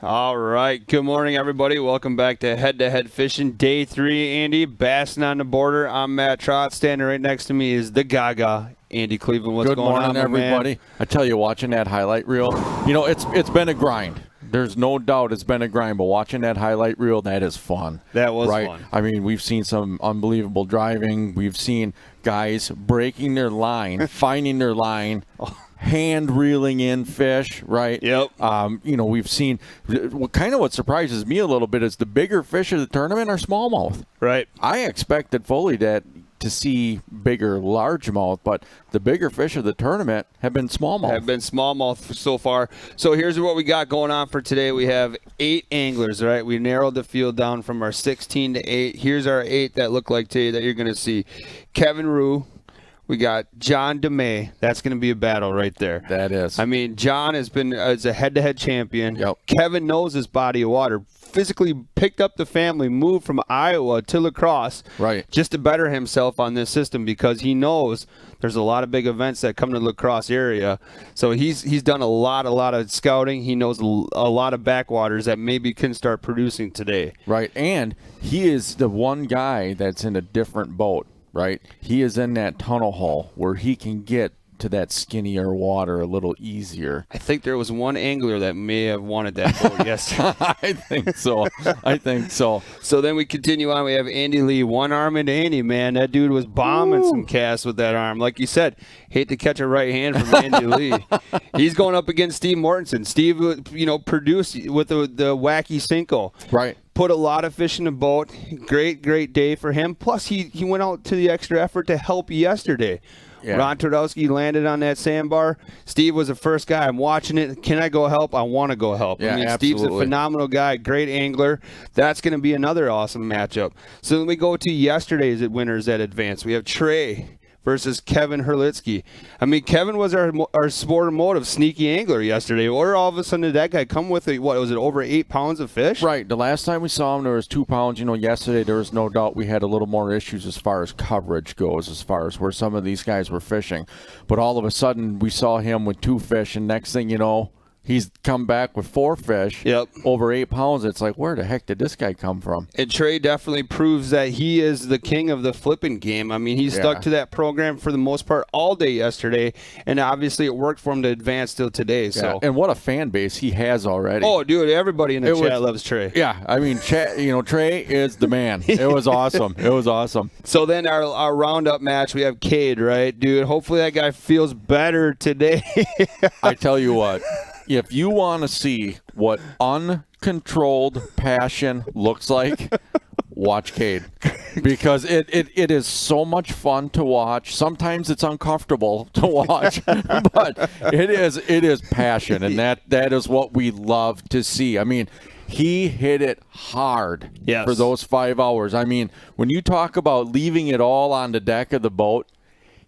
All right. Good morning, everybody. Welcome back to Head to Head Fishing, Day 3. Andy, Bassin on the border. I'm Matt Trott. Standing right next to me is the Gaga, Andy Cleveland. What's going on, Good morning, everybody. man? I tell you, watching that highlight reel, it's been a grind. There's no doubt it's been a grind, but watching that highlight reel, that is fun. That was right? fun. I mean, we've seen some unbelievable driving. We've seen guys breaking their line, finding their line, hand reeling in fish, right? Yep. We've seen what surprises me a little bit is the bigger fish of the tournament are smallmouth. Right. I expected fully to see bigger largemouth, but the bigger fish of the tournament have been smallmouth. Have been smallmouth so far. So here's what we got going on for today. We have 8 anglers, right? We narrowed the field down from our 16 to 8. Here's our 8 that look like today that you're going to see. Kevin Rue. We got John DeMay. That's going to be a battle right there. That is. I mean, John has been as a head-to-head champion. Yep. Kevin knows his body of water. Physically picked up the family, moved from Iowa to Lacrosse, right, just to better himself on this system because he knows there's a lot of big events that come to the Lacrosse area. So he's done a lot of scouting. He knows a lot of backwaters that maybe can start producing today. Right, and he is the one guy that's in a different boat. Right, he is in that tunnel hole where he can get to that skinnier water a little easier. I think there was one angler that may have wanted that boat yesterday. I think so. So then we continue on. We have Andy Lee, one-armed Andy, man. That dude was bombing some casts with that arm. Like you said, hate to catch a right hand from Andy Lee. He's going up against Steve Mortensen. Steve, produced with the wacky Cinco. Right. Put a lot of fish in the boat. Great day for him. Plus, he went out to the extra effort to help yesterday. Yeah. Ron Twardowski landed on that sandbar. Steve was the first guy. I'm watching it. Can I go help? I want to go help. Yeah, absolutely. Steve's a phenomenal guy, great angler. That's going to be another awesome matchup. So then we go to yesterday's winners that advance. We have Trey versus Kevin Herlitsky. I mean, Kevin was our sport motive sneaky angler yesterday. Or all of a sudden did that guy come with over 8 pounds of fish? Right. The last time we saw him, there was 2 pounds. Yesterday there was no doubt we had a little more issues as far as coverage goes, as far as where some of these guys were fishing. But all of a sudden we saw him with 2 fish, and next thing you know, he's come back with 4 fish, over 8 pounds. It's like, where the heck did this guy come from? And Trey definitely proves that he is the king of the flipping game. I mean, he stuck to that program for the most part all day yesterday, and obviously it worked for him to advance till today. So. And what a fan base he has already. Oh, dude, everybody in the chat loves Trey. Yeah, I mean, Trey is the man. It was awesome. It was awesome. So then our roundup match, we have Cade, right? Dude, hopefully that guy feels better today. I tell you what. If you want to see what uncontrolled passion looks like, watch Cade. Because it is so much fun to watch. Sometimes it's uncomfortable to watch, but it is passion, and that is what we love to see. I mean, he hit it hard for those 5 hours. I mean, when you talk about leaving it all on the deck of the boat,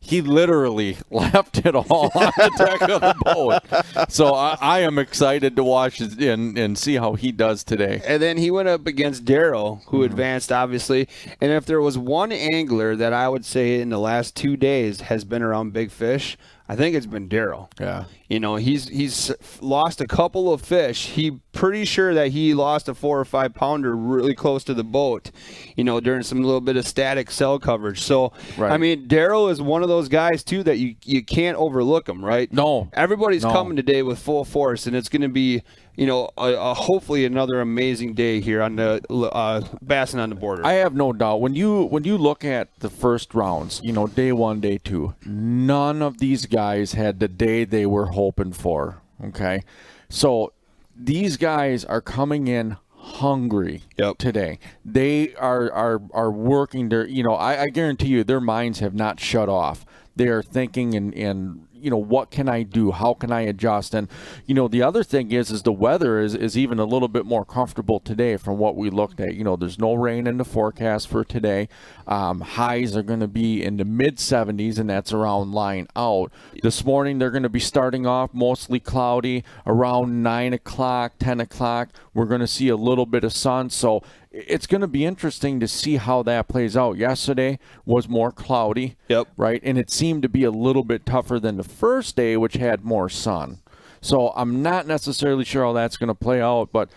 he literally left it all on the deck of the boat. So I am excited to watch and see how he does today. And then he went up against Daryl, who advanced, obviously. And if there was one angler that I would say in the last 2 days has been around big fish, I think it's been Daryl. Yeah. He's lost a couple of fish. He pretty sure that he lost a 4 or 5 pounder really close to the boat, during some little bit of static cell coverage. So, right. I mean, Daryl is one of those guys, too, that you can't overlook him, right? No. Everybody's coming today with full force, and it's going to be, hopefully another amazing day here on the Bassin on the border. I have no doubt. When you look at the first rounds, day 1, day 2, none of these guys had the day they were hoping for. Okay, so these guys are coming in hungry today. They are working their. I guarantee you, their minds have not shut off. They are thinking and what can I do? How can I adjust? And, the other thing is the weather is even a little bit more comfortable today from what we looked at. There's no rain in the forecast for today. Highs are going to be in the mid-70s, and that's around line out. This morning, they're going to be starting off mostly cloudy. Around 9 o'clock, 10 o'clock, we're going to see a little bit of sun. So it's going to be interesting to see how that plays out. Yesterday was more cloudy, right? And it seemed to be a little bit tougher than the first day, which had more sun. So I'm not necessarily sure how that's going to play out, but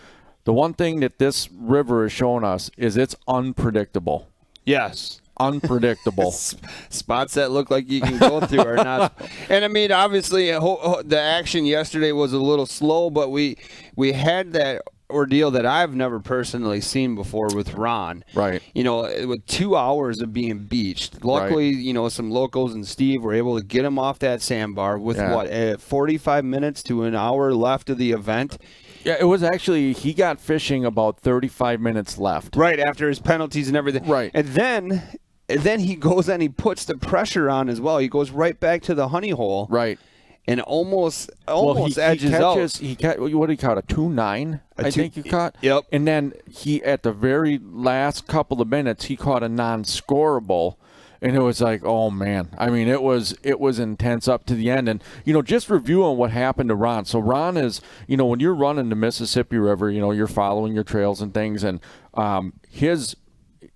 the one thing that this river has shown us is it's unpredictable. Yes. Unpredictable. Spots that look like you can go through are not. And I mean, obviously, the action yesterday was a little slow, but we had that ordeal that I've never personally seen before with Ron. Right. With 2 hours of being beached. Luckily, right. Some locals and Steve were able to get him off that sandbar with 45 minutes to an hour left of the event. Yeah, it was actually, he got fishing about 35 minutes left. Right, after his penalties and everything. Right. And then he goes and he puts the pressure on as well. He goes right back to the honey hole. Right. And almost he edges out. What did he caught? A 2.9, I think he caught? Yep. And then he, at the very last couple of minutes, he caught a non-scorable. And it was like, oh, man. I mean, it was intense up to the end. And, just reviewing what happened to Ron. So Ron is, when you're running the Mississippi River, you're following your trails and things. And his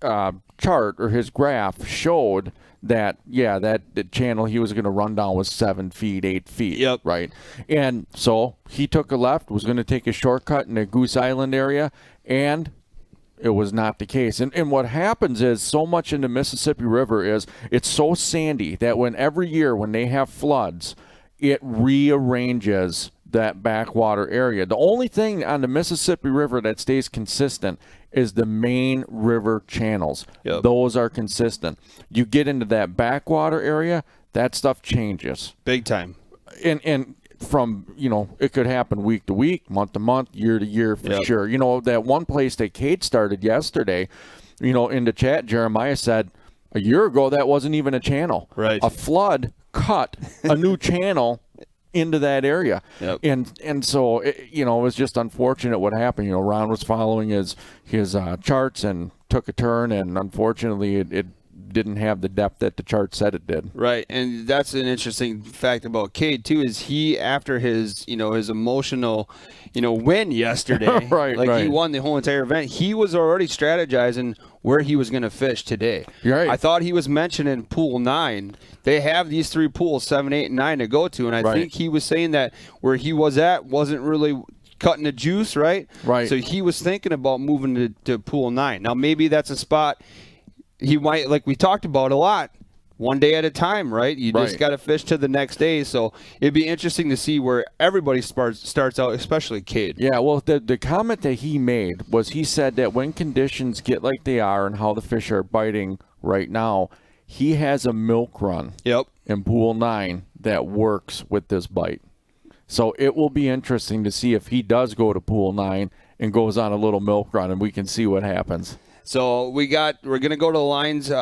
chart or his graph showed that the channel he was going to run down was 7 feet, 8 feet. Yep. Right. And so he took a left, was going to take a shortcut in the Goose Island area, and it was not the case. And what happens is, so much in the Mississippi River is it's so sandy that every year when they have floods, it rearranges that backwater area. The only thing on the Mississippi River that stays consistent is the main river channels. Yep. Those are consistent. You get into that backwater area, that stuff changes. Big time. And from, it could happen week to week, month to month, year to year for sure. That one place that Kate started yesterday, in the chat, Jeremiah said, a year ago, that wasn't even a channel. Right. A flood cut a new channel into that area. Yep. And so, it was just unfortunate what happened. Ron was following his charts and took a turn, and unfortunately it didn't have the depth that the chart said it did. Right, and that's an interesting fact about Cade too. Is he, after his his emotional win yesterday, right. He won the whole entire event. He was already strategizing where he was going to fish today. Right. I thought he was mentioning pool 9. They have these 3 pools, 7, 8, and 9 to go to, and I think he was saying that where he was at wasn't really cutting the juice, right? Right. So he was thinking about moving to pool 9. Now maybe that's a spot he might, like we talked about a lot, one day at a time, right? You just got to fish to the next day. So it'd be interesting to see where everybody starts out, especially Cade. Yeah, well, the comment that he made was, he said that when conditions get like they are and how the fish are biting right now, he has a milk run in pool 9 that works with this bite. So it will be interesting to see if he does go to pool 9 and goes on a little milk run, and we can see what happens. So we're gonna go to the lines, to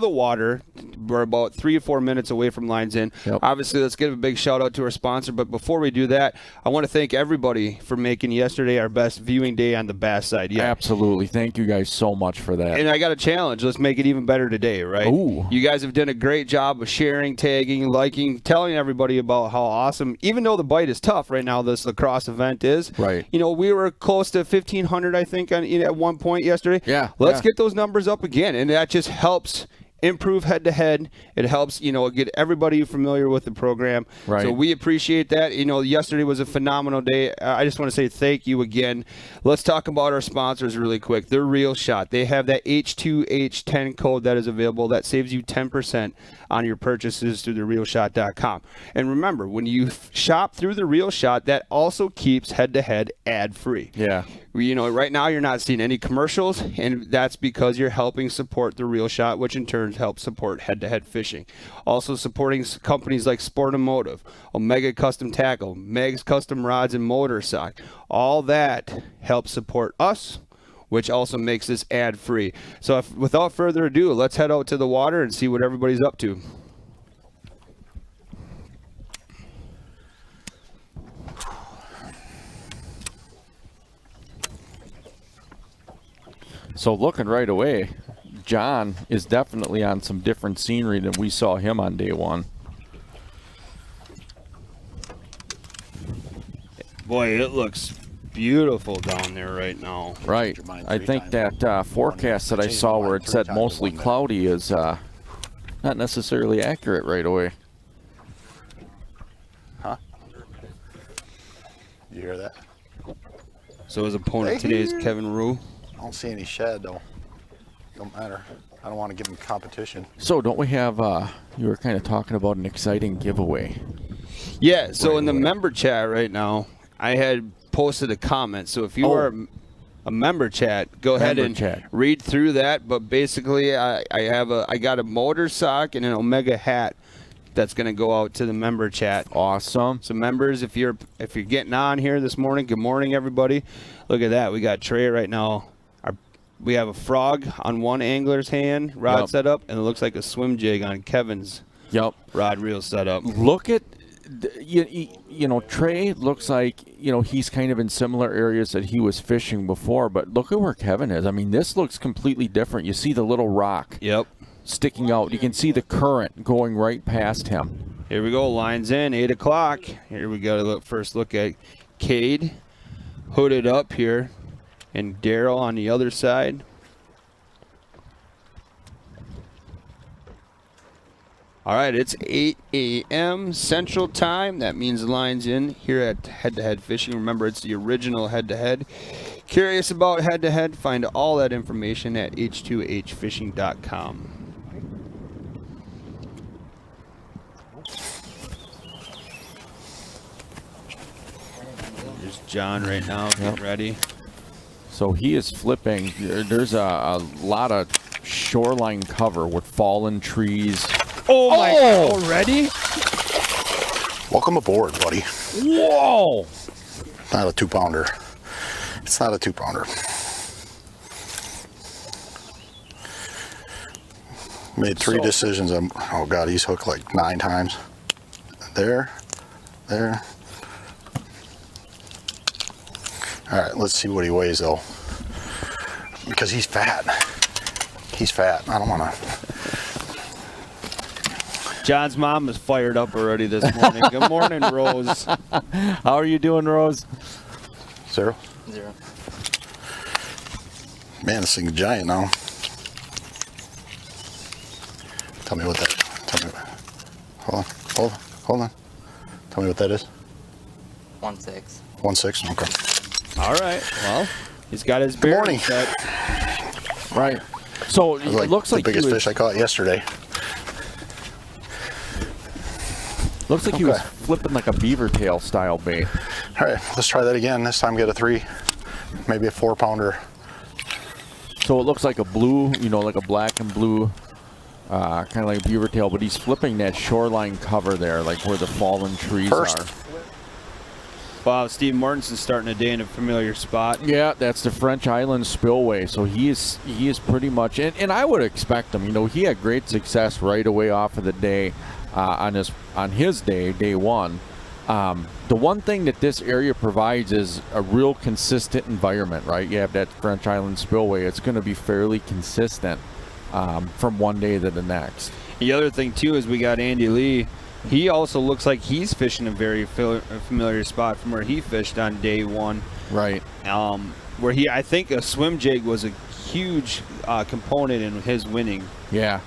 the water. We're about 3 or 4 minutes away from lines in. Yep. Obviously, let's give a big shout out to our sponsor. But before we do that, I want to thank everybody for making yesterday our best viewing day on the bass side. Yeah, absolutely. Thank you guys so much for that. And I got a challenge. Let's make it even better today, right? Ooh. You guys have done a great job of sharing, tagging, liking, telling everybody about how awesome. Even though the bite is tough right now, this lacrosse event is. Right. We were close to 1,500, I think, at one point yesterday. Yeah. Let's get those numbers up again, and that just helps improve head-to-head. It helps, get everybody familiar with the program. Right. So we appreciate that. Yesterday was a phenomenal day. I just want to say thank you again. Let's talk about our sponsors really quick. They're Real Shot. They have that H2H10 code that is available that saves you 10% on your purchases through therealshot.com. And remember, when you shop through the Real Shot, that also keeps head-to-head ad-free. Yeah. Right now you're not seeing any commercials, and that's because you're helping support the Real Shot, which in turn helps support head-to-head fishing. Also supporting companies like Sportamotive, Omega Custom Tackle, Meg's Custom Rods and Motor Sock. All that helps support us, which also makes this ad-free. So without further ado, let's head out to the water and see what everybody's up to. So looking right away, John is definitely on some different scenery than we saw him on day one. Boy, it looks beautiful down there right now. Right. I think that forecast that I saw where it said mostly cloudy is not necessarily accurate right away. Huh? You hear that? So his opponent today is Kevin Rue. I don't see any shed though. Don't matter. I don't want to give him competition. So don't we have, you were kind of talking about an exciting giveaway. Yeah, so in the member chat right now, I had posted a comment. So if you are a member chat, go ahead and read through that. But basically, I got a motor sock and an Omega hat that's going to go out to the member chat. Awesome. So members, if you're getting on here this morning, good morning everybody. Look at that. We got Trey right now. We have a frog on one angler's hand rod setup, and it looks like a swim jig on Kevin's rod reel setup. Look at, you know, Trey looks like, you know, he's kind of in similar areas that he was fishing before, but look at where Kevin is. I mean, this looks completely different. You see the little rock sticking out. You can see the current going right past him. Here we go. Lines in, 8 o'clock. Here we go. First look at Cade hooded up here. And Daryl on the other side. All right, it's 8 a.m. Central Time. That means the line's in here at Head to Head Fishing. Remember, it's the original Head to Head. Curious about Head to Head? Find all that information at h2hfishing.com. There's John right now getting ready. So he is flipping. There's a lot of shoreline cover with fallen trees. Oh my God, already? Welcome aboard, buddy. Whoa! Not a 2-pounder. It's not a 2-pounder. Made 3 decisions. Oh God, he's hooked like 9 times. There. All right, let's see what he weighs though, because he's fat. He's fat. I don't want to. John's mom is fired up already this morning. Good morning, Rose. How are you doing, Rose? 0. Man, this thing's giant now. Tell me what that. Tell me. Hold on. Tell me what that is. 1.6. 1.6. Okay. All right. Well, he's got his bearing set. Right. So it looks like the biggest fish I caught yesterday. Looks like he was flipping like a beaver tail style bait. All right, let's try that again. This time get a 3, maybe a 4-pounder. So it looks like a blue, you know, like a black and blue, kind of like a beaver tail, but he's flipping that shoreline cover there, like where the fallen trees are. Wow, Steve Mortensen's starting a day in a familiar spot. Yeah, that's the French Island Spillway. So he is pretty much, and I would expect him. You know, he had great success right away off of the day, on his day 1. The one thing that this area provides is a real consistent environment, right? You have that French Island Spillway. It's going to be fairly consistent from one day to the next. The other thing too is we got Andy Lee. He also looks like he's fishing a very familiar spot from where he fished on day 1. Right. Where I think a swim jig was a huge component in his winning. Yeah.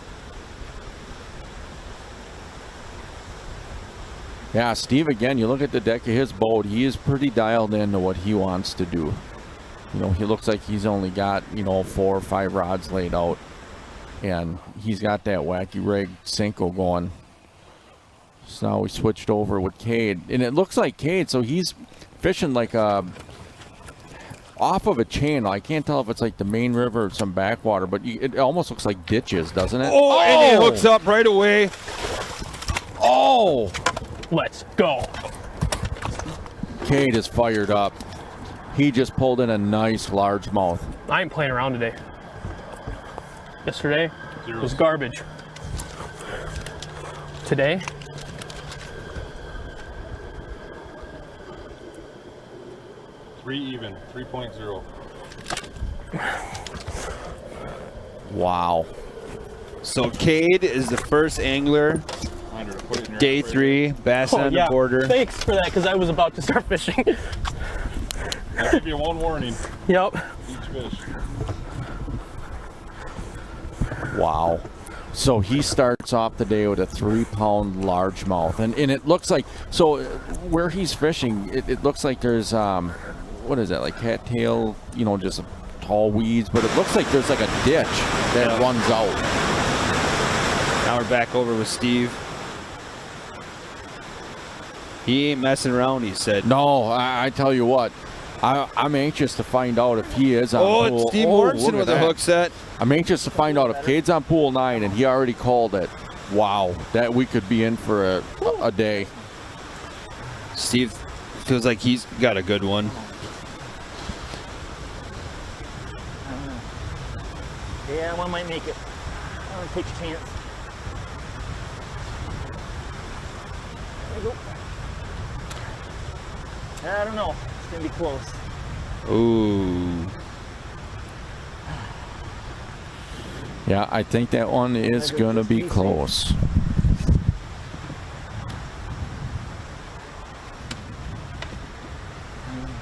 Yeah, Steve, again, you look at the deck of his boat, he is pretty dialed into what he wants to do. You know, he looks like he's only got, 4 or 5 rods laid out. And he's got that wacky rig Cinco going. So now we switched over with Cade. And it looks like Cade, so he's fishing like off of a channel. I can't tell if it's like the main river or some backwater, but it almost looks like ditches, doesn't it? Oh, and he hooks up right away. Oh! Let's go. Cade is fired up. He just pulled in a nice largemouth. I ain't playing around today. Yesterday was garbage. Today, even, 3.0. Wow. So Cade is the first angler, day 3, Bassin on the border. Thanks for that, because I was about to start fishing. I'll give you one warning. Yep. Each fish. Wow. So he starts off the day with a 3-pound largemouth, and it looks like, so where he's fishing, it looks like there's what is that, like cattail, you know, just tall weeds, but it looks like there's like a ditch that runs out. Now we're back over with Steve. He ain't messing around, he said. No, I tell you what, I'm anxious to find out if he is on pool. It's Steve Mortensen look at with a that. hook set. I'm anxious to find out if Cade's on pool 9 and he already called it. Wow, that we could be in for a day. Steve feels like he's got a good one. Yeah, one might make it. I'm gonna take a chance. There we go. I don't know. It's gonna be close. Ooh. Yeah, I think that one is going to be close.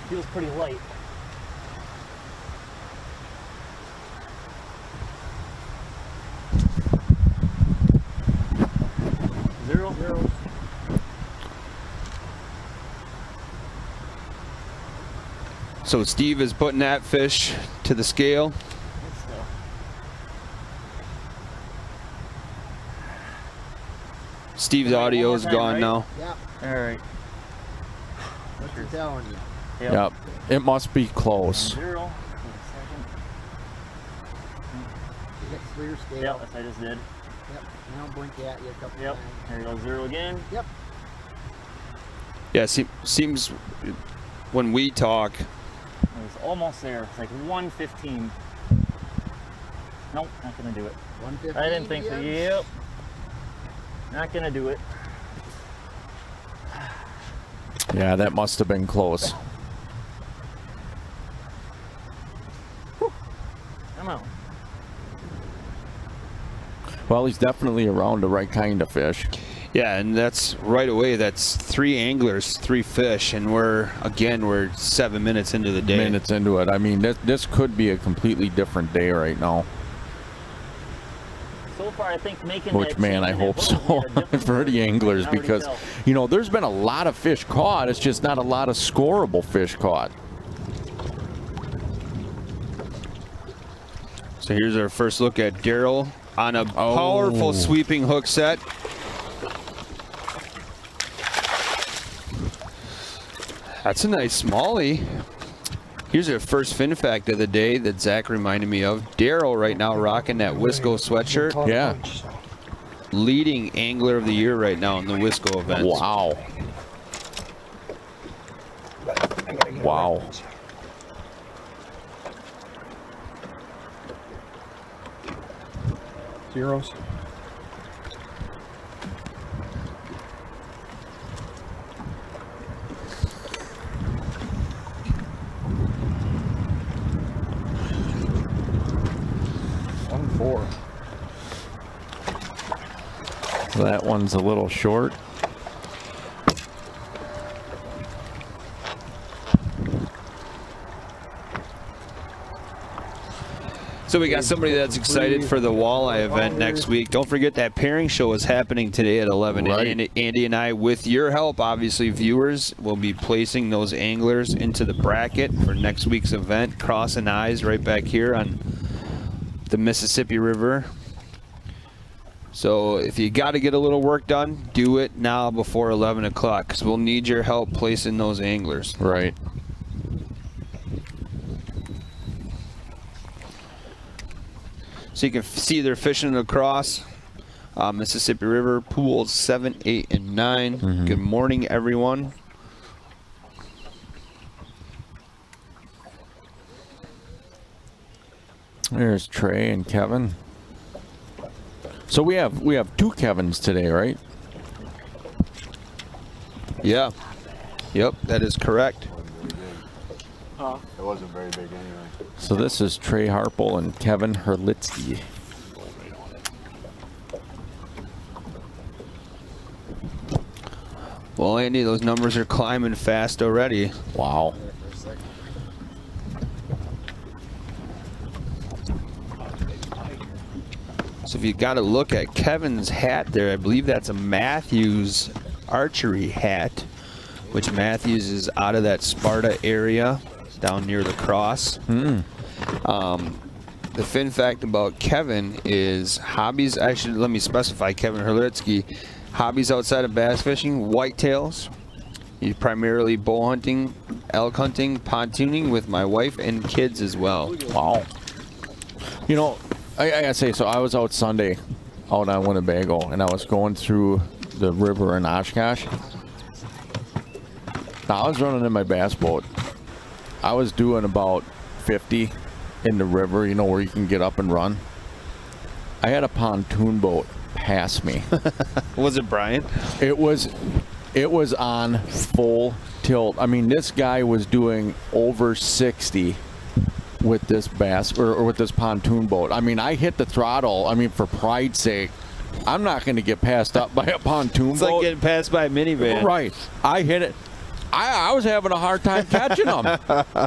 Feels pretty light. Zero. So Steve is putting that fish to the scale. Steve's audio is gone now. Yep. All right. What's it telling you? Yep, it must be close. 0. You get clear scale. Yep, that's what I just did. Yep. And I'll blink at you a couple Yep. times. There you go. 0 again. Yep. Yeah, seems when we talk, It was almost there. It's like 115. Nope, not gonna do it. 115. I didn't think so. Yep. Not gonna do it. Yeah, that must have been close. I'm out. Well, he's definitely around the right kind of fish. yeah, and that's right away. That's 3 anglers, 3 fish, and we're 7 minutes into the day. Minutes into it. I mean, this could be a completely different day right now. So far, I think making Which, that man, change I in hope that so boat made a difference for the anglers, I can already because, tell. you know, there's been a lot of fish caught. It's just not a lot of scoreable fish caught. So here's our first look at Daryl on a powerful sweeping hook set. That's a nice smallie. Here's our first fin fact of the day that Zach reminded me of. Daryl right now rocking that Wisco sweatshirt. Yeah. Leading angler of the year right now in the Wisco event. Wow. Wow. Zeros. That one's a little short. So we got somebody that's excited for the walleye event next week. Don't forget that pairing show is happening today at 11. Right. And Andy and I, with your help, obviously viewers, will be placing those anglers into the bracket for next week's event. Crossing eyes right back here on the Mississippi River. So if you got to get a little work done, do it now before 11 o'clock, because we'll need your help placing those anglers. Right. So you can see they're fishing across Mississippi River, pools 7, 8, and 9. Good morning, everyone. There's Trey and Kevin. So we have 2 Kevins today, right? Yeah. Yep, that is correct. It wasn't very big anyway. So this is Trey Harple and Kevin Herlitsky. Well, Andy, those numbers are climbing fast already. Wow. So if you got to look at Kevin's hat there, I believe that's a Matthews archery hat, which Matthews is out of that Sparta area down near Lacrosse. The fun fact about Kevin is hobbies, actually let me specify, Kevin Herlitsky, hobbies outside of bass fishing, whitetails. He's primarily bow hunting, elk hunting, pontooning with my wife and kids as well. Wow. You know, I gotta say, so I was out Sunday out on Winnebago, and I was going through the river in Oshkosh. Now, I was running in my bass boat. I was doing about 50 in the river, you know, where you can get up and run. I had a pontoon boat pass me. Was it Brian? It was on full tilt. I mean, this guy was doing over 60 with this bass or with this pontoon boat. I mean, I hit the throttle. I mean, for pride's sake, I'm not going to get passed up by a pontoon It's boat. like getting passed by a minivan. Right. I hit it. I was having a hard time catching him.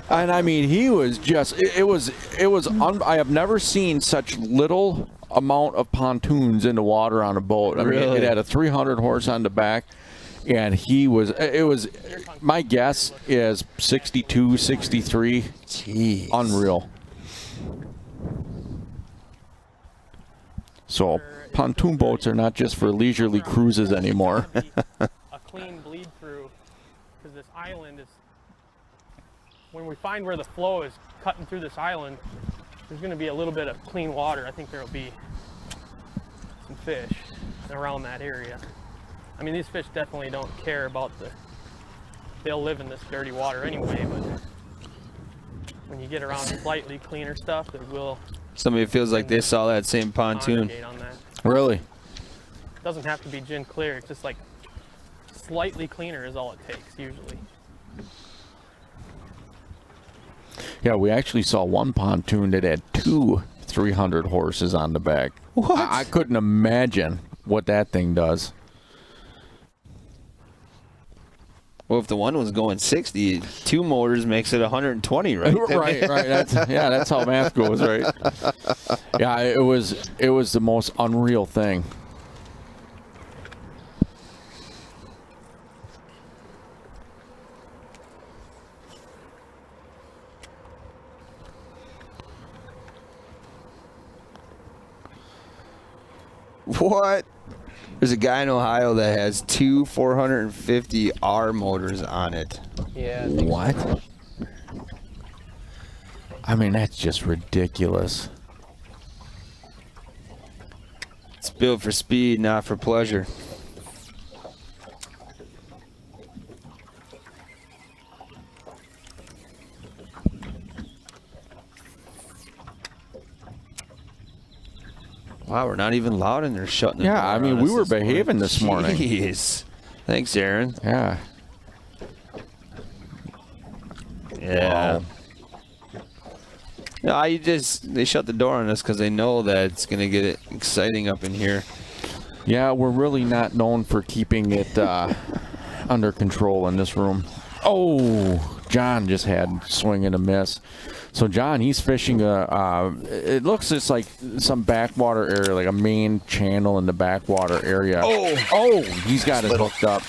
And I mean, he was just, I have never seen such little amount of pontoons in the water on a boat. I mean, Really? it had a 300 horse on the back, and my guess is 62, 63. Jeez. Unreal. So, pontoon boats are not just for leisurely cruises anymore. A clean bleed through, because this island is, when we find where the flow is cutting through this island, there's going to be a little bit of clean water. I think there will be some fish around that area. I mean, these fish definitely don't care about they'll live in this dirty water anyway, but when you get around slightly cleaner stuff, it will Somebody feels like they saw that same pontoon. congregate on that. Really? It doesn't have to be gin clear, it's just like slightly cleaner is all it takes usually. Yeah, we actually saw one pontoon that had 2 300 horses on the back. What? I couldn't imagine what that thing does. Well, if the one was going 60, 2 motors makes it 120, right? Right. That's how math goes, right? Yeah, it was the most unreal thing. What? There's a guy in Ohio that has 2 450R motors on it. Yeah. What? I mean, that's just ridiculous. It's built for speed, not for pleasure. Wow, we're not even loud and they're shutting the door Yeah, I mean, on we us were this morning. behaving this morning. Jeez. Thanks, Aaron. Yeah. Yeah. Wow. No, they shut the door on us because they know that it's going to get exciting up in here. Yeah, we're really not known for keeping it under control in this room. Oh, John just had swing and a miss. So John, he's fishing it looks just like some backwater area, like a main channel in the backwater area. Oh, he's got it hooked up.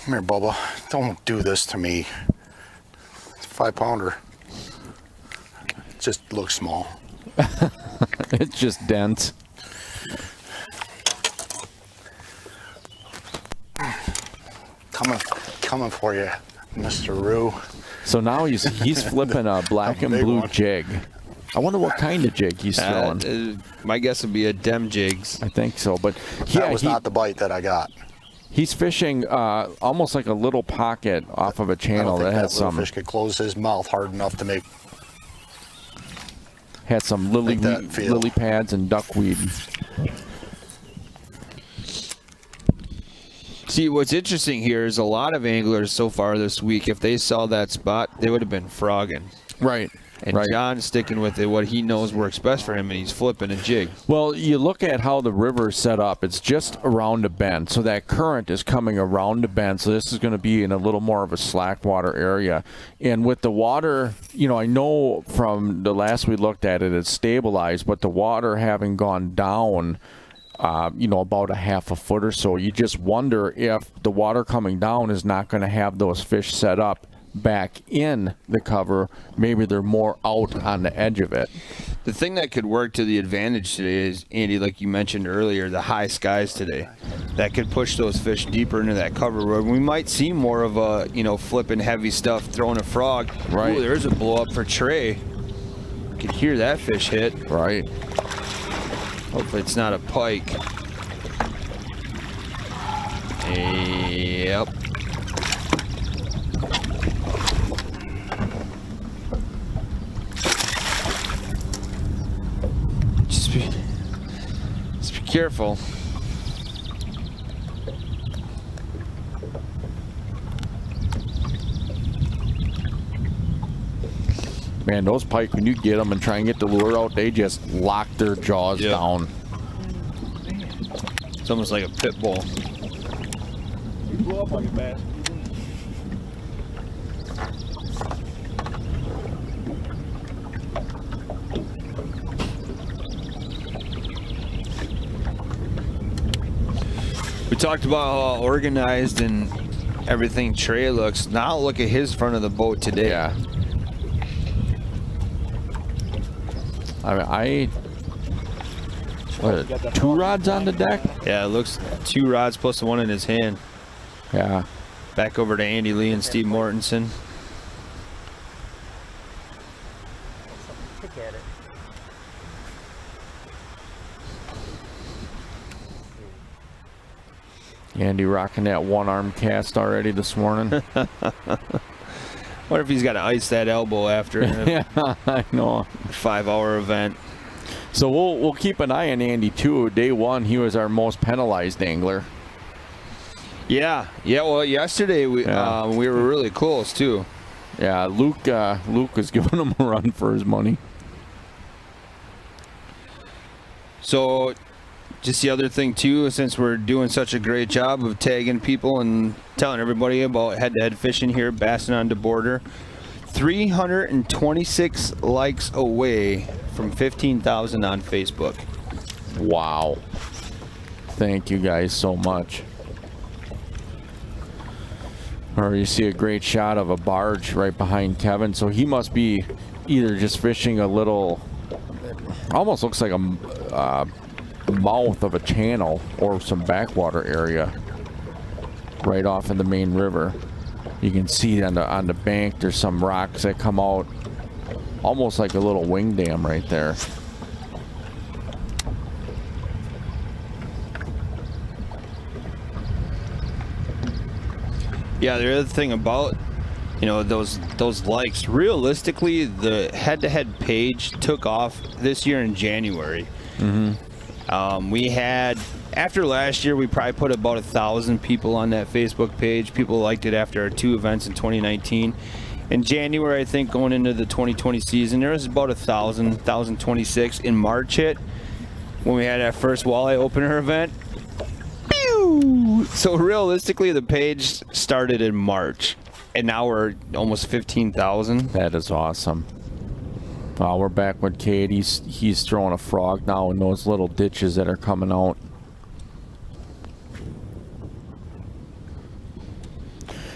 Come here, Bubba. Don't do this to me. It's a 5-pounder. It just looks small. It's just dense. Coming for you, Mr. Rue. So now he's flipping a black and big blue one. jig. I wonder what kind of jig he's throwing. My guess would be a Dem Jigs. I think so, but That was not the bite that I got. he's fishing almost like a little pocket off of a I channel don't think that that has little some fish could close his mouth hard enough to make. lily Make that feel. lily pads and duckweed. See, what's interesting here is a lot of anglers so far this week, if they saw that spot, they would have been frogging. Right. And Right. John's sticking with it, what he knows works best for him, and he's flipping a jig. Well, you look at how the river is set up. It's just around a bend. So that current is coming around the bend. So this is going to be in a little more of a slack water area. And with the water, I know from the last we looked at it, it's stabilized, but the water having gone down, about a half a foot or so, you just wonder if the water coming down is not going to have those fish set up back in the cover. Maybe they're more out on the edge of it. The thing that could work to the advantage today is, Andy, like you mentioned earlier, the high skies today. That could push those fish deeper into that cover where we might see more of a, flipping heavy stuff, throwing a frog. Right. Ooh, there's a blow up for Trey. You could hear that fish hit. Right. Hopefully it's not a pike. Yep. Just be careful. Man, those pike, when you get them and try and get the lure out, they just lock their jaws Yep. down. It's almost like a pit bull. You blew up like a bass. We talked about how organized and everything Trey looks. Now look at his front of the boat today. Yeah. What, 2 rods on the deck? Yeah, it looks 2 rods plus the one in his hand. Yeah. Back over to Andy Lee and Steve Mortensen. Kick at it. Andy rocking that one-arm cast already this morning. Wonder if he's got to ice that elbow after a Yeah, I know. 5-hour event. So we'll keep an eye on Andy too. Day one, he was our most penalized angler. Yeah. Well, yesterday we were really close too. Yeah, Luke was giving him a run for his money. So, just the other thing too, since we're doing such a great job of tagging people and telling everybody about head-to-head fishing here, Bassin on the border, 326 likes away from 15,000 on Facebook. Wow. Thank you guys so much. Or you see a great shot of a barge right behind Kevin. So he must be either just fishing a little, almost looks like a mouth of a channel or some backwater area right off in the main river. You can see on the bank there's some rocks that come out almost like a little wing dam right there. Yeah, the other thing about those likes, realistically, the head-to-head page took off this year in January. We had, after last year, we probably put about 1,000 people on that Facebook page. People liked it after our 2 events in 2019. In January, I think, going into the 2020 season, there was about 1,026. In March hit, when we had our first walleye opener event. Pew! So realistically, the page started in March, and now we're almost 15,000. That is awesome. We're back with Cade. He's throwing a frog now in those little ditches that are coming out.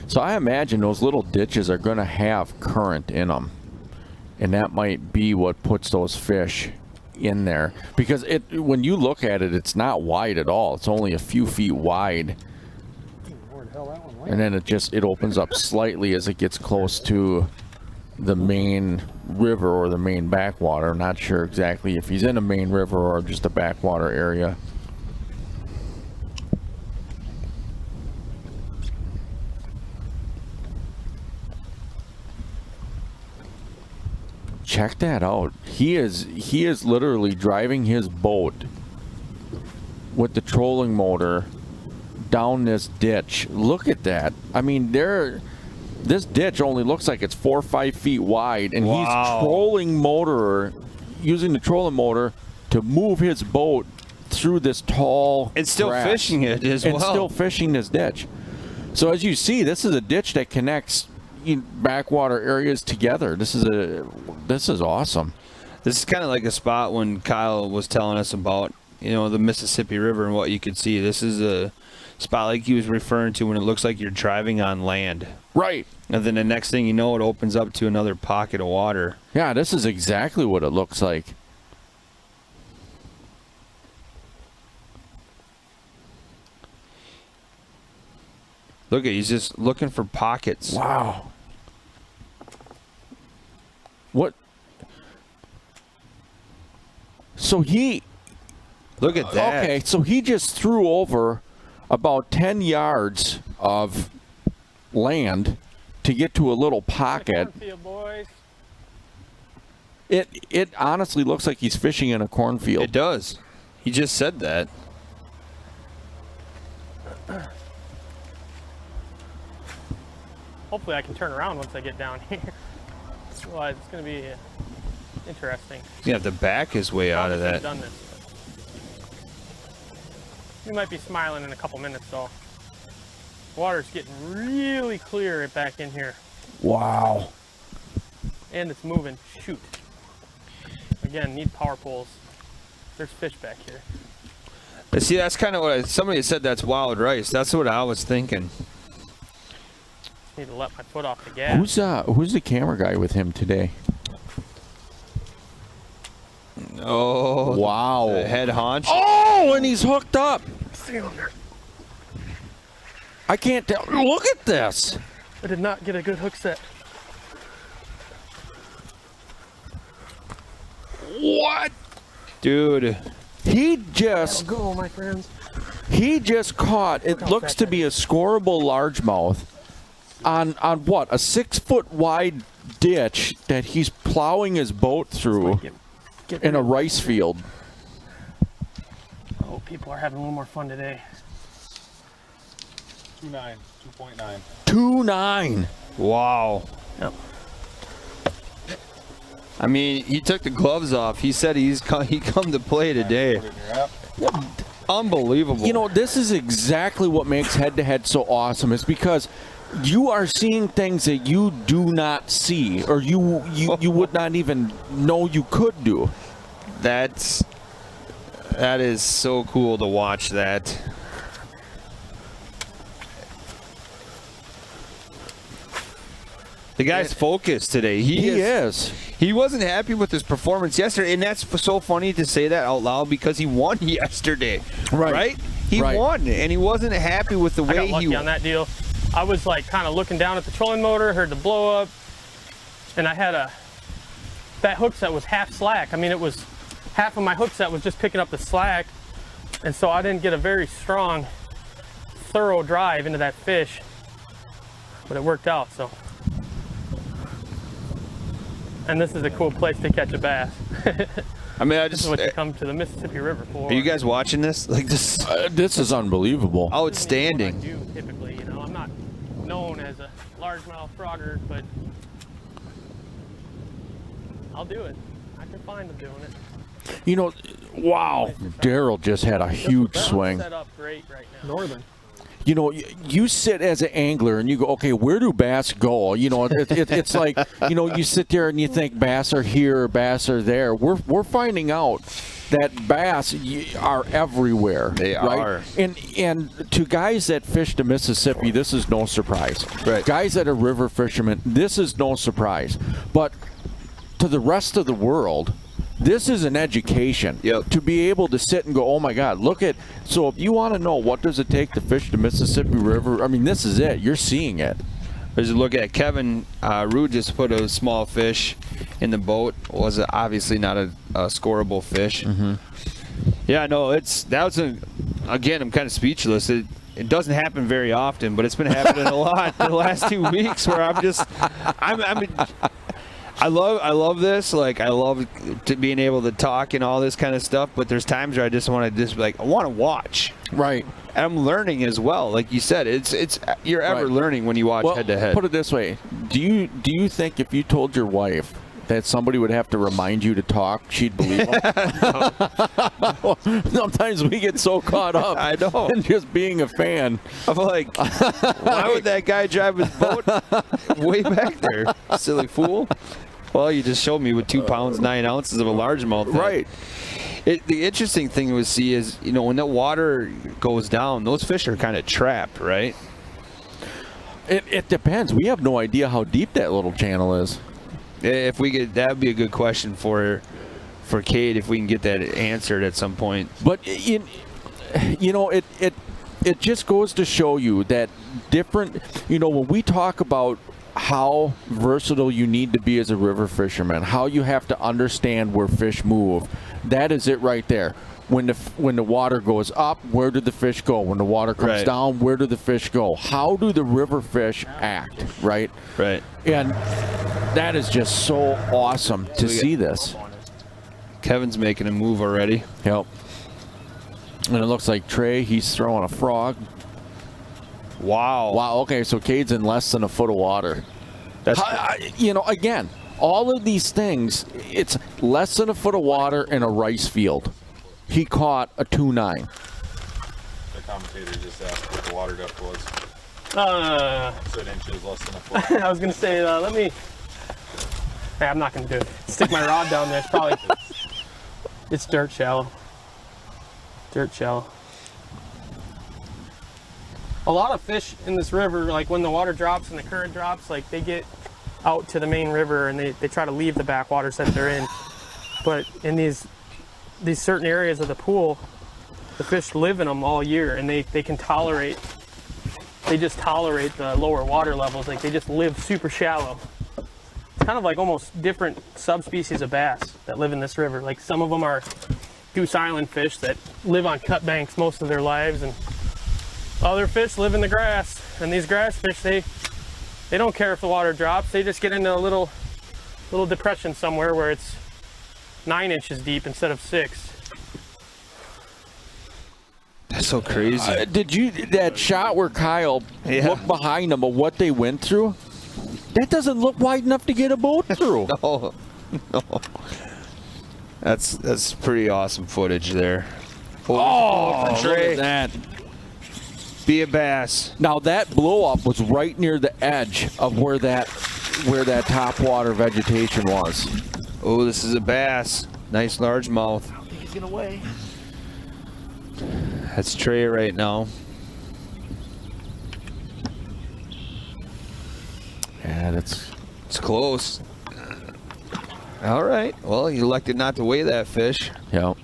So I imagine those little ditches are going to have current in them, and that might be what puts those fish in there. Because when you look at it, it's not wide at all. It's only a few feet wide, and then it opens up slightly as it gets close to the main river or the main backwater. I'm not sure exactly if he's in a main river or just a backwater area. Check that out. He is literally driving his boat with the trolling motor down this ditch. Look at that. I mean, this ditch only looks like it's 4 or 5 feet wide, and Wow. using the trolling motor to move his boat through this tall And still grass. fishing it as and well. still fishing this ditch. So as you see, this is a ditch that connects backwater areas together. This is awesome. This is kind of like a spot when Kyle was telling us about, the Mississippi River and what you could see. This is a spot like he was referring to when it looks like you're driving on land. Right. And then the next thing you know, it opens up to another pocket of water. Yeah, this is exactly what it looks like. Look at, he's just looking for pockets. Wow. What? So he... Look at that. Okay, so he just threw over about 10 yards of land to get to a little pocket. Cornfield, boys. It honestly looks like he's fishing in a cornfield. It does. He just said that. Hopefully I can turn around once I get down here. Otherwise, it's going to be interesting. You have to back his way out of Obviously that. I've done this. You might be smiling in a couple minutes, though. Water's getting really clear back in here. Wow. And it's moving. Shoot. Again, need power poles. There's fish back here. But see, that's kind of what somebody said. That's wild rice. That's what I was thinking. Need to let my foot off the gas. Who's the camera guy with him today? Oh, Wow. the head haunch. Oh, and he's hooked up. I can't tell. Look at this. I did not get a good hook set. What? Dude. He just Go, my friends. caught, it looks to be a scoreable largemouth on what? A 6-foot wide ditch that he's plowing his boat through Get in a rid- rice field. Oh, people are having a little more fun today. 2.9, 2.9. 2.9. Wow. Yep. I mean, he took the gloves off. He said he come to play today. Put it in your app. Unbelievable. You know, this is exactly what makes head-to-head so awesome, is because you are seeing things that you do not see, or you would not even know you could do. that is so cool to watch that. The guy's focused today. He is. He wasn't happy with his performance yesterday, and that's so funny to say that out loud because he won yesterday. Right. He Right. won, and he wasn't happy with the I got way lucky he on that deal. I was like kind of looking down at the trolling motor, heard the blow up, and I had that hook set was half slack. I mean, it was half of my hook set was just picking up the slack, and so I didn't get a very strong, thorough drive into that fish, but it worked out. So, and this is a cool place to catch a bass. I mean, This is what you come to the Mississippi River for. Are you guys watching this? Like this, This is unbelievable. outstanding. This is what I do typically, you know, I'm not known as a largemouth frogger, but I'll do it. I can find them doing it. You know, wow. Daryl just had a huge This swing. set up great right now. Northern. You know, you sit as an angler and you go, okay, where do bass go? You know, it's like, you know, you sit there and you think bass are here, bass are there. We're finding out that bass are everywhere. They right? are. And to guys that fish the Mississippi, this is no surprise. Right. Guys that are river fishermen, this is no surprise. But to the rest of the world, this is an education. Yep. To be able to sit and go, oh my God, look at. So if you want to know what does it take to fish the Mississippi River, I mean, this is it. You're seeing it. As you look at Kevin, Rude just put a small fish in the boat. Was obviously not a scoreable fish. Mm-hmm. Yeah, no, again, I'm kind of speechless. It doesn't happen very often, but it's been happening a lot the last 2 weeks where I love this. Like, I love being able to talk and all this kind of stuff. But there's times where I just want to I want to watch. Right. And I'm learning as well. Like you said, it's you're ever learning when you watch head to head. Put it this way: do you think if you told your wife that somebody would have to remind you to talk, she'd believe them? Sometimes we get so caught up I know. in just being a fan. I'm like, why would that guy drive his boat way back there? Silly fool. Well, you just showed me with 2 pounds 9 ounces of a largemouth. Right. The interesting thing we see is, when the water goes down, those fish are kind of trapped, right? It depends. We have no idea how deep that little channel is. If we get, that would be a good question for Kate, if we can get that answered at some point. But it just goes to show you that different. When we talk about how versatile you need to be as a river fisherman, how you have to understand where fish move, that is it right there. When the water goes up, where do the fish go? When the water comes down, where do the fish go? How do the river fish act, right? Right. And that is just so awesome to see this. Kevin's making a move already. Yep. And it looks like Trey, he's throwing a frog. Wow. Wow, okay, so Cade's in less than a foot of water. That's again, all of these things, it's less than a foot of water in a rice field. He caught a 2.9. The commentator just asked what the water depth was. Said inches less than a foot. I was gonna say, let me. Hey, I'm not gonna do it. Stick my rod down there. It's probably. It's dirt shallow. Dirt shallow. A lot of fish in this river, like when the water drops and the current drops, like they get out to the main river and they try to leave the backwaters that they're in. But in these certain areas of the pool, the fish live in them all year, and they can tolerate. They just tolerate the lower water levels. Like they just live super shallow. It's kind of like almost different subspecies of bass that live in this river. Like some of them are Goose Island fish that live on cut banks most of their lives, and other fish live in the grass. And these grass fish, they don't care if the water drops. They just get into a little depression somewhere where it's 9 inches deep instead of 6. That's so crazy. Did you that shot where Kyle looked behind him of what they went through? That doesn't look wide enough to get a boat through. No. That's pretty awesome footage there. Oh, Trey. look at that. Be a bass. Now that blow up was right near the edge of where that top water vegetation was. Oh, this is a bass. Nice largemouth. I think he's gonna weigh. That's Trey right now. Yeah, it's close. All right. Well, he elected not to weigh that fish. yeah.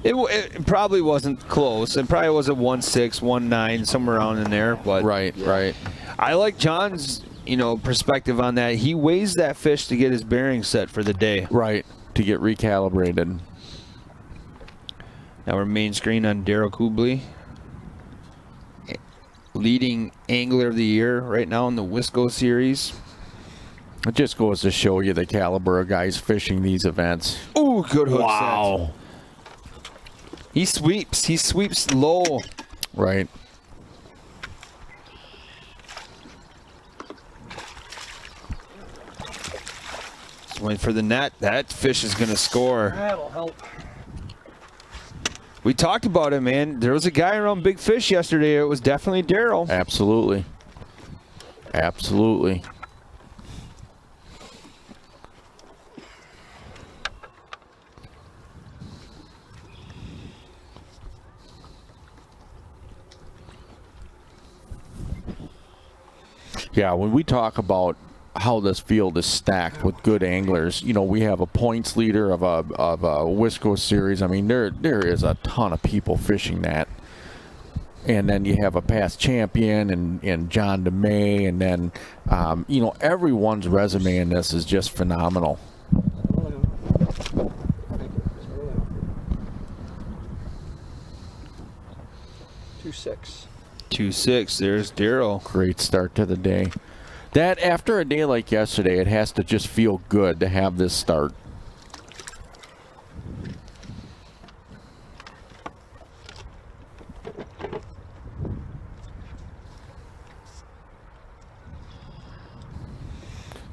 It probably wasn't close. It probably was a 1.6, 1.9, somewhere around in there. But Right. I like John's, perspective on that. He weighs that fish to get his bearings set for the day. Right. To get recalibrated. Now we're main screen on Daryl Kubley, leading angler of the year right now in the Wisco series. It just goes to show you the caliber of guys fishing these events. Ooh, good hook Wow. set. He sweeps low. Right. Just waiting for the net. That fish is going to score. That'll help. We talked about it, man. There was a guy around big fish yesterday. It was definitely Daryl. Absolutely. Absolutely. Yeah, when we talk about how this field is stacked with good anglers, we have a points leader of a Wisco series. I mean, there is a ton of people fishing that. And then you have a past champion and John DeMay, and then everyone's resume in this is just phenomenal. 2.6. 2.6. There's Daryl. Great start to the day. That after a day like yesterday, it has to just feel good to have this start.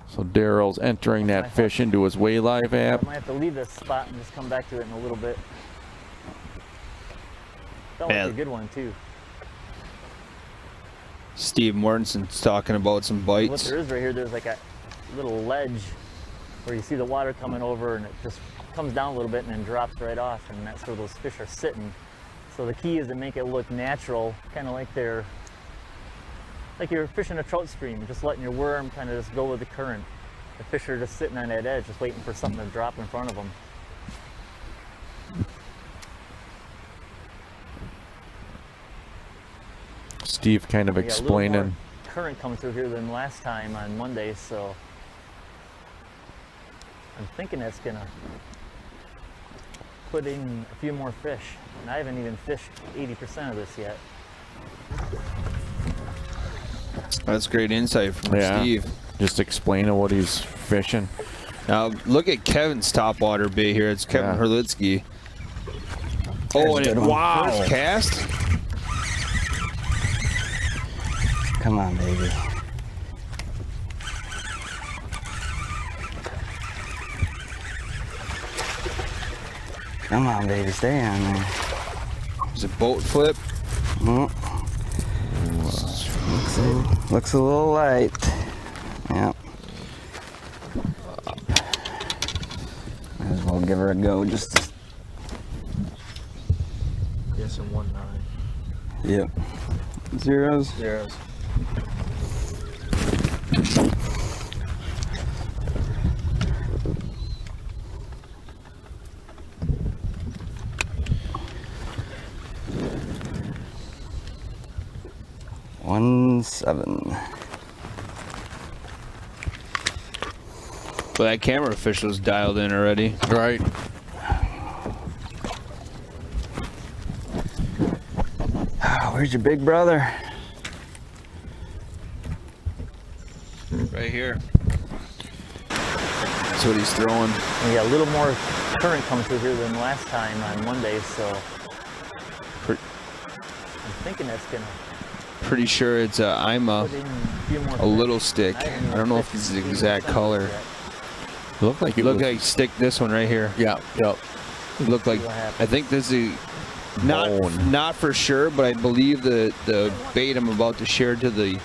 So Daryl's entering that fish into his Waylive I app. might have to leave this spot and just come back to it in a little bit. Felt like Man. a good one too. Steve Mortensen's talking about some What bites. there is right here, there's like a little ledge where you see the water coming over and it just comes down a little bit and then drops right off, and that's where those fish are sitting. So the key is to make it look natural, kind of like you're fishing a trout stream, just letting your worm kind of just go with the current. The fish are just sitting on that edge, just waiting for something to drop in front of them. Steve kind of We got a little more explaining. current coming through here than last time on Monday, so I'm thinking that's gonna put in a few more fish. And I haven't even fished 80% of this yet. That's great insight from Steve. Just explaining what he's fishing. Now look at Kevin's topwater bait here. It's Kevin Herlitzky. Oh, and wow! First cast. Come on, baby. Come on, baby. Stay on there. It's a boat flip. Looks a little light. Yep. Might as well give her a go. Just. Guessing 1-9. Yep. Zeros. Zeros. One 7. But that camera official's dialed in already. Right. Where's your big brother? Right here. That's what he's throwing. We got a little more current coming through here than last time on Monday, so I'm thinking that's gonna Pretty sure it's I'm put in a few more a fish. little stick. haven't even I don't know if fished it's the 80% exact of this color. yet. Looked like it Look was, like stick this one right here. yeah, yep. Look like See what happens. I think this is Bone. not for sure, but I believe the bait I'm about to share to the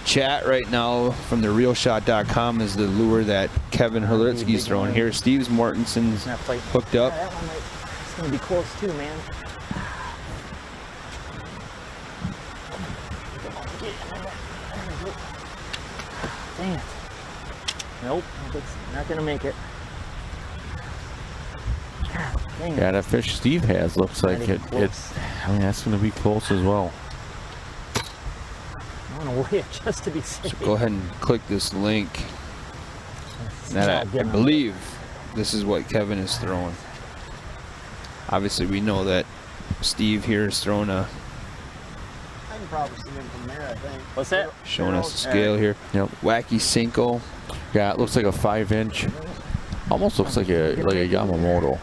chat right now from the realshot.com is the lure that Kevin Herlitzky's throwing here. Steve's Mortensen's Not quite. hooked up. Yeah, that one might, it's gonna be close too, man. Dang it. Nope, it's not gonna make it. God, dang it. Yeah, that fish Steve has looks Not like even it. close. I mean, that's going to be close as well. I wanna weigh it just to be safe. Go ahead and click this link. That I believe this is what Kevin is throwing. Obviously, we know that Steve here is throwing I can probably see him from there, I think. What's that? showing us the scale here. Yep. Wacky Cinco. Yeah, it looks like a 5-inch. Almost looks like a Yamamoto.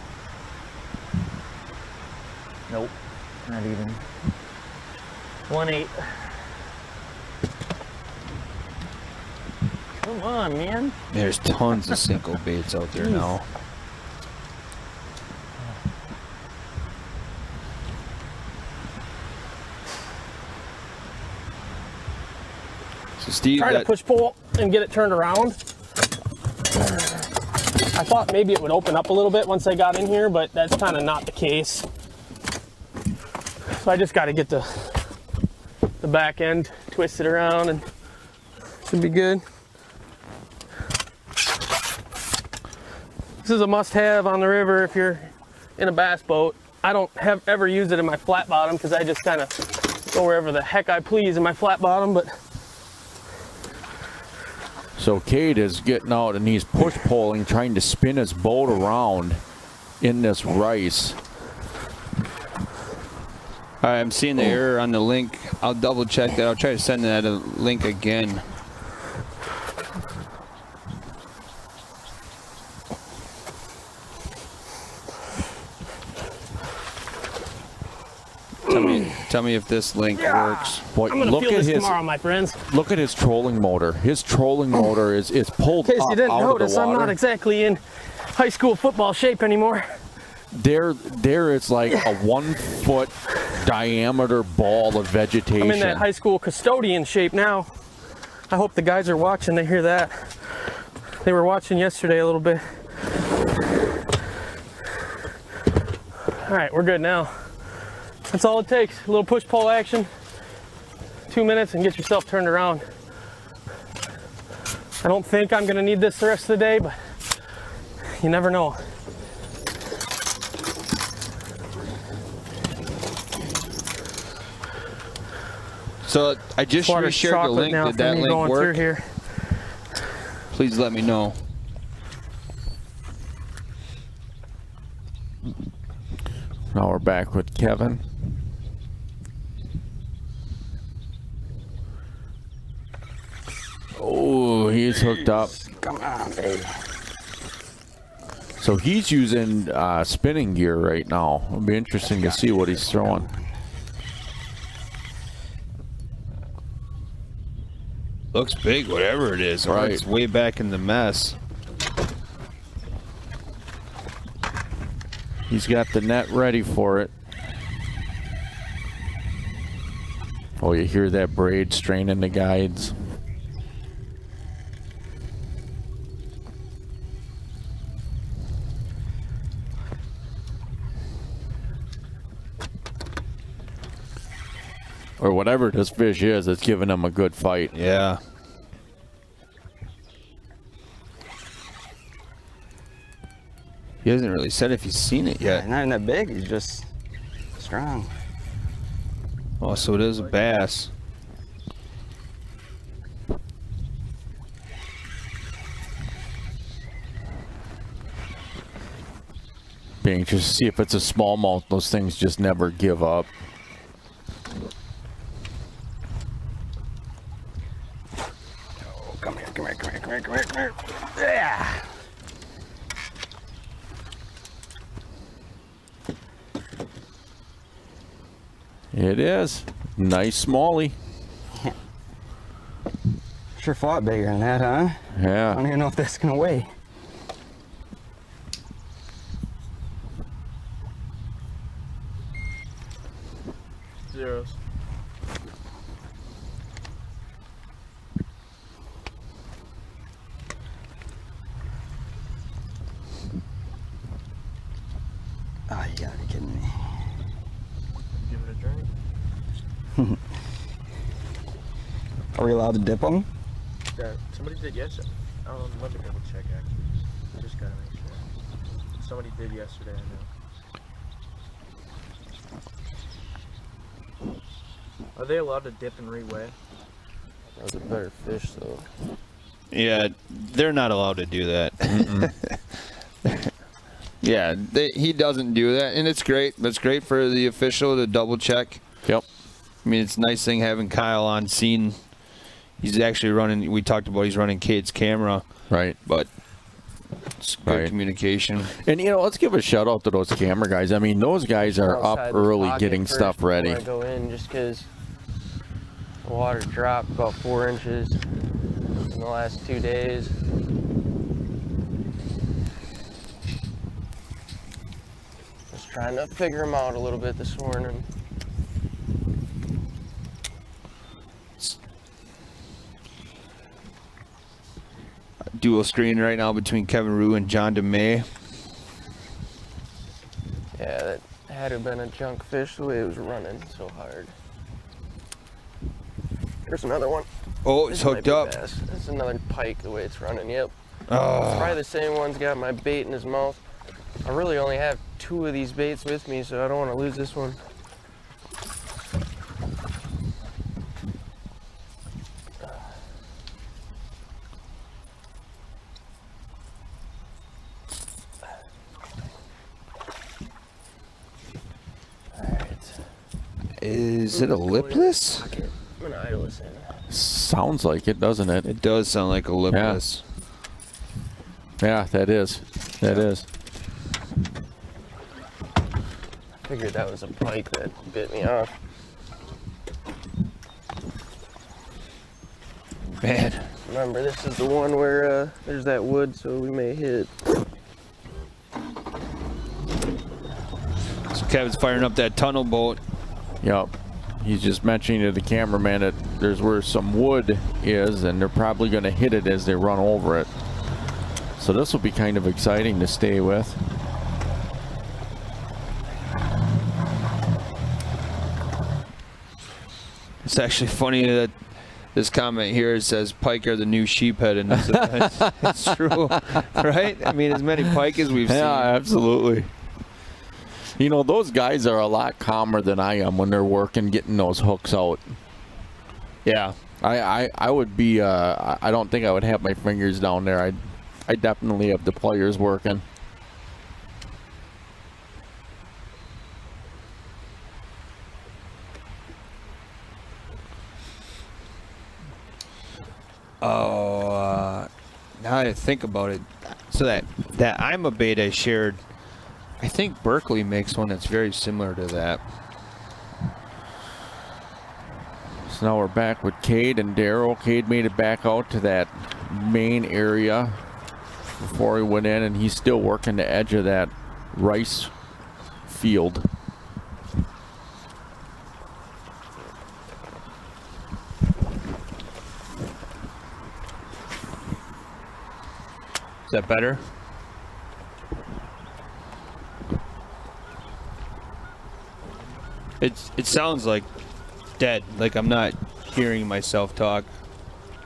Nope, not even. 1-8. Come on, man. There's tons of Cinco baits out there now. So Steve, Trying to that, push pull and get it turned around. I thought maybe it would open up a little bit once I got in here, but that's kind of not the case. So I just got to get the back end twisted around and should be good. This is a must-have on the river if you're in a bass boat. I don't ever use it in my flat bottom because I just kind of go wherever the heck I please in my flat bottom, but So Cade is getting out and he's push pulling, trying to spin his boat around in this rice. all right, I'm seeing the error on the link. I'll double check that. I'll try to send that a link again. Tell me if this link works. Boy, I'm gonna feel this tomorrow, my friends. Look at his trolling motor. His trolling motor is pulled In case up you didn't out notice, of the I'm water. not exactly in high school football shape anymore. There is like a 1 foot diameter ball of vegetation. I'm in that high school custodian shape now. I hope the guys are watching. They hear that. They were watching yesterday a little bit. All right, we're good now. That's all it takes. A little push-pull action. 2 minutes and get yourself turned around. I don't think I'm gonna need this the rest of the day, but you never know. So I just Water reshared the chocolate link. now Did for that me link going through work? here. Please let me know. Now we're back with Kevin. Oh, he's hooked up. Come on, baby. So he's using spinning gear right now. It'll be interesting to see what he's throwing. Looks big, whatever it is. Or Right. it's way back in the mess. He's got the net ready for it. Oh, you hear that braid straining the guides. Or whatever this fish is, it's giving him a good fight. Yeah. He hasn't really said if he's seen it yet. Not even that big. He's just strong. Oh, so it is a bass. Be anxious to see if it's a smallmouth. Those things just never give up. Oh, come here, come here, come here, come here, come here, come here. Yeah. It is. Nice smallie. Sure fought bigger than that, huh? I Yeah. don't even know if that's gonna weigh. Zeros. Oh, you gotta be kidding me. Give it a drink. Are we allowed to dip them? Somebody did yesterday. Let me double check actually. Just gotta make sure. Somebody did yesterday, I know. Are they allowed to dip and reweigh? That was a better fish, though. Yeah, they're not allowed to do that. Yeah, he doesn't do that, and it's great. It's great for the official to double check. Yep. I mean, it's a nice thing having Kyle on scene. He's actually running. We talked about he's running Cade's camera, Right. but it's good Right. communication. And, you know, let's give a shout out to those camera guys. I mean, those guys are up Outside this early pocket getting first stuff before ready. I go in just because the water dropped about 4 inches in the last 2 days. Just trying to figure them out a little bit this morning. Dual screen right now between Kevin Rue and John DeMay. Yeah, that had to have been a junk fish the way it was running so hard. Here's another one. Oh, This it's might hooked be up. bass. That's another pike the way it's running, yep. Oh. It's probably the same one's got my bait in his mouth. I really only have 2 of these baits with me, so I don't want to lose this one. Alright. Is it a lipless? I'm gonna idle this in. Sounds like it, doesn't it? It does sound like a lipless. Yeah, that is. That is. Figured that was a pike that bit me off. Man. Remember, this is the one where there's that wood, so we may hit. So Kevin's firing up that tunnel boat. Yep. He's just mentioning to the cameraman that there's where some wood is, and they're probably going to hit it as they run over it. So this will be kind of exciting to stay with. It's actually funny that this comment here says pike are the new sheephead in this event. It's true, right? I mean, as many pike as we've seen. Yeah, absolutely. You know, those guys are a lot calmer than I am when they're working, getting those hooks out. Yeah. I would be, I don't think I would have my fingers down there. I definitely have the players working. Oh, now that I think about it, so that I'm a bait I shared, I think Berkeley makes one that's very similar to that. So now we're back with Cade and Darryl. Cade made it back out to that main area before he went in, and he's still working the edge of that rice field. Is that better? It sounds like dead, like I'm not hearing myself talk.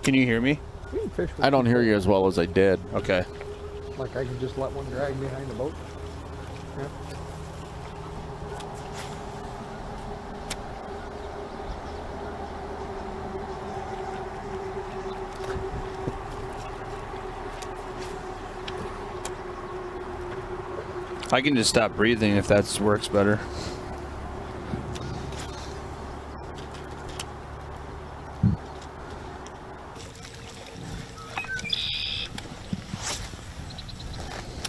Can you hear me? I don't hear you as well as I did. Okay. Like I can just let one drag behind the boat. Yeah. I can just stop breathing if that works better.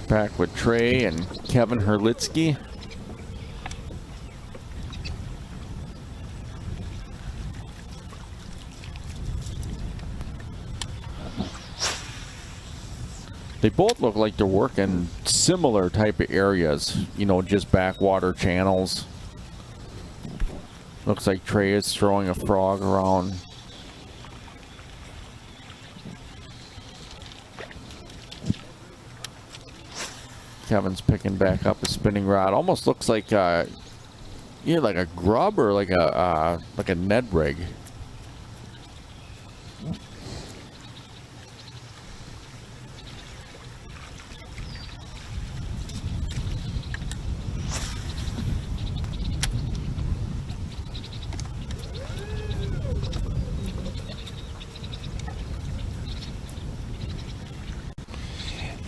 Back with Trey and Kevin Herlitsky. They both look like they're working similar type of areas, you know, just backwater channels. Looks like Trey is throwing a frog around. Kevin's picking back up a spinning rod. Almost looks like like a grub or like a Ned rig.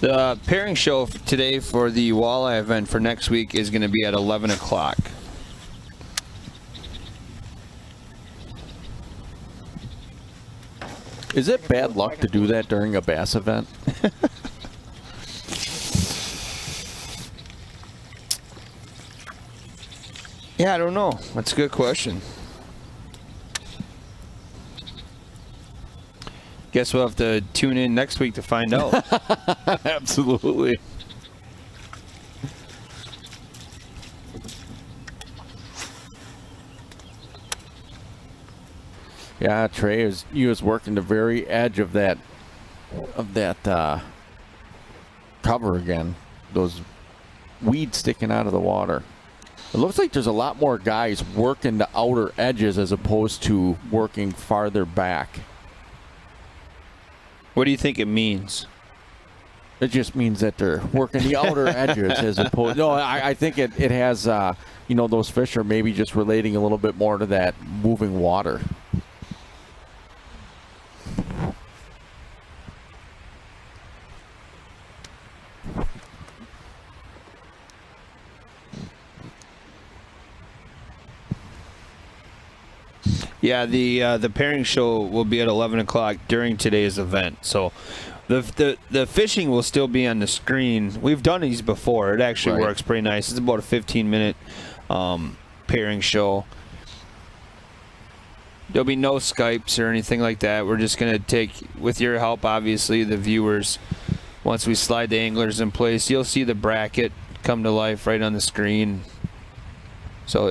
The pairing show today for the walleye event for next week is going to be at 11 o'clock. Is it bad luck to do that during a bass event? Yeah, I don't know. That's a good question. Guess we'll have to tune in next week to find out. Absolutely. Yeah, Trey he was working the very edge of that cover again. Those weeds sticking out of the water. It looks like there's a lot more guys working the outer edges as opposed to working farther back. What do you think it means? It just means that they're working the outer edges as opposed. No, I think it has, you know, those fish are maybe just relating a little bit more to that moving water. Yeah, the pairing show will be at 11 o'clock during today's event. So the fishing will still be on the screen. We've done these before. It actually works pretty nice. It's about a 15-minute pairing show. There'll be no Skypes or anything like that. We're just going to take, with your help, obviously, the viewers, once we slide the anglers in place, you'll see the bracket come to life right on the screen. So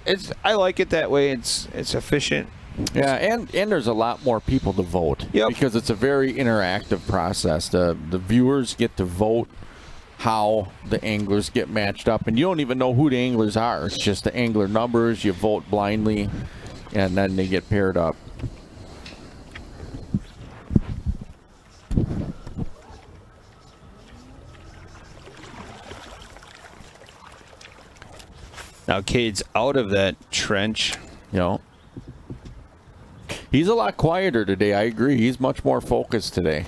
it's I like it that way. It's efficient. Yeah, and there's a lot more people to vote. Yep. Because it's a very interactive process. The viewers get to vote how the anglers get matched up, and you don't even know who the anglers are. It's just the angler numbers. You vote blindly, and then they get paired up. Now Cade's out of that trench. You know, he's a lot quieter today. I agree. He's much more focused today.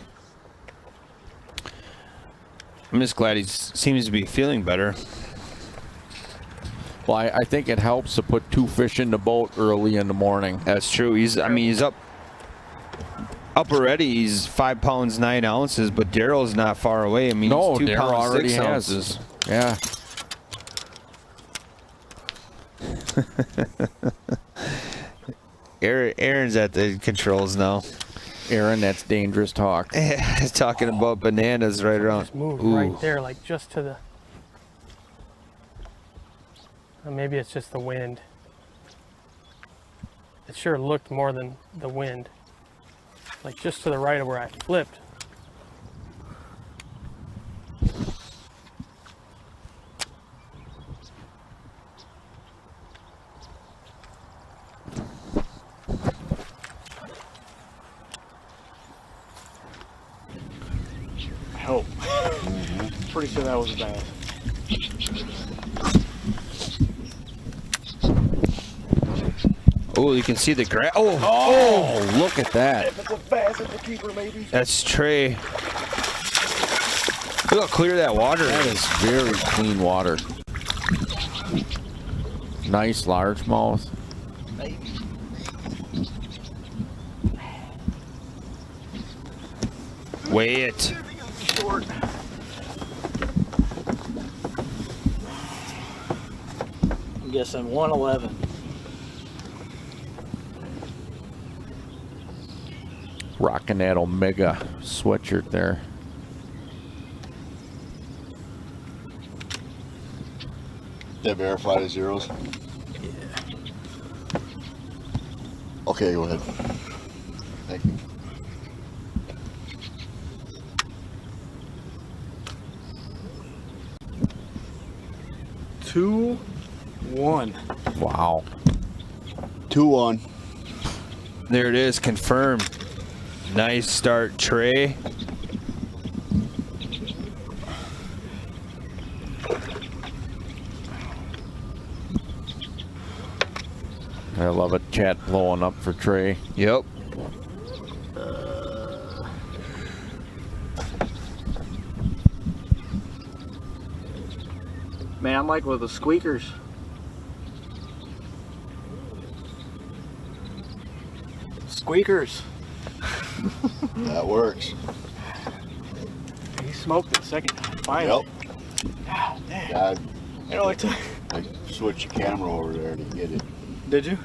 I'm just glad he seems to be feeling better. Well, I think it helps to put 2 fish in the boat early in the morning. That's true. He's up already. He's 5 pounds 9 ounces, but Daryl's not far away. I mean, No, he's 2 Daryl pounds already 6 has. ounces. Yeah. Aaron's at the controls now. Aaron, that's dangerous talk. He's talking about bananas right around. Just moved Ooh. right there, like just to the. Or maybe it's just the wind. It sure looked more than the wind. Like just to the right of where I flipped. Help. Pretty sure that was bad. Oh, you can see the grass. Oh, look at that. If it's a bass, it's a keeper, maybe. That's Trey. Look how clear that water That is. is very clean water. Nice largemouth. Weigh it. Short. I'm guessing 111. Rocking that Omega sweatshirt there. They verified as zeros? Yeah. Okay, go ahead. Thank you. Two, one. Wow. 2-1. There it is, confirmed. Nice start, Trey. I love it. Chat blowing up for Trey. Yep. Man, I'm like with the squeakers. Squeakers. That works. He smoked it second time. Finally. Yep. God damn. I, You know, it took. I switched the camera over there to get it. Did you?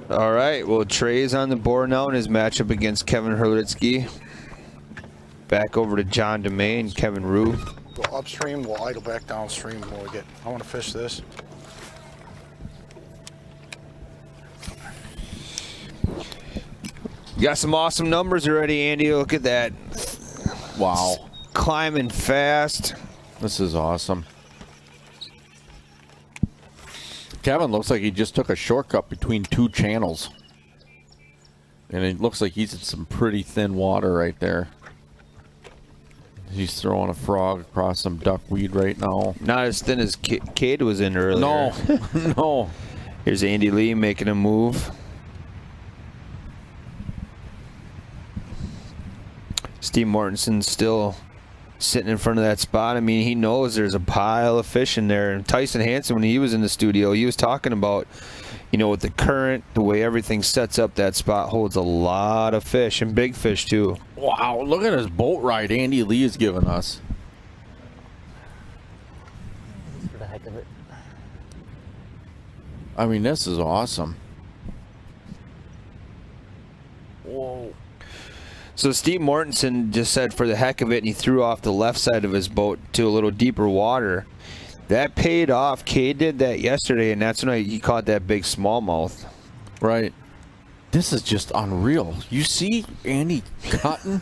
All right. Well, Trey's on the board now in his matchup against Kevin Herlitsky. Back over to John DeMay and Kevin Rue. Go upstream, we'll idle back downstream when we get. I want to fish this. You got some awesome numbers already, Andy. Look at that. Wow. Climbing fast. This is awesome. Kevin looks like he just took a shortcut between 2 channels. And it looks like he's in some pretty thin water right there. He's throwing a frog across some duckweed right now. Not as thin as Cade was in earlier. No, no. Here's Andy Lee making a move. Steve Mortensen's still sitting in front of that spot. I mean, he knows there's a pile of fish in there. And Tyson Hansen, when he was in the studio, he was talking about, you know, with the current, the way everything sets up, that spot holds a lot of fish, and big fish too. Wow, look at this boat ride Andy Lee is giving us. Just for the heck of it. I mean, this is awesome. Whoa. So Steve Mortensen just said for the heck of it, and he threw off the left side of his boat to a little deeper water. That paid off. Kay did that yesterday, and that's when he caught that big smallmouth. Right. This is just unreal. You see Andy cutting?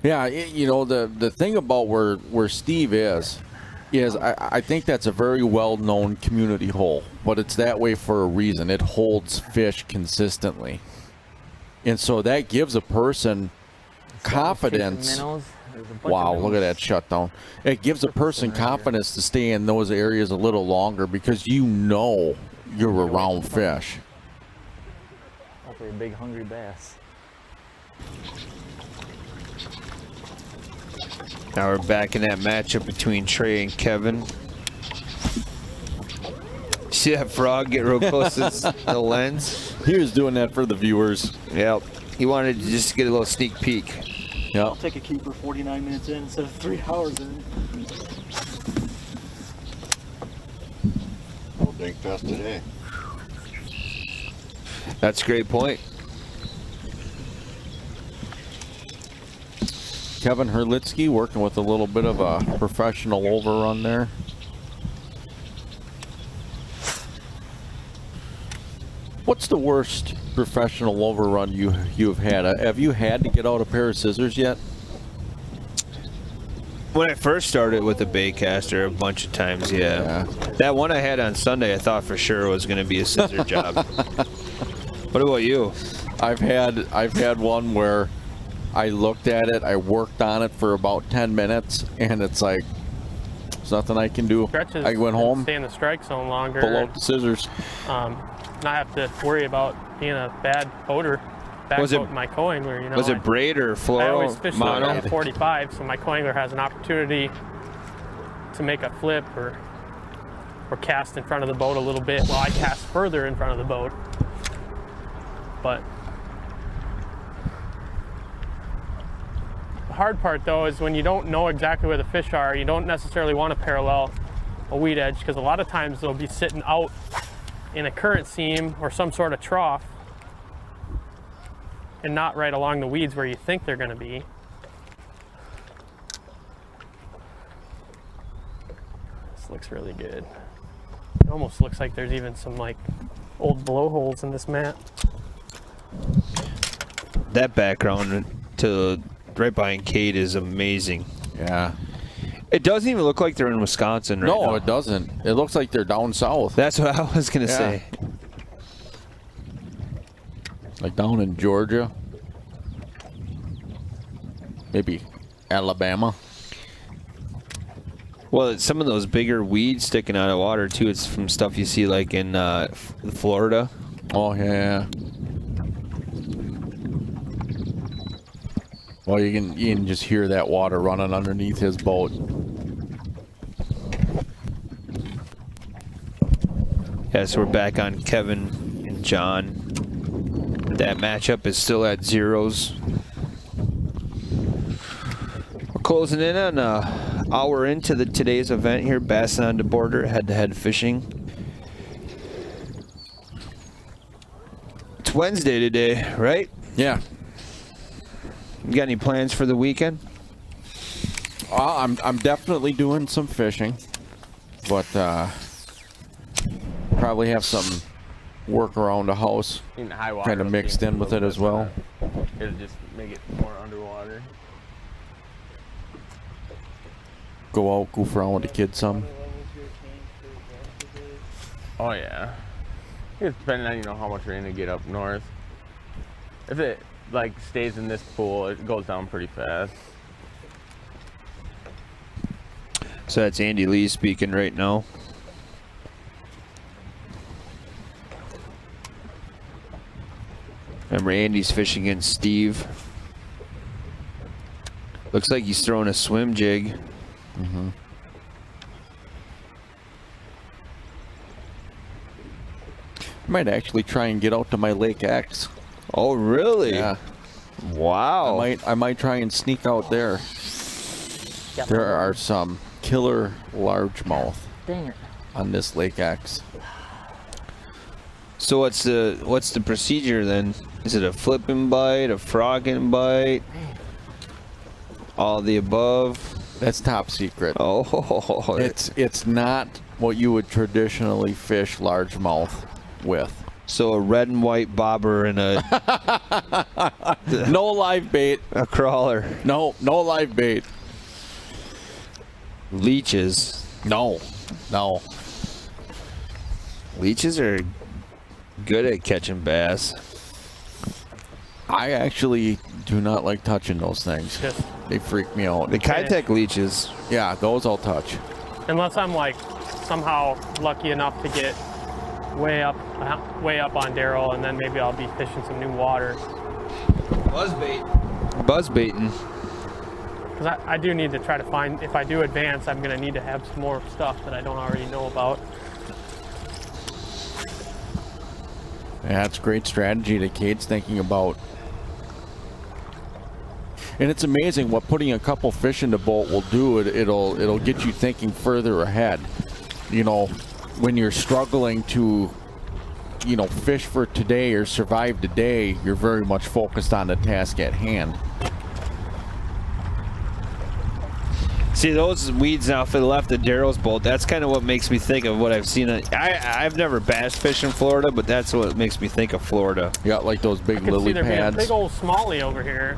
Yeah, you know, the thing about where Steve is I think that's a very well-known community hole, but it's that way for a reason. It holds fish consistently. And so that gives a person confidence. Wow, look at that shutdown. It gives a person confidence to stay in those areas a little longer because you know you're around fish. Hopefully a big hungry bass. Now we're back in that matchup between Trey and Kevin. See that frog get real close to the lens? He was doing that for the viewers. Yep. He wanted to just get a little sneak peek. Yep. I'll take a keeper 49 minutes in instead of 3 hours in. Well, dink fest today. That's a great point. Kevin Herlitsky working with a little bit of a professional overrun there. What's the worst professional overrun you've had? Have you had to get out a pair of scissors yet? When I first started with the baitcaster, a bunch of times, yeah. That one I had on Sunday, I thought for sure was going to be a scissor job. What about you? I've had one where I looked at it, I worked on it for about 10 minutes, and it's like, there's nothing I can do. Stretches I went home, stay in the strike zone longer. pull out the scissors. Not have to worry about being a bad boater. Was it my co-angler, you know. Was it braid or I floral? always fish Mono? the 45, so my co-angler has an opportunity to make a flip or cast in front of the boat a little bit while I cast further in front of the boat. But the hard part though is when you don't know exactly where the fish are, you don't necessarily want to parallel a weed edge because a lot of times they'll be sitting out in a current seam or some sort of trough and not right along the weeds where you think they're going to be. This looks really good. It almost looks like there's even some like old blowholes in this mat. That background to right behind Kate is amazing. Yeah. It doesn't even look like they're in Wisconsin right now. No, it doesn't. It looks like they're down south. That's what I was going to say. Like down in Georgia. Maybe Alabama. Well, some of those bigger weeds sticking out of water too. It's from stuff you see like in Florida. Oh yeah. Well, you can just hear that water running underneath his boat. Yeah, so we're back on Kevin and John. That matchup is still at zeros. We're closing in on an hour into today's event here, Bassin on the Border, head-to-head fishing. It's Wednesday today, right? Yeah. You got any plans for the weekend? I'm definitely doing some fishing, but probably have some work around the house kind of mixed in with it as well. It'll just make it more underwater. Go out, goof around with the kids some. Oh yeah. It's depending on how much rain to get up north. If it like stays in this pool, it goes down pretty fast. So that's Andy Lee speaking right now. Remember, Andy's fishing against Steve. Looks like he's throwing a swim jig. Mm-hmm. Might actually try and get out to my Lake X. Oh, really? Yeah. Wow. I might try and sneak out there. There are some killer largemouth Dang it. on this Lake X. So what's the procedure then? Is it a flipping bite, a frogging bite? All the above? That's top secret. Oh, It's not what you would traditionally fish largemouth with. so a red and white bobber and No live bait. a crawler. No live bait. Leeches. No. Leeches are good at catching bass. I actually do not like touching those things. Just They freak me out. The Kitech leeches. Yeah, those I'll touch. unless I'm like somehow lucky enough to get way up on Darrell, and then maybe I'll be fishing some new water. Buzz baiting. Because I do need to try to find, if I do advance, I'm going to need to have some more stuff that I don't already know about. Yeah, that's great strategy that Cade's thinking about. And it's amazing what putting a couple fish in the boat will do. It'll get you thinking further ahead. You know, when you're struggling to, fish for today or survive today, you're very much focused on the task at hand. See those weeds now for the left of Darrell's boat. That's kind of what makes me think of what I've seen. I've never bass fished in Florida, but that's what makes me think of Florida. You got like those big I could lily see there being a pads. big old smallie over here.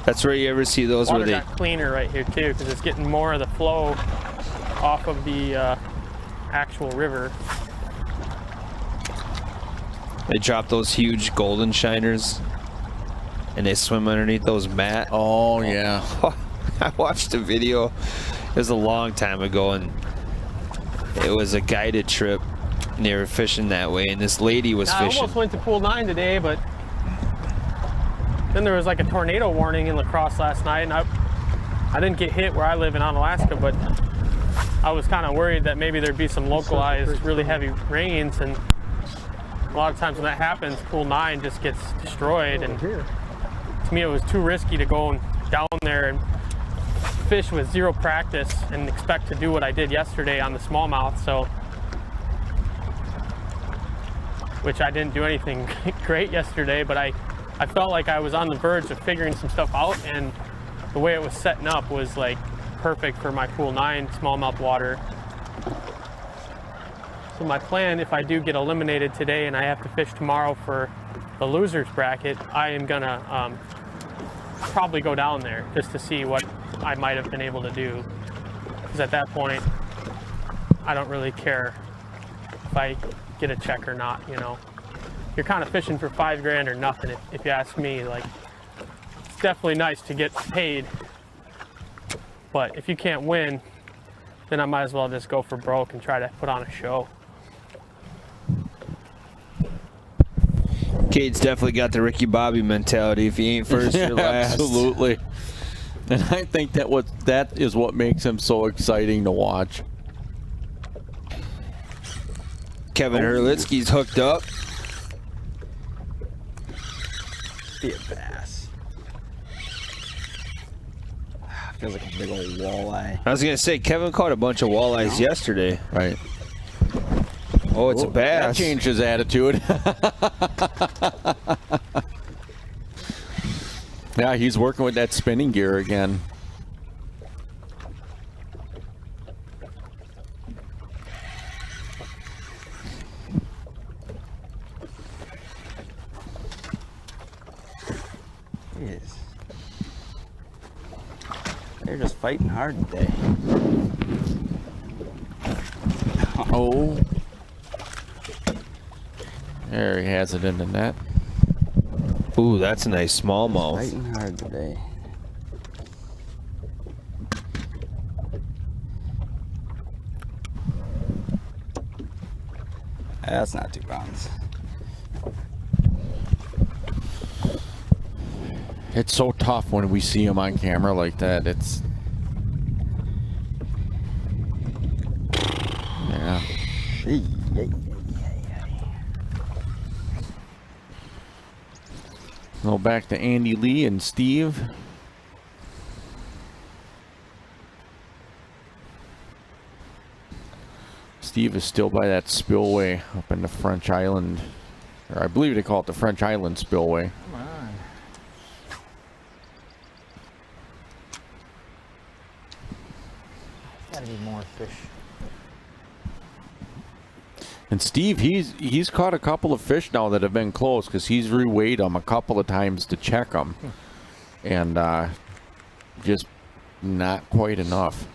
That's where you ever see those Water where they got cleaner right here too, because it's getting more of the flow off of the actual river. drop those huge golden shiners and they swim underneath those mat. Oh yeah. I watched a video. It was a long time ago, and it was a guided trip. And they were fishing that way, and this lady was I fishing. almost went to pool 9 today, but then there was like a tornado warning in Lacrosse last night, and I didn't get hit where I live in Alaska, but I was kind of worried that maybe there'd be some localized really heavy rains, and a lot of times when that happens, pool 9 just gets destroyed. And to me, it was too risky to go down there and fish with zero practice and expect to do what I did yesterday on the smallmouth. So, which I didn't do anything great yesterday, but I felt like I was on the verge of figuring some stuff out, and the way it was setting up was like perfect for my pool 9 smallmouth water. So my plan, if I do get eliminated today and I have to fish tomorrow for the losers bracket, I am gonna probably go down there just to see what I might have been able to do. Because at that point, I don't really care if I get a check or not, you know. You're kind of fishing for $5 grand or nothing, if you ask me. Like, it's definitely nice to get paid, but if you can't win, then I might as well just go for broke and try to put on a show. Cade's definitely got the Ricky Bobby mentality. If he ain't first, you're last. Absolutely. And I think that is what makes him so exciting to watch. Kevin Herlitzky's hooked up. Be a bass. Feels like a big old walleye. I was gonna say Kevin caught a bunch of walleyes yesterday. Right. Oh, it's a That bass. changed his attitude. Yeah, he's working with that spinning gear again. Jeez. They're just fighting hard today. Oh. There he has it in the net. Ooh, that's a nice smallmouth. Fighting hard today. That's not 2 pounds. It's so tough when we see him on camera like that. It's Go back to Andy Lee and Steve. Steve is still by that spillway up in the French Island, or I believe they call it the French Island Spillway. Come on. Gotta be more fish. And Steve, he's caught a couple of fish now that have been close because he's reweighed them a couple of times to check them, and just not quite enough.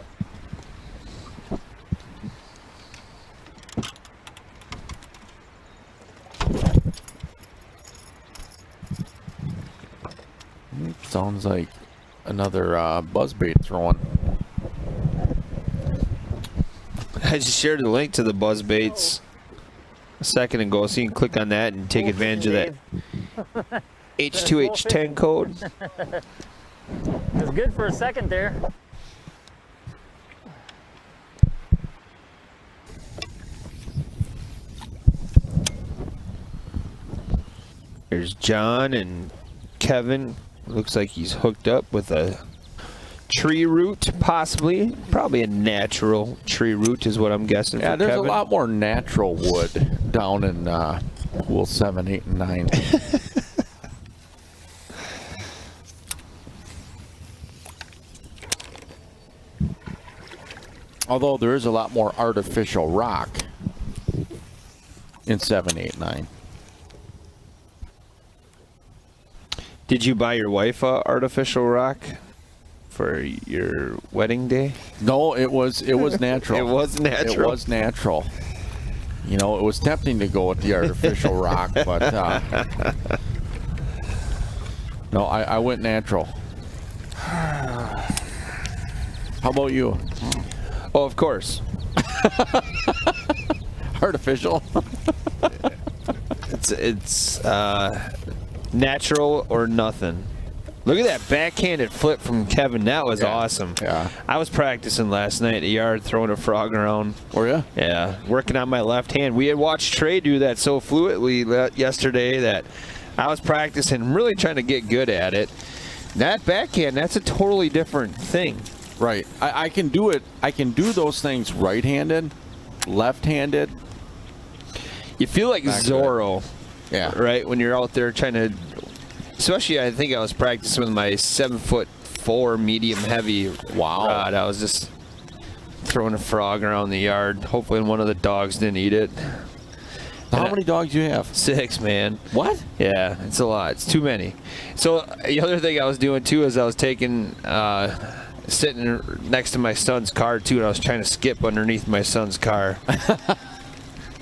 Sounds like another buzzbait throwing. I just shared the link to the buzz baits a second ago, so you can click on that and take advantage of that H2H10 code. It was good for a second there. There's John and Kevin. Looks like he's hooked up with a tree root, possibly. Probably a natural tree root is what I'm guessing. Yeah, for there's Kevin. a lot more natural wood down in pool 7, 8, and 9. Although there is a lot more artificial rock in 7, 8, 9. Did you buy your wife a artificial rock for your wedding day? No, it was natural. It was natural. It was natural. You know, it was tempting to go with the artificial rock, but no, I went natural. How about you? Oh, of course. Artificial? It's natural or nothing. Look at that backhanded flip from Kevin. That was awesome. Yeah. I was practicing last night at the yard throwing a frog around. Were you? Yeah, working on my left hand. We had watched Trey do that so fluidly yesterday that I was practicing, really trying to get good at it. That backhand, that's a totally different thing. Right. I can do it. I can do those things right-handed, left-handed. You feel like Zorro. Yeah. Right? When you're out there trying to, especially I think I was practicing with my 7'4" medium heavy rod. I was just throwing a frog around the yard. Hopefully one of the dogs didn't eat it. How many dogs do you have? 6, man. What? Yeah, it's a lot. It's too many. So the other thing I was doing too is I was taking, sitting next to my son's car too, and I was trying to skip underneath my son's car.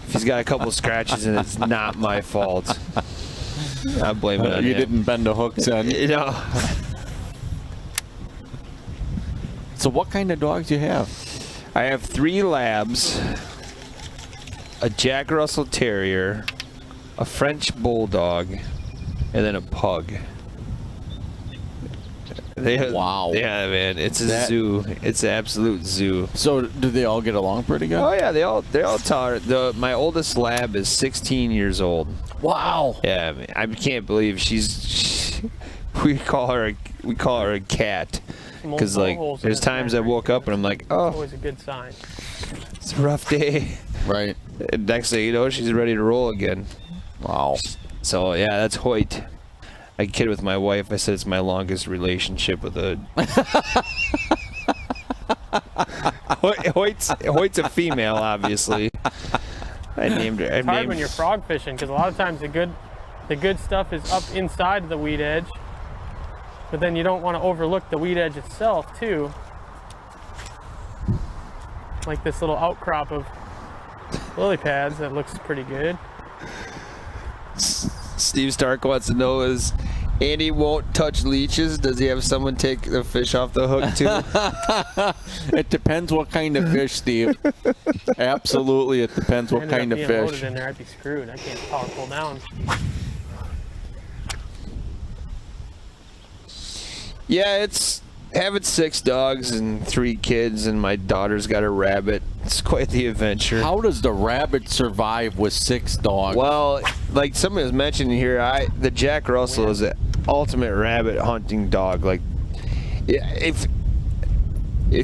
He's got a couple scratches, and it's not my fault. I blame it on you him. didn't bend the hooks in. You know. So what kind of dogs do you have? I have 3 labs, a Jack Russell Terrier, a French Bulldog, and then a pug. Wow. Yeah, man, it's a zoo. It's an absolute zoo. So do they all get along pretty good? Oh yeah, they're all tolerant. My oldest lab is 16 years old. Wow. Yeah, man, I can't believe we call her a cat because like there's times I woke up and I'm like, oh, Always a good sign. it's a rough day. Right. And next thing you know, she's ready to roll again. Wow. So yeah, that's Hoyt. I kid with my wife. I said it's my longest relationship with a. Hoyt's a female, obviously. I named her. It's hard when you're frog fishing because a lot of times the good stuff is up inside the weed edge, but then you don't want to overlook the weed edge itself too. Like this little outcrop of lily pads that looks pretty good. Steve Stark wants to know is Andy won't touch leeches. Does he have someone take the fish off the hook too? It depends what kind of fish, Steve. Absolutely, it depends what kind of Being fish. loaded in there, I'd be screwed. I can't power pull down. Yeah, it's having 6 dogs and 3 kids, and my daughter's got a rabbit. It's quite the adventure. How does the rabbit survive with 6 dogs? Well, like somebody was mentioning here, the Jack Russell is the ultimate rabbit hunting dog. Like, if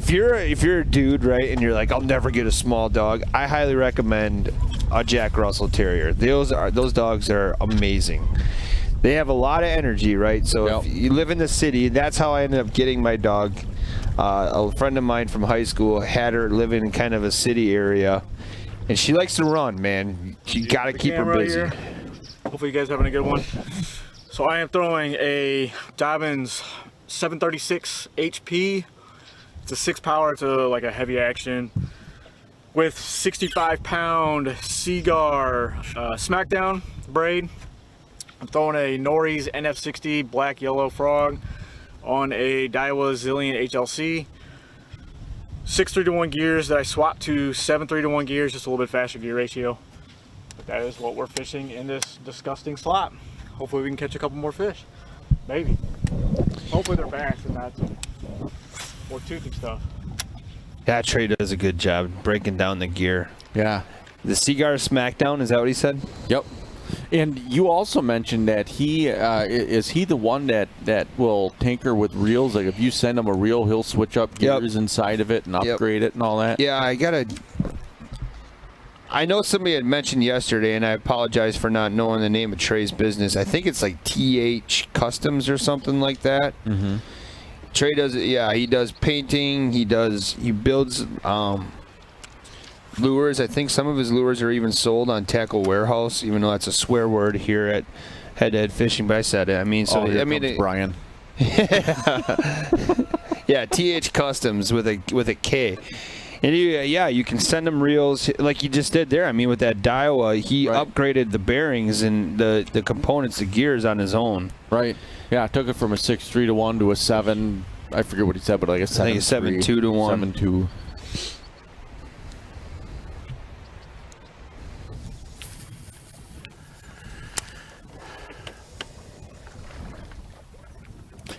you're a dude, right, and you're like, I'll never get a small dog, I highly recommend a Jack Russell Terrier. Those dogs are amazing. They have a lot of energy, right? So if you live in the city, that's how I ended up getting my dog. A friend of mine from high school had her living in kind of a city area, and she likes to run, man. You got to keep her busy. Here. Hopefully you guys are having a good one. So I am throwing a Dobyns 736 HP. It's a 6 power. It's like a heavy action with 65-pound Seagar Smackdown braid. I'm throwing a Norris NF60 black yellow frog on a Daiwa Zillion HLC. 6:3-to-1 gears that I swapped to 7:3-to-1 gears, just a little bit faster gear ratio. But that is what we're fishing in this disgusting slot. Hopefully we can catch a couple more fish. Maybe. Hopefully they're bass and not some more toothy stuff. That Trey does a good job breaking down the gear. Yeah. The Seagar Smackdown, is that what he said? Yep. And you also mentioned that is he the one that will tinker with reels? Like if you send him a reel, he'll switch up gears inside of it and upgrade it and all that? Yeah, I know somebody had mentioned yesterday, and I apologize for not knowing the name of Trey's business. I think it's like TH Customs or something like that. Mm-hmm. Trey does it. Yeah, he does painting. He builds lures. I think some of his lures are even sold on Tackle Warehouse, even though that's a swear word here at Head to Head Fishing. But I said it. I mean, so I mean, Brian. Yeah, TH Customs with a K. And you can send him reels like you just did there. I mean, with that Daiwa, he upgraded the bearings and the components, the gears on his own. Right. Yeah, I took it from a 6.3-to-1 to a 7. I forget what he said, but like a 7.2 to 1. 7.2.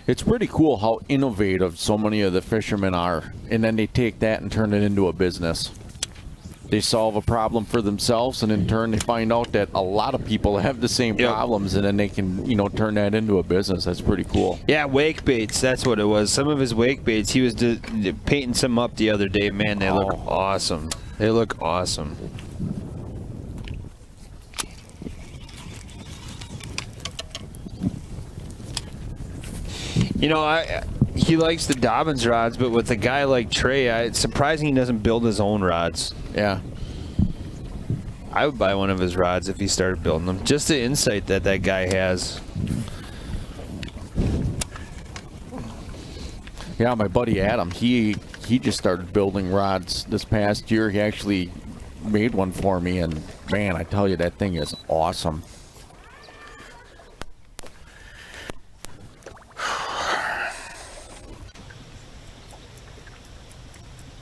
It's pretty cool how innovative so many of the fishermen are, and then they take that and turn it into a business. They solve a problem for themselves, and in turn they find out that a lot of people have the same problems, and then they can, turn that into a business. That's pretty cool. Yeah, wake baits, that's what it was. Some of his wake baits, he was painting some up the other day. Man, they look awesome. They look awesome. He likes the Dobyns rods, but with a guy like Trey, it's surprising he doesn't build his own rods. Yeah. I would buy one of his rods if he started building them. Just the insight that guy has. Yeah, my buddy Adam, he just started building rods this past year. He actually made one for me, and man, I tell you, that thing is awesome.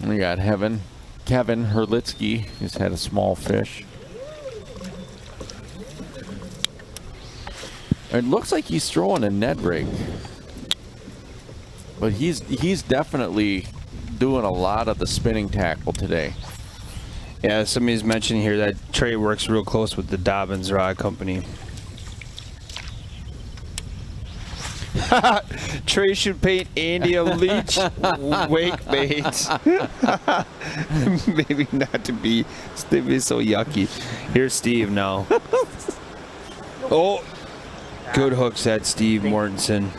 We got Kevin Herlitsky. He's had a small fish. It looks like he's throwing a Ned rig, but he's definitely doing a lot of the spinning tackle today. Yeah, somebody's mentioning here that Trey works real close with the Dobyns Rod Company. Trey should paint Andy a leech wake baits. Maybe not to be so yucky. Here's Steve now. Oh, good hooks at Steve Mortensen.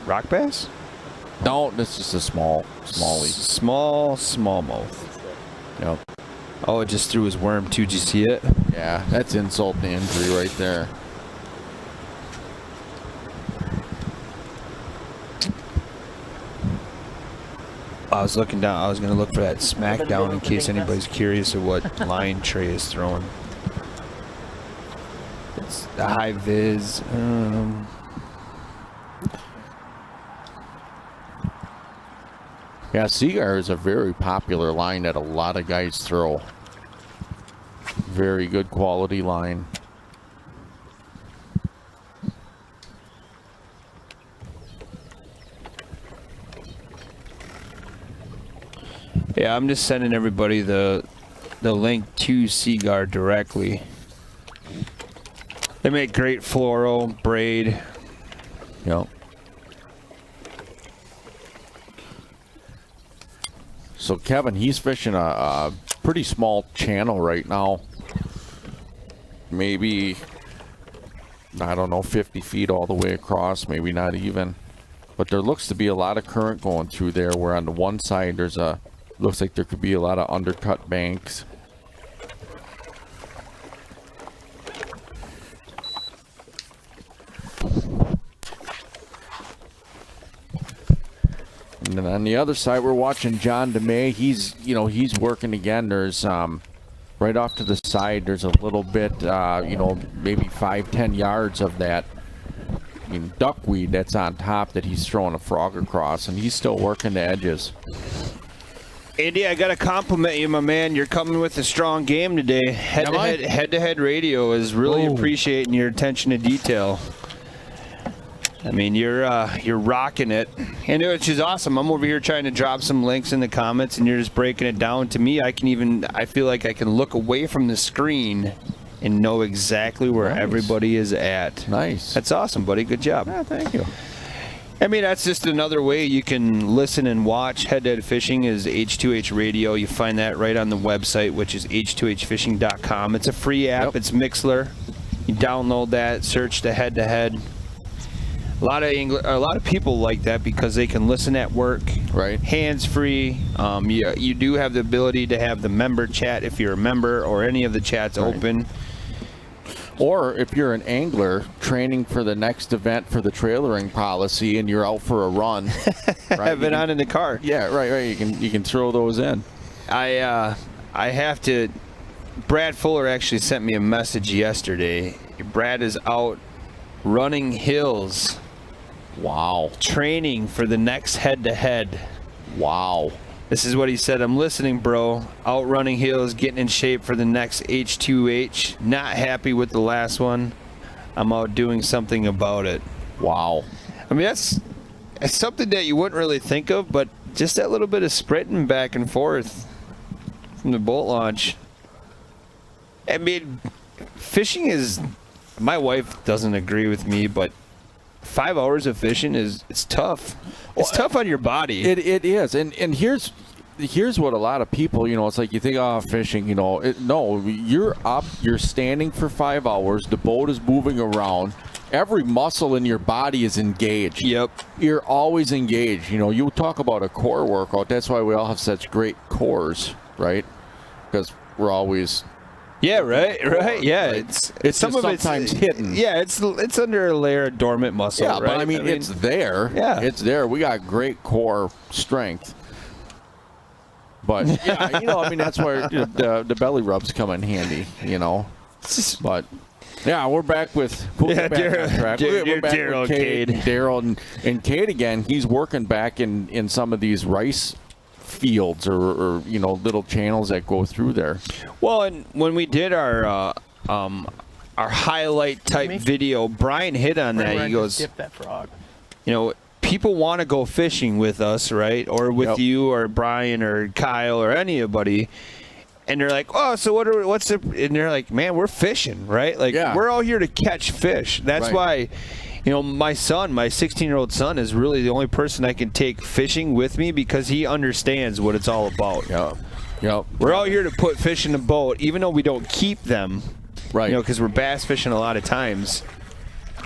Rock bass? No, this is a smallie. Small smallmouth. Yep. Oh, it just threw his worm too. Did you see it? Yeah, that's insult to injury right there. I was looking down. I was going to look for that smackdown in case anybody's curious of what line Trey is throwing. It's the high vis. Yeah, Seagar is a very popular line that a lot of guys throw. Very good quality line. Yeah, I'm just sending everybody the link to Seaguard directly. They make great fluoro braid. Yep. So Kevin, he's fishing a pretty small channel right now. Maybe, I don't know, 50 feet all the way across, maybe not even. But there looks to be a lot of current going through there, where on the one side there's looks like there could be a lot of undercut banks. And then on the other side, we're watching John DeMay. He's working again. There's right off to the side, there's a little bit, maybe 5-10 yards of that duckweed that's on top that he's throwing a frog across, and he's still working the edges. Andy, I got to compliment you, my man. You're coming with a strong game today. Head-to-head radio is really appreciating your attention to detail. I mean, you're rocking it, and which is awesome. I'm over here trying to drop some links in the comments, and you're just breaking it down. To me, I feel like I can look away from the screen and know exactly where everybody is at. Nice. That's awesome, buddy. Good job. Yeah, thank you. I mean, that's just another way you can listen and watch Head-to-Head Fishing is H2H Radio. You find that right on the website, which is h2hfishing.com. It's a free app. Yep. It's Mixler. You download that, search the Head-to-Head. A lot of people like that because they can listen at work, right? Hands-free. You do have the ability to have the member chat if you're a member, or any of the chats open. Or if you're an angler training for the next event for the trailering policy and you're out for a run, right? Have it on in the car. Yeah, right. You can throw those in. I have to. Brad Fuller actually sent me a message yesterday. Brad is out running hills. Wow. Training for the next head-to-head. Wow. This is what he said. I'm listening, bro. Out running hills, getting in shape for the next H2H. Not happy with the last one. I'm out doing something about it. Wow. I mean, that's something that you wouldn't really think of, but just that little bit of sprinting back and forth from the boat launch. I mean, fishing is... My wife doesn't agree with me, but 5 hours of fishing it's tough. It's tough on your body. It is, and here's what a lot of people, it's like you think, fishing, no, you're up, you're standing for 5 hours, the boat is moving around, every muscle in your body is engaged. Yep. You're always engaged. You talk about a core workout. That's why we all have such great cores, right? Because we're always. Yeah, right. Yeah, right. It's some of sometimes hidden. Yeah, it's under a layer of dormant muscle. Yeah, right? but I mean, it's there. Yeah, it's there. We got great core strength. But yeah, I mean, that's where the belly rubs come in handy. But yeah, we're back with Daryl and Cade again. He's working back in some of these rice fields or little channels that go through there. Well, and when we did our highlight type video, Brian hit on that. He goes, "Dip that frog." People want to go fishing with us, right? Or with you or Brian or Kyle or anybody. And they're like, "Oh, so what's the?" And they're like, "Man, we're fishing, right? Like we're all here to catch fish." That's why. My son, my 16-year-old son, is really the only person I can take fishing with me because he understands what it's all about. Yep. We're all here to put fish in the boat, even though we don't keep them. Right. Because we're bass fishing a lot of times.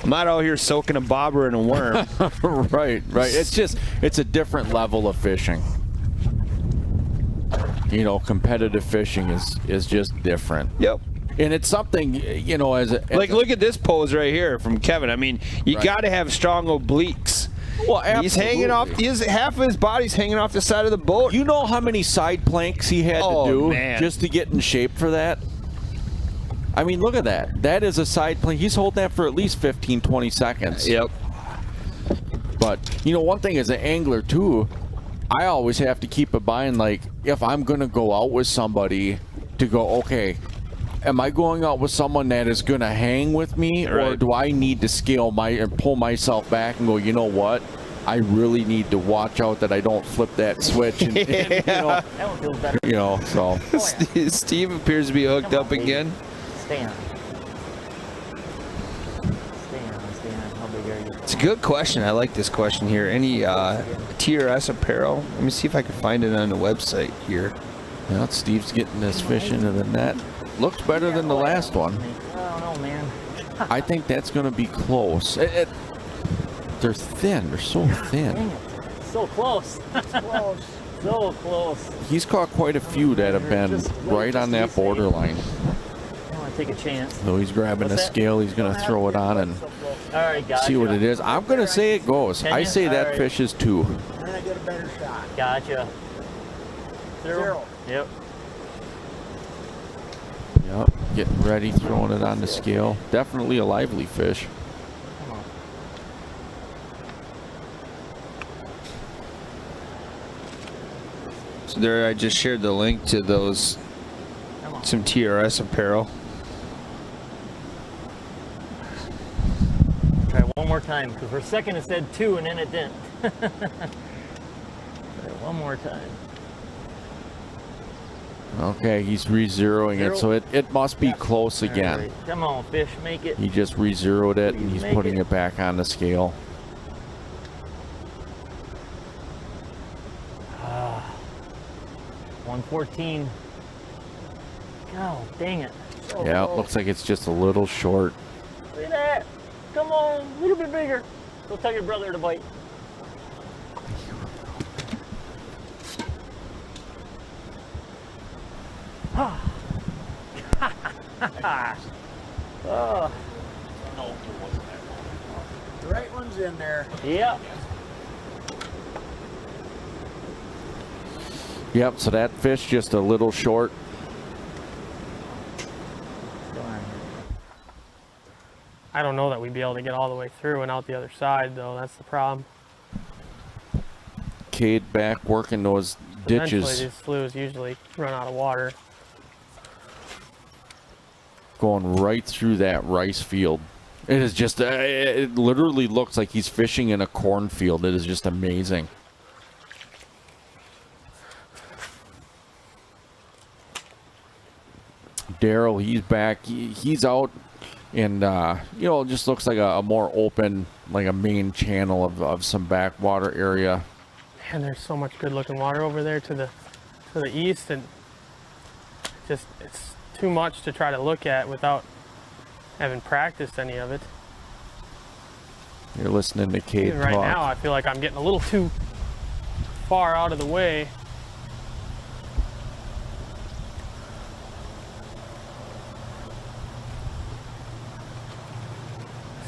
I'm not out here soaking a bobber and a worm. Right. It's a different level of fishing. Competitive fishing is just different. Yep. And it's something, look at this pose right here from Kevin. I mean, you got to have strong obliques. Well, absolutely. He's hanging off. Half of his body's hanging off the side of the boat. You know how many side planks he had to do just to get in shape for that? I mean, look at that. That is a side plank. He's holding that for at least 15, 20 seconds. Yep. But, one thing as an angler, too, I always have to keep in mind, like, if I'm going to go out with somebody to go, okay, am I going out with someone that is going to hang with me, or do I need to scale and pull myself back and go, you know what? I really need to watch out that I don't flip that switch. And, That one feels better. So. Steve appears to be hooked up again. Stay on. Stay on. How big are you? It's a good question. I like this question here. Any TRS apparel? Let me see if I can find it on the website here. Well, Steve's getting this fish into the net. Looks better than the last one. I don't know, man. I think that's going to be close. They're thin. They're so thin. Dang it. So close. Close. So close. He's caught quite a few that have been right on that borderline. I want to take a chance. So he's grabbing a scale. He's going to throw it on and All right, gotcha. see what it is. I'm going to say it goes. Can I you? say All that right. fish is 2. Then I get a better shot. Gotcha. 0. Yep. Yep. Getting ready, throwing it on the scale. Definitely a lively fish. Come on. So there, I just shared the link to those, Come on. some TRS apparel. Try one more time, because for a second it said 2 and then it didn't. Try one more time. Okay, he's re-zeroing it, so it must be close All again. right. Come on, fish, make it. He just re-zeroed it and he's Make putting it. it back on the scale. 114. Oh, dang it. So Yeah, it close. looks like it's just a little short. Look at that. Come on, a little bit bigger. Go tell your brother to bite. Oh, The right one's in there. yep. Yep, so that fish just a little short. I don't know that we'd be able to get all the way through and out the other side, though. That's the problem. Cade back working those Eventually, ditches, these sloughs usually run out of water. going right through that rice field. It is just, it literally looks like he's fishing in a cornfield. It is just amazing. Daryl, he's back. He's out, and you know, it just looks like a more open, like a main channel of some backwater area. And there's so much good looking water over there to the east, and just it's too much to try to look at without having practiced any of it. You're listening to Cade Even right talk. now, I feel like I'm getting a little too far out of the way.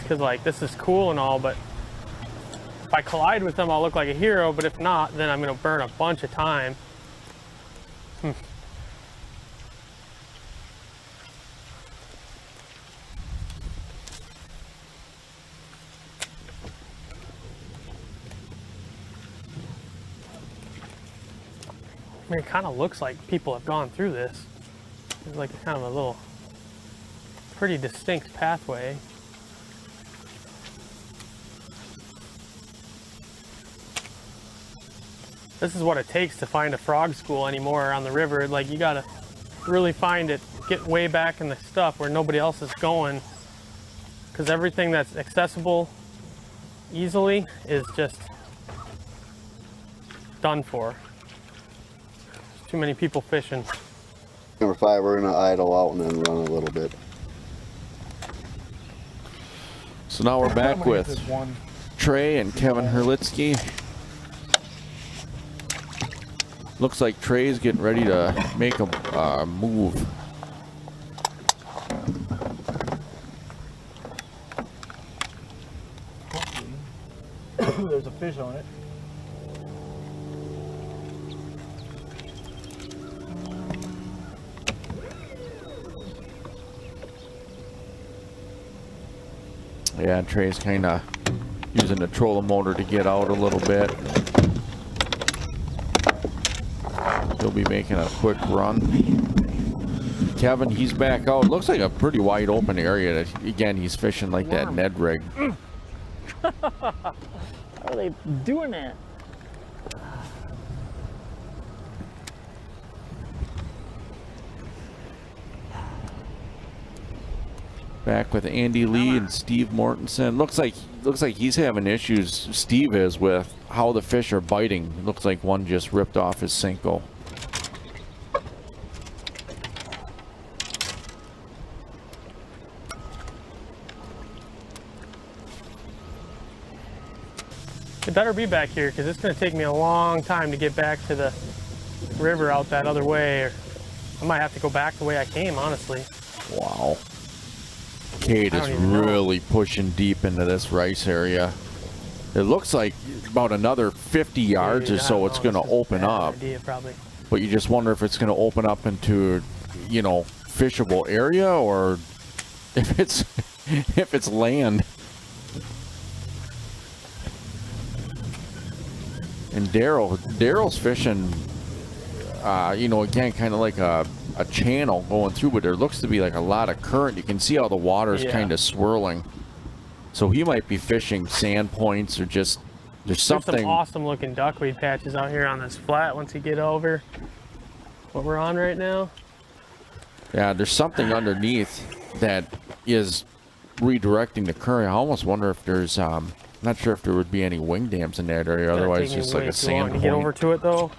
Because like this is cool and all, but if I collide with them, I'll look like a hero. But if not, then I'm gonna burn a bunch of time. I mean, it kind of looks like people have gone through this. It's like kind of a little, pretty distinct pathway. This is what it takes to find a frog school anymore on the river. Like, you gotta really find it, get way back in the stuff where nobody else is going. Because everything that's accessible easily is just done for. There's too many people fishing. Number 5, we're gonna idle out and then run a little bit. So now we're back with Trey and Kevin Herlitsky. Looks like Trey's getting ready to make a move. There's a fish on it. Yeah, Trey's kind of using the trolling motor to get out a little bit. He'll be making a quick run. Kevin, he's back out. Looks like a pretty wide open area. That, again, he's fishing like that Ned rig. All How are they doing that? Back with Andy Lee and Steve Mortensen. Looks like he's having issues, Steve is, with how the fish are biting. It looks like one just ripped off his Cinco. It better be back here because it's going to take me a long time to get back to the river out that other way. Or I might have to go back the way I came, honestly. Wow. Cade is really pushing deep into this rice area. It looks like about another 50 yards or so it's going to open up. Idea, probably. But you just wonder if it's going to open up into, you know, fishable area or if it's land. And Daryl's fishing, you know, again, kind of like a channel going through, but there looks to be like a lot of current. You can see how the water's kind of swirling. So he might be fishing sand points or just, there's something. There's some awesome looking duckweed patches out here on this flat once you get over what we're on right now. Yeah, there's something underneath that is redirecting the current. I almost wonder if there's, not sure if there would be any wing dams in that area, otherwise just like a sand point. To get over to it though.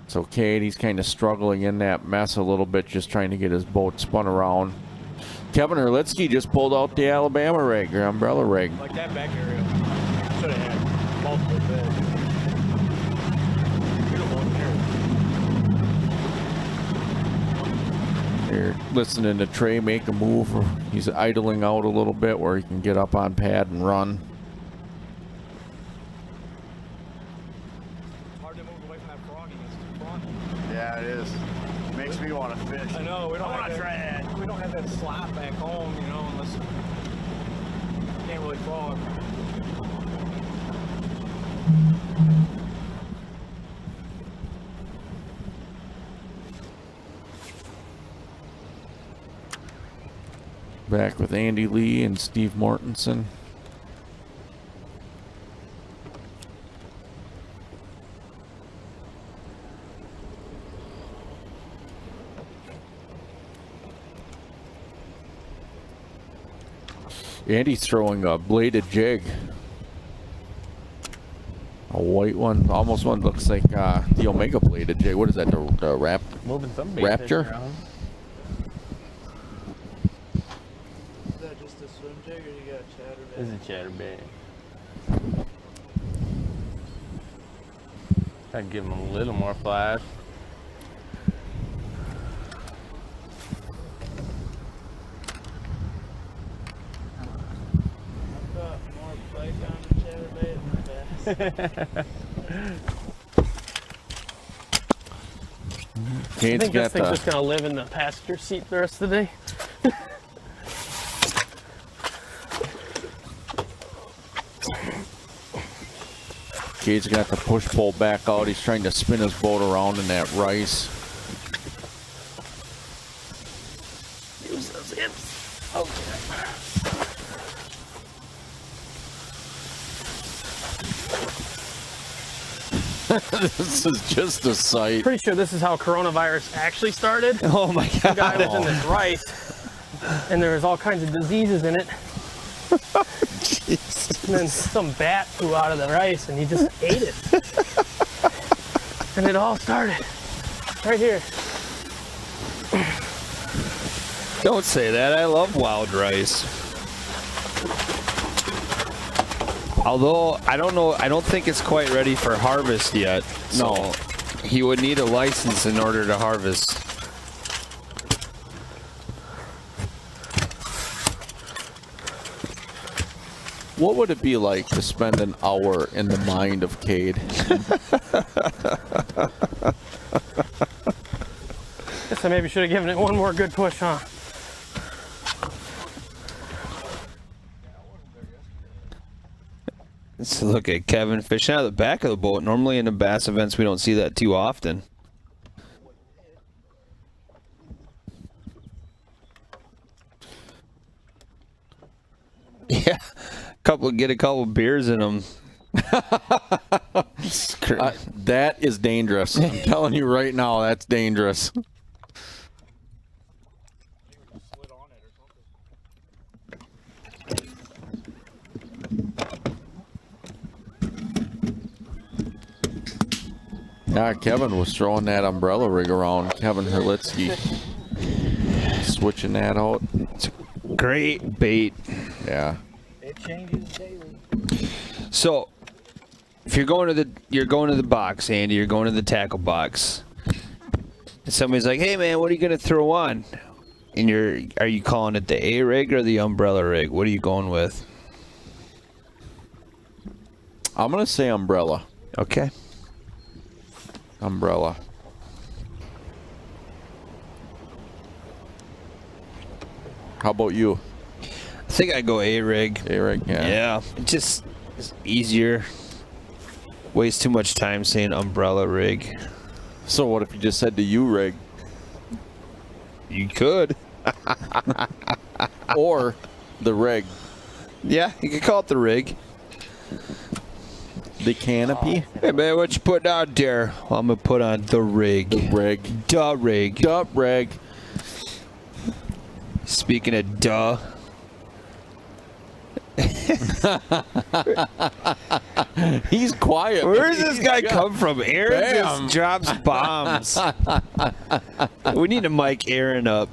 So Cade, he's kind of struggling in that mess a little bit, just trying to get his boat spun around. Kevin Herlitsky just pulled out the Alabama rig, or umbrella rig. Like that back area should have had multiple fish. Beautiful area. You're listening to Trey make a move. He's idling out a little bit where he can get up on pad and run. Yeah, it is. It makes me want to fish. I know, we don't have that slot back home, you know, unless you can't really frog. Back with Andy Lee and Steve Mortensen. Andy's throwing a bladed jig. A white one, almost one looks like the Omega bladed jig. What is that, the Moving some Raptor? Is that just a swim jig or you got a chatterbait? This is a chatterbait. Try to give him a little more flash. I think this thing's just gonna live in the passenger seat the rest of the day. Cade's got the push pole back out. He's trying to spin his boat around in that rice. Use those hips. Okay. This is just a sight. Pretty sure this is how coronavirus actually started. Oh my God. Some guy was in this rice, and there was all kinds of diseases in it. And then some bat flew out of the rice, and he just ate it. And it all started right here. Don't say that. I love wild rice. Although, I don't know, I don't think it's quite ready for harvest yet. No. So he would need a license in order to harvest. What would it be like to spend an hour in the mind of Cade? Guess I maybe should have given it one more good push, huh? Let's look at Kevin fishing out of the back of the boat. Normally in the bass events, we don't see that too often. Yeah, get a couple beers in them. That is dangerous. I'm telling you right now, that's dangerous. Yeah, Kevin was throwing that umbrella rig around. Kevin Herlitsky switching that out. It's a great bait. Yeah. It changes daily. So, if you're going to the box, Andy, you're going to the tackle box, and somebody's like, "Hey, man, what are you gonna throw on?" And are you calling it the A rig or the umbrella rig? What are you going with? I'm gonna say umbrella. Okay. Umbrella. How about you? I think I go A rig. A rig, yeah. Yeah, it's easier. Waste too much time saying umbrella rig. So what if you just said the U rig? You could. Or the rig. Yeah, you could call it the rig. The canopy? Hey, man, what you putting out there? Well, I'm going to put on the rig. The rig. Duh rig. Duh rig. Speaking of duh. He's quiet. Where does this guy come from? Aaron just drops bombs. We need to mic Aaron up.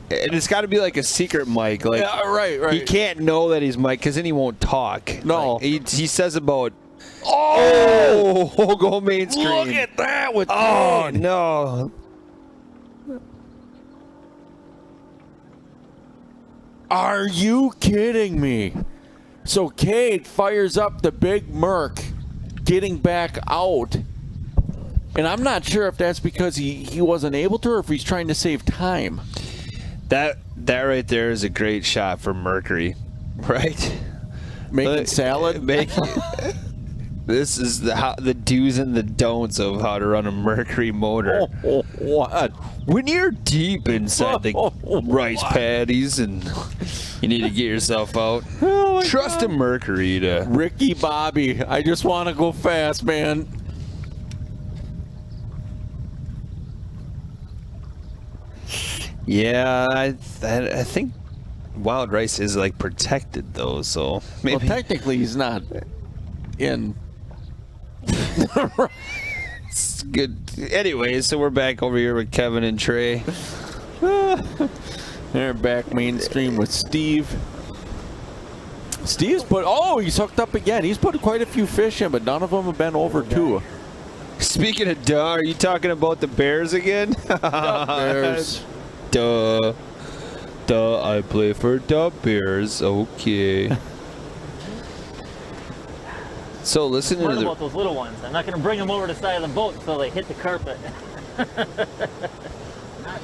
And it's got to be like a secret mic. Like, yeah, right. He can't know that he's mic'd because then he won't talk. No. Like, he says about... Oh, go main screen. Look at that with Oh, no. Are you kidding me? So Cade fires up the big Merc, getting back out. And I'm not sure if that's because he wasn't able to or if he's trying to save time. That right there is a great shot for Mercury, right? Making salad? This is the do's and the don'ts of how to run a Mercury motor. Oh, what? When you're deep inside the rice paddies and you need to get yourself out, trust a Mercury to... Ricky Bobby, I just want to go fast, man. Yeah, I think wild rice is like protected though, so maybe... Well, technically he's not in... It's good. Anyway, so we're back over here with Kevin and Trey. They're back mainstream with Steve. Steve's he's hooked up again. He's put quite a few fish in, but none of them have been over 2. Speaking of duh, are you talking about the Bears again? Bears. Duh. I play for the Bears. Okay. So listen to about those little ones. I'm not going to bring them over to the side of the boat so they hit the carpet. Not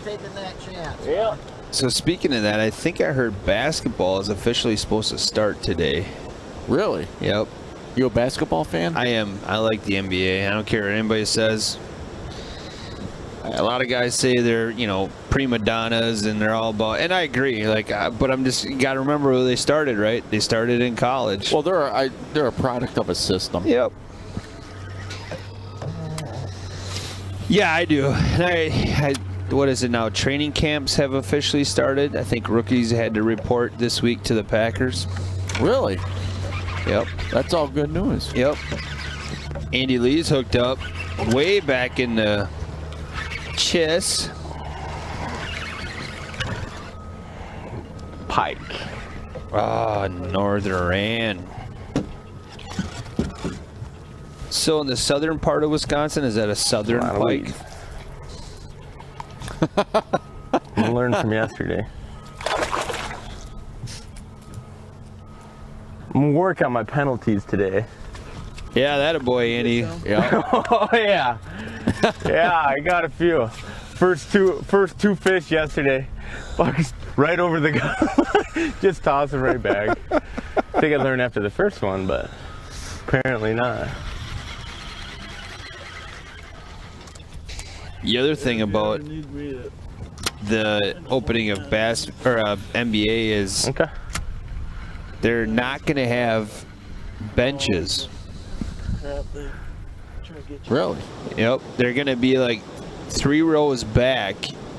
taking that chance. Yeah. So speaking of that, I think I heard basketball is officially supposed to start today. Really? Yep. You a basketball fan? I am. I like the NBA. I don't care what anybody says. A lot of guys say they're, prima donnas and they're all about, and I agree. But you got to remember where they started, right? They started in college. Well, they're a product of a system. Yep. Yeah, I do. And what is it now? Training camps have officially started. I think rookies had to report this week to the Packers. Really? Yep. That's all good news. Yep. Andy Lee's hooked up way back in the Chiss. Pike. Northern Rand. So in the southern part of Wisconsin, is that a southern pike? I learned from yesterday. I'm gonna work on my penalties today. Yeah, that a boy, Andy. Yeah. Oh yeah. Yeah, I got a few. First two fish yesterday. Fucking right over the gun. Just toss them right back. I think I learned after the first one, but Apparently not. The other thing about the opening of NBA is they're not going to have benches. Really? Yep. They're going to be like 3 rows back,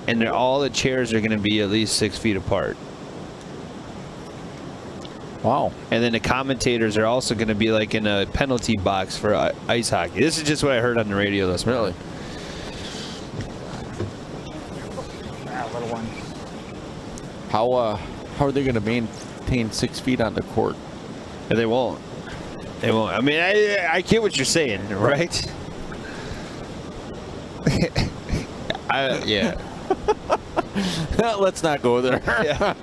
and all the chairs are going to be at least 6 feet apart. Wow. And then the commentators are also going to be like in a penalty box for ice hockey. This is just what I heard on the radio this morning. Really? Little one. How are they going to maintain 6 feet on the court? They won't. They won't. I mean, I get what you're saying, right? Yeah. Let's not go there. Yeah.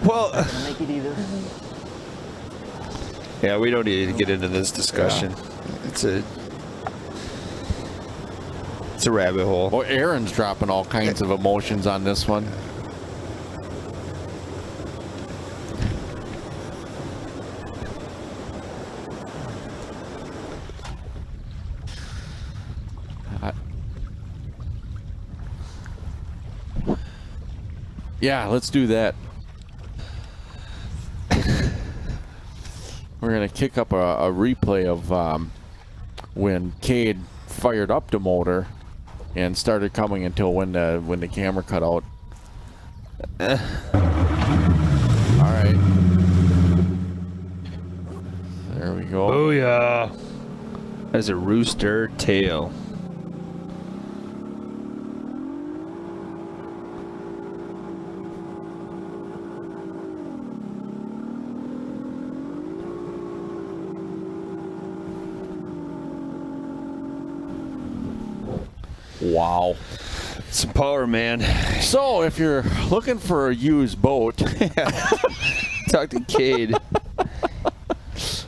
Well, Make it either. yeah, we don't need to get into this discussion. Yeah. It's a rabbit hole. Well, Aaron's dropping all kinds of emotions on this one. Yeah, let's do that. We're going to kick up a replay of when Cade fired up the motor and started coming until when the camera cut out. All right. There we go. Oh, yeah. That's a rooster tail. Wow. Some power, man. So, if you're looking for a used boat, talk to Cade.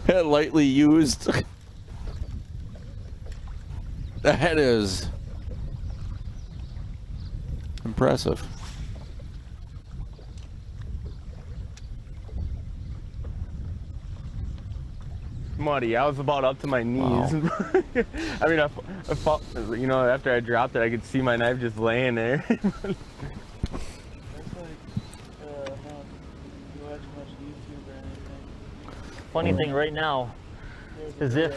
Lightly used. That is impressive. Muddy. I was about up to my knees. Wow. I mean, you know, after I dropped it, I could see my knife just laying there. Funny thing right now is if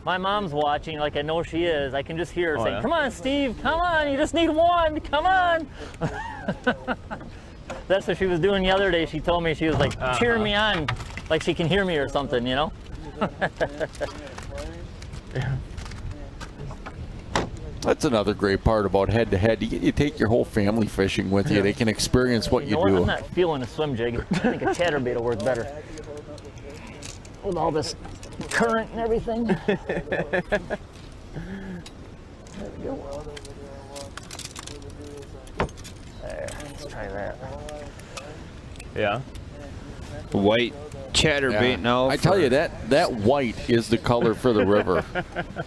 my mom's watching, like I know she is, I can just hear her saying, "Come on, Steve, come on, you just need one, come on." That's what she was doing the other day. She told me, she was like cheering me on, like she can hear me or something, you know? That's another great part about head-to-head. You take your whole family fishing with you. They can experience what you do. I'm not feeling a swim jig. I think a chatterbait will work better. With all this current and everything. There we go. There, let's try that. Yeah. White chatterbait now. I tell you, that white is the color for the river.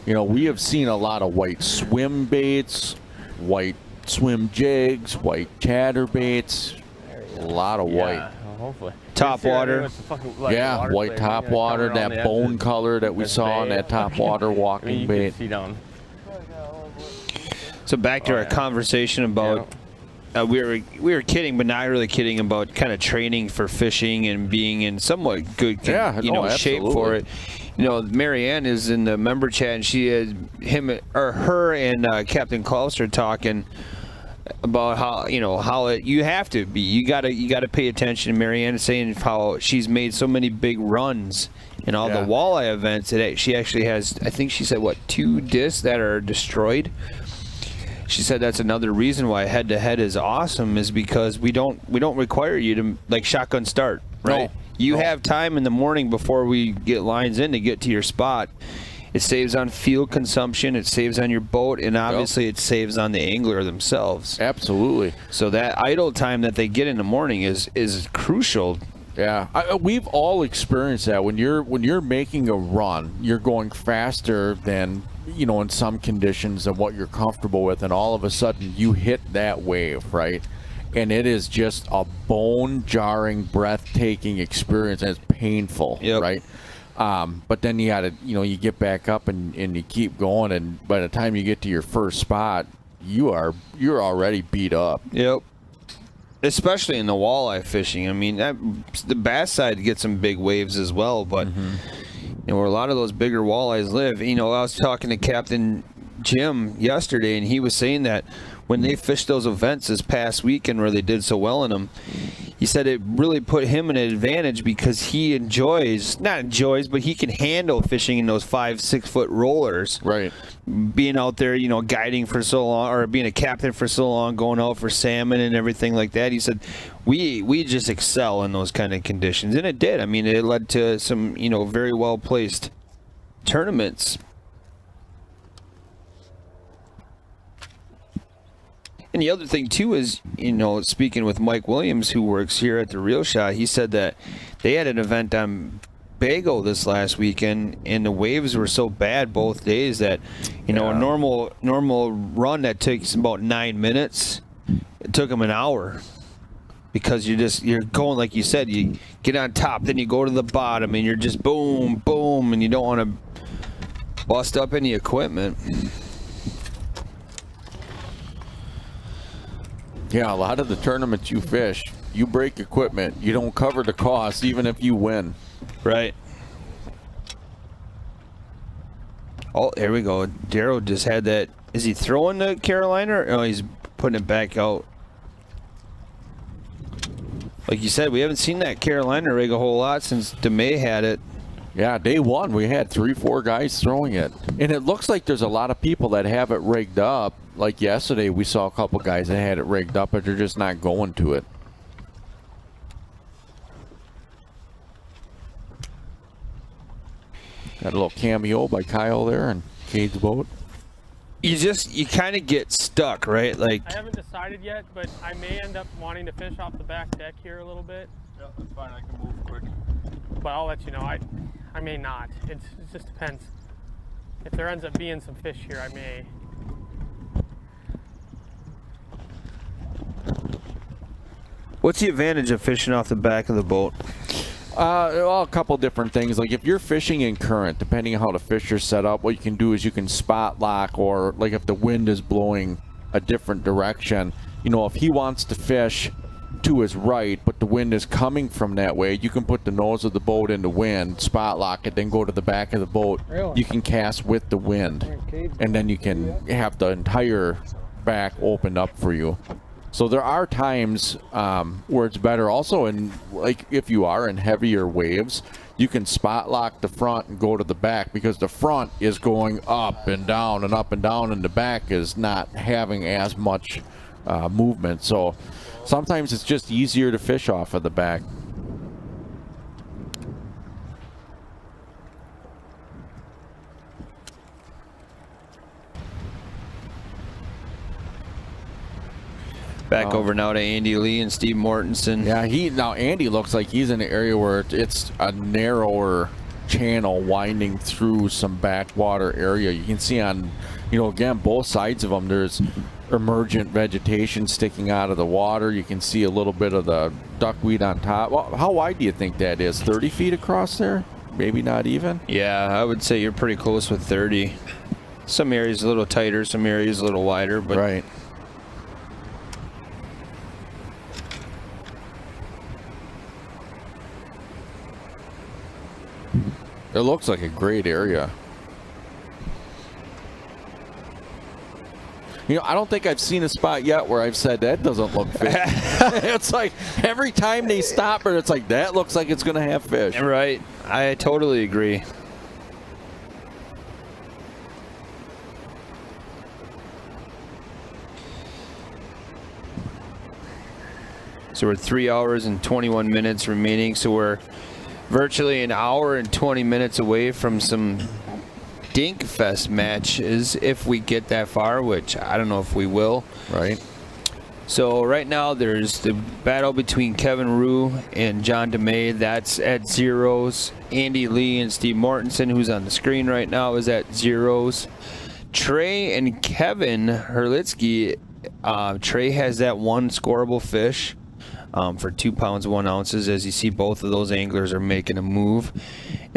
You know, we have seen a lot of white swim baits, white swim jigs, white chatterbaits, a lot of white. Well, hopefully. Top water. Yeah, white top water, that bone color that we saw on that top water walking bait. See down. So back to our conversation about we were kidding, but not really kidding about kind of training for fishing and being in somewhat good shape for it. You know, Marianne is in the member chat, and she had her and Captain Klaus are talking about how you have to be. You gotta pay attention. Marianne is saying how she's made so many big runs in all the walleye events that she actually has. I think she said 2 discs that are destroyed. She said that's another reason why head-to-head is awesome, is because we don't require you to like shotgun start, right? You have time in the morning before we get lines in to get to your spot. It saves on fuel consumption, it saves on your boat, and obviously it saves on the angler themselves. Absolutely. So that idle time that they get in the morning is crucial. Yeah, we've all experienced that. When you're making a run, you're going faster than, you know, in some conditions than what you're comfortable with, and all of a sudden you hit that wave, right? And it is just a bone-jarring, breathtaking experience, and it's painful, right? But then you got to, you get back up and you keep going, and by the time you get to your first spot, you're already beat up. Yep. Especially in the walleye fishing. I mean, the bass side gets some big waves as well, but where a lot of those bigger walleyes live. I was talking to Captain Jim yesterday, and he was saying that when they fished those events this past weekend where they did so well in them, he said it really put him in an advantage because he but he can handle fishing in those 5-6 foot rollers. Right. Being out there, guiding for so long, or being a captain for so long, going out for salmon and everything like that. He said, we just excel in those kind of conditions. And it did. I mean, it led to some, very well placed tournaments. And the other thing, too, is, speaking with Mike Williams, who works here at the Real Shot, he said that they had an event on Bago this last weekend, and the waves were so bad both days that, a normal run that takes about 9 minutes, it took them an hour. Because you're going, like you said, you get on top, then you go to the bottom, and you're just boom, boom, and you don't want to bust up any equipment. Yeah, a lot of the tournaments you fish, you break equipment. You don't cover the cost, even if you win. Right. Oh, there we go. Darrow just had that. Is he throwing the Carolina? Oh, he's putting it back out. Like you said, we haven't seen that Carolina rig a whole lot since DeMay had it. Yeah, day one, we had 3-4 guys throwing it. And it looks like there's a lot of people that have it rigged up. Like yesterday, we saw a couple guys that had it rigged up, but they're just not going to it. Got a little cameo by Kyle there and Cade's boat. You kind of get stuck, right? Like, I haven't decided yet, but I may end up wanting to fish off the back deck here a little bit. Yeah, that's fine. I can move quick. But I'll let you know. I may not. It just depends. If there ends up being some fish here, I may. what's the advantage of fishing off the back of the boat? Well, a couple different things. Like if you're fishing in current, depending on how the fish are set up, what you can do is you can spot lock, or like if the wind is blowing a different direction, if he wants to fish to his right, but the wind is coming from that way, you can put the nose of the boat in the wind, spot lock it, then go to the back of the boat. Really? You can cast with the wind, and then you can have the entire back opened up for you. So there are times where it's better. Also, in like if you are in heavier waves, you can spot lock the front and go to the back, because the front is going up and down and up and down, and the back is not having as much movement. So sometimes it's just easier to fish off of the back. Back over now to Andy Lee and Steve Mortensen. Yeah, now Andy looks like he's in an area where it's a narrower channel winding through some backwater area. You can see on, again, both sides of them, there's emergent vegetation sticking out of the water. You can see a little bit of the duckweed on top. Well, how wide do you think that is? 30 feet across there? Maybe not even? Yeah, I would say you're pretty close with 30. Some areas a little tighter, some areas a little wider, but right. It looks like a great area. I don't think I've seen a spot yet where I've said that doesn't look fish. It's like every time they stop it, it's like that looks like it's going to have fish. Right. I totally agree. So we're 3 hours and 21 minutes remaining. So we're virtually an hour and 20 minutes away from some Dink Fest matches, if we get that far, which I don't know if we will. Right. So right now there's the battle between Kevin Rue and John DeMay. That's at zeros. Andy Lee and Steve Mortensen, who's on the screen right now, is at zeros. Trey and Kevin Herlitsky. Trey has that one scoreable fish. For 2 pounds 1 ounces. As you see, both of those anglers are making a move.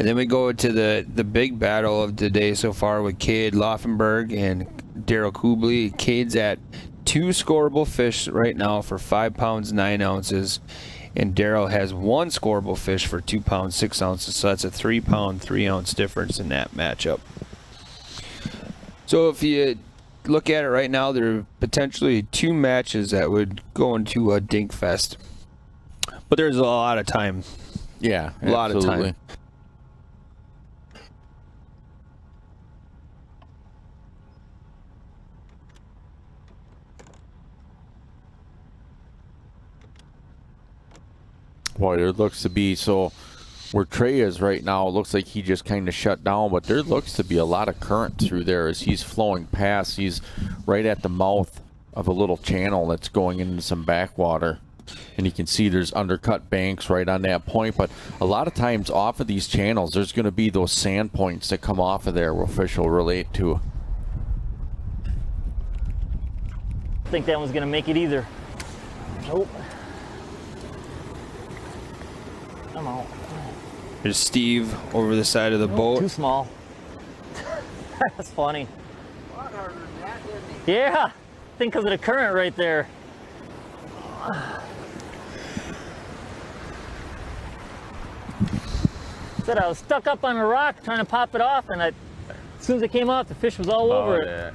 And then we go to the big battle of the day so far with Cade Laufenberg and Daryl Kubley. Cade's at 2 scoreable fish right now for 5 pounds 9 ounces, and Daryl has 1 scoreable fish for 2 pounds 6 ounces. So that's a 3 pound 3 ounce difference in that matchup. So if you look at it right now, there are potentially 2 matches that would go into a dink fest, but there's a lot of time. Yeah, a lot of time. Boy, there looks to be, so where Trey is right now, it looks like he just kind of shut down, but there looks to be a lot of current through there as he's flowing past. He's right at the mouth of a little channel that's going into some backwater, and you can see there's undercut banks right on that point. But a lot of times off of these channels, there's going to be those sand points that come off of there where fish will relate to. I think that one's gonna make it either. Nope. Come on. There's Steve over the side of the boat. Too small. That's funny. Yeah, I think because of the current right there. Said I was stuck up on a rock trying to pop it off, and as soon as it came off, the fish was all over it. Yeah.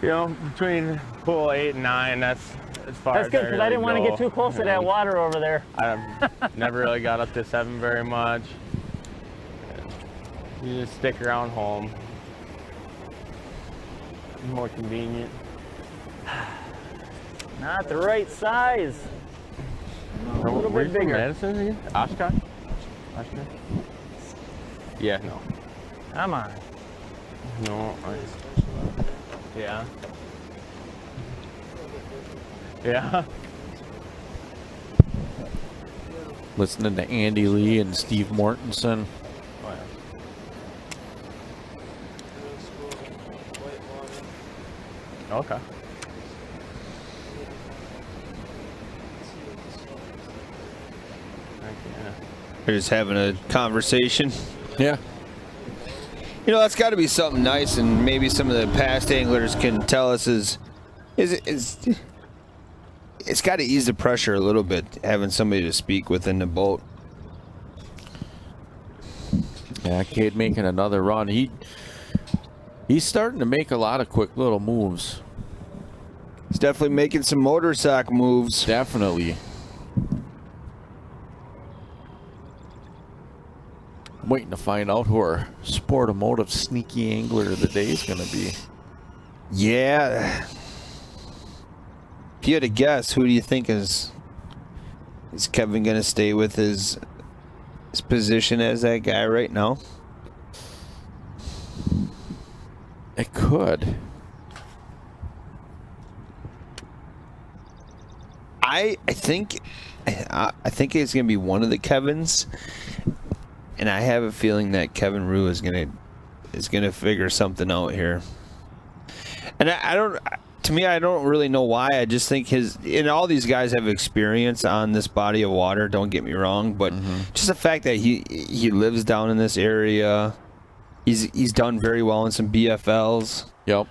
You know, between pool 8 and 9, that's as far That's as good, because I didn't want to get too close to that water over there. I've never really got up to 7 very much. You just stick around home. More convenient. Not the right size. A little bit bigger. Madison again? Oshkosh? Oshkosh? Yeah, no. Come on. No. Yeah. Yeah. Listening to Andy Lee and Steve Mortensen. Oh, yeah. Okay. They're just having a conversation. Yeah. You know, that's got to be something nice, and maybe some of the past anglers can tell us it's got to ease the pressure a little bit, having somebody to speak within the boat. Yeah, Cade making another run. He's starting to make a lot of quick little moves. He's definitely making some motor sock moves. Definitely. I'm waiting to find out who our Sportomotive sneaky angler of the day is going to be. Yeah. If you had to guess, who do you think is Kevin going to stay with his position as that guy right now? It could. I think it's going to be one of the Kevins. And I have a feeling that Kevin Rue is gonna figure something out here. And I don't really know why. I just think all these guys have experience on this body of water. Don't get me wrong, but just the fact that he lives down in this area, he's done very well in some BFLs. Yep.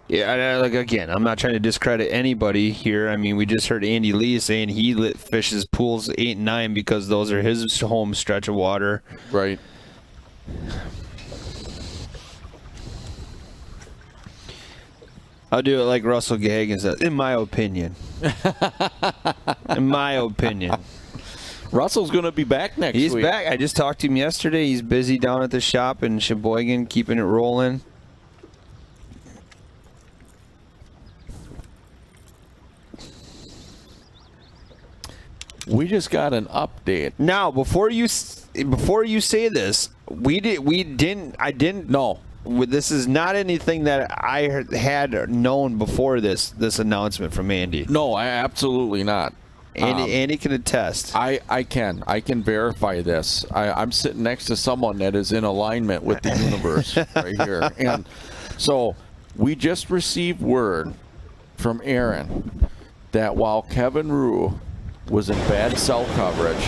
Yeah, again, I'm not trying to discredit anybody here. I mean, we just heard Andy Lee saying he fishes pools 8 and 9 because those are his home stretch of water. Right. I'll do it like Russell Gagan says, in my opinion. In my opinion. Russell's going to be back next week. He's back. I just talked to him yesterday. He's busy down at the shop in Sheboygan, keeping it rolling. We just got an update. Now, before you say this, I didn't know. This is not anything that I had known before this announcement from Andy. No, absolutely not. Andy can attest. I can verify this. I'm sitting next to someone that is in alignment with the universe right here. And so we just received word from Aaron that while Kevin Rue was in bad cell coverage,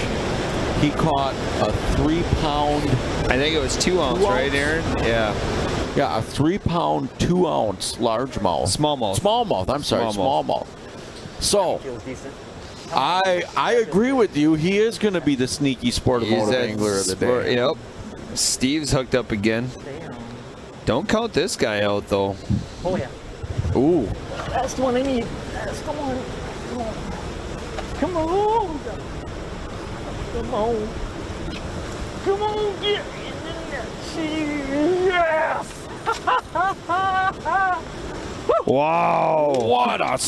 he caught a 3-pound. I think it was 2 ounce, right, Aaron? Yeah. Yeah, a 3-pound, 2-ounce largemouth. Smallmouth. Smallmouth. I'm sorry, smallmouth. So, Feels decent. I agree with you. He is going to be the sneaky sport motive angler of the day. Yep. Steve's hooked up again. Damn. Don't count this guy out, though. Oh, yeah. Ooh. That's the one I need. That's the one. Come on. Come on. Come on. Come on, get in there. Yes. Wow. What a...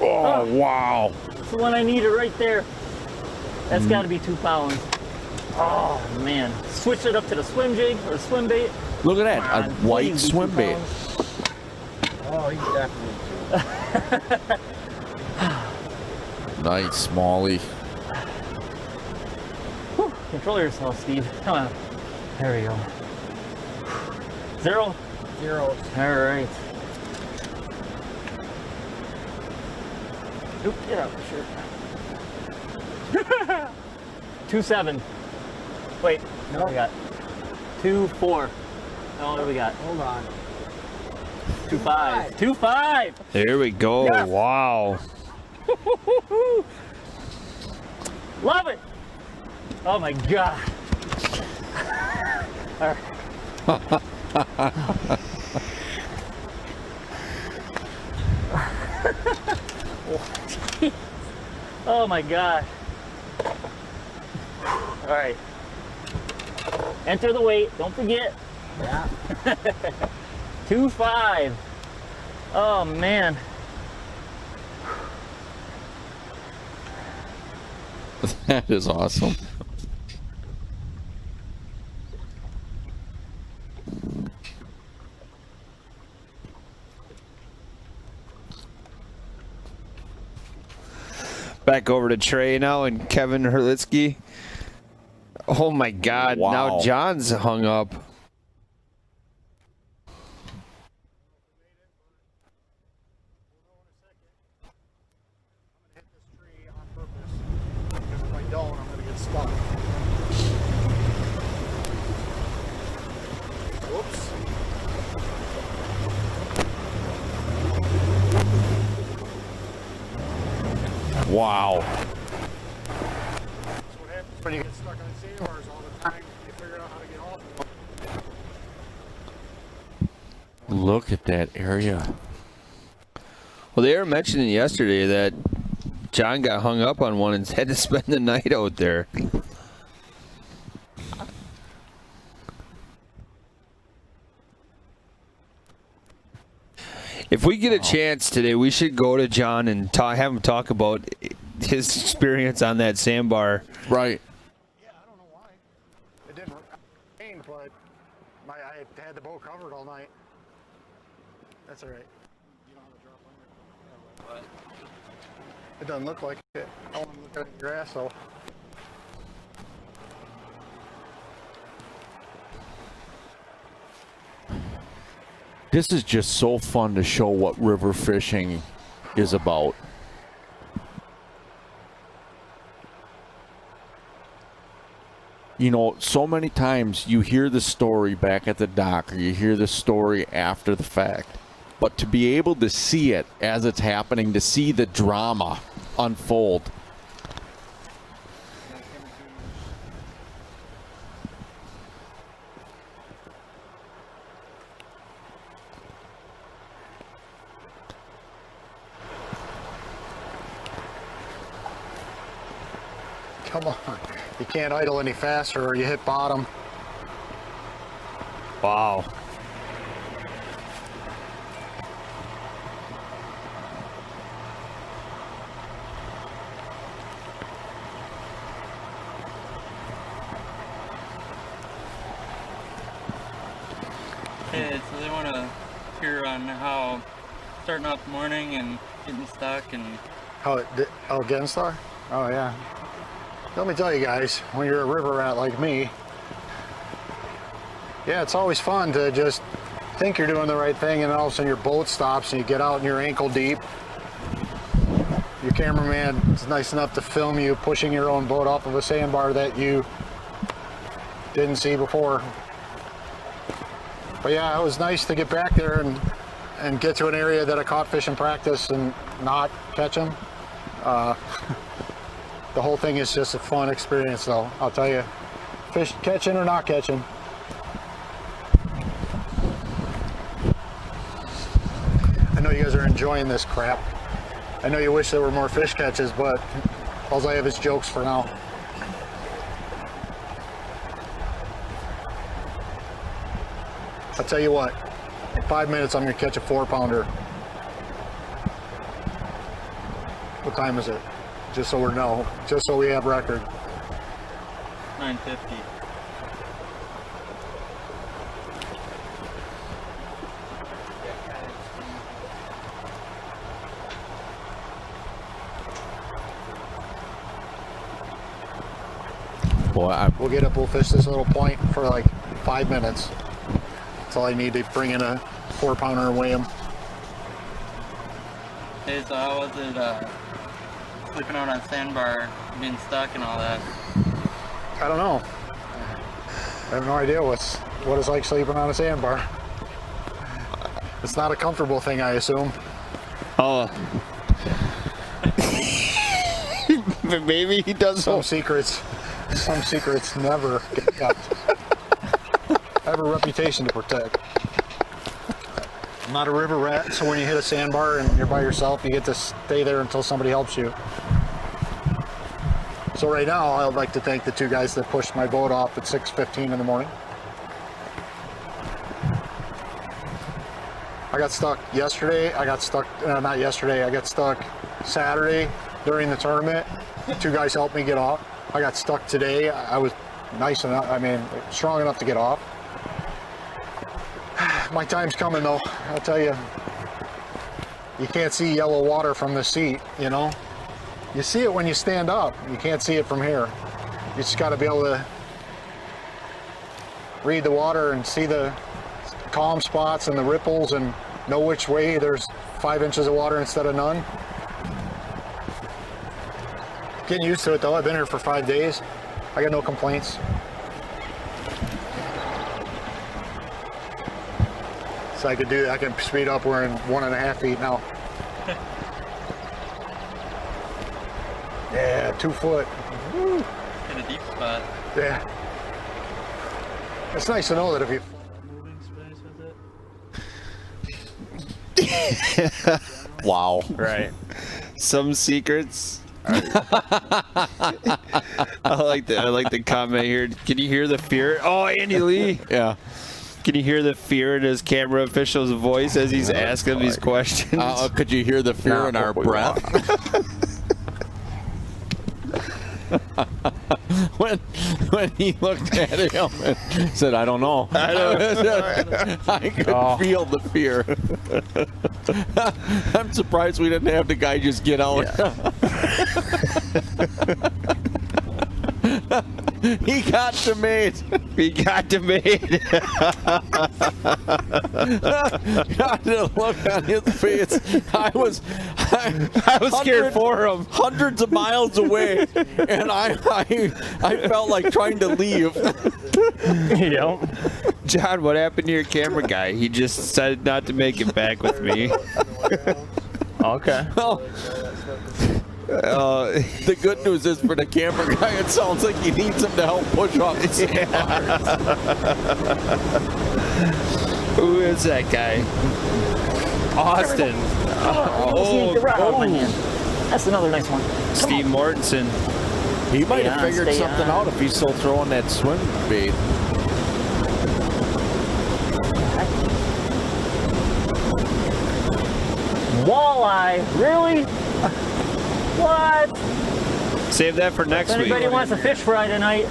Oh, wow. That's the one I needed right there. That's got to be 2 pounds. Oh, man. Switch it up to the swim jig or swim bait. Look at that. A white Please be swim 2 bait. pounds. Oh, he's definitely Nice, Smalley. Whew. Control yourself, Steve. Come on. There we go. 0? 0. All right. Oop, get out, sure. 2.7. Wait, no, we got 2.4. No, what do we got? Hold on. 2.5. 2.5. There we go. Yes. Wow. Love it. Oh my God. All right. Oh my God. All right. Enter the weight. Don't forget. Yeah. 2.5. Oh man. That is awesome. Back over to Trey now and Kevin Herlitsky. Oh my God. Wow. Now John's hung up. Wow. That's what happens when you get stuck on sandbars all the time. You figure out how to get off of them. Look at that area. Well, they were mentioning yesterday that John got hung up on one and had to spend the night out there. If we get a chance today, we should go to John and have him talk about his experience on that sandbar. Right. Yeah, I don't know why. It didn't rain, but I had the boat covered all night. That's all right. You don't have to drop under. It doesn't look like it. I want to look at the grass, though. This is just so fun to show what river fishing is about. You know, so many times you hear the story back at the dock or you hear the story after the fact. But to be able to see it as it's happening, to see the drama unfold. Come on. You can't idle any faster or you hit bottom. Wow. Okay, so they want to hear on how starting off the morning and getting stuck and... Getting stuck? Oh, yeah. Let me tell you guys, when you're a river rat like me, yeah, it's always fun to just think you're doing the right thing and all of a sudden your boat stops and you get out and you're ankle deep your cameraman is nice enough to film you pushing your own boat off of a sandbar that you didn't see before. But yeah, it was nice to get back there and get to an area that I caught fish in practice and not catch them. The whole thing is just a fun experience, though. I'll tell you, fish catching or not catching. I know you guys are enjoying this crap. I know you wish there were more fish catches, but all I have is jokes for now. I'll tell you what, in 5 minutes I'm gonna catch a 4-pounder. What time is it? Just so we know, just so we have record. 9:50. Boy, We'll get up, we'll fish this little point for like 5 minutes. That's all I need to bring in a 4-pounder and weigh them. Hey, so how was it sleeping out on sandbar, being stuck and all that? I don't know. I have no idea what it's like sleeping on a sandbar. It's not a comfortable thing, I assume. Oh. Maybe he does. Some secrets never get kept. I have a reputation to protect. I'm not a river rat, so when you hit a sandbar and you're by yourself, you get to stay there until somebody helps you. So right now, I'd like to thank the 2 guys that pushed my boat off at 6:15 in the morning. I got stuck yesterday. I got stuck Saturday during the tournament. 2 guys helped me get off. I got stuck today. I was nice enough, strong enough to get off. My time's coming though, I'll tell you. You can't see yellow water from the seat, you know? You see it when you stand up. You can't see it from here. You just gotta be able to read the water and see the calm spots and the ripples and know which way there's 5 inches of water instead of none. Getting used to it though. I've been here for 5 days. I got no complaints. So I can speed up. We're in 1.5 feet now. Yeah, 2 foot. Woo. In a deep spot. Yeah. It's nice to know that if you Moving space with it. wow. Right. Some secrets. I like the comment here. Can you hear the fear? Oh, Andy Lee. Yeah. Can you hear the fear in his camera official's voice as he's asking these questions? Could you hear the fear in our breath? when he looked at him and said, "I don't know." I could feel the fear. I'm surprised we didn't have the guy just get out. He got the mate. He got the mate. God, the look on his face. I was scared for him. Hundreds of miles away, and I felt like trying to leave. Yep. John, what happened to your camera guy? He just decided not to make it back with me. Okay. Well, the good news is for the camera guy, it sounds like he needs him to help push off the sandbars. Who is that guy? Austin. That's another nice one. Steve Mortensen. He might have figured something out if he's still throwing that swim bait. Walleye, really? What? Save that for next week. If anybody wants a fish fry tonight,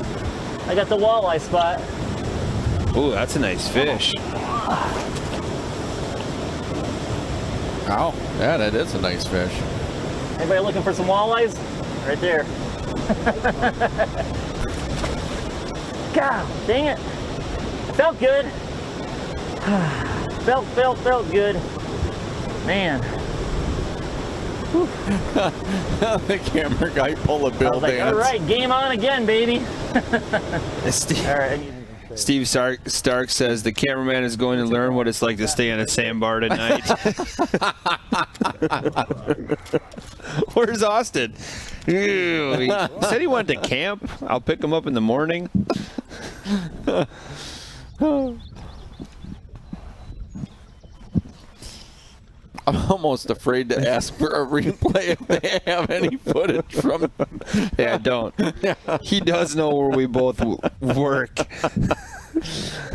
I got the walleye spot. Ooh, that's a nice fish. Oh, yeah, that is a nice fish. Anybody looking for some walleyes? Right there. God, dang it. Felt good. felt good. Man. The camera guy pull a I bill was like, dance. all right, game on again, baby. Steve, All right. Steve Stark says the cameraman is going to learn what it's like to stay on a sandbar tonight. Where's Austin? Ew, he said he went to camp. I'll pick him up in the morning. I'm almost afraid to ask for a replay if they have any footage from. Yeah, don't. He does know where we both work.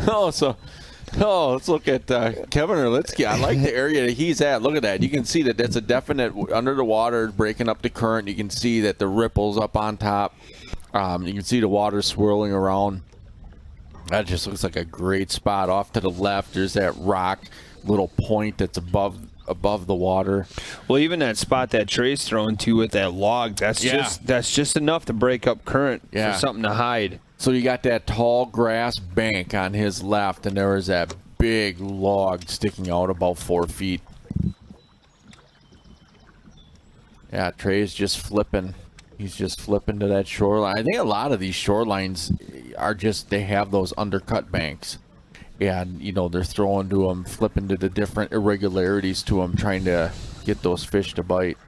Let's look at Kevin Herlitsky. I like the area that he's at. Look at that. You can see that that's a definite under the water breaking up the current. You can see that the ripples up on top. You can see the water swirling around. That just looks like a great spot. Off to the left, there's that rock little point that's above the water. Well, even that spot that Trey's thrown to with that log, that's just enough to break up current for something to hide. So you got that tall grass bank on his left, and there is that big log sticking out about 4 feet. Yeah, Trey's just flipping. He's just flipping to that shoreline. I think a lot of these shorelines are just, they have those undercut banks. And, you know, they're throwing to them, flipping to the different irregularities to them, trying to get those fish to bite.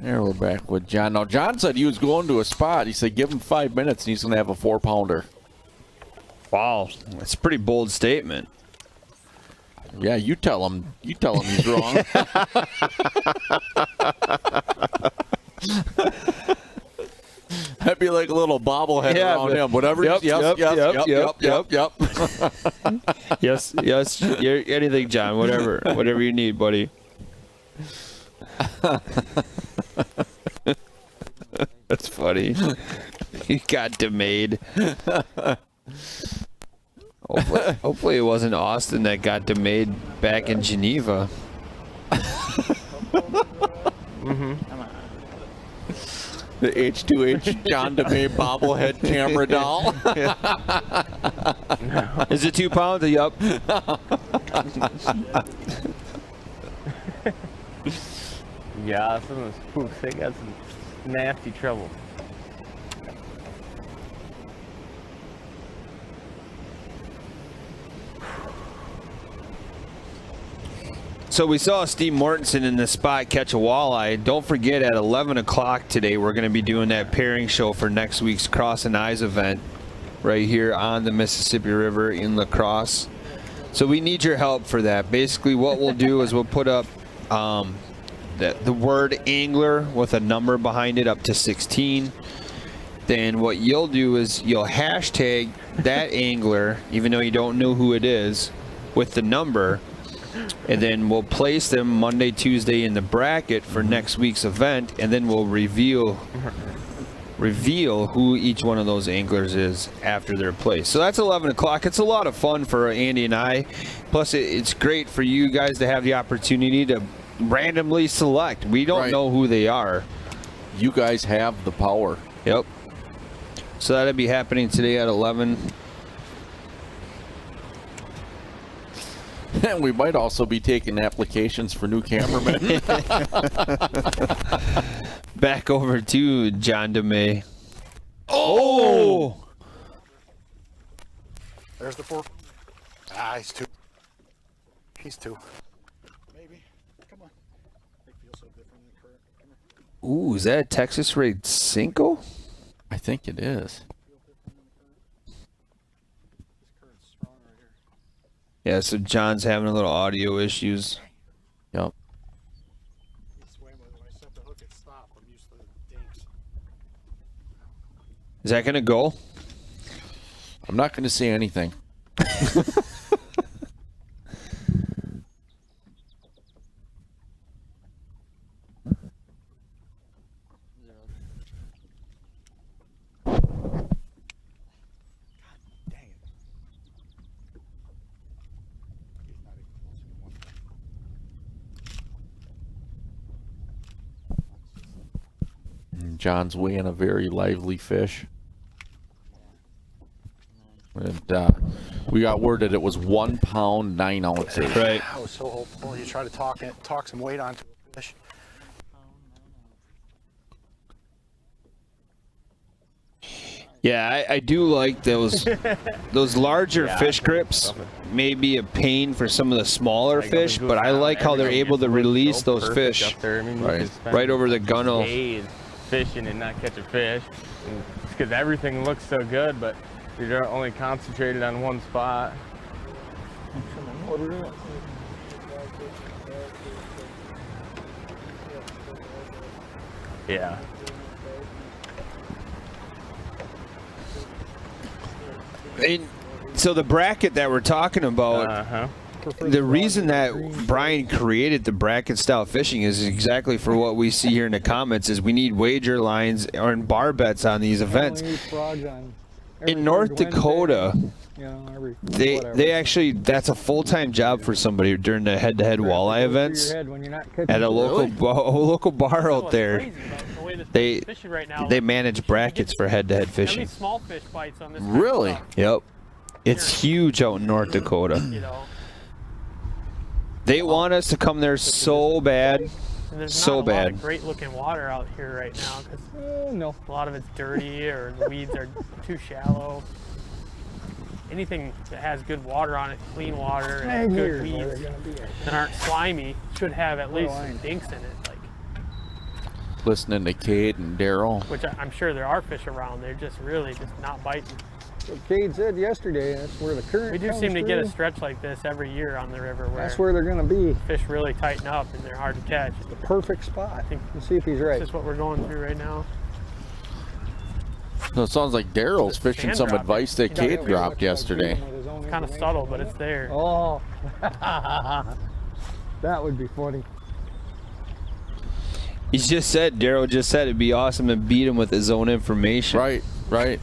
There, we're back with John. Now, John said he was going to a spot. He said give him 5 minutes and he's going to have a 4-pounder. Wow, that's a pretty bold statement. Yeah, you tell him. You tell him he's wrong. That'd be like a little bobblehead around him. Whatever. Yep. Yes. Anything, John. Whatever you need, buddy. That's funny. He got demayed. Hopefully it wasn't Austin that got demayed back in Geneva. The H2H John DeMay bobblehead camera doll. Is it 2 pounds? Yup. Yeah, some of those spooks, they got some nasty trouble. So we saw Steve Mortensen in the spot catch a walleye. Don't forget, at 11 o'clock today, we're going to be doing that pairing show for next week's Cross and Eyes event right here on the Mississippi River in Lacrosse. So we need your help for that. Basically, what we'll do is we'll put up the word angler with a number behind it up to 16. Then what you'll do is you'll hashtag that angler, even though you don't know who it is, with the number. And then we'll place them Monday, Tuesday in the bracket for next week's event, and then we'll reveal who each one of those anglers is after their place. So that's 11 o'clock. It's a lot of fun for Andy and I. Plus, it's great for you guys to have the opportunity to randomly select. We don't know who they are. You guys have the power. Yep. So that'll be happening today at 11. And we might also be taking applications for new cameramen. Back over to John DeMay. Oh! There's the 4. Ah, he's 2. He's 2. Maybe. Come on. They feel so different in the current. Come here. Ooh, is that a Texas Ray Cinco? I think it is. Yeah, so John's having a little audio issues. Yep. He swam with it. When I set the hook, it stopped. I'm used to the dinks. Is that going to go? I'm not going to say anything. John's weighing a very lively fish. And we got word that it was 1 pound 9 ounces. Right. I was so hopeful. You try to talk some weight onto a fish. Yeah, I do like those larger fish grips. May be a pain for some of the smaller fish, but I like how they're able to release those fish right over the gunnel. Days fishing and not catch a fish, because everything looks so good, but you're only concentrated on one spot. Yeah. And so the bracket that we're talking about, the reason that Brian created the bracket style fishing is exactly for what we see here in the comments is we need wager lines or bar bets on these events. In North Dakota, they actually, that's a full-time job for somebody during the head-to-head walleye events at a local bar out there. They manage brackets for head-to-head fishing. Small fish bites on this. Really? Yep. It's huge out in North Dakota. They want us to come there so bad. And there's so not a bad. lot of great looking water out here right now because a lot of it's dirty or the weeds are too shallow. Anything that has good water on it, clean water, and good weeds that aren't slimy should have at least some dinks in it. Like Listening to Cade and Daryl. which I'm sure there are fish around. They're just really just not biting. Cade said yesterday, that's where the current We do comes seem to get a through. stretch like this every year on the river where That's where they're going to be. fish really tighten up and they're hard to catch. The perfect spot. Let's see if he's right. This is what we're going through right now. So it sounds like Daryl's fishing some advice that Cade dropped yesterday. It's kind of subtle, but it's there. Oh, that would be funny. He's just said, Daryl just said it'd be awesome to beat him with his own information. Right.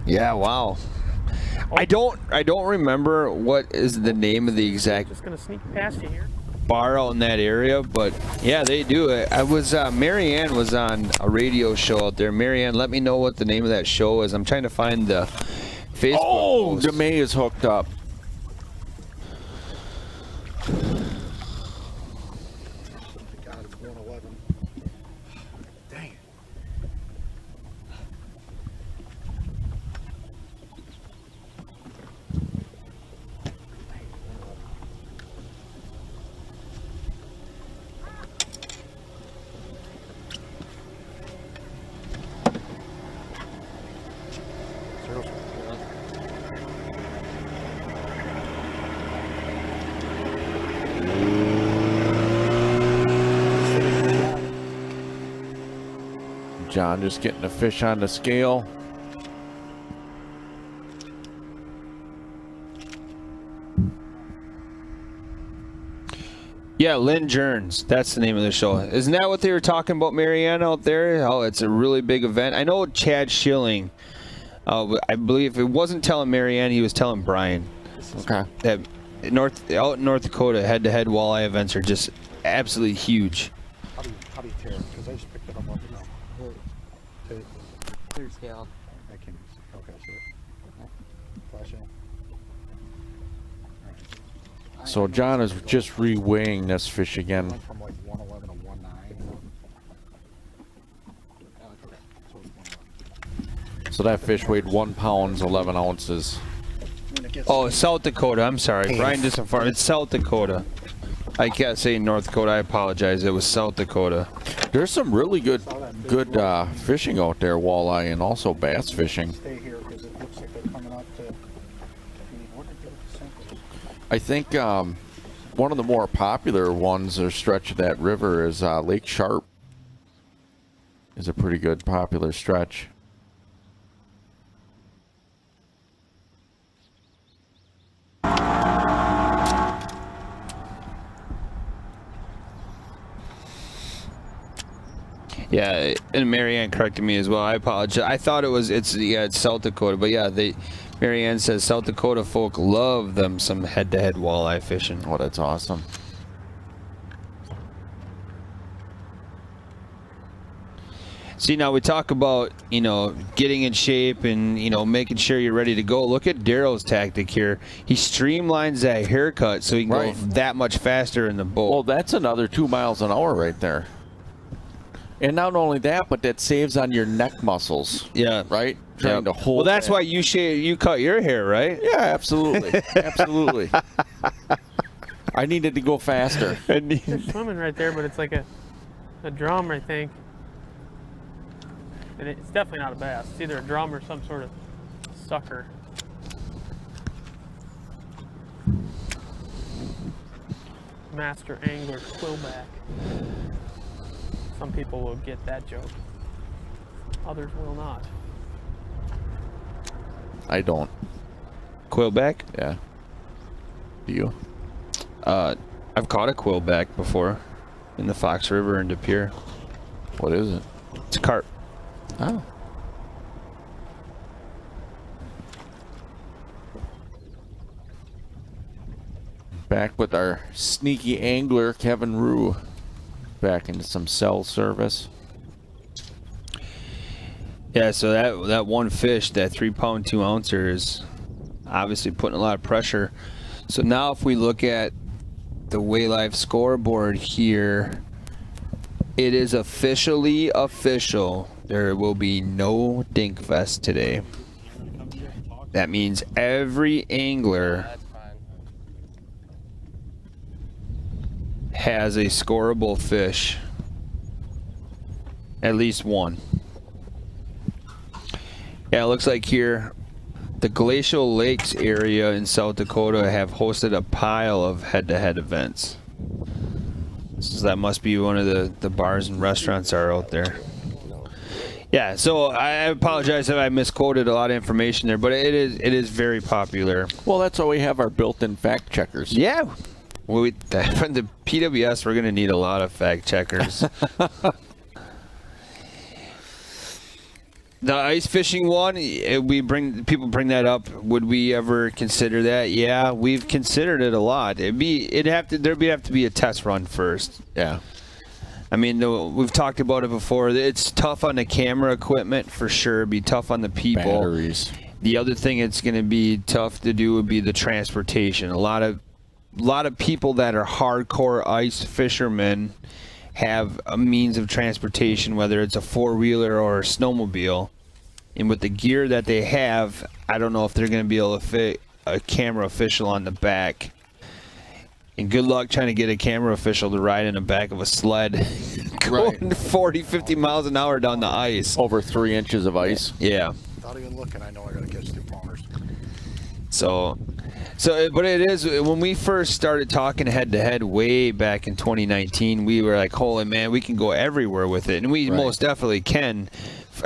Yeah, wow. I don't remember what is the name of the exact Just gonna sneak past you here. bar out in that area, but yeah, they do it. I was Marianne was on a radio show out there. Marianne, let me know what the name of that show is. I'm trying to find the Facebook post. DeMay is hooked up. God, it's 111. Dang it. John just getting a fish on the scale. Yeah, Lynn Jerns. That's the name of the show. Isn't that what they were talking about, Marianne, out there? How it's a really big event. I know Chad Schilling, I believe it wasn't telling Marianne, he was telling Brian. Okay. That out in North Dakota, head-to-head walleye events are just absolutely huge. How do you tear it? Because I just picked it up off the ground. Clear scale. I can see. Okay, so flash in. So John is just re-weighing this fish again. Went from like 111 to 19. So that fish weighed 1 pound 11 ounces. Oh, South Dakota. I'm sorry. Brian just informed. It's South Dakota. I can't say North Dakota. I apologize. It was South Dakota. There's some really good fishing out there, walleye and also bass fishing. Stay here because it looks like they're coming up to. What did they do with the sinkers? I think one of the more popular ones or stretch of that river is Lake Sharp. Is a pretty good popular stretch. Yeah, and Marianne corrected me as well. I apologize. I thought it's South Dakota, but yeah, Marianne says South Dakota folk love them some head-to-head walleye fishing. Oh, that's awesome. See, now we talk about, getting in shape and, making sure you're ready to go. Look at Daryl's tactic here. He streamlines that haircut so he can go that much faster in the boat. Well, that's another 2 miles an hour right there. And not only that, but that saves on your neck muscles. Yeah. Right? Trying to hold. Well, that's why you cut your hair, right? Yeah, absolutely. Absolutely. I needed to go faster. There's swimming right there, but it's like a drum, I think. And it's definitely not a bass. It's either a drum or some sort of sucker. Master angler quillback. Some people will get that joke. Others will not. I don't. Quillback? Yeah. Do you? I've caught a quillback before in the Fox River in De Pere. What is it? It's a carp. Oh. Back with our sneaky angler, Kevin Rue. Back into some cell service. Yeah, so that one fish, that 3 pound 2 ouncer, is obviously putting a lot of pressure. So now if we look at the Waylife scoreboard here, it is officially official. There will be no Dink Fest today. That means every angler has a scoreable fish. At least one. Yeah, it looks like here the Glacial Lakes area in South Dakota have hosted a pile of head-to-head events. So that must be one of the bars and restaurants are out there. Yeah, so I apologize if I misquoted a lot of information there, but it is very popular. Well, that's why we have our built-in fact checkers. Yeah. Well, from the PWS, we're going to need a lot of fact checkers. The ice fishing one, people bring that up. Would we ever consider that? Yeah, we've considered it a lot. There'd have to be a test run first. Yeah. I mean, we've talked about it before. It's tough on the camera equipment for sure. It'd be tough on the people. Batteries. The other thing it's going to be tough to do would be the transportation. A lot of people that are hardcore ice fishermen have a means of transportation, whether it's a four-wheeler or a snowmobile. And with the gear that they have, I don't know if they're going to be able to fit a camera official on the back. And good luck trying to get a camera official to ride in the back of a sled going 40, 50 miles an hour down the ice. Over 3 inches of ice. Yeah. Without even looking, I know I got to catch 2 pounders. But it is, when we first started talking head-to-head way back in 2019, we were like, holy man, we can go everywhere with it. And we most definitely can.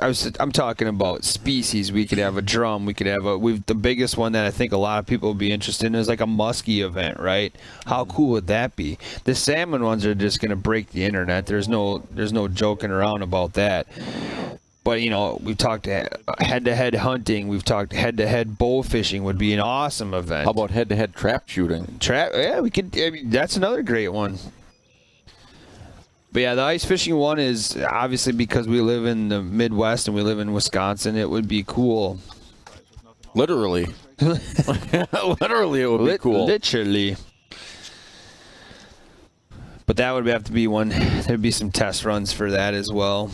I'm talking about species. We could have a drum. We could have the biggest one that I think a lot of people would be interested in is like a muskie event, right? How cool would that be? The salmon ones are just going to break the internet. There's no joking around about that. But, we've talked head-to-head hunting. We've talked head-to-head bow fishing would be an awesome event. How about head-to-head trap shooting? Yeah, we could. I mean, that's another great one. But yeah, the ice fishing one is obviously because we live in the Midwest and we live in Wisconsin. It would be cool. Literally. Literally, it would be cool. Literally. But that would have to be one. There'd be some test runs for that as well.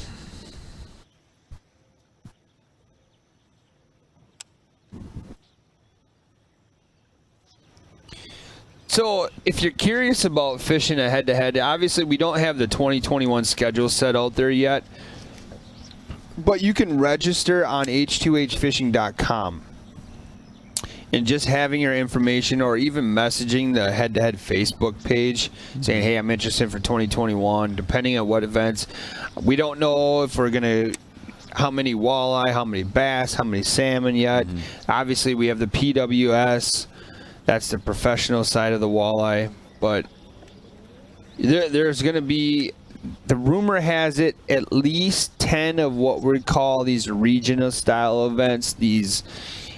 So, if you're curious about fishing a head-to-head, obviously we don't have the 2021 schedule set out there yet, but you can register on h2hfishing.com. And just having your information or even messaging the head-to-head Facebook page saying, hey, I'm interested for 2021, depending on what events. We don't know if we're going to how many walleye, how many bass, how many salmon yet. Obviously, we have the PWS. That's the professional side of the walleye, but there's going to be, the rumor has it, at least 10 of what we call these regional style events. These,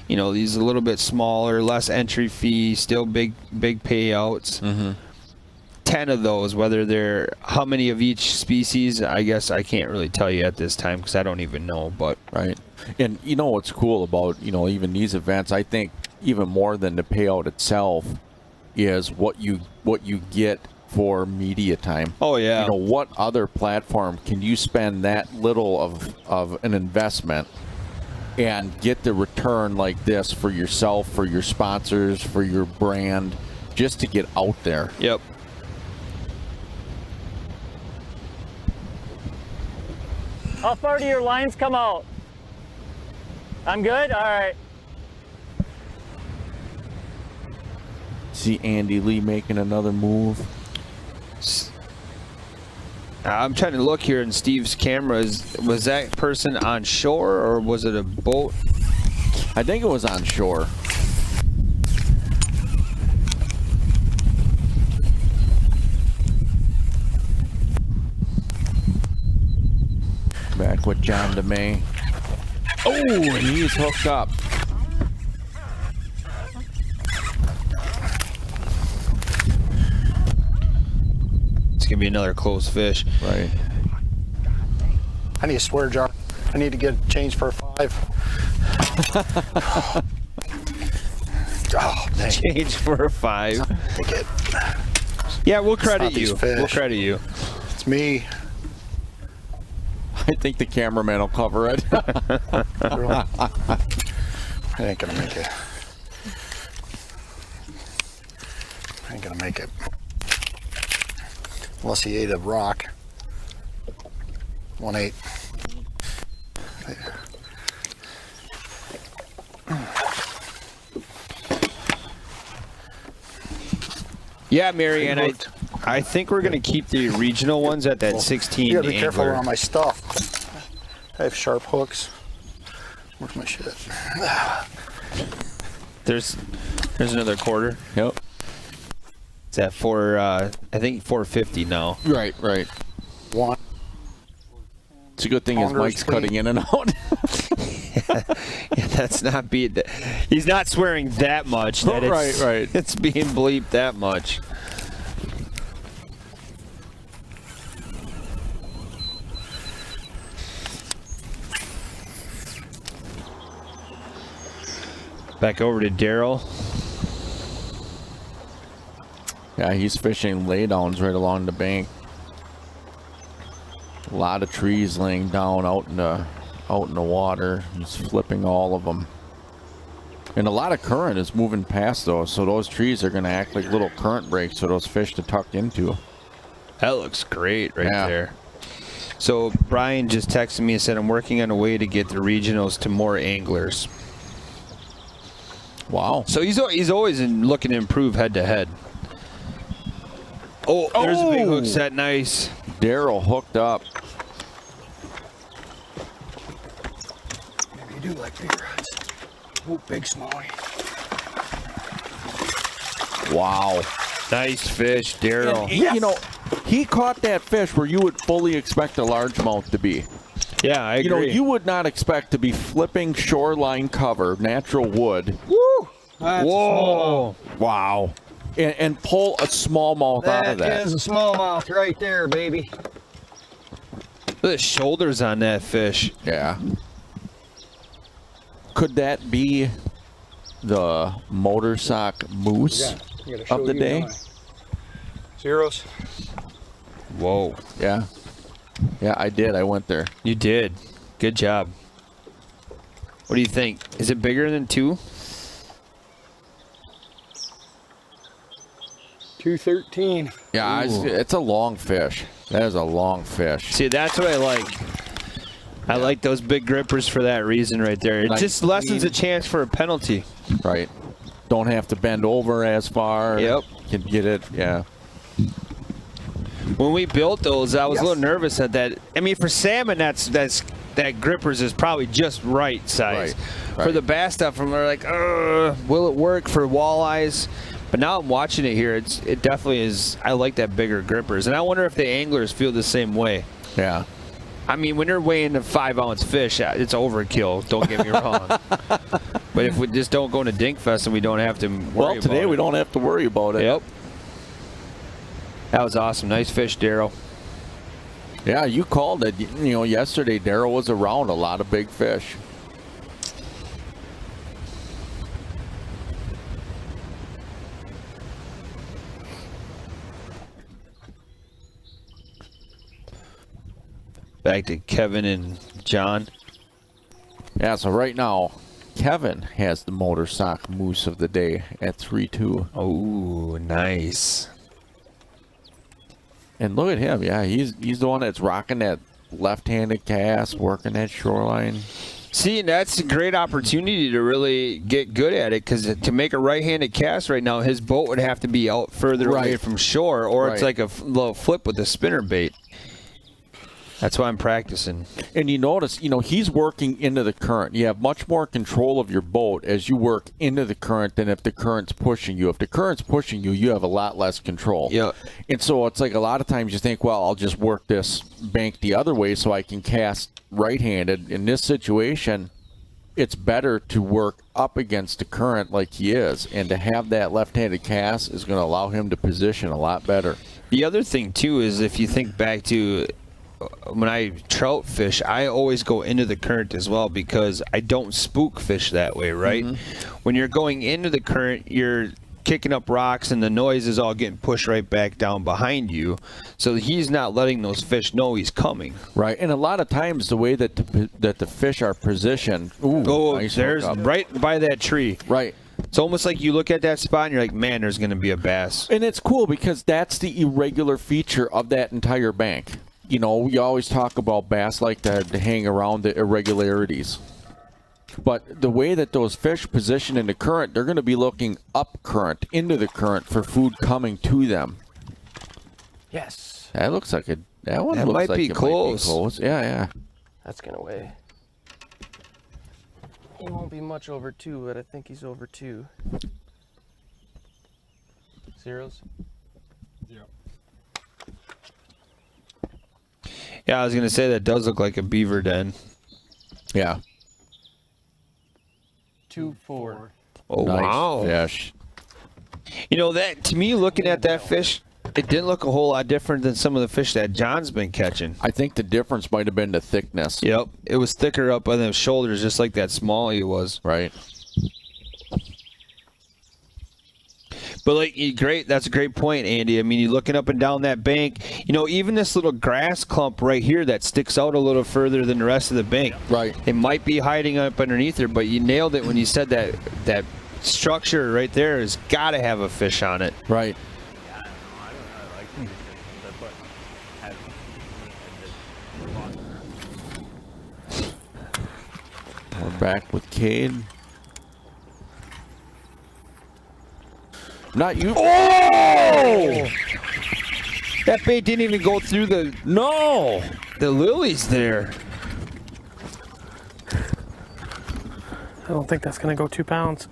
these a little bit smaller, less entry fee, still big payouts. 10 10 of those, whether they're how many of each species, I guess I can't really tell you at this time because I don't even know. But right. And you know what's cool about, even these events, I think even more than the payout itself is what you get for media time. Oh yeah. What other platform can you spend that little of an investment and get the return like this for yourself, for your sponsors, for your brand, just to get out there? Yep. How far do your lines come out? I'm good? All right. See Andy Lee making another move. I'm trying to look here in Steve's camera. Was that person on shore or was it a boat? I think it was on shore. Back with John DeMay. Oh, and he's hooked up. It's gonna be another close fish. Right. I need a swear jar. I need to get changed for a 5. Oh, dang. Change for a 5. Take it. Yeah, we'll credit not these you. fish. We'll credit you. It's me. I think the cameraman will cover it. I ain't gonna make it. I ain't gonna make it. Unless he ate a rock. 1/8. Yeah, Marianne, I think we're going to keep the regional ones at that 16 You gotta be careful angler. around my stuff. I have sharp hooks. Where's my shit? There's another quarter. Yep. It's at I think 450 now. Right. One. It's a good thing his mic's cutting in and out. Yeah, that's not being. He's not swearing that much. That Right. It's being bleeped that much. Back over to Daryl. Yeah, he's fishing laydowns right along the bank. A lot of trees laying down out in the water. He's flipping all of them. And a lot of current is moving past those, so those trees are going to act like little current breaks for those fish to tuck into. That looks great right there. So Brian just texted me and said, I'm working on a way to get the regionals to more anglers. Wow. So he's always looking to improve head to head. Oh, there's a big hook set. Nice. Daryl hooked up. Maybe you do like big rods. Oh, big smallie. Wow. Nice fish, Daryl. Yes. He caught that fish where you would fully expect a largemouth to be. Yeah, I agree. You would not expect to be flipping shoreline cover, natural wood. Woo! That's Whoa. Wow. And pull a smallmouth out of that. That is a smallmouth right there, baby. Look at the shoulders on that fish. Yeah. Could that be the motor sock moose of the day? Zeros. Whoa. Yeah. Yeah, I did. I went there. You did. Good job. What do you think? Is it bigger than 2? 213. Yeah, it's a long fish. That is a long fish. See, that's what I like. I like those big grippers for that reason right there. It Like just lessens a chance for a penalty. Right. Don't have to bend over as far. Yep. Can get it. Yeah. When we built those, I was a little nervous at that. I mean, for salmon, that grippers is probably just right size. Right. For the bass stuff, we're like, will it work for walleyes? But now I'm watching it here. It definitely is. I like that bigger grippers, and I wonder if the anglers feel the same way. Yeah. I mean, when you're weighing a 5-ounce fish, it's overkill. Don't get me wrong. But if we just don't go to Dinkfest and we don't have to worry Well, today about we it. don't have to worry about it. Yep. That was awesome. Nice fish, Daryl. Yeah, you called it. You know, yesterday Daryl was around a lot of big fish. Back to Kevin and John. Yeah, so right now, Kevin has the motor sock moose of the day at 3-2. Oh, nice. And look at him. Yeah, he's the one that's rocking that left-handed cast, working that shoreline. See, that's a great opportunity to really get good at it, because to make a right-handed cast right now, his boat would have to be out further away from shore, or it's like a little flip with a spinner bait. That's why I'm practicing. And you notice, you know, he's working into the current. You have much more control of your boat as you work into the current than if the current's pushing you. If the current's pushing you, you have a lot less control. Yeah. And so it's like a lot of times you think, well, I'll just work this bank the other way so I can cast right-handed. In this situation, it's better to work up against the current like he is. And to have that left-handed cast is going to allow him to position a lot better. The other thing, too, is if you think back to when I trout fish, I always go into the current as well, because I don't spook fish that way, right? When you're going into the current, you're kicking up rocks and the noise is all getting pushed right back down behind you. So he's not letting those fish know he's coming. Right, and a lot of times the way that the fish are positioned, nice there's hookup. right by that tree. Right. It's almost like you look at that spot and you're like, man, there's going to be a bass. And it's cool because that's the irregular feature of that entire bank. You know, we always talk about bass like to hang around the irregularities. But the way that those fish position in the current, they're going to be looking up current, into the current for food coming to them. Yes. That looks like that one That looks might like be it close. might be close. Yeah. That's gonna weigh. He won't be much over 2, but I think he's over 2. Zeros? Yeah, I was going to say that does look like a beaver den. Yeah. 2-4. Oh, Nice wow. fish. You know, that to me, looking at that fish, it didn't look a whole lot different than some of the fish that John's been catching. I think the difference might have been the thickness. Yep. It was thicker up on the shoulders, just like that smallie was. Right. But great, that's a great point, Andy. I mean, you're looking up and down that bank. You know, even this little grass clump right here that sticks out a little further than the rest of the bank. Right. It might be hiding up underneath there, but you nailed it when you said that structure right there has got to have a fish on it. Right. We're back with Cade. Not you. Oh! That bait didn't even go through the lilies there. I don't think that's going to go 2 pounds.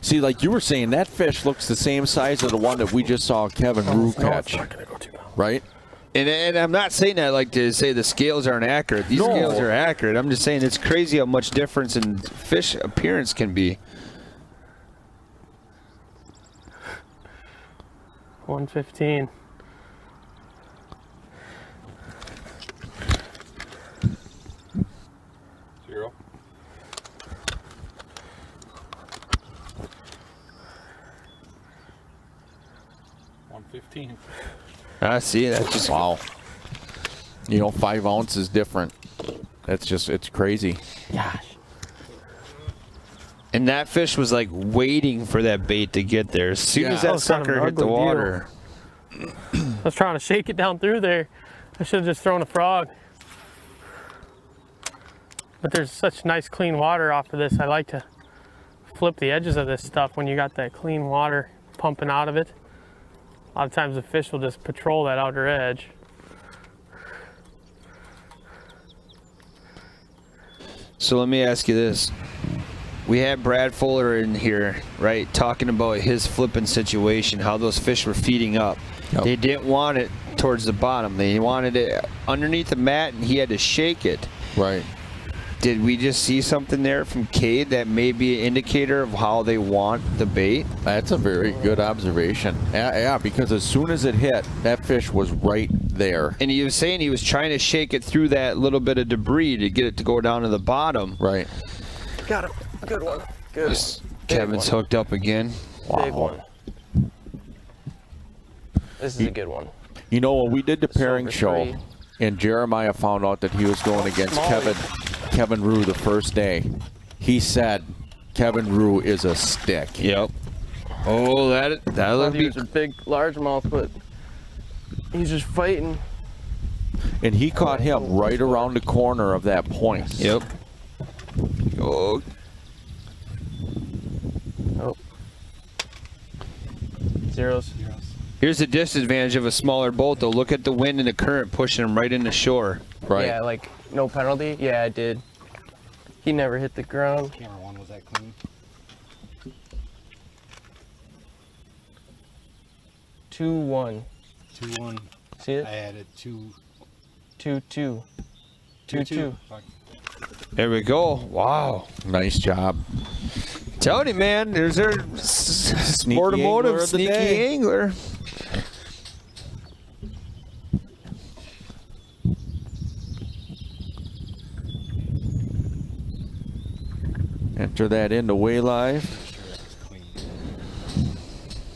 See, like you were saying, that fish looks the same size as the one that we just saw Kevin Rue catch. It's not going to go 2 pounds. Right? And I'm not saying that like to say the scales aren't accurate. These scales are accurate. I'm just saying it's crazy how much difference in fish appearance can be. 115. Zero. $115. I see. That's just wow. You know, 5 ounces is different. It's crazy. Gosh. And that fish was like waiting for that bait to get there. As soon as that was kind of sucker an hit the ugly deal. water. I was trying to shake it down through there. I should have just thrown a frog. But there's such nice clean water off of this. I like to flip the edges of this stuff when you got that clean water pumping out of it. A lot of times the fish will just patrol that outer edge. So let me ask you this. We had Brad Fuller in here, right, talking about his flipping situation, how those fish were feeding up. Yep. They didn't want it towards the bottom. They wanted it underneath the mat, and he had to shake it. Right. Did we just see something there from Cade that may be an indicator of how they want the bait? That's a very good observation. Yeah, because as soon as it hit, that fish was right there. And he was saying he was trying to shake it through that little bit of debris to get it to go down to the bottom. Right. Got him. Good one. Good. Kevin's hooked up again. Big one. This is a good one. You know, when we did the pairing show, three. and Jeremiah found out that he was going against Kevin Rue the first day, he said Kevin Rue is a stick. Yep. Oh, that'll be a big largemouth, but he's just fighting. And he caught him right around the corner of that point. Yep. Oh. Oh. Zeros. Here's the disadvantage of a smaller boat, though. Look at the wind and the current pushing him right into shore. Right. Yeah, like no penalty. Yeah, I did. He never hit the ground. Camera one, was that clean? 2-1. 2-1. See it? I added 2. 2-2. 2-2. There we go. Wow. Nice job. Tell you, man, there's our Sportomotive sneaky angler. Enter that into Way Live.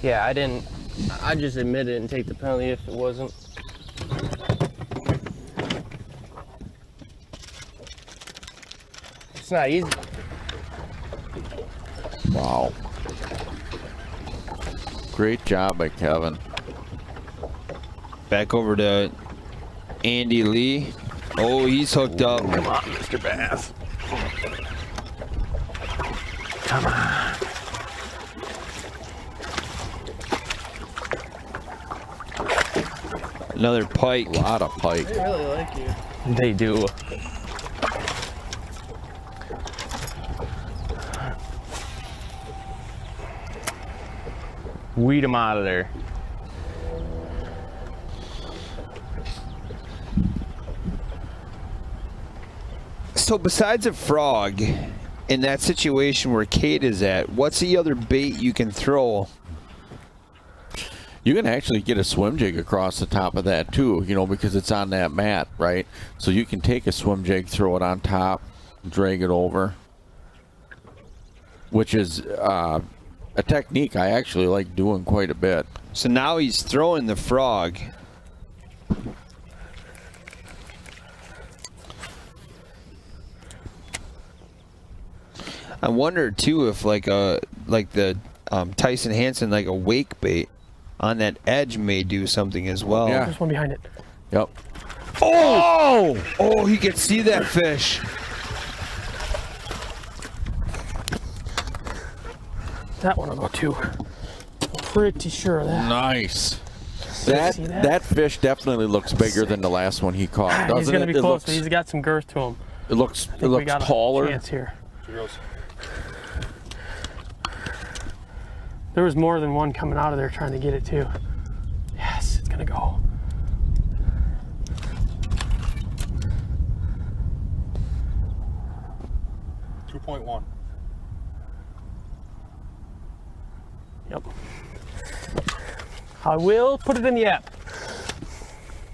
Yeah, I didn't. I just admit it and take the penalty if it wasn't. It's not easy. Wow. Great job by Kevin. Back over to Andy Lee. Oh, he's hooked up. Come on, Mr. Bass. Come on. Another pike. A lot of pike. They really like you. They do. Weed them out of there. So besides a frog, in that situation where Kate is at, what's the other bait you can throw? You can actually get a swim jig across the top of that too, you know, because it's on that mat, right? So you can take a swim jig, throw it on top, drag it over, which is a technique I actually like doing quite a bit. So now he's throwing the frog. I wonder too if like the Tyson Hansen, like a wake bait on that edge may do something as well. Yeah. There's one behind it. Yep. Oh! Oh, he can see that fish. That one will go too. Pretty sure of that. Nice. That fish definitely looks bigger than the last one he caught, doesn't He's gonna it? be It close. looks, He's got some girth to him. it looks I think we got taller. a chance here. There was more than one coming out of there trying to get it too. Yes, it's gonna go. .1. Yep. I will put it in the app,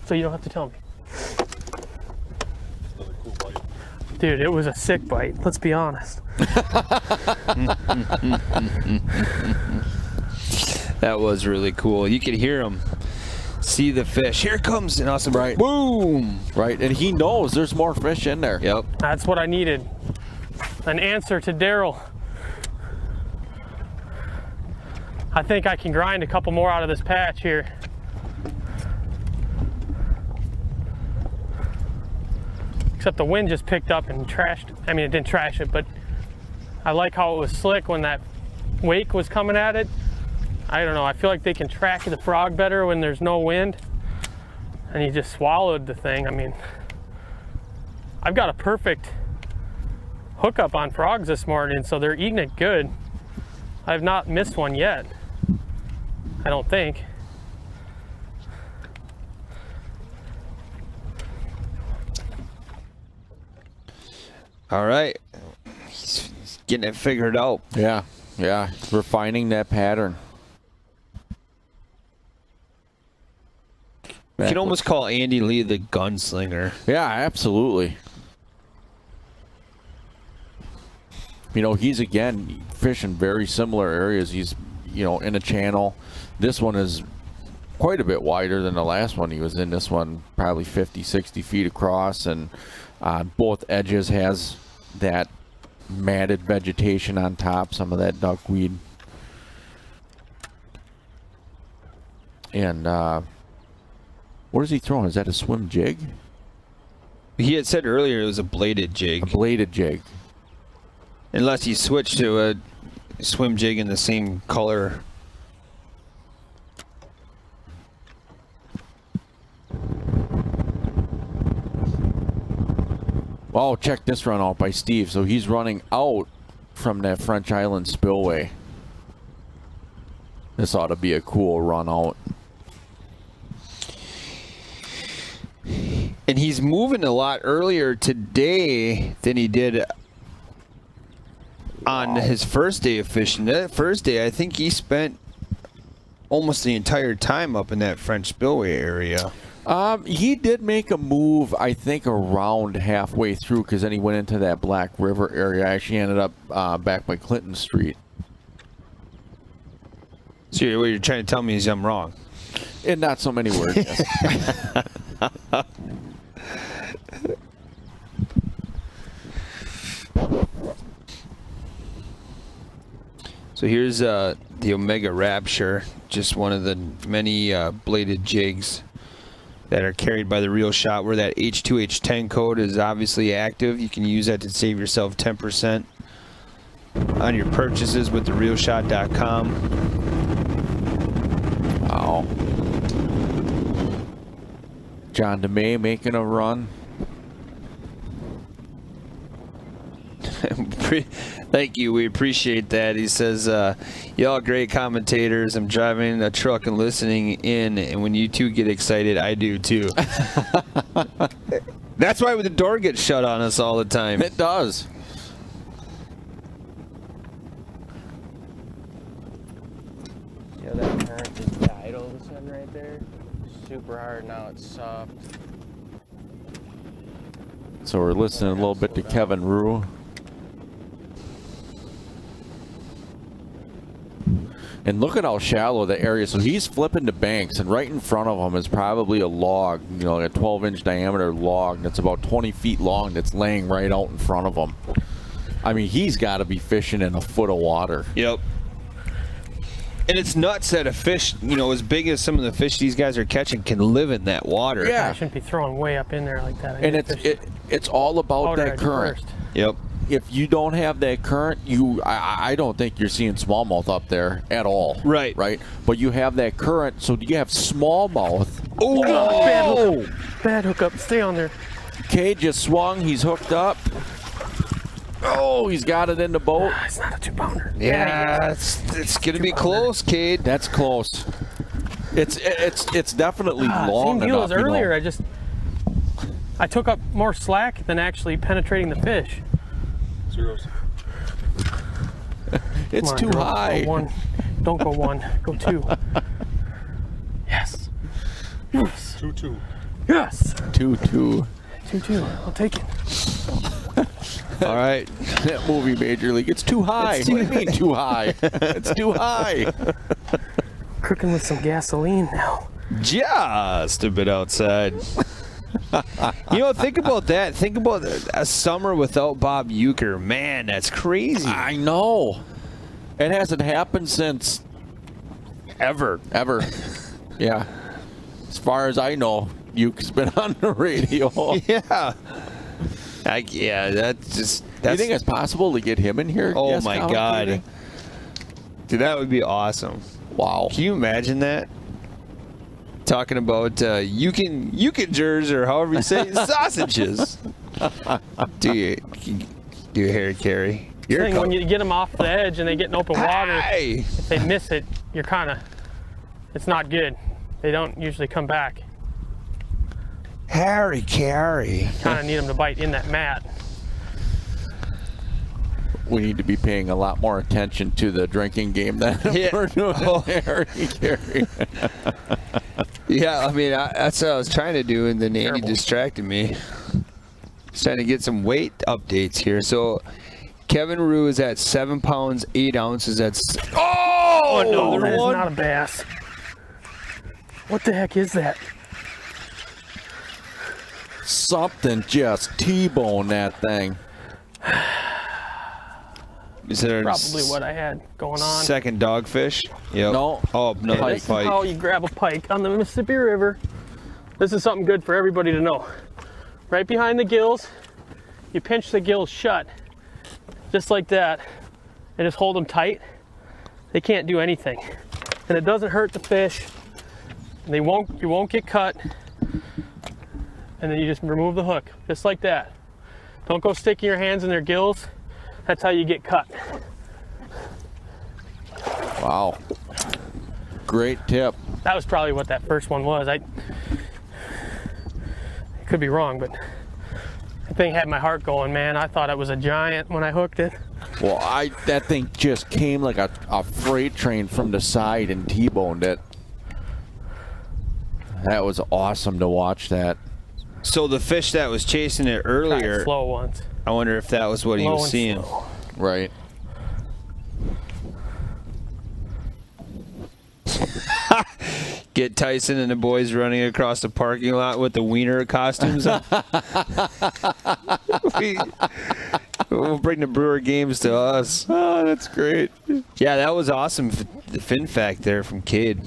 so you don't have to tell me. Dude, it was a sick bite. Let's be honest. That was really cool. You could hear him see the fish. Here it comes, and awesome. Right. Boom. Right, and he knows there's more fish in there. Yep. That's what I needed. An answer to Daryl. I think I can grind a couple more out of this patch here. Except the wind just picked up and trashed. I mean, it didn't trash it, but I like how it was slick when that wake was coming at it. I don't know, I feel like they can track the frog better when there's no wind. And he just swallowed the thing. I mean, I've got a perfect hookup on frogs this morning, so they're eating it good. I have not missed one yet, I don't think. All right. He's getting it figured out. Yeah. Refining that pattern. You can almost call Andy Lee the gunslinger. Yeah, absolutely. You know, he's again fishing very similar areas. He's, in a channel. This one is quite a bit wider than the last one he was in. This one probably 50, 60 feet across, and both edges has that matted vegetation on top, some of that duckweed. And what is he throwing? Is that a swim jig? He had said earlier it was a bladed jig. A bladed jig. Unless he switched to a swim jig in the same color. Oh, check this run out by Steve. So he's running out from that French Island spillway. This ought to be a cool run out. And he's moving a lot earlier today than he did on his first day of fishing. That first day, I think he spent almost the entire time up in that French spillway area. He did make a move, I think, around halfway through, because then he went into that Black River area. I actually ended up back by Clinton Street. So what you're trying to tell me is I'm wrong. In not so many words, yes. So here's the Omega Rapture, just one of the many bladed jigs that are carried by the Reel Shot, where that H2H10 code is obviously active. You can use that to save yourself 10% on your purchases with thereelshot.com. Wow. John DeMay making a run. Thank you. We appreciate that. He says, y'all great commentators. I'm driving a truck and listening in, and when you two get excited, I do too. That's why the door gets shut on us all the time. It does. Yeah, that current just died all of a sudden right there. Super hard, now it's soft. So we're listening a little bit to Kevin Rue. And look at how shallow the area. So he's flipping the banks, and right in front of him is probably a log, like a 12-inch diameter log that's about 20 feet long that's laying right out in front of him. I mean, he's got to be fishing in a foot of water. Yep. And it's nuts that a fish, as big as some of the fish these guys are catching, can live in that water. Yeah. I shouldn't be throwing way up in there like that. And it's all about that current. Yep. If you don't have that current, I don't think you're seeing smallmouth up there at all. Right. Right? But you have that current, so you have smallmouth. Oh! Bad hookup. Stay on there. Cade just swung. He's hooked up. Oh, he's got it in the boat. It's not a 2-pounder. Yeah, it's going to be close, Cade. That's close. It's definitely long same deal enough. as earlier. I took up more slack than actually penetrating the fish. Zeros. It's too high. Go 1. Don't go 1. Go 2. Yes. Yes. 2-2. Yes. 2-2. 2-2. I'll take it. All right. That movie, Major League. It's too high. What do you mean too high? It's too high. Cooking with some gasoline now. Just a bit outside. Think about that. Think about a summer without Bob Euchre. Man, that's crazy. I know. It hasn't happened since ever. Yeah. As far as I know, Euchre's been on the radio. Yeah. That's you think it's possible to get him in here? Oh my God. Dude, that would be awesome. Wow. Can you imagine that? Talking about you can or however you say it, sausages. Do you hair carry? When you get them off the edge and they get in open water, Hey! if they miss it, it's not good. They don't usually come back. Harry carry. Kind of need them to bite in that mat. we need to be paying a lot more attention to the drinking game than we're doing there, Gary. Yeah, I mean, that's what I was trying to do, and then Andy distracted me. Just trying to get some weight updates here. So Kevin Rue is at 7 pounds 8 ounces. That's Oh no, that is not a bass. What the heck is that? Something just T-boned that thing. Is there Probably what I had going on. second dogfish? Yep. No. Oh, another This is pike. how you grab a pike on the Mississippi River. This is something good for everybody to know. Right behind the gills, you pinch the gills shut, just like that, and just hold them tight. They can't do anything, and it doesn't hurt the fish. And you won't get cut. And then you just remove the hook, just like that. Don't go sticking your hands in their gills. That's how you get cut. Wow. Great tip. That was probably what that first one was. I could be wrong, but that thing had my heart going, man. I thought it was a giant when I hooked it. Well, that thing just came like a freight train from the side and T-boned it. That was awesome to watch that. So the fish that was chasing it earlier, slow ones. I wonder if that was what he was seeing. Right. Get Tyson and the boys running across the parking lot with the wiener costumes on. We'll bring the Brewer games to us. Oh, that's great. Yeah, that was awesome. The fin fact there from Cade.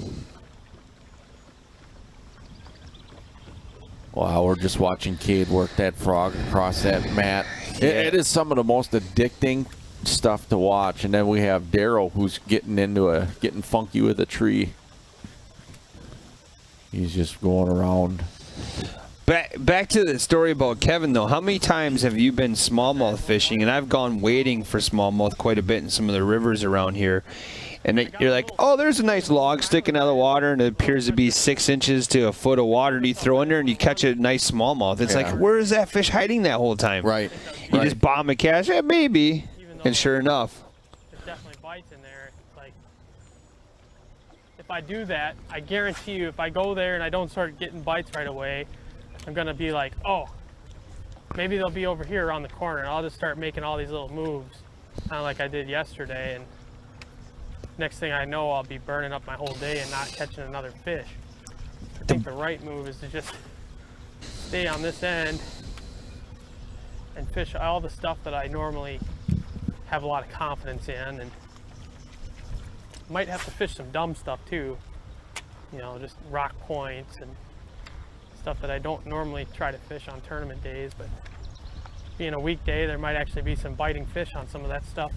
Wow, we're just watching Cade work that frog across that mat. It is some of the most addicting stuff to watch. And then we have Daryl, who's getting funky with a tree. He's just going around. Back to the story about Kevin, though. How many times have you been smallmouth fishing? And I've gone wading for smallmouth quite a bit in some of the rivers around here. And you're like, oh, there's a nice log sticking out of the water, and it appears to be 6 inches to a foot of water. And you throw in there, and you catch a nice smallmouth. It's like, where is that fish hiding that whole time? Right. You just bomb a cast, yeah, maybe. And sure enough. There's definitely bites in there. It's like, if I do that, I guarantee you, if I go there and I don't start getting bites right away, I'm gonna be like, oh, maybe they'll be over here around the corner, and I'll just start making all these little moves, kind of like I did yesterday, and next thing I know, I'll be burning up my whole day and not catching another fish. I think the right move is to just stay on this end and fish all the stuff that I normally have a lot of confidence in, and might have to fish some dumb stuff too, you know, just rock points and stuff that I don't normally try to fish on tournament days, but being a weekday, there might actually be some biting fish on some of that stuff.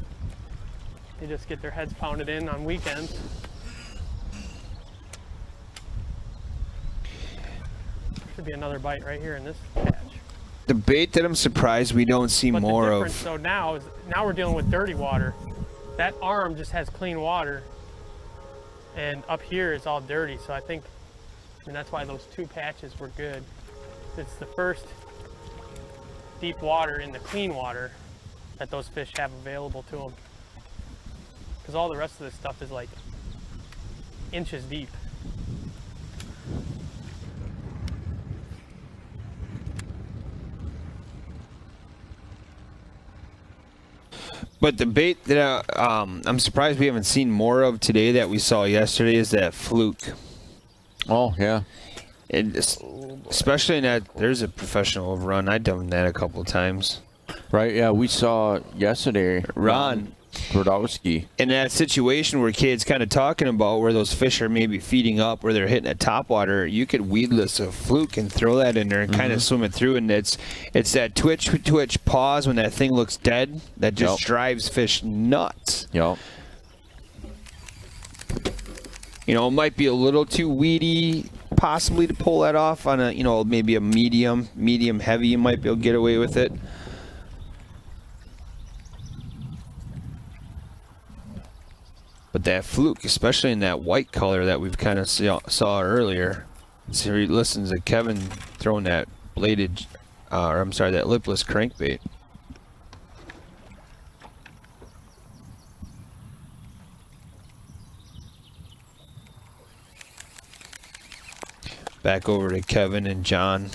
They just get their heads pounded in on weekends. Should be another bite right here in this catch. The bait that I'm surprised we don't see more of. So now we're dealing with dirty water. That arm just has clean water, and up here it's all dirty. So I think, and that's why those two patches were good. It's the first deep water in the clean water that those fish have available to them. Because all the rest of this stuff is like inches deep. But the bait that I'm surprised we haven't seen more of today that we saw yesterday is that fluke. Oh, yeah. And especially in that, there's a professional run. I've done that a couple of times. Right, yeah, we saw yesterday Ron Brodowski. in that situation where Cade's kind of talking about where those fish are maybe feeding up, where they're hitting a topwater, you could weedless a fluke and throw that in there and kind of swim it through, and it's that twitch pause when that thing looks dead that just drives fish nuts. Yep. You know, it might be a little too weedy possibly to pull that off on a, you know, maybe a medium heavy, you might be able to get away with it. But that fluke, especially in that white color that we've kind of saw earlier. So he listens to Kevin throwing that that lipless crankbait. Back over to Kevin and John.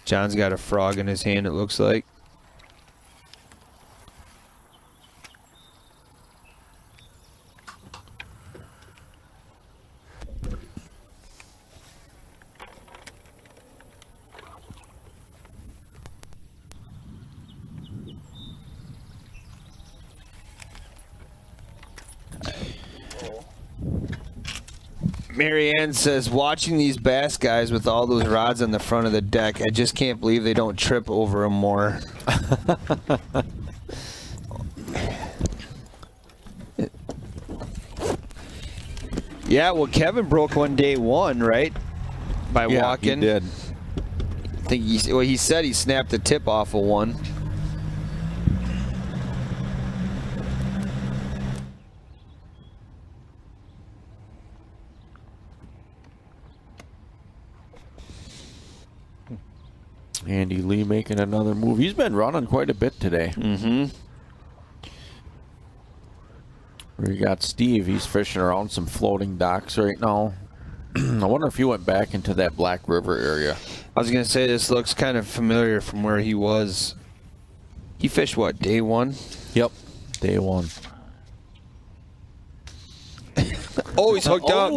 John's got a frog in his hand, it looks like. Mary Ann says, watching these bass guys with all those rods on the front of the deck, I just can't believe they don't trip over them more. Yeah, well, Kevin broke one day one, right? By walking. He did. I think he said he snapped the tip off of one. Andy Lee making another move. He's been running quite a bit today. Mm-hmm. We got Steve. He's fishing around some floating docks right now. I wonder if he went back into that Black River area. I was going to say, this looks kind of familiar from where he was. He fished, what, day one? Yep, day one. Oh, he's hooked up.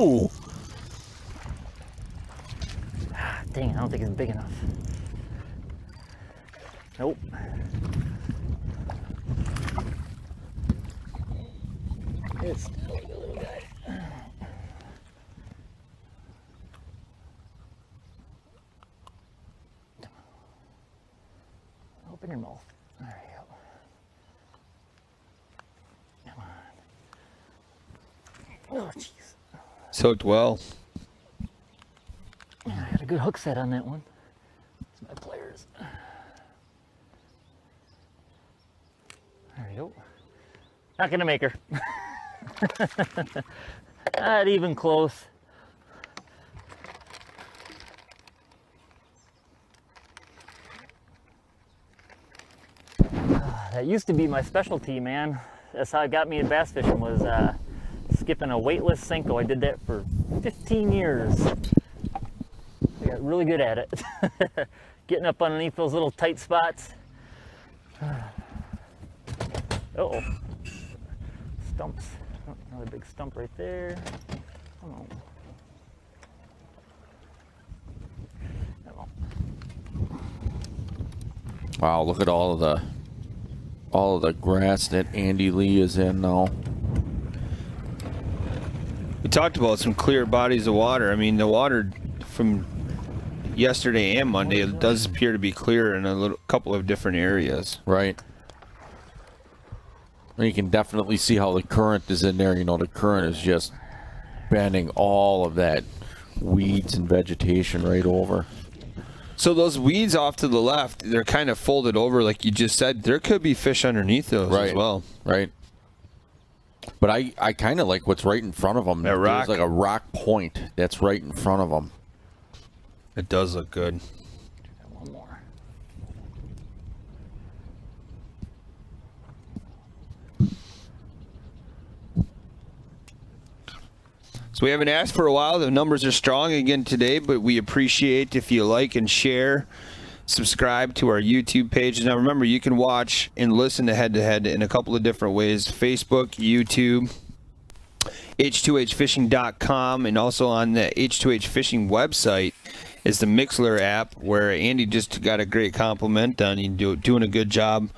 Dang, I don't think it's big enough. Nope. It's still like a little guy. Open your mouth. There you go. Come on. Oh, jeez. It's hooked well. I got a good hook set on that one. It's my pliers. There you go. Not gonna make her. Not even close. That used to be my specialty, man. That's how it got me in bass fishing, was skipping a weightless Senko. I did that for 15 years. I got really good at it. Getting up underneath those little tight spots. Uh-oh. Stumps. Oh, another big stump right there. Come on. Come on. Wow, look at all of the grass that Andy Lee is in now. We talked about some clear bodies of water. I mean, the water from yesterday and Monday, it does appear to be clear in a couple of different areas. Right. You can definitely see how the current is in there. You know, the current is just bending all of that weeds and vegetation right over. So those weeds off to the left, they're kind of folded over like you just said. There could be fish underneath those as well. Right. But I kind of like what's right in front of them. That rock. There's like a rock point that's right in front of them. It does look good. One more. So we haven't asked for a while. The numbers are strong again today, but we appreciate if you like and share, subscribe to our YouTube page. Now remember, you can watch and listen to Head to Head in a couple of different ways: Facebook, YouTube, h2hfishing.com, and also on the H2H Fishing website is the Mixler app, where Andy just got a great compliment on you doing a good job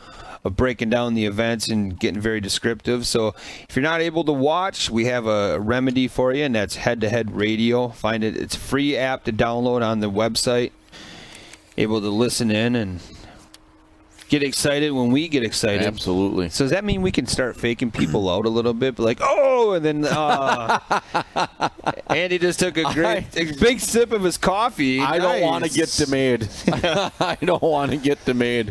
of breaking down the events and getting very descriptive. So if you're not able to watch, we have a remedy for you, and that's Head to Head Radio. Find it. It's a free app to download on the website. Able to listen in and get excited when we get excited. Absolutely. So does that mean we can start faking people out a little bit? But like, oh, and then Andy just took a big sip of his coffee. I don't want to get demayed. I don't want to get demayed.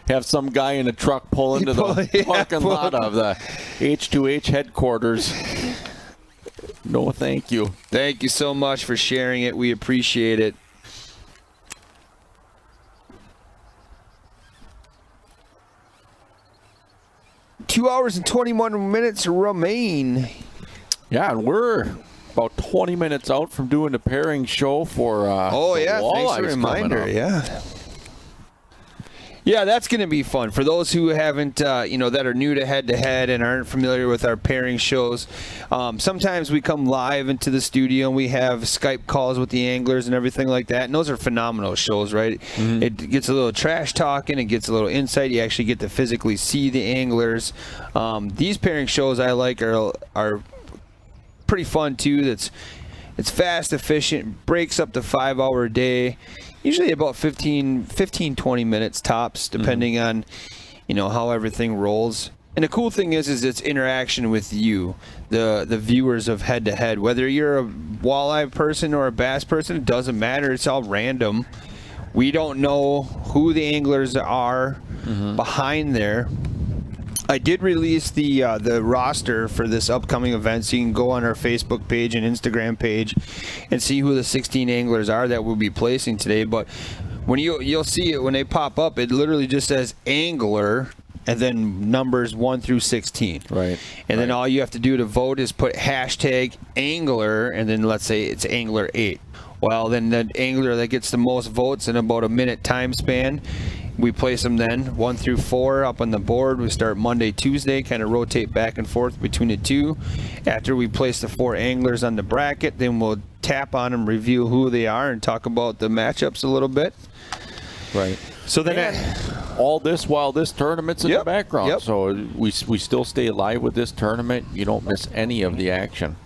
Have some guy in a truck pull into the parking lot of the H2H headquarters. No, thank you. Thank you so much for sharing it. We appreciate it. $2 and 21 minutes remain. Yeah, and we're about 20 minutes out from doing the pairing show for oh yeah, thanks for the reminder. Yeah, that's going to be fun. For those who haven't, that are new to head-to-head and aren't familiar with our pairing shows, sometimes we come live into the studio and we have Skype calls with the anglers and everything like that. And those are phenomenal shows, right? Mm-hmm. It gets a little trash talking, it gets a little insight. You actually get to physically see the anglers. These pairing shows I like are pretty fun too. It's fast, efficient, breaks up to 5-hour day. Usually about 15-20 minutes tops, depending on, how everything rolls. And the cool thing is it's interaction with you, the viewers of Head to Head. Whether you're a walleye person or a bass person, it doesn't matter. It's all random. We don't know who the anglers are behind there. I did release the roster for this upcoming event, so you can go on our Facebook page and Instagram page and see who the 16 anglers are that we'll be placing today. But when you'll see it when they pop up, it literally just says angler and then numbers 1 through 16. Right. And then all you have to do to vote is put hashtag angler, and then let's say it's angler 8. Well, then the angler that gets the most votes in about a minute time span, we place them then 1 through 4 up on the board. We start Monday, Tuesday, kind of rotate back and forth between the two. After we place the 4 anglers on the bracket, then we'll tap on them, review who they are, and talk about the matchups a little bit. Right. So then all this while this tournament's in the background. So we still stay live with this tournament. You don't miss any of the action.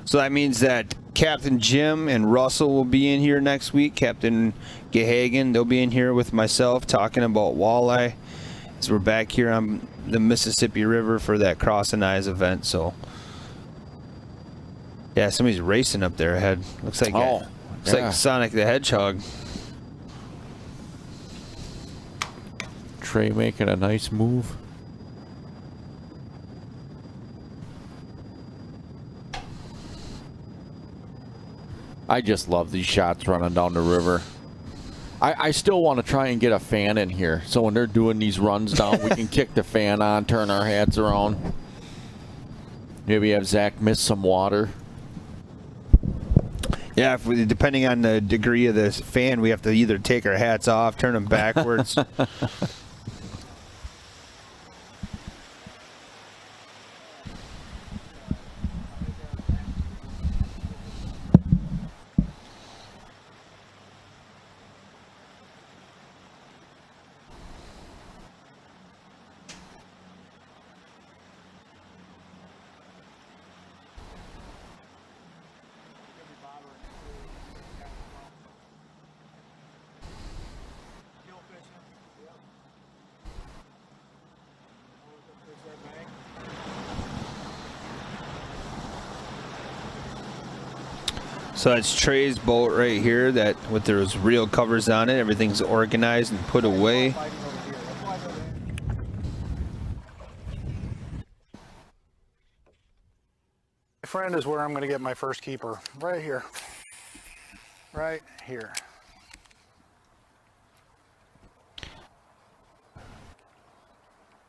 So that means that Captain Jim and Russell will be in here next week. Captain Gehagen, they'll be in here with myself talking about walleye. So we're back here on the Mississippi River for that Cross and Eyes event. So yeah, somebody's racing up there ahead. Looks like like Sonic the Hedgehog. Trey making a nice move. I just love these shots running down the river. I still want to try and get a fan in here, so when they're doing these runs down, we can kick the fan on, turn our hats around. Maybe have Zach miss some water. Yeah, depending on the degree of this fan, we have to either take our hats off, turn them backwards. So that's Trey's boat right here that with those real covers on it, everything's organized and put away. My friend is where I'm going to get my first keeper. Right here. Right here.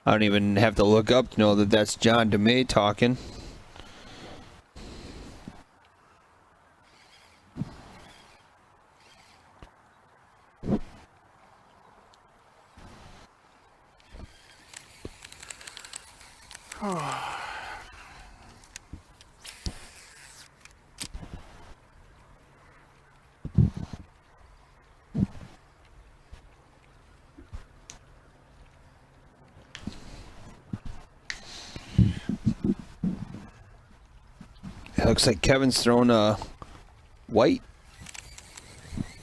I don't even have to look up to know that that's John DeMay talking. It looks like Kevin's thrown a white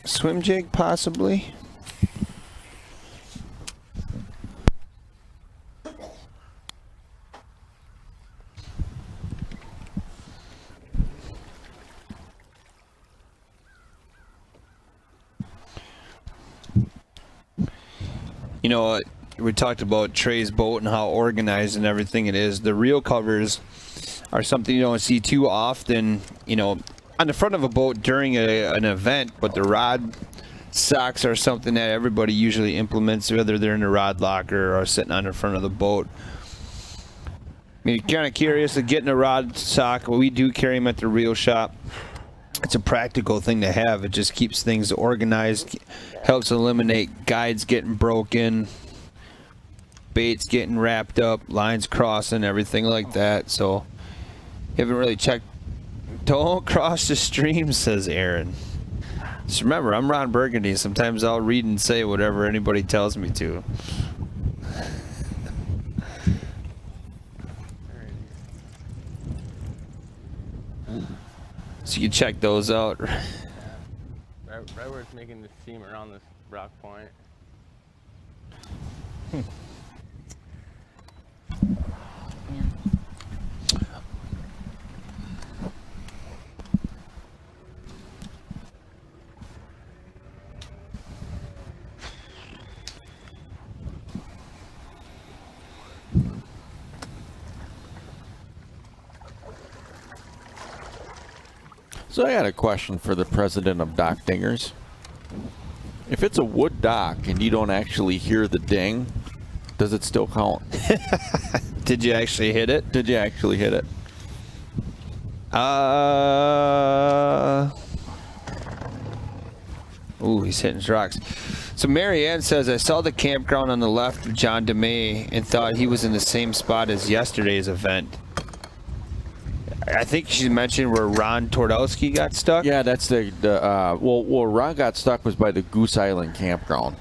swim jig, possibly. You know, we talked about Trey's boat and how organized and everything it is. The reel covers are something you don't see too often, you know, on the front of a boat during an event, but the rod socks are something that everybody usually implements, whether they're in a rod locker or sitting on the front of the boat. mean, kind of curious of getting a rod sock. We do carry them at the reel shop. It's a practical thing to have. It just keeps things organized, helps eliminate guides getting broken, baits getting wrapped up, lines crossing, everything like that. So, you haven't really checked. Don't cross the stream, says Aaron. Just remember, I'm Ron Burgundy. Sometimes I'll read and say whatever anybody tells me to. So you can check those out. Right where it's making the seam around this rock point. So I got a question for the president of dock dingers. If it's a wood dock and you don't actually hear the ding, does it still count? Did you actually hit it? Did you actually hit it? Ooh, he's hitting his rocks. So Marianne says, I saw the campground on the left of John DeMay and thought he was in the same spot as yesterday's event. I think she mentioned where Ron Twardowski got stuck. Yeah, that's well, Ron got stuck was by the Goose Island campground.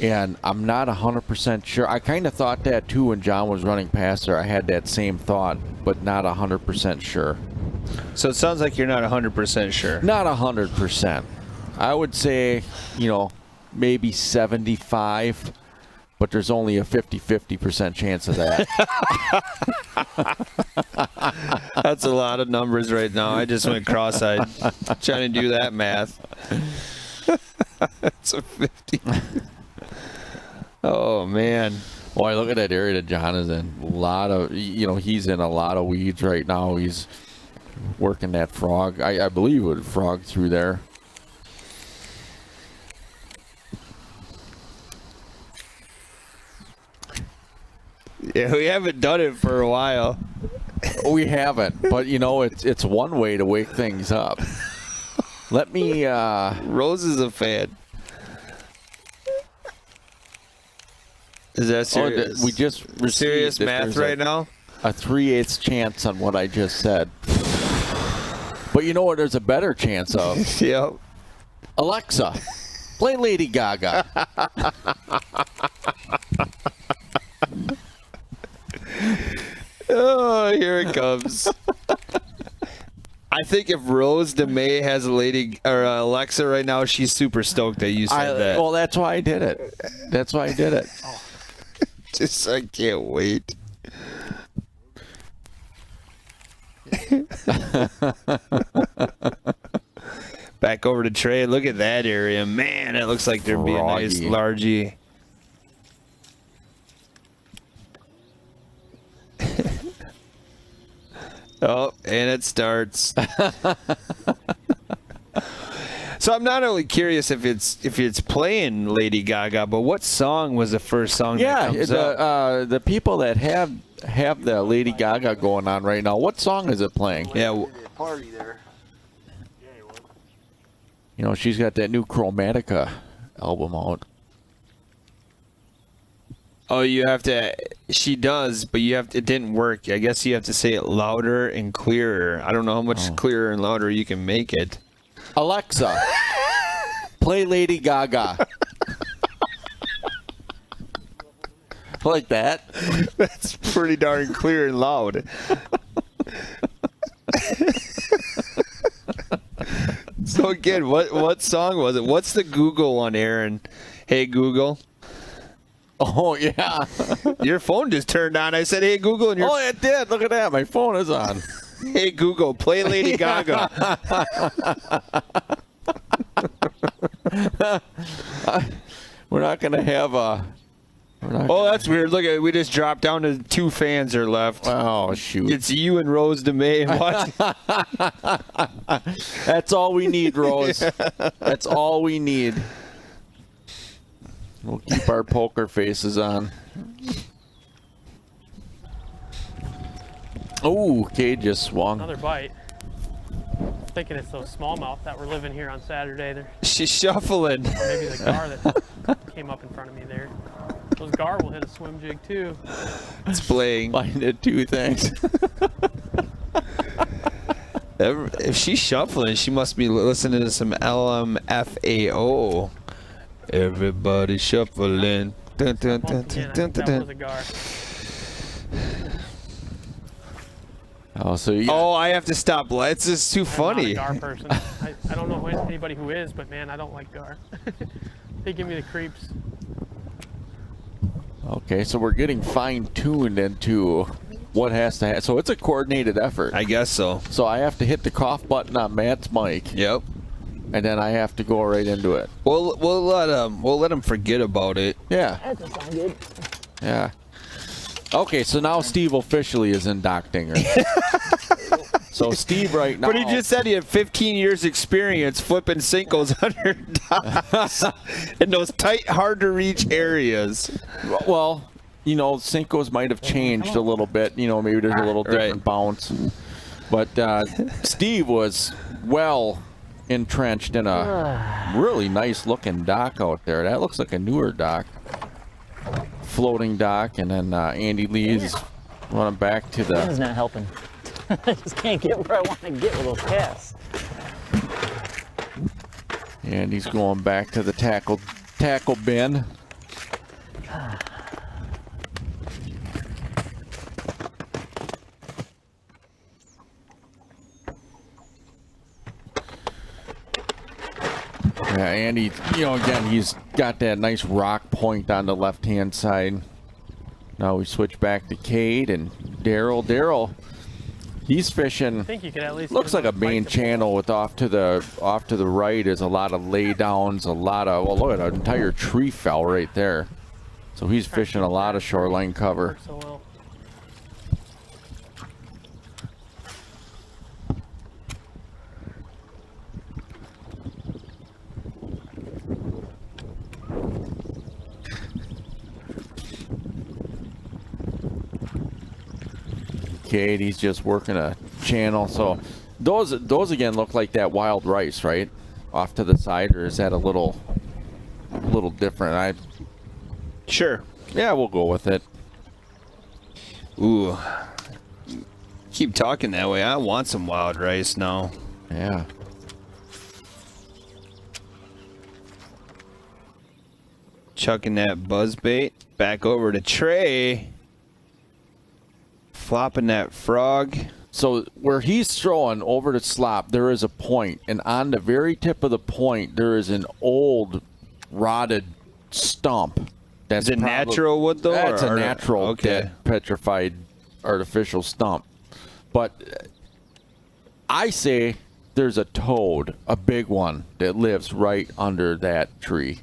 And I'm not 100% sure. I kind of thought that too when John was running past there. I had that same thought, but not 100% sure. So it sounds like you're not 100% sure. Not 100%. I would say, maybe 75, but there's only a 50% chance of that. That's a lot of numbers right now. I just went cross-eyed trying to do that math. It's a 50. Oh, man. Boy, look at that area that John is in. A lot of, he's in a lot of weeds right now. He's working that frog. I believe it would frog through there. Yeah, we haven't done it for a while. We haven't, but it's one way to wake things up. Let me. Rose is a fan. Is that serious? We just received serious math right now. A 3/8 chance on what I just said. But you know what? There's a better chance of. Yep. Alexa, play Lady Gaga. Oh, here it comes. I think if Rose DeMay has a Alexa right now, she's super stoked that you said that. Well, that's why I did it. That's why I did it. Just, I can't wait. Back over to Trey. Look at that area. Man, it looks like there'd be a nice largie. Oh, and it starts. So I'm not only curious if it's playing Lady Gaga, but what song was the first song that comes up? The people that have the Lady Gaga going on right now, what song is it playing? Yeah. Party there. She's got that new Chromatica album out. Oh, you have to. She does, but you have to. It didn't work. I guess you have to say it louder and clearer. I don't know how much clearer and louder you can make it. Alexa, play Lady Gaga. Like that? That's pretty darn clear and loud. So again, what song was it? What's the Google one, Aaron? Hey Google. Oh yeah. Your phone just turned on. I said, "Hey Google," and your it did. Look at that. My phone is on. Hey Google, play Lady Gaga. We're not gonna have a. That's weird. Look at it. We just dropped down to 2 fans are left. Oh shoot! It's you and Rose DeMay. What? That's all we need, Rose. That's all we need. We'll keep our poker faces on. Oh, Cade just swung. Another bite. Thinking it's those smallmouth that were living here on Saturday. They're She's shuffling. maybe the gar that came up in front of me there. Those gar will hit a swim jig too. It's playing. Mine did two things. If she's shuffling, she must be listening to some LMFAO. Everybody shuffling. Dun, dun, dun, Once again, I dun, think dun, that was a gar. Oh, so you Oh, I have to stop. It's just too I'm funny. not a gar person. I don't know anybody who is, but man, I don't like gar. They give me the creeps. Okay, so we're getting fine-tuned into what has to happen. So it's a coordinated effort. I guess so. So I have to hit the cough button on Matt's mic. Yep. And then I have to go right into it. We'll let him forget about it. Yeah. That doesn't sound good. Yeah. Okay, so now Steve officially is in Dock Dinger. So Steve right now. But he just said he had 15 years experience flipping Cincos under docks in those tight, hard to reach areas. Well, you know, Cincos might have changed a little bit. You know, maybe there's a little different bounce. But Steve was well entrenched in a really nice looking dock out there. That looks like a newer dock. Floating dock, and then Andy Lee's running back to the. This is not helping. I just can't get where I want to get with those casts. And he's going back to the tackle bin. Yeah, Andy, you know, again, he's got that nice rock point on the left-hand side. Now we switch back to Cade and Daryl. Daryl, he's fishing. I think you could at least Looks like a main channel with off to the right is a lot of laydowns, a lot of, well, look at an entire tree fell right there. So he's fishing a lot of shoreline cover. Works so well. Cade, he's just working a channel. So those again look like that wild rice, right? Off to the side, or is that a little different? Sure. Yeah, we'll go with it. Ooh. Keep talking that way. I want some wild rice now. Yeah. Chucking that buzz bait back over to Trey. Flopping that frog. So where he's throwing over the slop, there is a point, and on the very tip of the point, there is an old rotted stump. That's Is it natural wood though? That's or- a natural, Okay. dead, petrified, artificial stump. But I say there's a toad, a big one, that lives right under that tree.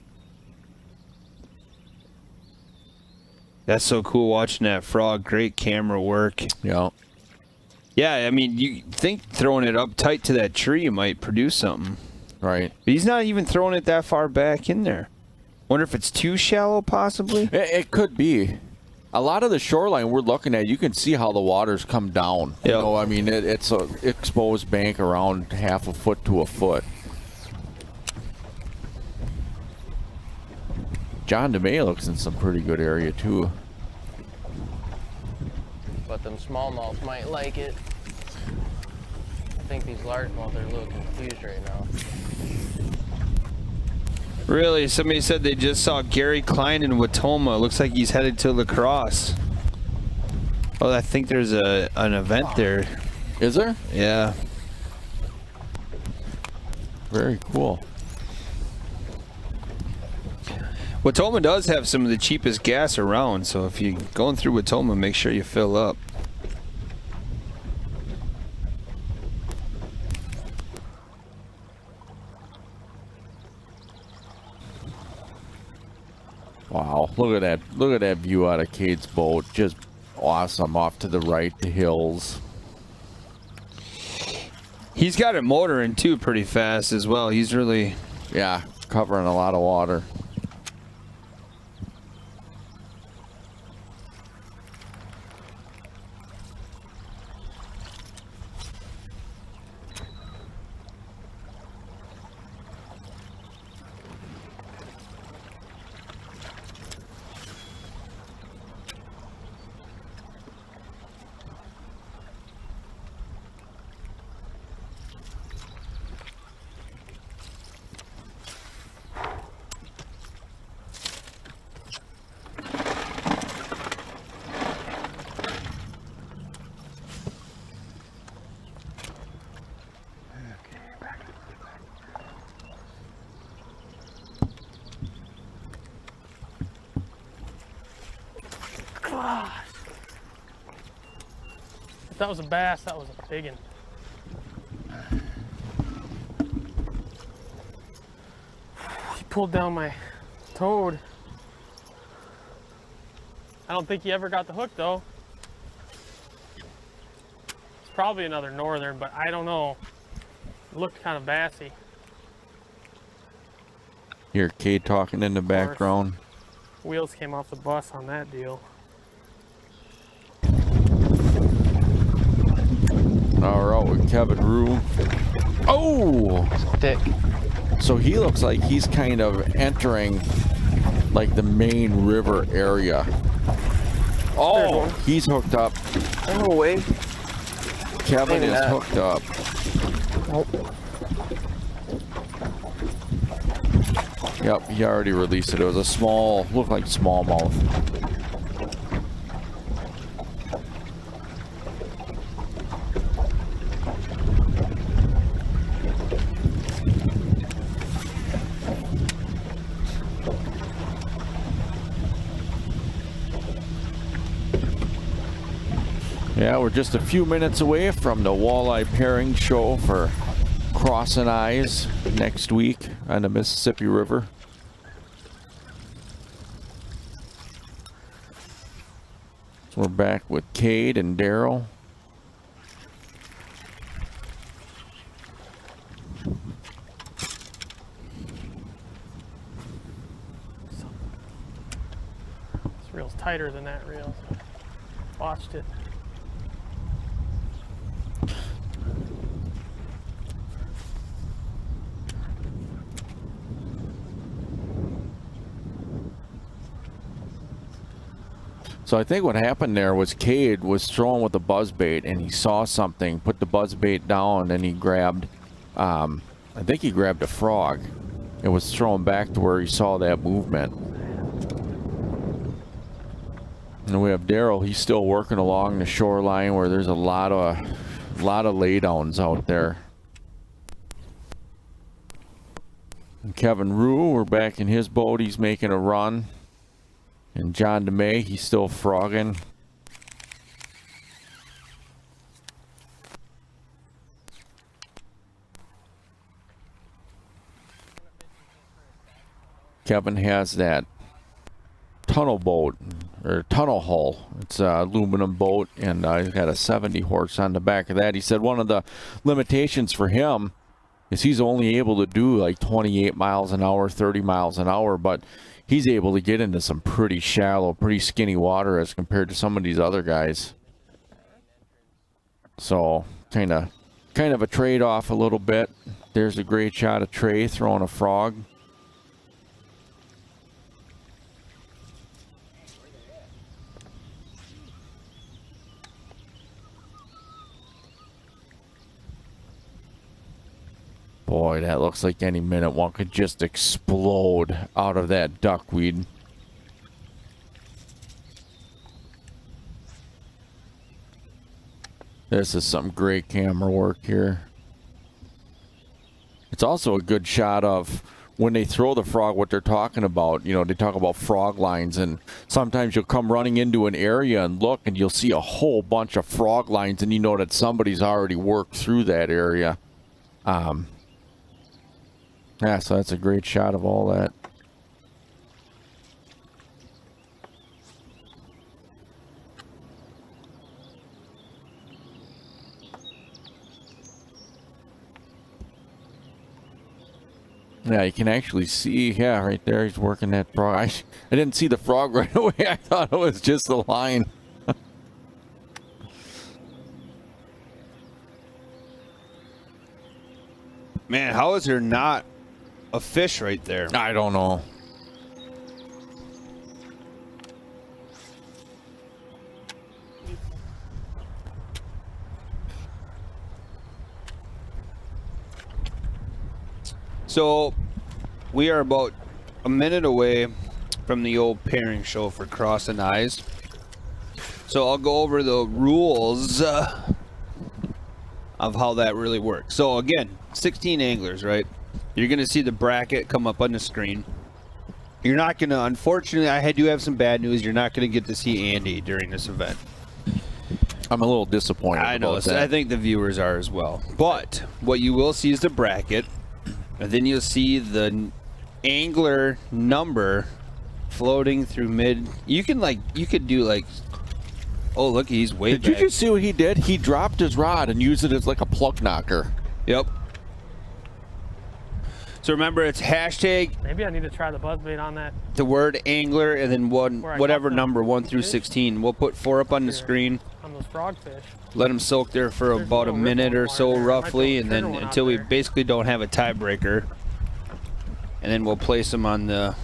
That's so cool watching that frog. Great camera work. Yeah. Yeah, I mean, you think throwing it up tight to that tree might produce something. Right. But he's not even throwing it that far back in there. Wonder if it's too shallow, possibly? It could be. A lot of the shoreline we're looking at, you can see how the water's come down. You know, I mean, it's a exposed bank around half a foot to a foot. John DeMay looks in some pretty good area, too. But them smallmouth might like it. I think these largemouth are a little confused right now. Really? Somebody said they just saw Gary Klein in Watoma. Looks like he's headed to Lacrosse. Oh, I think there's an event there. Is there? Yeah. Very cool. Watoma does have some of the cheapest gas around, so if you're going through Watoma, make sure you fill up. Wow, look at that. Look at that view out of Cade's boat. Just awesome. Off to the right, the hills. He's got it motoring too pretty fast as well. He's really... Yeah, covering a lot of water. gosh. If that was a bass, that was a big one. He pulled down my toad. I don't think he ever got the hook though. It's probably another northern, but I don't know. It looked kind of bassy. Hear Kate talking in the background. Wheels came off the bus on that deal. All right, with Kevin Rue. Oh! Thick. So he looks like he's kind of entering like the main river area. Oh, he's hooked up. No way. Kevin is hooked up. Yep, he already released it. It was a small, looked like smallmouth. Yeah, we're just a few minutes away from the walleye pairing show for Crossing Eyes next week on the Mississippi River. So we're back with Cade and Daryl. This reel's tighter than that reel. Watched it. So I think what happened there was Cade was throwing with the buzzbait and he saw something, put the buzzbait down, and he grabbed, I think he grabbed a frog. It was thrown back to where he saw that movement. And we have Daryl, he's still working along the shoreline where there's a lot of laydowns out there. And Kevin Rue, we're back in his boat, he's making a run. And John DeMay, he's still frogging. Kevin has that tunnel boat, or tunnel hull. It's an aluminum boat, and he's got a 70 horse on the back of that. He said one of the limitations for him is he's only able to do like 28 miles an hour, 30 miles an hour, but he's able to get into some pretty shallow, pretty skinny water as compared to some of these other guys. So kind of a trade-off a little bit. There's a great shot of Trey throwing a frog. Boy, that looks like any minute one could just explode out of that duckweed. This is some great camera work here. It's also a good shot of when they throw the frog, what they're talking about. You know, they talk about frog lines, and sometimes you'll come running into an area and look, and you'll see a whole bunch of frog lines, and you know that somebody's already worked through that area. Yeah, so that's a great shot of all that. Yeah, you can actually see, yeah, right there, he's working that frog. I didn't see the frog right away. I thought it was just the line. Man, how is there not a fish right there? I don't know. So we are about a minute away from the old pairing show for Crossing Eyes. So I'll go over the rules of how that really works. So again, 16 anglers, right? You're going to see the bracket come up on the screen. You're not going to, unfortunately, I do have some bad news. You're not going to get to see Andy during this event. I'm a little disappointed I know. about that. I think the viewers are as well. But what you will see is the bracket, and then you'll see the angler number floating through mid. You could do like, oh, look, he's way Did back. you just see what he did? He dropped his rod and used it as like a plug knocker. Yep. So remember, it's hashtag Maybe I need to try the buzzbait on that. the word angler and then Where I whatever caught them number 1 through fish? 16. We'll put 4 up on the screen. On those frogfish. Let them soak there for There's about a no minute ripple or in so, water there. roughly, Might and go then trigger one until out we there. basically don't have a tiebreaker. And then we'll place them on the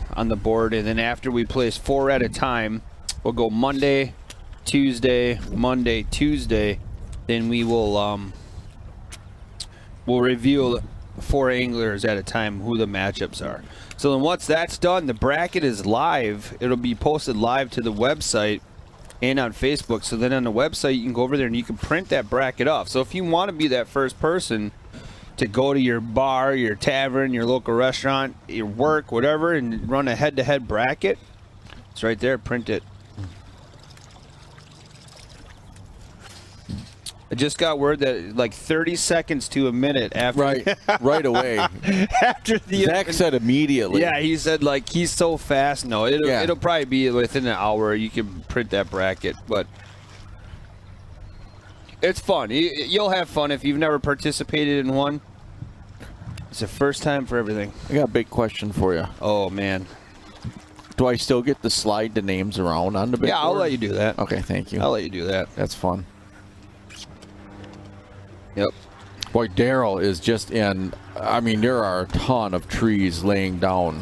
board. And then after we place 4 at a time, we'll go Monday, Tuesday, Monday, Tuesday. Then we will we'll reveal 4 anglers at a time who the matchups are. So then once that's done, the bracket is live. It'll be posted live to the website and on Facebook. So then on the website, you can go over there and you can print that bracket off. So if you want to be that first person to go to your bar, your tavern, your local restaurant, your work, whatever, and run a head-to-head bracket, it's right there. Print it. I just got word that like 30 seconds to a minute after Right away. after the Zach said immediately. Yeah, he said like he's so fast. No, it'll probably be within an hour. You can print that bracket, but it's fun. You'll have fun if you've never participated in one. It's the first time for everything. I got a big question for you. Oh man, do I still get to slide the names around on the big yeah, I'll board? let you do that. Okay, thank you. I'll let you do that. That's fun. Yep. Boy, Daryl is just in. I mean, there are a ton of trees laying down,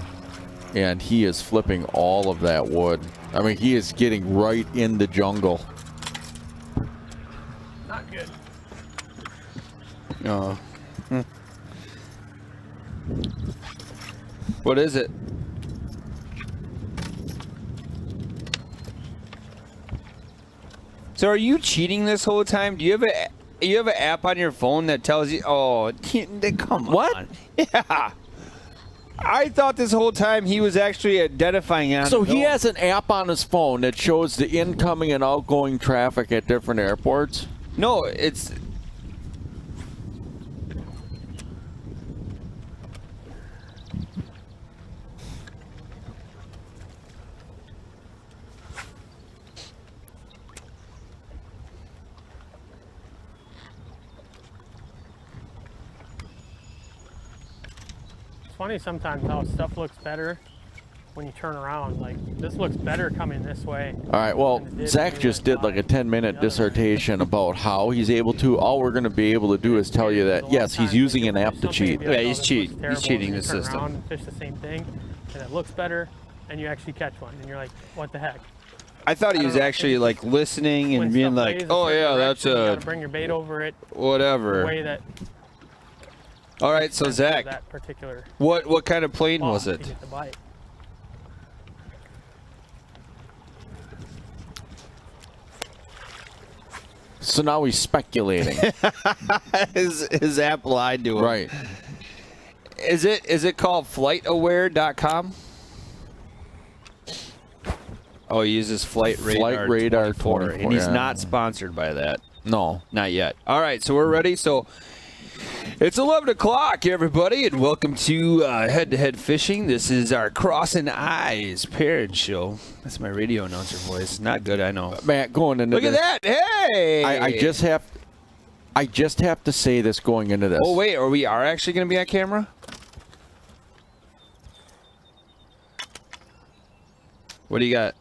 and he is flipping all of that wood. I mean, he is getting right in the jungle. Not good. What is it? So are you cheating this whole time? Do you have an app on your phone that tells you? Oh, come on. What? Yeah. I thought this whole time he was actually identifying on. So he has an app on his phone that shows the incoming and outgoing traffic at different airports? No, it's. It's funny sometimes how stuff looks better when you turn around. Like, this looks better coming this way. All right, well, Zach just did like a 10-minute dissertation about how he's able to. All we're going to be able to do is tell you that, yes, he's using an app to cheat. Yeah, he's cheating. He's cheating the Turn system. around and fish the same thing, and it looks better, and you actually catch one, and you're like, what the heck? I thought he was actually like listening and being like, "Oh yeah, that's You a gotta bring your bait over it. whatever." The way that. All right, so Zach, That particular. what kind of plane spot was to it? get the bite. So now he's speculating. his app lied to him. Right. Is it called FlightAware.com? Oh, he uses Flight Radar 24, and he's not sponsored by that. No, not yet. All right, so we're ready. So it's 11 o'clock, everybody, and welcome to Head-to-Head Fishing. This is our Crossing Eyes parent show. That's my radio announcer voice. Not good, I know. Matt, going into Look this, at that! Hey, I just have to say this going into this. Oh wait, are we actually going to be on camera? What do you got?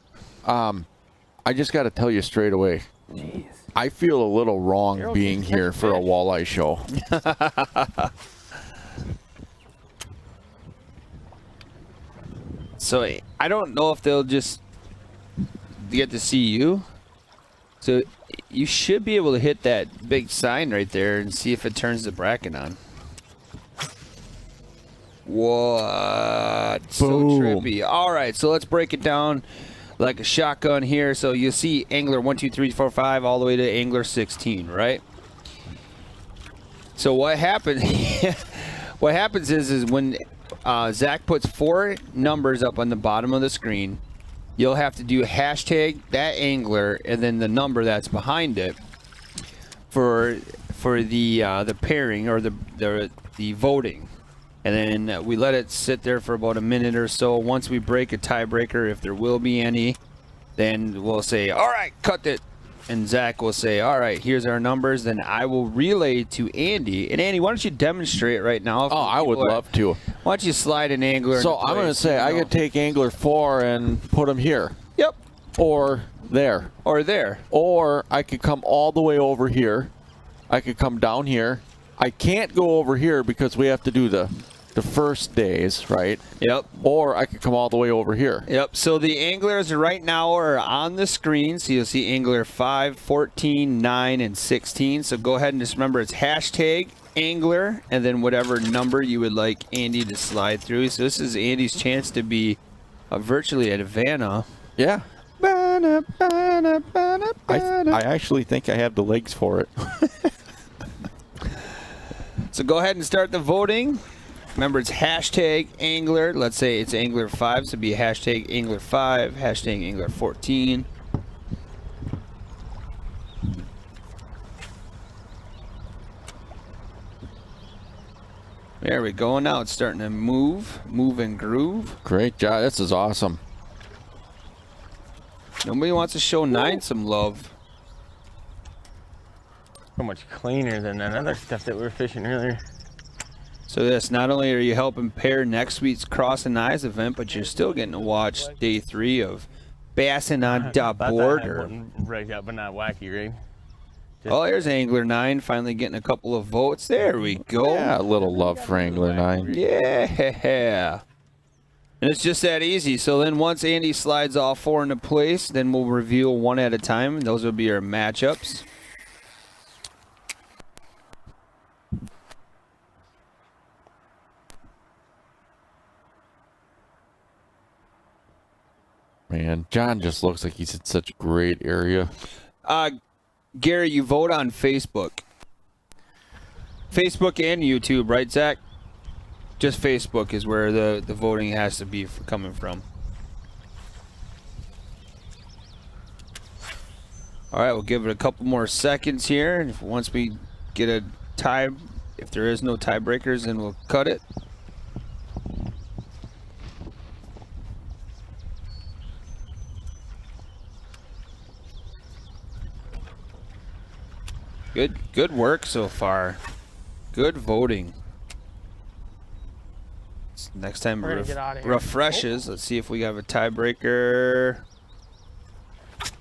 I just got to tell you straight away. Jeez. I feel a little wrong being here for a walleye show. So I don't know if they'll just get to see you. So you should be able to hit that big sign right there and see if it turns the bracket on. What? So trippy. All right, so let's break it down like a shotgun here. So you see angler 1, 2, 3, 4, 5 all the way to angler 16, right? So what happens? What happens is when Zach puts 4 numbers up on the bottom of the screen. You'll have to do hashtag that angler and then the number that's behind it for the pairing or the voting. And then we let it sit there for about a minute or so. Once we break a tiebreaker, if there will be any, then we'll say, all right, cut it. And Zach will say, all right, here's our numbers. Then I will relay to Andy. And Andy, why don't you demonstrate right now? Oh, I would love to. Why don't you slide an angler? So I'm going to say I could take angler 4 and put him here. Yep. Or there. Or there. Or I could come all the way over here. I could come down here. I can't go over here because we have to do the first days, right? Yep. Or I could come all the way over here. Yep. So the anglers right now are on the screen. So you'll see angler 5, 14, 9, and 16. So go ahead and just remember it's hashtag angler and then whatever number you would like Andy to slide through. So this is Andy's chance to be virtually at Havana. Yeah. I actually think I have the legs for it. So go ahead and start the voting. Remember, it's hashtag angler. Let's say it's angler 5, so it'd be hashtag angler 5, hashtag angler 14. There we go. Now it's starting to move and groove. Great job. This is awesome. Nobody wants to show 9 some love. So much cleaner than that other stuff that we were fishing earlier. So this, not only are you helping pair next week's Cross and Eyes event, but you're still getting to watch day 3 of Bassin on the Border. Right up, but not wacky, right? Oh, there's Angler 9 finally getting a couple of votes. There we go. Yeah, a little love for Angler 9. Yeah. And it's just that easy. So then once Andy slides all 4 into place, then we'll reveal one at a time. Those will be our matchups. Man, John just looks like he's in such a great area. Gary, you vote on Facebook. Facebook and YouTube, right, Zach? Just Facebook is where the voting has to be coming from. All right, we'll give it a couple more seconds here. And once we get a tie, if there is no tiebreakers, then we'll cut it. Good work so far. Good voting. Next time We're gonna get out of here. refreshes. Let's see if we have a tiebreaker.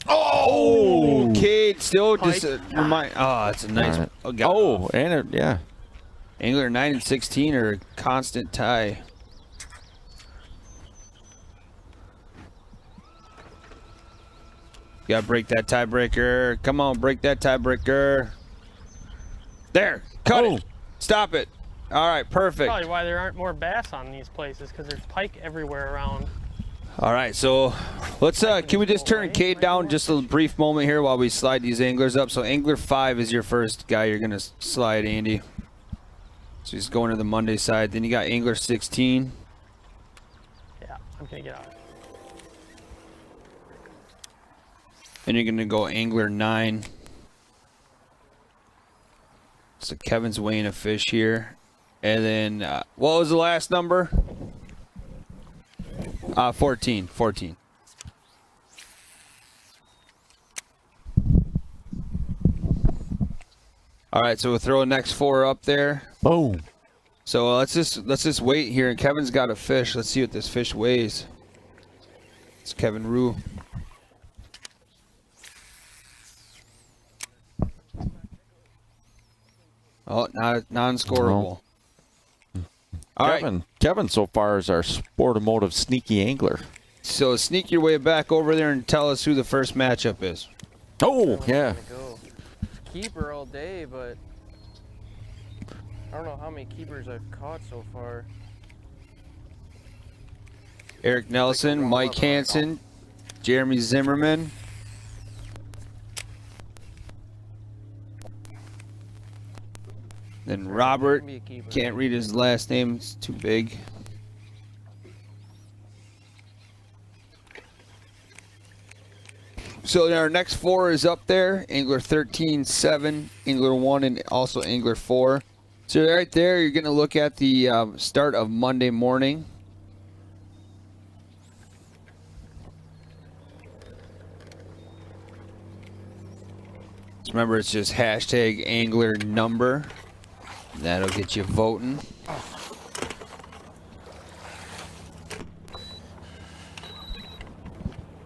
Oh, Cade still just remind. Oh, it's a nice. Right. And it, yeah. Angler 9 and 16 are a constant tie. Gotta break that tiebreaker. Come on, break that tiebreaker. There, cut it. Stop it. All right, perfect. Probably why there aren't more bass on these places, because there's pike everywhere around. All right, so let's can we just turn Cade down just a brief moment here while we slide these anglers up. So angler 5 is your first guy you're gonna slide, Andy. So he's going to the Monday side. Then you got angler 16. Yeah, I'm gonna get out. Then you're gonna go angler 9. So Kevin's weighing a fish here. And then, what was the last number? 14. All right, so we'll throw the next 4 up there. Boom. So let's just wait here. And Kevin's got a fish. Let's see what this fish weighs. It's Kevin Rue. Oh, non-scoreable. All right. Kevin so far is our Sportomotive sneaky angler. So sneak your way back over there and tell us who the first matchup is. Oh, yeah. Keeper all day, but I don't know how many keepers I've caught so far. Eric Nelson, Mike Hansen, Jeremy Zimmerman. Then Robert, can't read his last name, it's too big. So our next 4 is up there. Angler 13, 7, Angler 1, and also Angler 4. So right there, you're going to look at the start of Monday morning. Just remember, it's just hashtag angler number. That'll get you voting.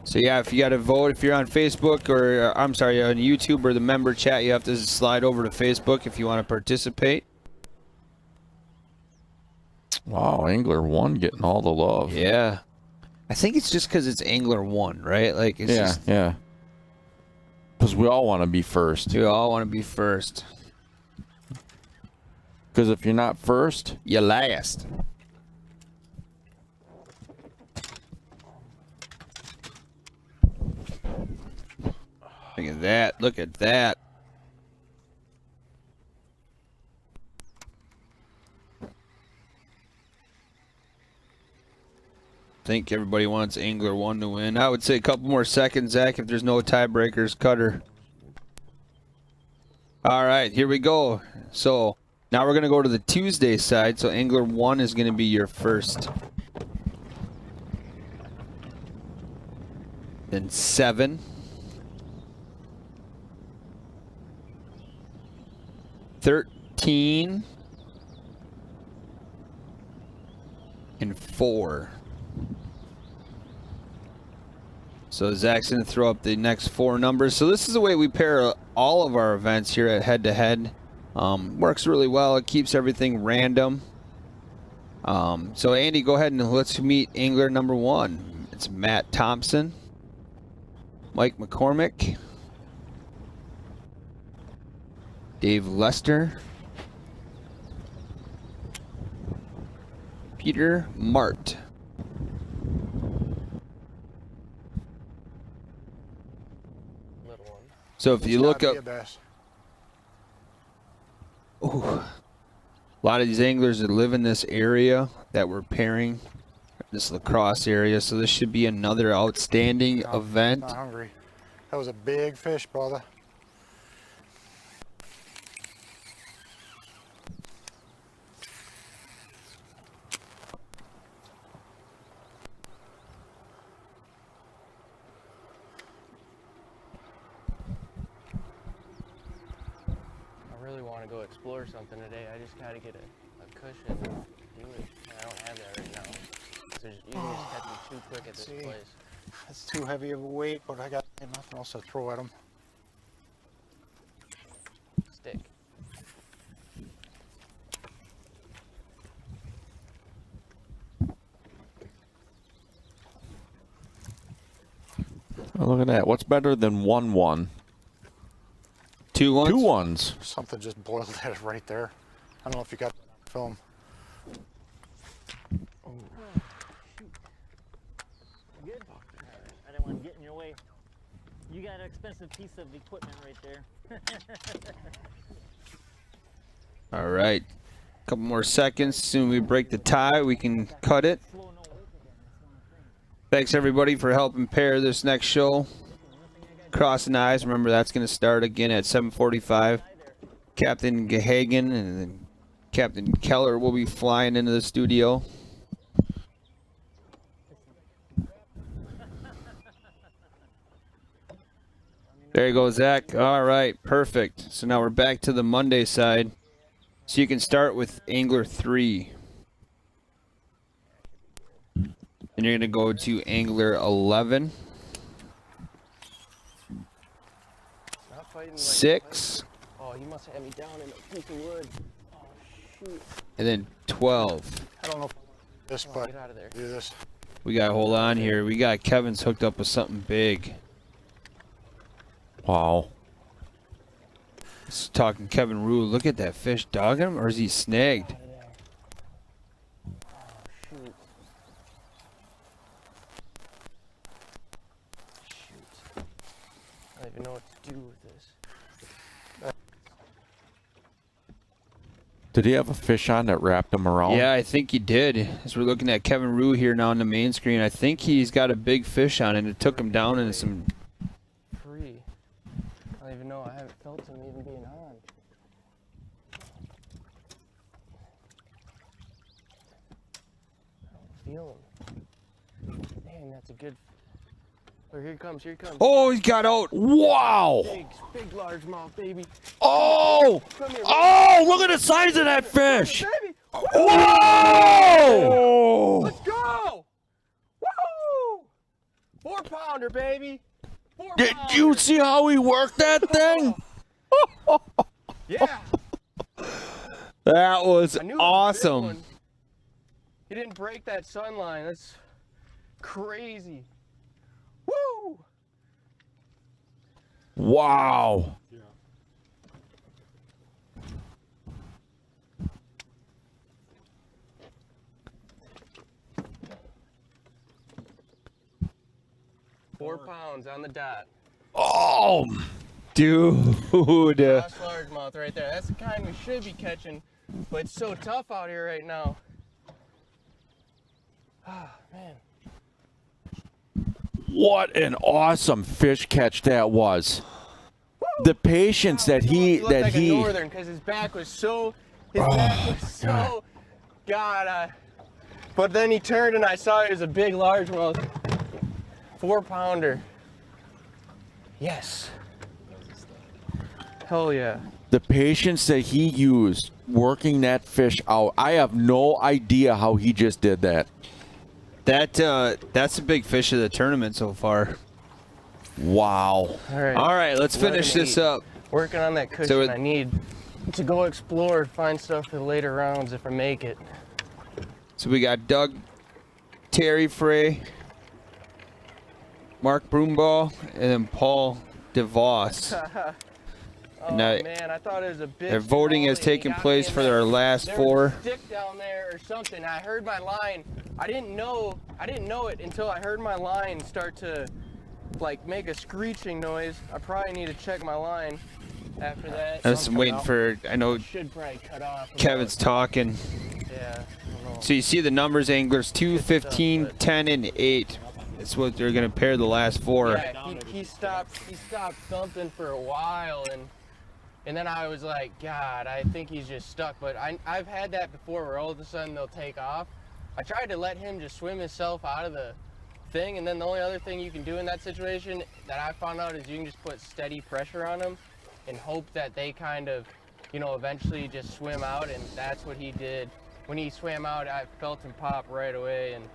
So yeah, if you got to vote, if you're on Facebook or I'm sorry, on YouTube or the member chat, you have to slide over to Facebook if you want to participate. Wow, Angler 1 getting all the love. Yeah. I think it's just because it's Angler 1, right? Like it's just, yeah. Because we all want to be first. We all want to be first. Because if you're not first, you're last. Look at that. Look at that. I think everybody wants Angler 1 to win. I would say a couple more seconds, Zach, if there's no tiebreakers. Cutter. All right, here we go. So now we're going to go to the Tuesday side. So Angler 1 is going to be your first. Then 7. 13. And 4. So Zach's going to throw up the next 4 numbers. So this is the way we pair all of our events here at Head to Head. Works really well. It keeps everything random. So Andy, go ahead and let's meet angler number 1. It's Matt Thompson, Mike McCormick, Dave Lester, Peter Mart. So if you look up, a lot of these anglers that live in this area that we're pairing, this Lacrosse area, so this should be another outstanding event. I'm hungry. That was a big fish, brother. I really want to go explore something today. I just got to get a cushion and do it. I don't have that right now. So you can just catch me too quick at this place. That's too heavy of a weight, but I got nothing else to throw at them. Stick. oh, look at that. What's better than 1-1? 2 ones? 2 ones. Something just boiled at it right there. I don't know if you got film. Oh, shoot. You good? I didn't want to get in your way. You got an expensive piece of equipment right there. All right. A couple more seconds. Soon we break the tie, we can cut it. Thanks everybody for helping pair this next show. Crossing eyes. Remember that's going to start again at 7:45. Captain Gehagen and then Captain Keller will be flying into the studio. There you go, Zach. All right, perfect. So now we're back to the Monday side. So you can start with Angler 3. And you're going to go to Angler 11. 6. Oh, he must have had me down in a piece of wood. Oh, shoot. And then 12. I don't know if this, but get out of there. do this. We got to hold on here. We got Kevin's hooked up with something big. Wow. Just talking Kevin Rue. Look at that fish dogging him, or is he snagged? Shoot. Shoot. I don't even know what to do with this. Did he have a fish on that wrapped him around? Yeah, I think he did. As we're looking at Kevin Rue here now on the main screen, I think he's got a big fish on it. It took him down into some feel him. Man, that's a good. Oh, here he comes, here he comes. Oh, he got out. Wow. Big largemouth, baby. Oh! Come here, baby. Oh, look at the size of that fish. Baby. Whoa! Let's go! Woo! 4-pounder, baby. 4-pounder. Did you see how he worked that thing? Yeah. That was I knew it was a big awesome. one. He didn't break that sun line. That's crazy. Woo! Wow. Four pounds on the dot. Oh, dude. That's largemouth right there. That's the kind we should be catching, but it's so tough out here right now. Ah, man. What an awesome fish catch that was. The patience that he looked like a northern because his back was so God. But then he turned and I saw it was a big largemouth. 4-pounder. Yes. Hell yeah. The patience that he used working that fish out. I have no idea how he just did that. That's a big fish of the tournament so far. Wow. All right, let's finish this up. Working on that cushion. So I need to go explore, find stuff for the later rounds if I make it. So we got Doug, Terry Frey, Mark Broomball, and then Paul DeVos. Oh Now, man, I thought it was a big. their voting has taken place for their last there four. was a stick down there or something. I heard my line. I didn't know it until I heard my line start to like make a screeching noise. I probably need to check my line after that. I'm just waiting for, I know Should probably cut off. Kevin's talking. Yeah. I don't know. So you see the numbers, anglers, 2, 15, 10, and 8. That's what they're going to pair the last four. Yeah, he stopped something for a while and then I was like, God, I think he's just stuck. But I've had that before where all of a sudden they'll take off. I tried to let him just swim himself out of the thing, and then the only other thing you can do in that situation that I found out is you can just put steady pressure on them and hope that they kind of, eventually just swim out, and that's what he did. When he swam out, I felt him pop right away, and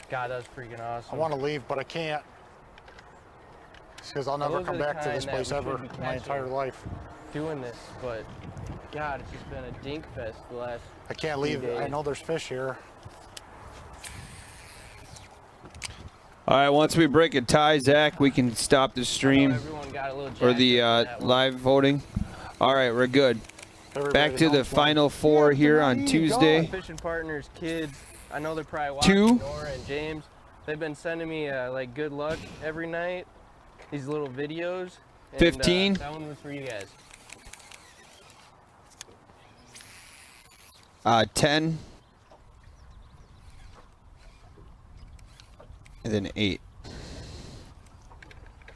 God, that was freaking awesome. I want to leave, but I can't. Because I'll never come back to this place ever in my entire life. Doing this, but God, it's just been a dink fest the last. I can't leave. I know there's fish here. All right, once we break a tie, Zach, we can stop the stream or the live voting. All right, we're good. Back to the final four here on Tuesday. Fishing partners, kids. I know they're probably watching. Nora and James. They've been sending me like good luck every night. These little videos. And, 15. That one was for you guys. 10. And then 8.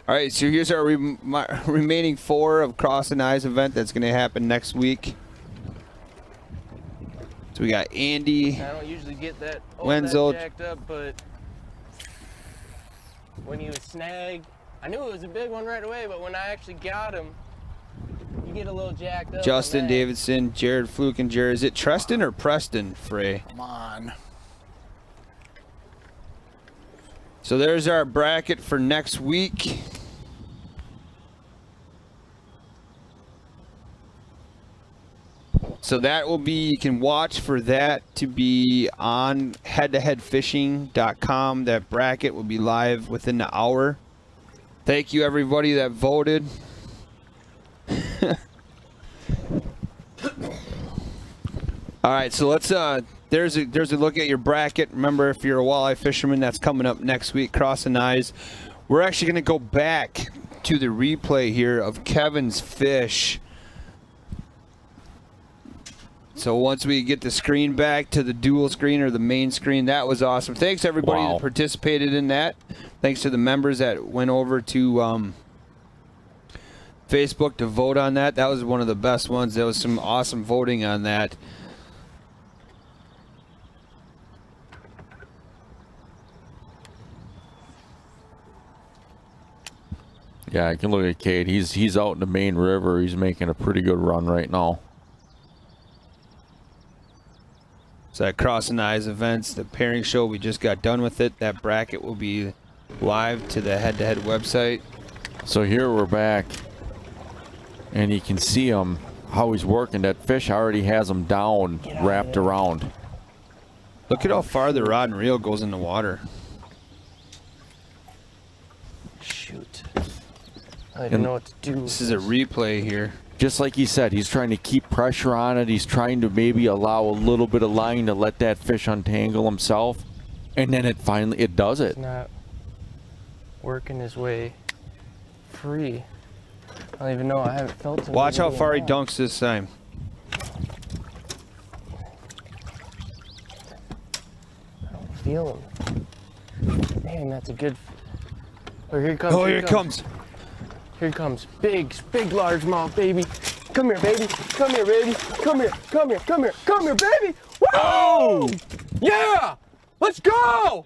All right, so here's our remaining 4 of Cross and Eyes event that's going to happen next week. So we got Andy. I don't usually get that Wenzel jacked up, but when he was snagged, I knew it was a big one right away, but when I actually got him, you get a little jacked up. Justin Davidson, Jared Fluke, and Jared. Is it Treston or Preston, Frey? Come on. So there's our bracket for next week. So that will be, you can watch for that to be on headtoheadfishing.com. That bracket will be live within the hour. Thank you everybody that voted. All right, so let's there's a look at your bracket. Remember, if you're a walleye fisherman, that's coming up next week, Cross and Eyes. We're actually going to go back to the replay here of Kevin's fish. So once we get the screen back to the dual screen or the main screen, that was awesome. Thanks everybody that participated in that. Thanks to the members that went over to Facebook to vote on that. That was one of the best ones. There was some awesome voting on that. Yeah, I can look at Cade. He's out in the main river. He's making a pretty good run right now. So that Crossing Eyes events, the pairing show, we just got done with it. That bracket will be live to the head-to-head website. So here we're back, and you can see him, how he's working. That fish already has him down, wrapped around. Look at how far the rod and reel goes in the water. Shoot. I don't know what to do. This is a replay here. Just like he said, he's trying to keep pressure on it. He's trying to maybe allow a little bit of line to let that fish untangle himself. And then it does it. He's not working his way free. I don't even know. I haven't felt him. Watch how far he dunks this time. I don't feel him. Dang, that's a good. Oh, here he comes. Oh, here he comes. Here he comes. Big largemouth, baby. Come here, baby. Come here, baby. Come here. Come here. Come here. Come here, baby. Woo! Yeah! Let's go!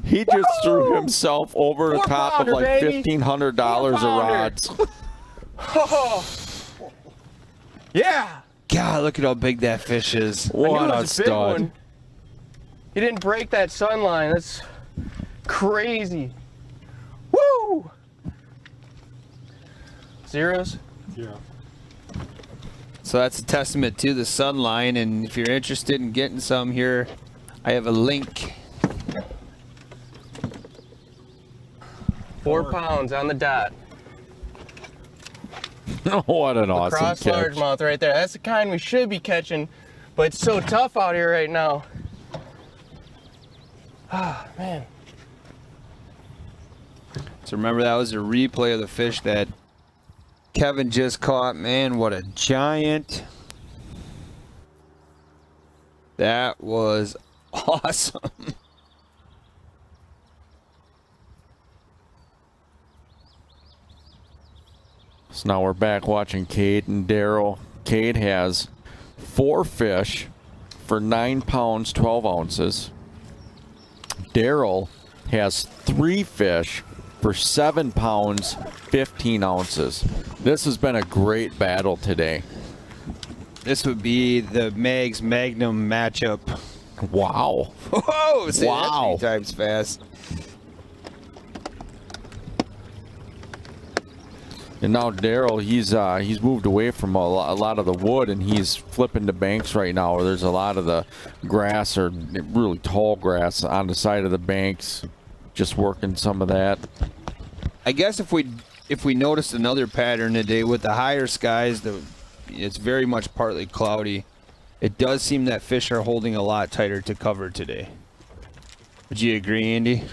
He just threw himself over the top of like baby. $1,500 of rods. Oh. Yeah! God, look at how big that fish is. I knew What it a was a big stud. one. He didn't break that sun line. That's crazy. Woo! Zeros? Yeah. So that's a testament to the sun line, and if you're interested in getting some here, I have a link. 4 pounds on the dot. What an awesome Lacrosse catch. largemouth right there. That's the kind we should be catching, but it's so tough out here right now. Ah, man. So remember, that was a replay of the fish that Kevin just caught. Man, what a giant. That was awesome. So now we're back watching Cade and Daryl. Cade has 4 fish for 9 pounds, 12 ounces. Daryl has 3 fish for 7 pounds, 15 ounces. This has been a great battle today. This would be the Mags Magnum matchup. Wow. Whoa! Say Wow. that 3 times fast. And now Daryl, he's moved away from a lot of the wood, and he's flipping the banks right now where there's a lot of the grass, or really tall grass on the side of the banks, just working some of that. I guess if we noticed another pattern today with the higher skies, it's very much partly cloudy. It does seem that fish are holding a lot tighter to cover today. Would you agree, Andy?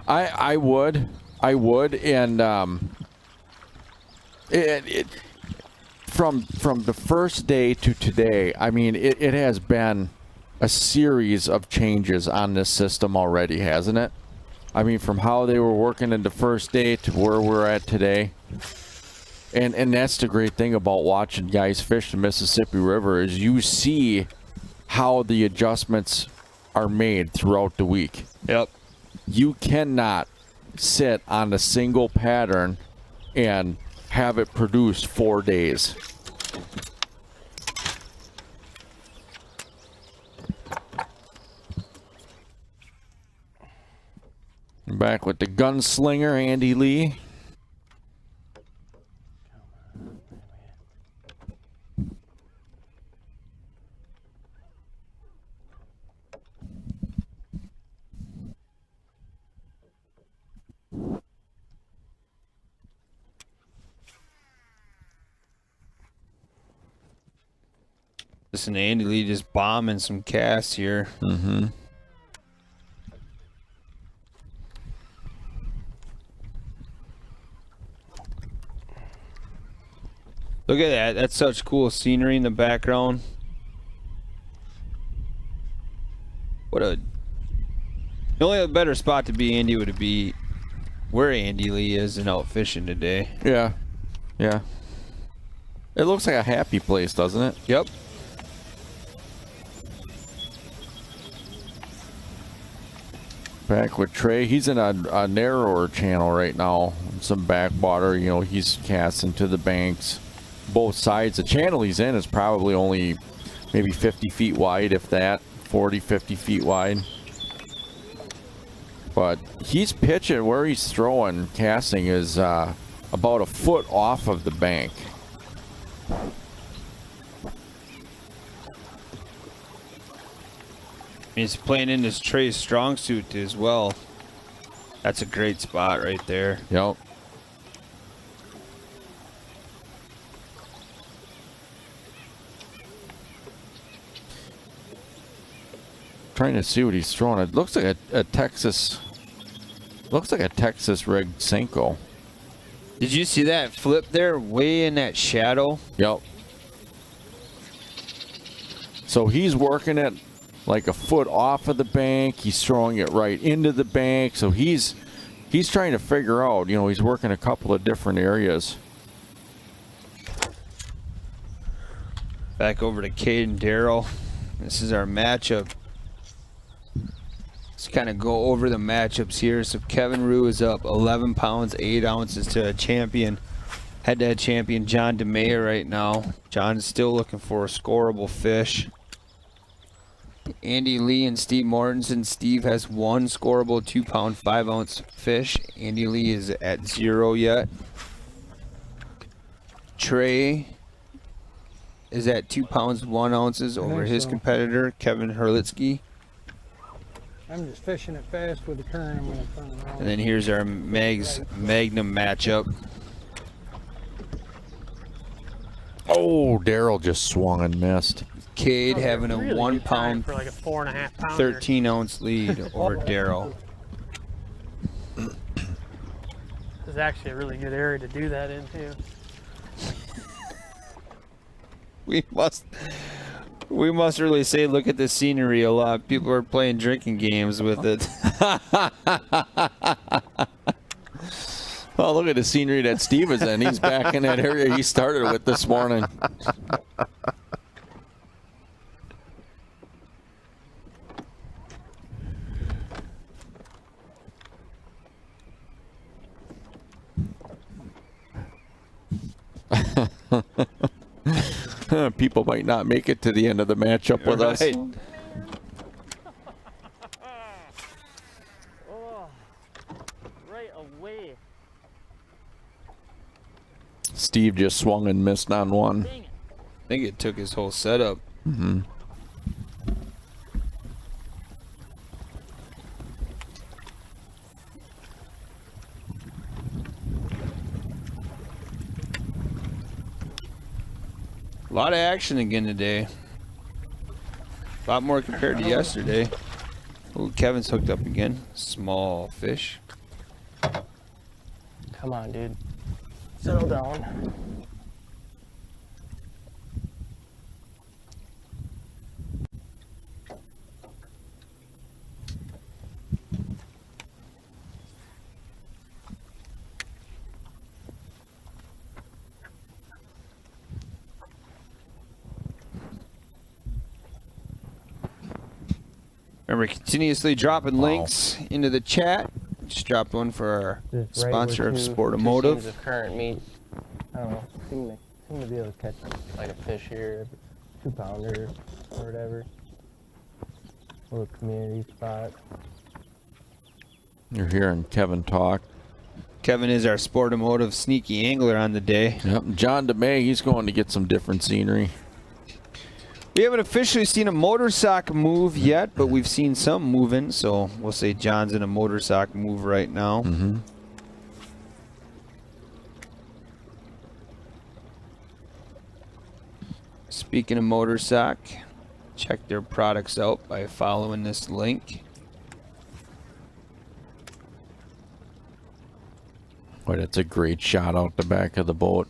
I would, and from the first day to today, I mean, it has been a series of changes on this system already, hasn't it? I mean, from how they were working in the first day to where we're at today. And that's the great thing about watching guys fish the Mississippi River, is you see how the adjustments are made throughout the week. Yep. You cannot sit on a single pattern and have it produced 4 days. Back with the gunslinger, Andy Lee. Listen, Andy Lee just bombing some casts here. Mm-hmm. Look at that. That's such cool scenery in the background. The only better spot to be, Andy, would be where Andy Lee is and out fishing today. Yeah. Yeah. It looks like a happy place, doesn't it? Yep. Back with Trey. He's in a narrower channel right now. some backwater. You know, he's casting to the banks. Both sides. The channel he's in is probably only maybe 50 feet wide, if that, 40, 50 feet wide. But he's pitching where he's throwing, casting is about a foot off of the bank. He's playing in his Trey's strong suit as well. That's a great spot right there. Yep. Trying to see what he's throwing. It looks like a Texas. Looks like a Texas rigged Senko. Did you see that flip there, way in that shadow? Yep. So he's working it like a foot off of the bank. He's throwing it right into the bank. So he's trying to figure out. You know, he's working a couple of different areas. Back over to Cade and Daryl. This is our matchup. Let's kind of go over the matchups here. So Kevin Rue is up 11 pounds, 8 ounces to a champion. Head-to-head champion John DeMeyer right now. John is still looking for a scoreable fish. Andy Lee and Steve Mortensen. Steve has one scoreable 2-pound, 5-ounce fish. Andy Lee is at 0 yet. Trey is at 2 pounds, 1 ounces over his competitor, Kevin Herlitsky. I'm just fishing it fast with the current. I'm gonna turn it on. And then here's our Meg's Magnum matchup. Oh, Daryl just swung and missed. Cade having a Really 1 good time pound, for like a 4.5 pounder. 13 ounce lead over Daryl. This is actually a really good area to do that in too. We must really say, look at the scenery a lot. People are playing drinking games with it. Well, look at the scenery that Steve is in. He's back in that area he started with this morning. People might not make it to the end of the matchup with us. Oh, right away. Steve just swung and missed on one. I think it took his whole setup. Mm-hmm. A lot of action again today. A lot more compared to yesterday. Ooh, Kevin's hooked up again. Small fish. Come on, dude. Settle down. Remember, continuously dropping links into the chat. Just dropped one for our Just sponsor of two Sportomotive. teams of current meat. I don't know. Seem to be able to catch like a fish here, 2-pounder or whatever. Little community spot. You're hearing Kevin talk. Kevin is our Sportomotive sneaky angler on the day. Yep. John DeMay, he's going to get some different scenery. We haven't officially seen a motor sock move yet, but we've seen some moving, so we'll say John's in a motor sock move right now. Mm-hmm. Speaking of motor sock, check their products out by following this link. Boy, that's a great shot out the back of the boat.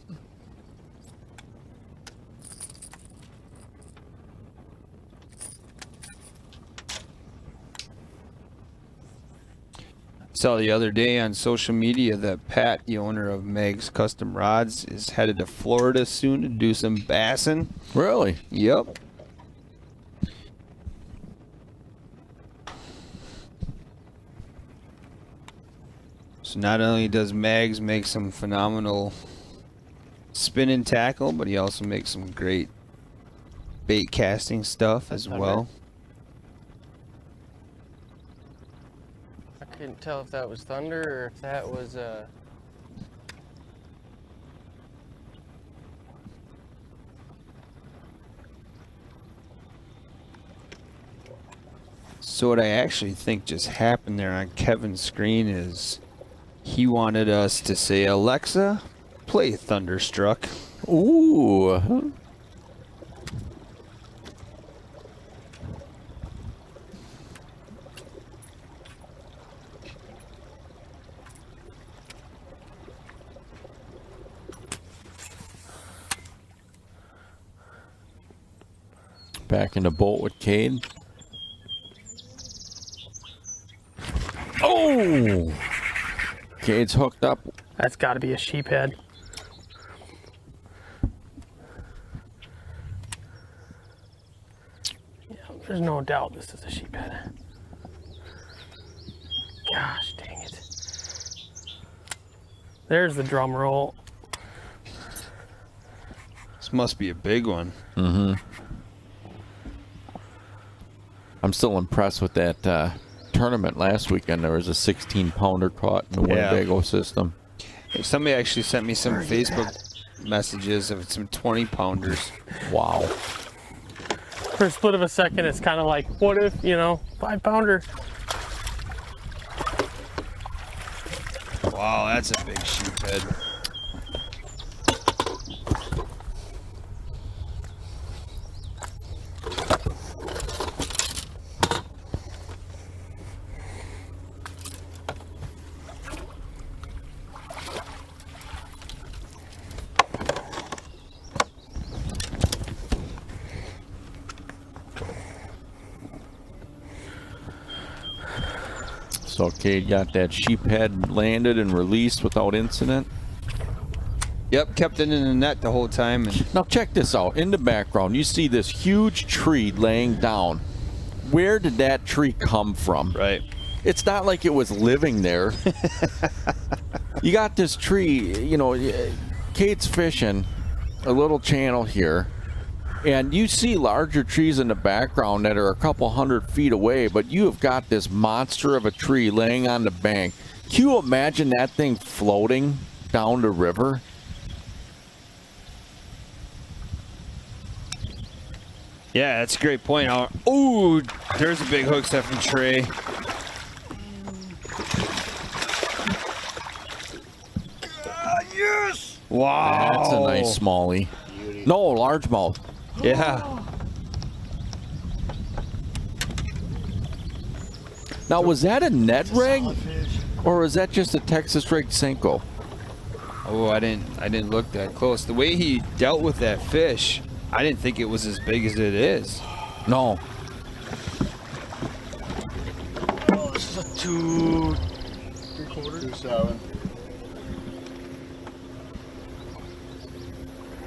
Saw the other day on social media that Pat, the owner of Meg's Custom Rods, is headed to Florida soon to do some bassin. Really? Yep. So not only does Mags make some phenomenal spin and tackle, but he also makes some great bait casting stuff as well. I couldn't tell if that was thunder or if that was So what I actually think just happened there on Kevin's screen is he wanted us to say, Alexa, play Thunderstruck. Ooh. Back in the boat with Cade. Oh! Cade's hooked up. That's got to be a sheephead. Yeah, there's no doubt this is a sheephead. Gosh dang it. There's the drum roll. This must be a big one. Mm-hmm. I'm still impressed with that tournament last weekend. There was a 16-pounder caught in the Winnebago system. Somebody actually sent me some Facebook messages of some 20-pounders. Wow. For a split of a second, it's kind of like, what if, 5-pounder? Wow, that's a big sheephead. So Cade got that sheephead landed and released without incident. Yep, kept it in the net the whole time. And now check this out. In the background, you see this huge tree laying down. Where did that tree come from? Right. It's not like it was living there. You got this tree, Cade's fishing a little channel here. And you see larger trees in the background that are a couple 100 feet away, but you have got this monster of a tree laying on the bank. Can you imagine that thing floating down the river? yeah, that's a great point. Oh, there's a big hook set from Trey. Yes! Wow. That's a nice smallie. No, largemouth. Yeah. Now, was that a Ned rig, or was that just a Texas rigged Senko? Oh, I didn't look that close. The way he dealt with that fish, I didn't think it was as big as it is. No. Oh, this is a 2 3/4. 2.7.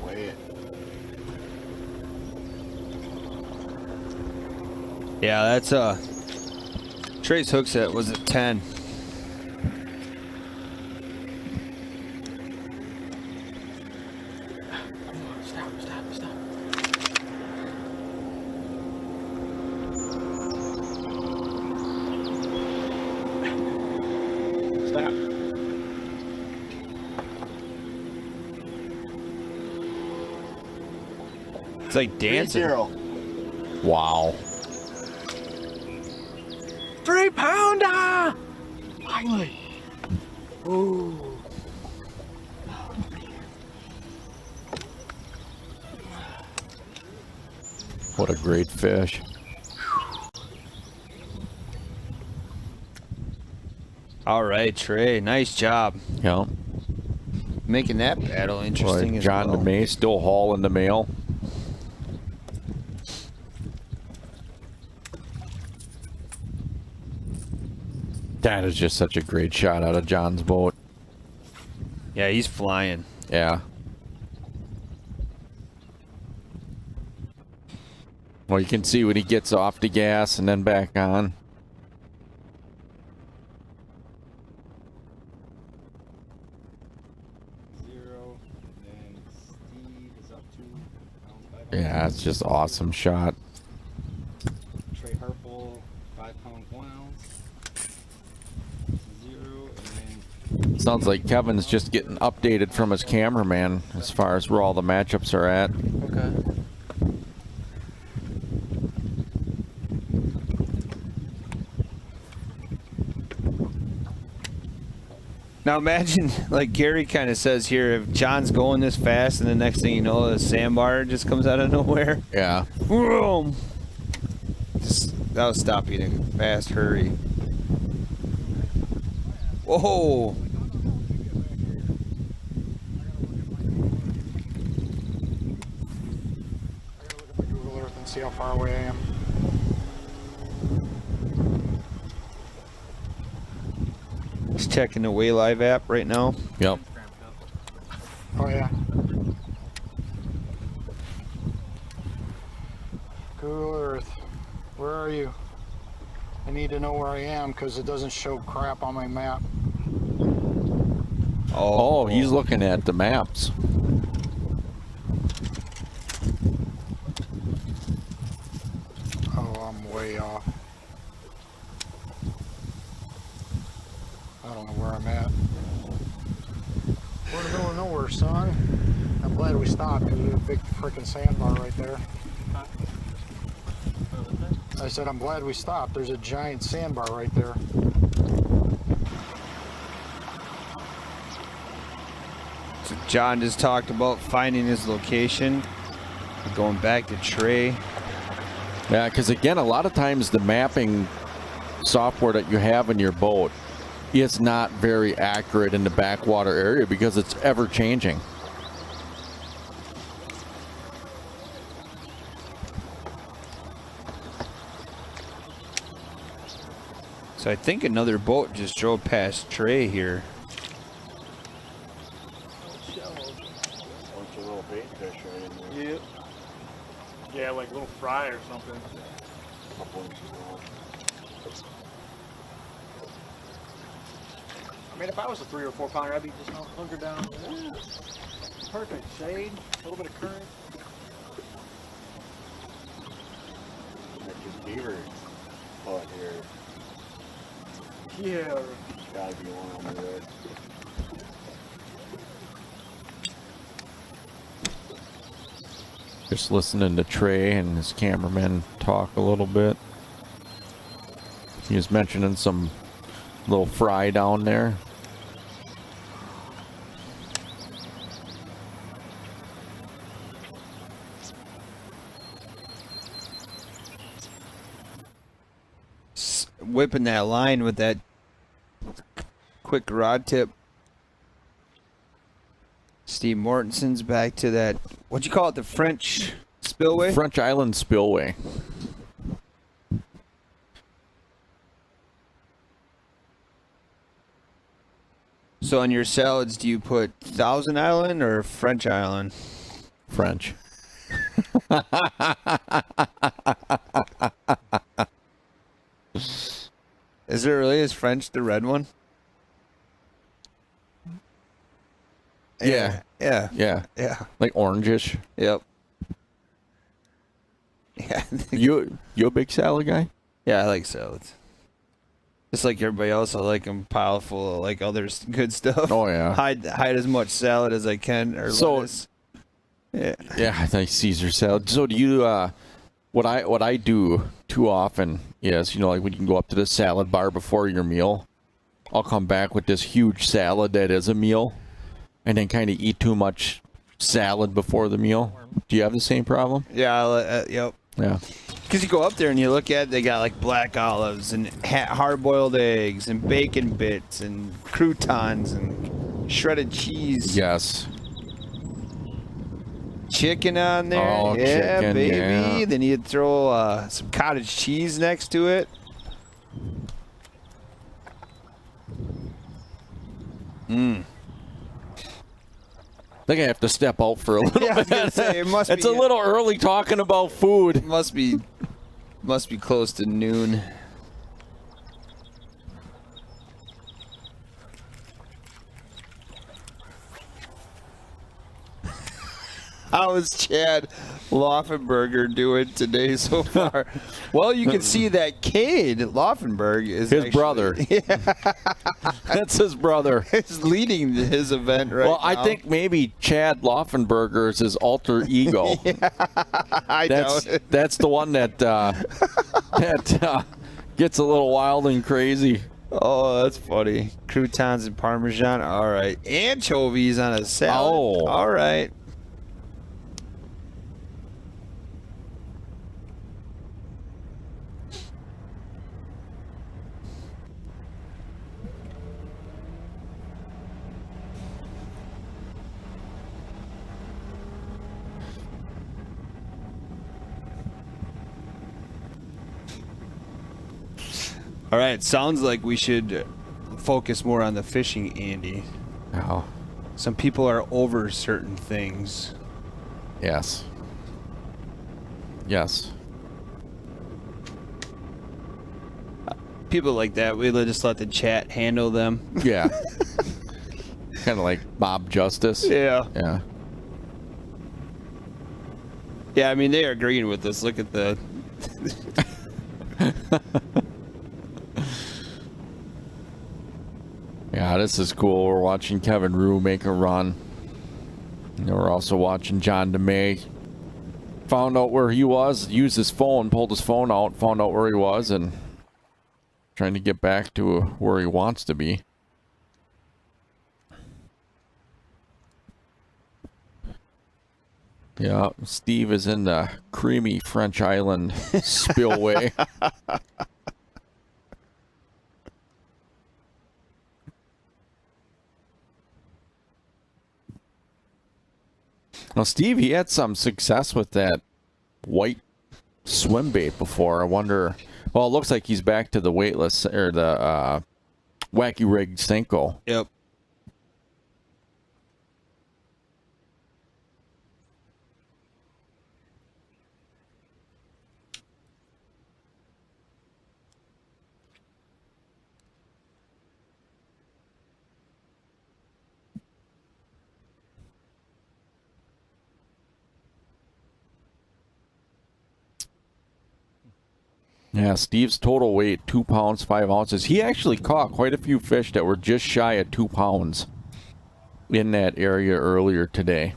Weigh it. Yeah, that's Trey's hook set was a 10. Stop. It's like dancing. 3-0. Wow. 3-pounder! Finally. Ooh. What a great fish. All right, Trey. Nice job. Yeah. Making that battle interesting as John well. DeMay still hauling the mail. That is just such a great shot out of John's boat. Yeah, he's flying. Yeah. Well, you can see when he gets off the gas and then back on. That's just awesome shot. Trey Harple, 5-pound wounds. 0, and then Sounds like Kevin's just getting updated from his cameraman as far as where all the matchups are at. Okay. Now imagine, like Gary kind of says here, if John's going this fast and the next thing you know, a sandbar just comes out of nowhere. Yeah. Boom! That'll stop you in a fast hurry. Whoa! Google Earth and see how far away I am. Just checking the Waylive app right now. Yep. Oh yeah. Google Earth, where are you? I need to know where I am because it doesn't show crap on my map. Oh, he's looking at the maps. Oh, I'm way off. I don't know where I'm at. We're in the middle of nowhere, son. I'm glad we stopped because there's a big freaking sandbar right there. I said I'm glad we stopped. There's a giant sandbar right there. So John just talked about finding his location. Going back to Trey. Yeah, because again, a lot of times the mapping software that you have in your boat is not very accurate in the backwater area because it's ever changing. So I think another boat just drove past Trey here. Bunch of little bait fish right in there. Yep. Yeah, like little fry or something. Couple inches long. I mean, if I was a 3 or 4 pounder, I'd be just hunkered down. Perfect shade, a little bit of current. Like this beaver spot here. Yeah. Gotta be one on the road. Just listening to Trey and his cameraman talk a little bit. He was mentioning some little fry down there. Whipping that line with that quick rod tip. Steve Mortensen's back to that, what'd you call it, the French spillway? French Island Spillway. So on your salads, do you put Thousand Island or French Island? French. Is it really? Is French the red one? Yeah. Yeah. Yeah. Yeah. Like orangish. Yep. Yeah. You a big salad guy? Yeah, I like salads. Just like everybody else, I like them pile full of like other good stuff. Oh yeah. Hide as much salad as I can or lettuce. Yeah. Yeah, I think Caesar salad. So do you what I do too often is, you know, like when you can go up to the salad bar before your meal, I'll come back with this huge salad that is a meal and then kind of eat too much salad before the meal. Do you have the same problem? Yeah, yep. Yeah. Because you go up there and you look at it, they got like black olives and hard-boiled eggs and bacon bits and croutons and shredded cheese. Yes. Chicken on there. Oh, yeah, chicken, baby. yeah. Then you'd throw some cottage cheese next to it. I think I have to step out for a little Yeah, I was bit. gonna say, it must it's be a little early talking about food. Must be close to noon. How is Chad Laufenberger doing today so far? Well, you can see that Cade Laufenberg is his actually, brother. Yeah. That's his brother. He's leading his event right now. Well, I think maybe Chad Laufenberger is his alter ego. I doubt it. That's the one that gets a little wild and crazy. Oh, that's funny. Croutons and Parmesan. All right. Anchovies on a salad. Oh. All right. All right, sounds like we should focus more on the fishing, Andy. Oh. Some people are over certain things. Yes. Yes. People like that, we just let the chat handle them. Yeah. Kind of like Bob Justice. Yeah. Yeah. Yeah, I mean, they are agreeing with us. Look at the... Yeah, this is cool. We're watching Kevin Rue make a run. And we're also watching John DeMay. Found out where he was, used his phone, pulled his phone out, found out where he was, and trying to get back to where he wants to be. Yeah, Steve is in the creamy French Island spillway. Well, Steve, he had some success with that white swim bait before. I wonder. Well, it looks like he's back to the weightless or the wacky rig Senko. Yep. Yeah, Steve's total weight, 2 pounds, 5 ounces. He actually caught quite a few fish that were just shy of 2 pounds in that area earlier today.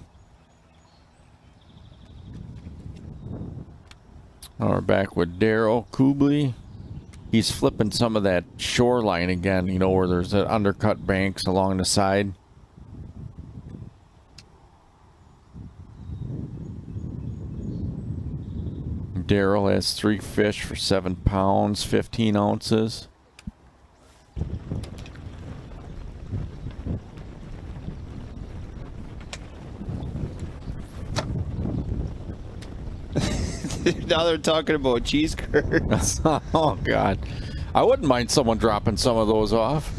We're back with Daryl Kubley. He's flipping some of that shoreline again, you know, where there's that undercut banks along the side. Daryl has 3 fish for 7 pounds, 15 ounces. Now they're talking about cheese curds. Oh, God. I wouldn't mind someone dropping some of those off.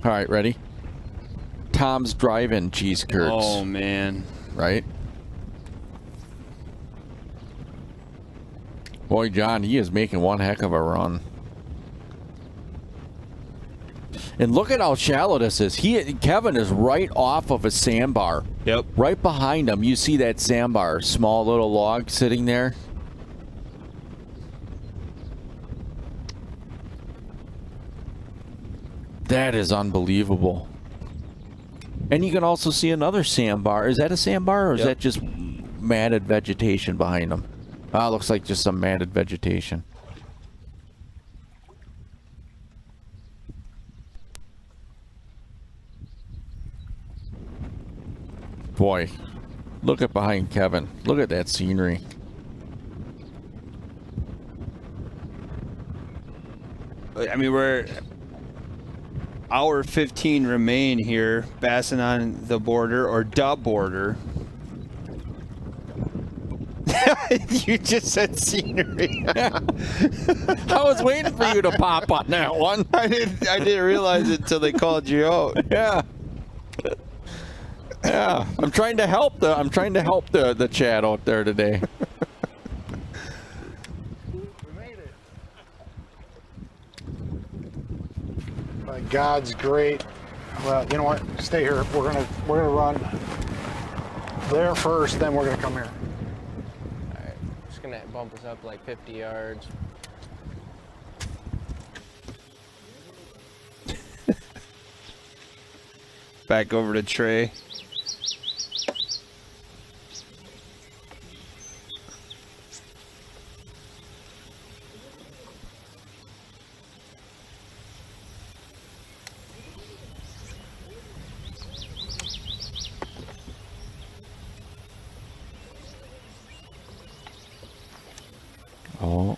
All right, ready? Tom's Drive-In cheese curds. Oh, man. Right? Boy, John, he is making one heck of a run. And look at how shallow this is. Kevin is right off of a sandbar. Yep. Right behind him, you see that sandbar, small little log sitting there. That is unbelievable. And you can also see another sandbar. Is that a sandbar, or is that just matted vegetation behind them? Ah, looks like just some matted vegetation. Boy, look at behind Kevin. Look at that scenery. I mean, we're hour 15 remain here, Bassin on the border or dub border. You just said scenery. I was waiting for you to pop on that one. I didn't realize it until they called you out. Yeah. Yeah. I'm trying to help the chat out there today. By God's great Well, you know what? Stay here. We're gonna run there first, then we're gonna come here. All right, just gonna bump us up like 50 yards. Back over to Trey. Oh.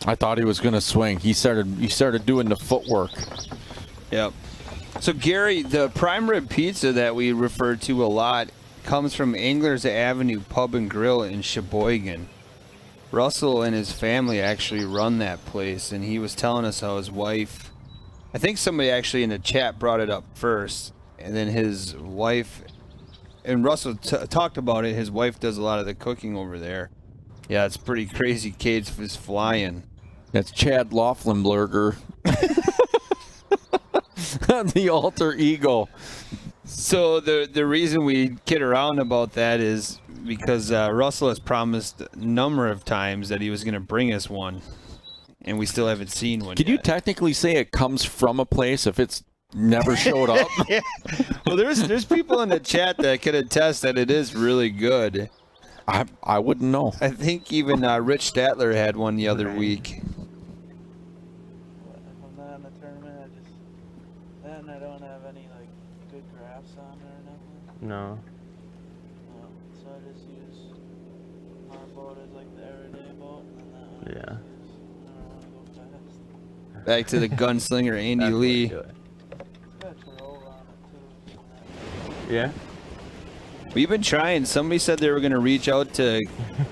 I thought he was going to swing. He started doing the footwork. Yep. So Gary, the prime rib pizza that we refer to a lot comes from Anglers Avenue Pub and Grill in Sheboygan. Russell and his family actually run that place, and he was telling us how his wife, I think somebody actually in the chat brought it up first, and then his wife, and Russell talked about it, his wife does a lot of the cooking over there. Yeah, it's pretty crazy. Cade's is flying. That's Chad Laughlin-Berger. The alter ego. So the reason we kid around about that is because Russell has promised a number of times that he was going to bring us one, and we still haven't seen one. Could you technically say it comes from a place if it's never showed up? Yeah. Well, there's people in the chat that could attest that it is really good. I wouldn't know. I think even Rich Statler had one the other week. If I'm not in the tournament, I don't have any like good graphs on it or nothing. No. So I just use our boat as like the everyday boat, and then that one Yeah. I don't want to go fast. Back to the gunslinger Andy That's Lee. what I do it. Got to roll on it too. Yeah. We've been trying. Somebody said they were going to reach out to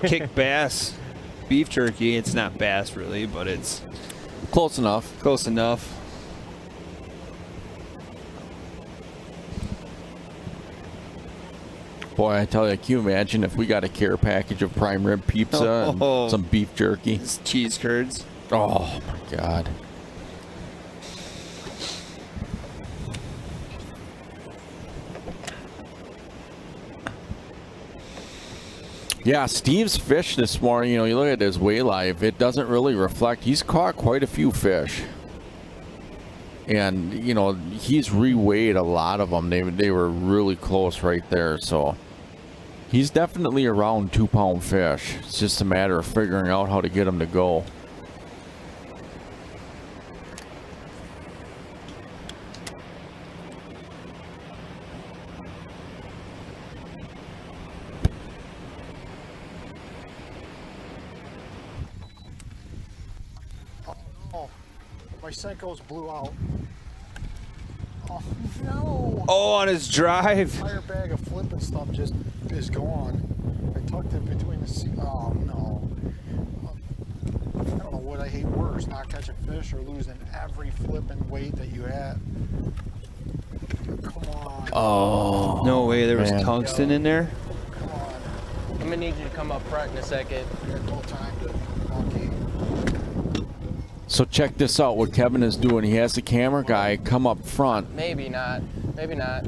Kick Bass beef jerky. It's not bass really, but it's close enough. Close enough. Boy, I tell you, can you imagine if we got a care package of prime rib pizza and some beef jerky? It's cheese curds. Oh, my God. Yeah, Steve's fish this morning, you look at his weigh live, it doesn't really reflect. He's caught quite a few fish. And, he's reweighed a lot of them. They were really close right there, so he's definitely around 2-pound fish. It's just a matter of figuring out how to get him to go. My Senko's blew out. Oh no! Oh, on his drive. Entire bag of flipping stuff just is gone. I tucked it between the seat. Oh no! I don't know what I hate worse: not catching fish or losing every flipping weight that you had. Come on! Oh no way! There was man. tungsten in there. Come on! I'm gonna need you to come up front in a second. No time to monkey. So check this out, what Kevin is doing. He has the camera guy come up front. Maybe not. Maybe not.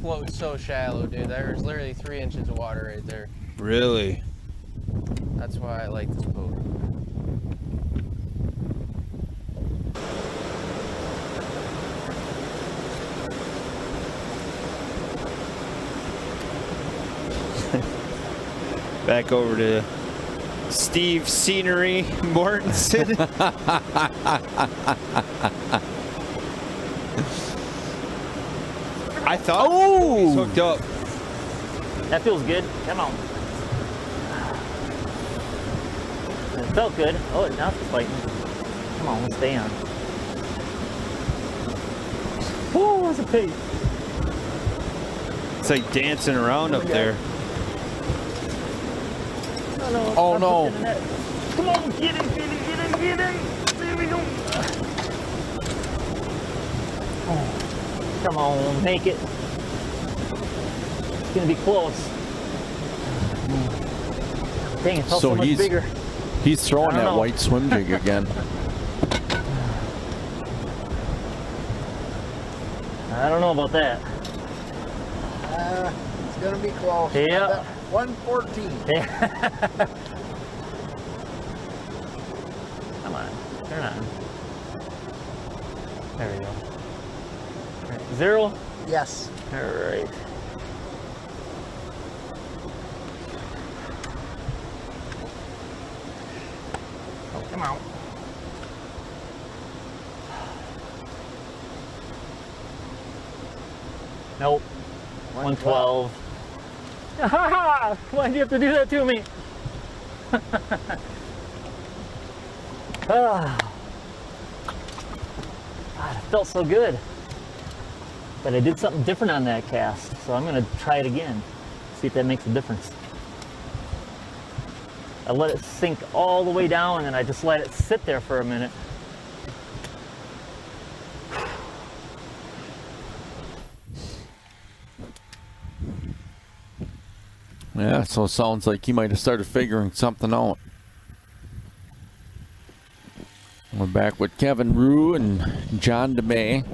Float's so shallow, dude. There's literally 3 inches of water right there. Really? That's why I like this boat. Back over to Steve Scenery Mortensen. I thought he's hooked up. That feels good. Come on. It felt good. Oh, now it's fighting. Come on, let's stay on. Oh, that's a pig. It's like dancing around up there. Oh no. Come on, get in, get in, get in, get in. There we go. Oh. Come on, make it. It's gonna be close. Dang, it felt so much bigger. He's throwing that know. white swim jig again. I don't know about that. It's gonna be close. Yeah. 114. Yeah. Come on, turn on. There we go. All right, 0? Yes. All right. Oh, come on. Nope. 112. Why'd you have to do that to me? God, it felt so good. But I did something different on that cast, so I'm gonna try it again. See if that makes a difference. I let it sink all the way down and then I just let it sit there for a minute. Yeah, so it sounds like he might have started figuring something out. We're back with Kevin Rue and John DeMay.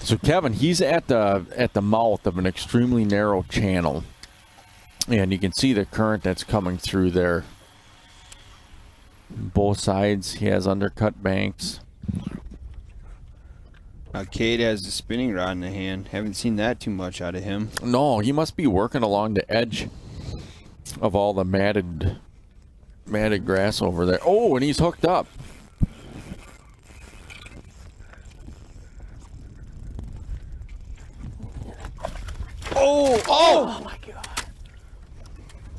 So Kevin, he's at the mouth of an extremely narrow channel. And you can see the current that's coming through there. Both sides, he has undercut banks. Cade has the spinning rod in the hand. Haven't seen that too much out of him. No, he must be working along the edge of all the matted grass over there. Oh, and he's hooked up. Oh my God.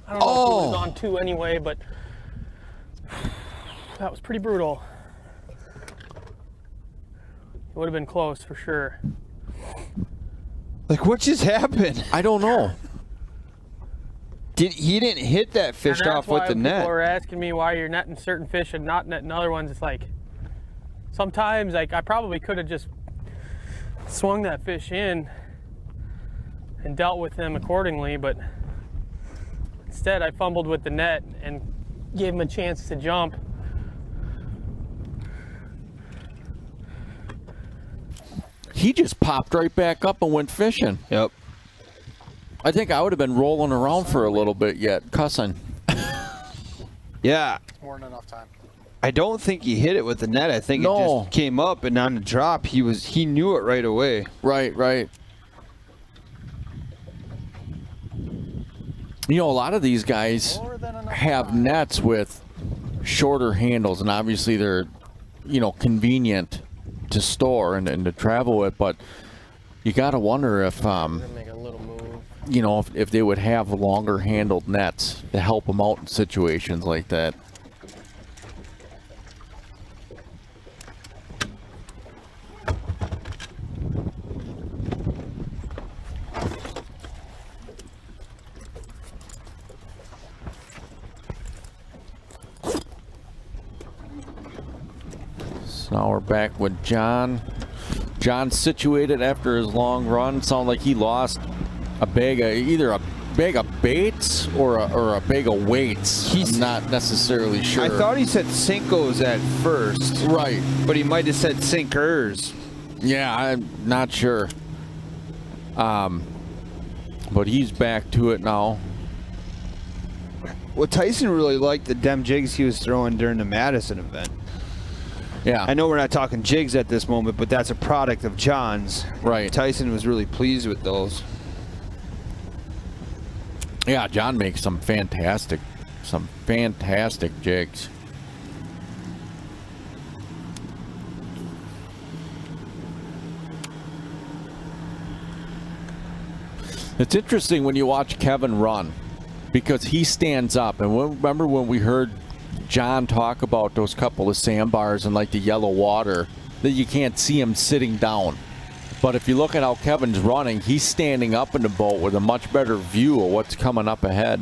I don't know if he was on 2 anyway, but that was pretty brutal. It would have been close for sure. Like, what just happened? I don't know. He didn't hit that fish off with the net. People are asking me why you're netting certain fish and not netting other ones. It's like, sometimes, like, I probably could have just swung that fish in and dealt with him accordingly, but instead I fumbled with the net and gave him a chance to jump. He just popped right back up and went fishing. Yep. I think I would have been rolling around for a little bit yet, cussing. Yeah. More than enough time. I don't think he hit it with the net. I think it just came up, and on the drop, he knew it right away. Right. You know, a lot of these guys have nets with shorter handles, and obviously they're, convenient to store and to travel with, but you got to wonder if, if they would have longer handled nets to help them out in situations like that. So now we're back with John. John's situated after his long run. Sounds like he lost a bag of either a bag of baits or a bag of weights. I'm not necessarily sure. I thought he said Cincos at first. Right. But he might have said sinkers. Yeah, I'm not sure. But he's back to it now. Well, Tyson really liked the dem jigs he was throwing during the Madison event. Yeah. I know we're not talking jigs at this moment, but that's a product of John's. Right. Tyson was really pleased with those. Yeah, John makes some fantastic jigs. It's interesting when you watch Kevin run because he stands up. And remember when we heard John talk about those couple of sandbars and like the yellow water, that you can't see him sitting down. But if you look at how Kevin's running, he's standing up in the boat with a much better view of what's coming up ahead.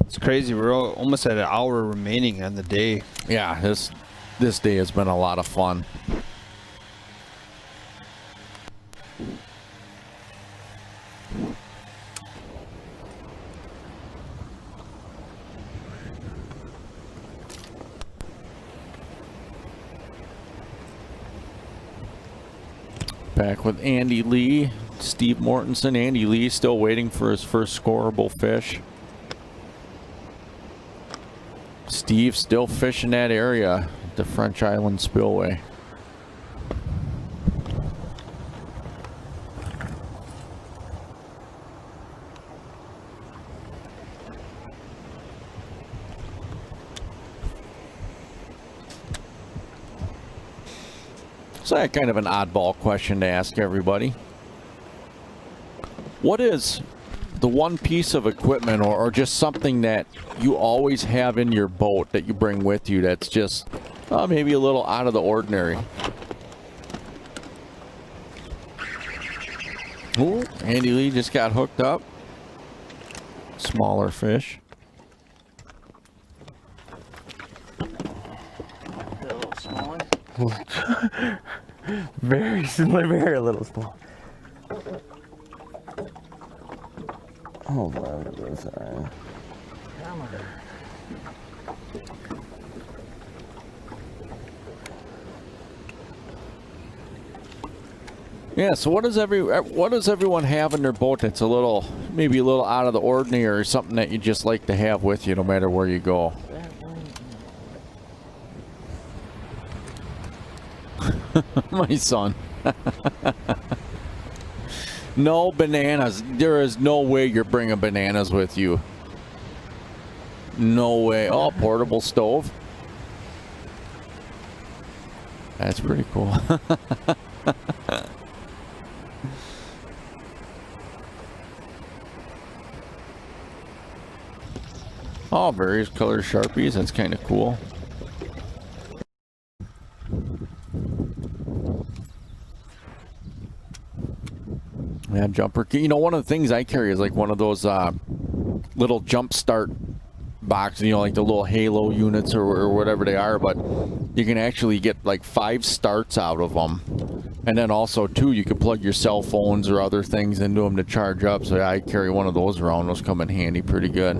It's crazy. We're almost at an hour remaining on the day. Yeah, this day has been a lot of fun. back with Andy Lee, Steve Mortensen. Andy Lee still waiting for his first scoreable fish. Steve still fishing that area, the French Island Spillway. So that's kind of an oddball question to ask everybody. What is the one piece of equipment or just something that you always have in your boat that you bring with you that's just maybe a little out of the ordinary? Ooh, Andy Lee just got hooked up. Smaller fish. A little small one. Very little small. Oh, wow, look at this. Come on. Yeah, so what does everyone have in their boat that's maybe a little out of the ordinary, or something that you just like to have with you no matter where you go? My son. No bananas. There is no way you're bringing bananas with you. No way. Oh, portable stove. That's pretty cool. Oh, various color Sharpies. That's kind of cool. Yeah, jumper key. You know, one of the things I carry is like one of those little jump start boxes, like the little Halo units or whatever they are, but you can actually get like 5 starts out of them. And then also, too, you can plug your cell phones or other things into them to charge up. So I carry one of those around. Those come in handy pretty good.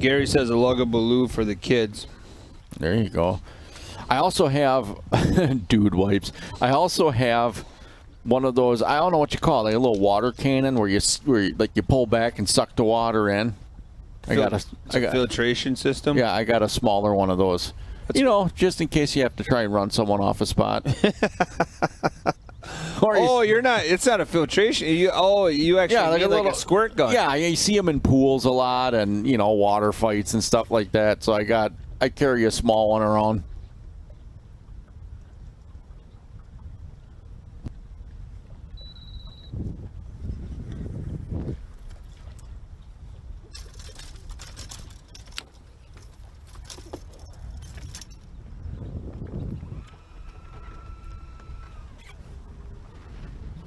Gary says a lug of Baloo for the kids. There you go. I also have dude wipes. I also have one of those, I don't know what you call it, like a little water cannon where you pull back and suck the water in. I got a filtration system. Yeah, I got a smaller one of those. Just in case you have to try and run someone off a spot. You're not. It's not a filtration. You actually need like a squirt gun. Yeah, you see them in pools a lot, and water fights and stuff like that. So I carry a small one around.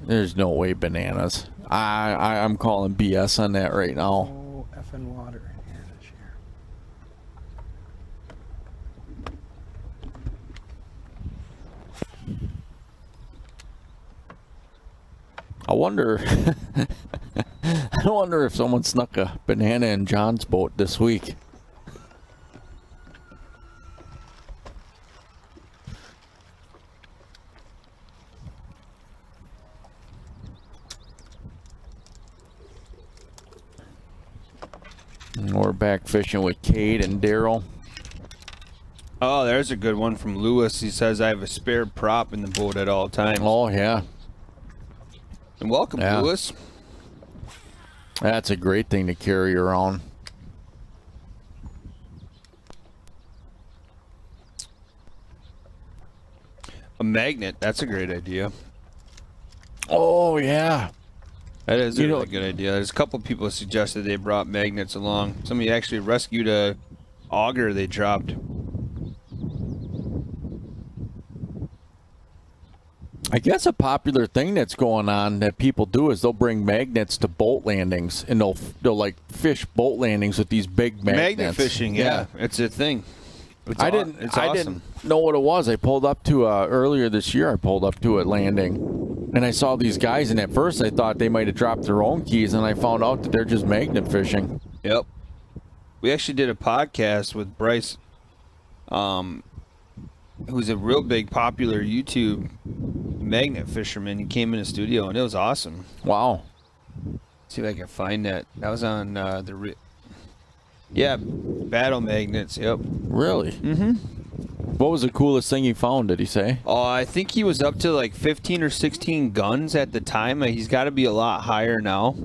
There's no way bananas. I'm calling BS on that right now. Oh, effing water in here this year. I wonder if someone snuck a banana in John's boat this week. We're back fishing with Cade and Daryl. Oh, there's a good one from Lewis. He says, I have a spare prop in the boat at all times. Oh, yeah. And welcome, Lewis. That's a great thing to carry around. A magnet. That's a great idea. Oh, yeah. That is a really good idea. There's a couple people suggested they brought magnets along. Somebody actually rescued a auger they dropped. I guess a popular thing that's going on that people do is they'll bring magnets to boat landings, and they'll like fish boat landings with these big magnets. Magnet fishing, yeah. It's a thing. I didn't know what it was. I pulled up to earlier this year. I pulled up to a landing, and I saw these guys. And at first, I thought they might have dropped their own keys, and I found out that they're just magnet fishing. Yep. We actually did a podcast with Bryce. who's a real big popular YouTube magnet fisherman. He came in the studio and it was awesome. Wow. See if I can find that. That was on battle magnets. Yep. Really? Mm-hmm. What was the coolest thing he found, did he say? Oh, I think he was up to like 15 or 16 guns at the time. He's got to be a lot higher now.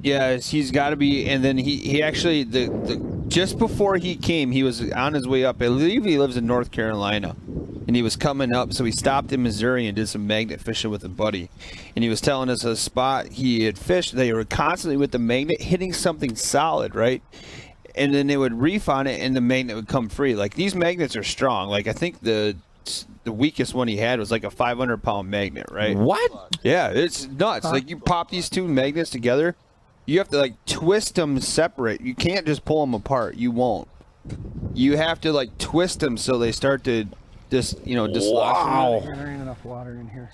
Yeah, he's got to be. And then he actually, just before he came, he was on his way up. I believe he lives in North Carolina. And he was coming up, so he stopped in Missouri and did some magnet fishing with a buddy. And he was telling us a spot he had fished. They were constantly with the magnet hitting something solid, right? And then they would reef on it, and the magnet would come free. Like, these magnets are strong. Like, I think the weakest one he had was like a 500-pound magnet, right? What? Yeah, it's nuts. Like, you pop these two magnets together, you have to, like, twist them separate. You can't just pull them apart. You won't. You have to, like, twist them so they start to dislodge. Wow. There ain't enough water in here.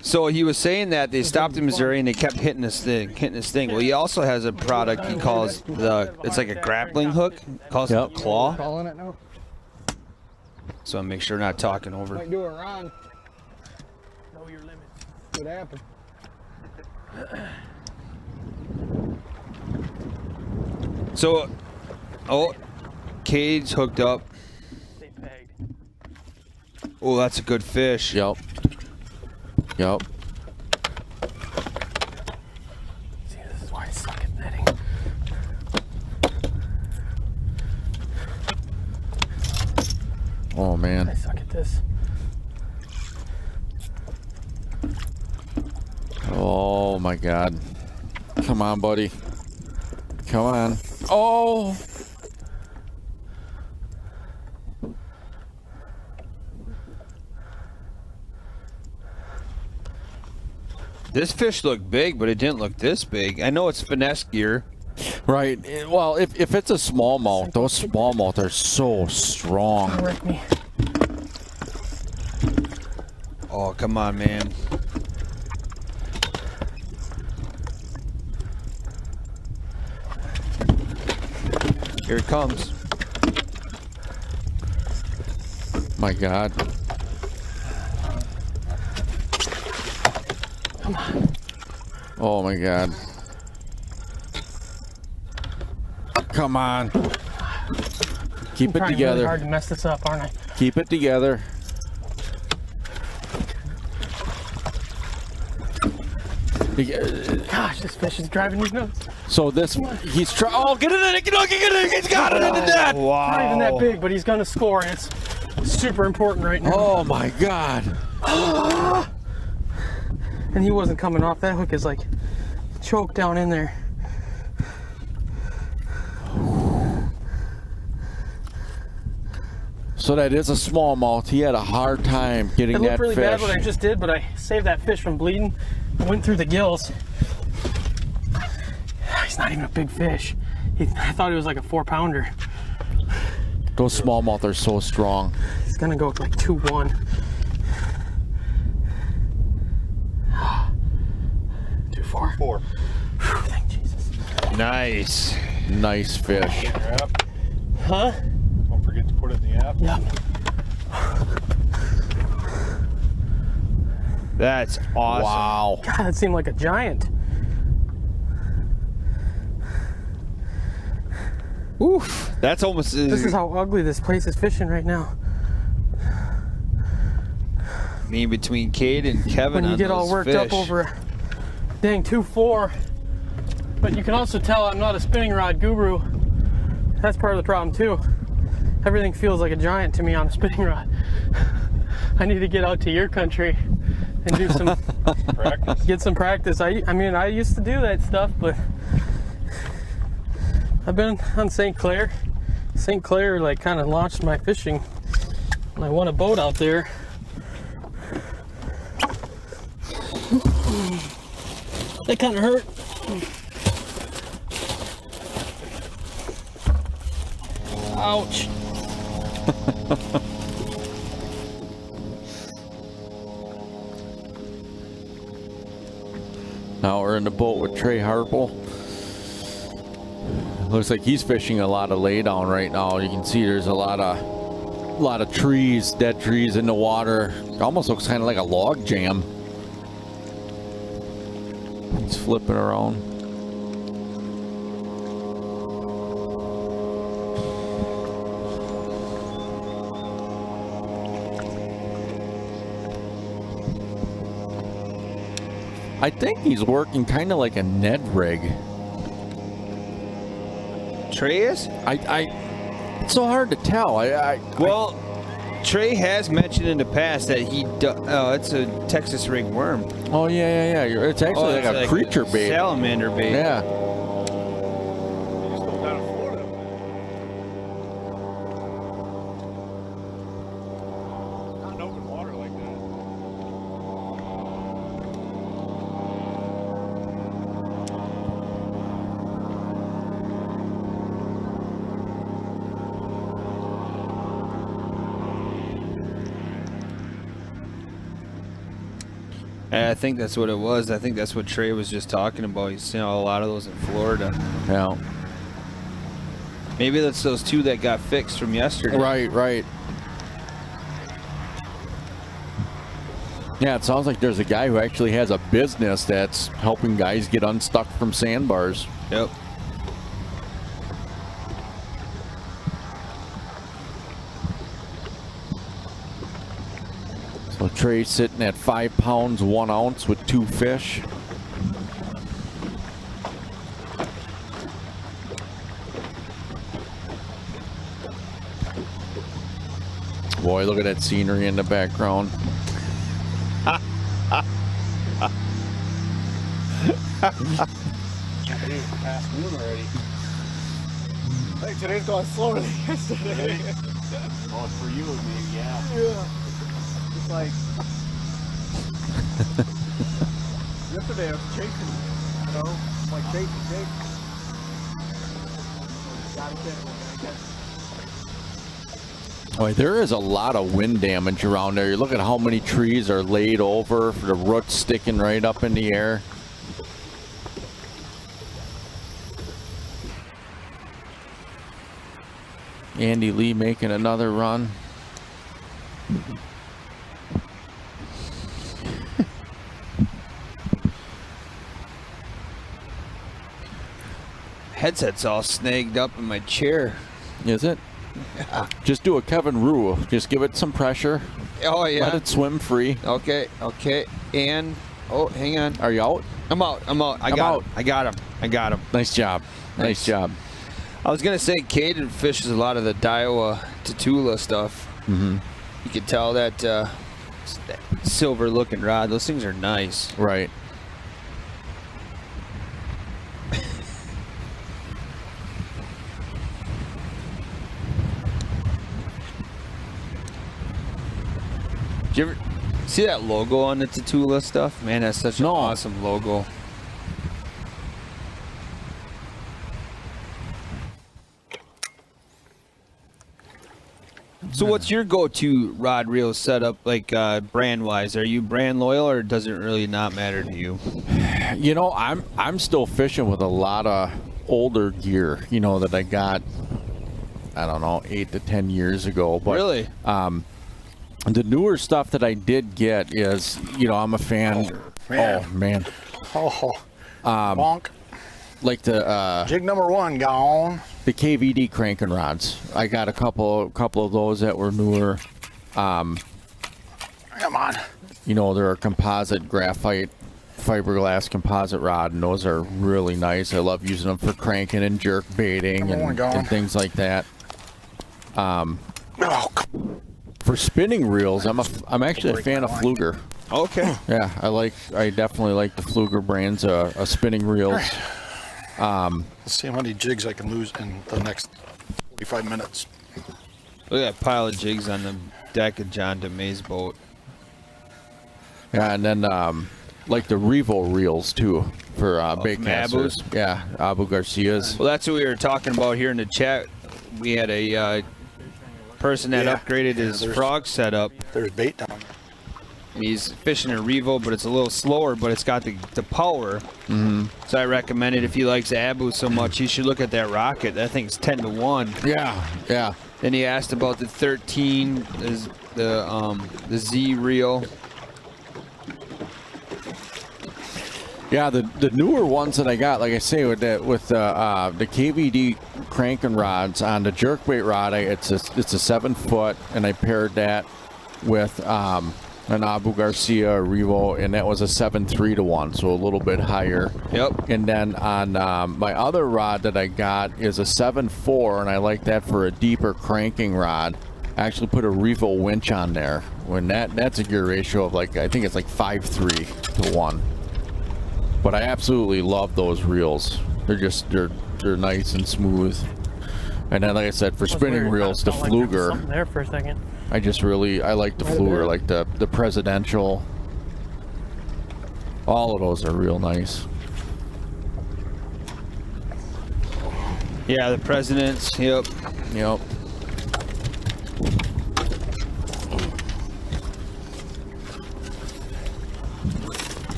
So he was saying that they stopped in Missouri and they kept hitting this thing. Well, he also has a product he calls it's like a grappling hook. Calls it a claw. Calling it now. So I make sure I'm not talking over. Might do it wrong. Know your limits. Could happen. So, Cade's hooked up. They pegged. Oh, that's a good fish. Yep. Yep. See, this is why I suck at netting. Oh, man. I suck at this. Oh, my God. Come on, buddy. Come on. Oh! This fish looked big, but it didn't look this big. I know it's finesse gear. Right. Well, if it's a smallmouth, those smallmouth are so strong. Wreck me. Oh, come on, man. Here it comes. My God. Come on. Oh, my God. Come on. Keep it Trying together. really hard to mess this up, aren't I? Keep it together. Gosh, this fish is driving me nuts. So he's trying. Oh, get it in it! Get it! He's got it in the net! Wow. Not even that big, but he's gonna score, and it's super important right now. Oh my God! And he wasn't coming off. That hook is like choked down in there. So that is a smallmouth. He had a hard time getting It that looked really fish. bad what I just did, but I saved that fish from bleeding. Went through the gills. He's not even a big fish. I thought he was like a 4-pounder. Those smallmouth are so strong. He's gonna go like 2-1. 2-4. 4. Thank Jesus. Nice. Nice fish. Huh? Don't forget to put it in the app. Yep. That's awesome. Wow. God, that seemed like a giant. Oof. That's almost. This is how ugly this place is fishing right now. Me between Cade and Kevin. When you on get all those worked fish. up over a dang 2-4. But you can also tell I'm not a spinning rod guru. That's part of the problem too. Everything feels like a giant to me on a spinning rod. I need to get out to your country and do some Practice. get some practice. I mean, I used to do that stuff, but I've been on St. Clair. St. Clair like kind of launched my fishing. And I won a boat out there. That kind of hurt. Ouch. Now we're in the boat with Trey Harple. Looks like he's fishing a lot of laydown right now. You can see there's a lot of trees, dead trees in the water. It almost looks kind of like a log jam. He's flipping around. I think he's working kind of like a Ned rig. Trey is? It's so hard to tell. Well, Trey has mentioned in the past that it's a Texas ring worm. Oh yeah. It's actually like a creature bait. Salamander bait. Yeah. Not in open water like that. I think that's what it was. I think that's what Trey was just talking about. He's seen a lot of those in Florida. Yeah. Maybe that's those two that got fixed from yesterday. Right. Yeah, it sounds like there's a guy who actually has a business that's helping guys get unstuck from sandbars. Yep. So Trey's sitting at 5 pounds, 1 ounce with 2 fish. Boy, look at that scenery in the background. Can't believe it's past noon already. I think today's going slower than yesterday. Oh, for you, maybe, yeah. Yeah. Just like yesterday I was chasing, like chasing. Boy, there is a lot of wind damage around there. You look at how many trees are laid over, the roots sticking right up in the air. Andy Lee making another run. Headset's all snagged up in my chair. Is it? Yeah. Just do a Kevin rule. Just give it some pressure. Oh, yeah. Let it swim free. Okay. And, hang on. Are you out? I'm out. I got him. Nice job. Nice job. I was going to say, Caden fishes a lot of the Daiwa Tatula stuff. Mm-hmm. You can tell that silver looking rod. Those things are nice. Right. Did you ever see that logo on the Tatula stuff? Man, that's such an awesome logo. So what's your go-to rod reel setup, like brand-wise? Are you brand loyal, or does it really not matter to you? You know, I'm still fishing with a lot of older gear, that I got, I don't know, 8 to 10 years ago. But really? The newer stuff that I did get is, I'm a fan. Man. Oh, man. Bonk. Like the Jig number 1 gone. The KVD cranking rods. I got a couple of those that were newer. Come on. They're a composite graphite fiberglass composite rod, and those are really nice. I love using them for cranking and jerk baiting and things like that. For spinning reels, I'm actually a fan of Fluger. Okay. Yeah, I definitely like the Fluger brands of spinning reels. Let's see how many jigs I can lose in the next 45 minutes. Look at that pile of jigs on the deck of John DeMay's boat. Yeah, and then like the Revo reels too for bait casters. Yeah, Abu Garcia's. Well, that's what we were talking about here in the chat. We had a person that upgraded his frog setup. There's bait down there. and he's fishing a Revo, but it's a little slower, but it's got the power. Mm-hmm. So I recommend it. If he likes Abu so much, he should look at that Rocket. That thing's 10-1. Yeah. Then he asked about the 13, the Z reel. Yeah, the newer ones that I got, like I say, with the KVD cranking rods on the jerkbait rod, it's a 7 foot, and I paired that with an Abu Garcia Revo, and that was a 7.3-1, so a little bit higher. Yep. And then on my other rod that I got is a 7.4, and I like that for a deeper cranking rod. I actually put a Revo winch on there. When that's a gear ratio of I think it's 5.3-1. But I absolutely love those reels. They're nice and smooth. And then, like I said, for spinning reels, the Fluger. Something there for a second. I like the Fluger, like the Presidential. All of those are real nice. Yeah, the Presidents. Yep.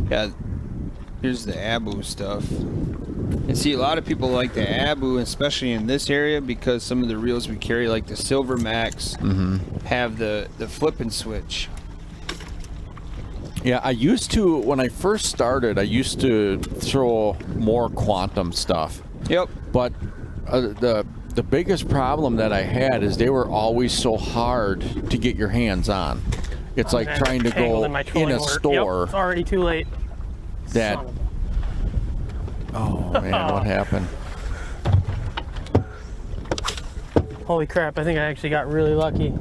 Yeah, here's the Abu stuff. And see, a lot of people like the Abu, especially in this area, because some of the reels we carry, like the Silver Max, have the flip and switch. Yeah, I used to, when I first started, I used to throw more quantum stuff. Yep. But the biggest problem that I had is they were always so hard to get your hands on. It's like trying to go in a store. Yep, it's already too late. Oh man, what happened? Holy crap, I think I actually got really lucky.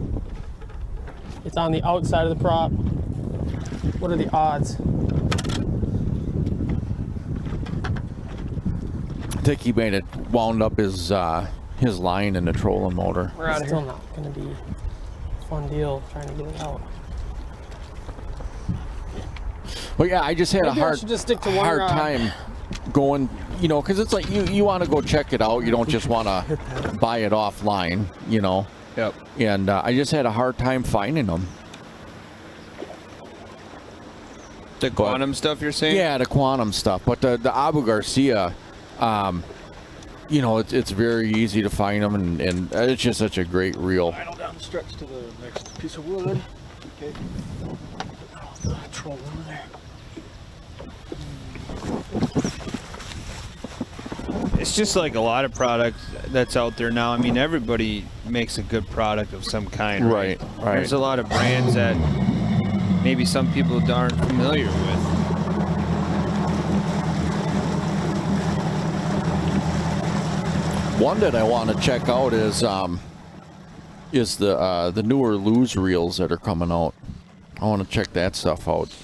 It's on the outside of the prop. What are the odds? I think he made it wound up his line in the trolling motor. We're out of here. Still not going to be a fun deal trying to get it out. Well, yeah, I just had Maybe a I should just stick to one hard rod. time going, because it's like you want to go check it out. You don't just want to buy it offline, Yep. And I just had a hard time finding them. The quantum stuff you're saying? Yeah, the quantum stuff. But the Abu Garcia, it's very easy to find them, and it's just such a great reel. Idle down the stretch to the next piece of wood. Okay. The troll over there. It's just like a lot of products that's out there now. I mean, everybody makes a good product of some kind. Right. There's a lot of brands that maybe some people aren't familiar with. One that I want to check out is the newer Lose reels that are coming out. I want to check that stuff out.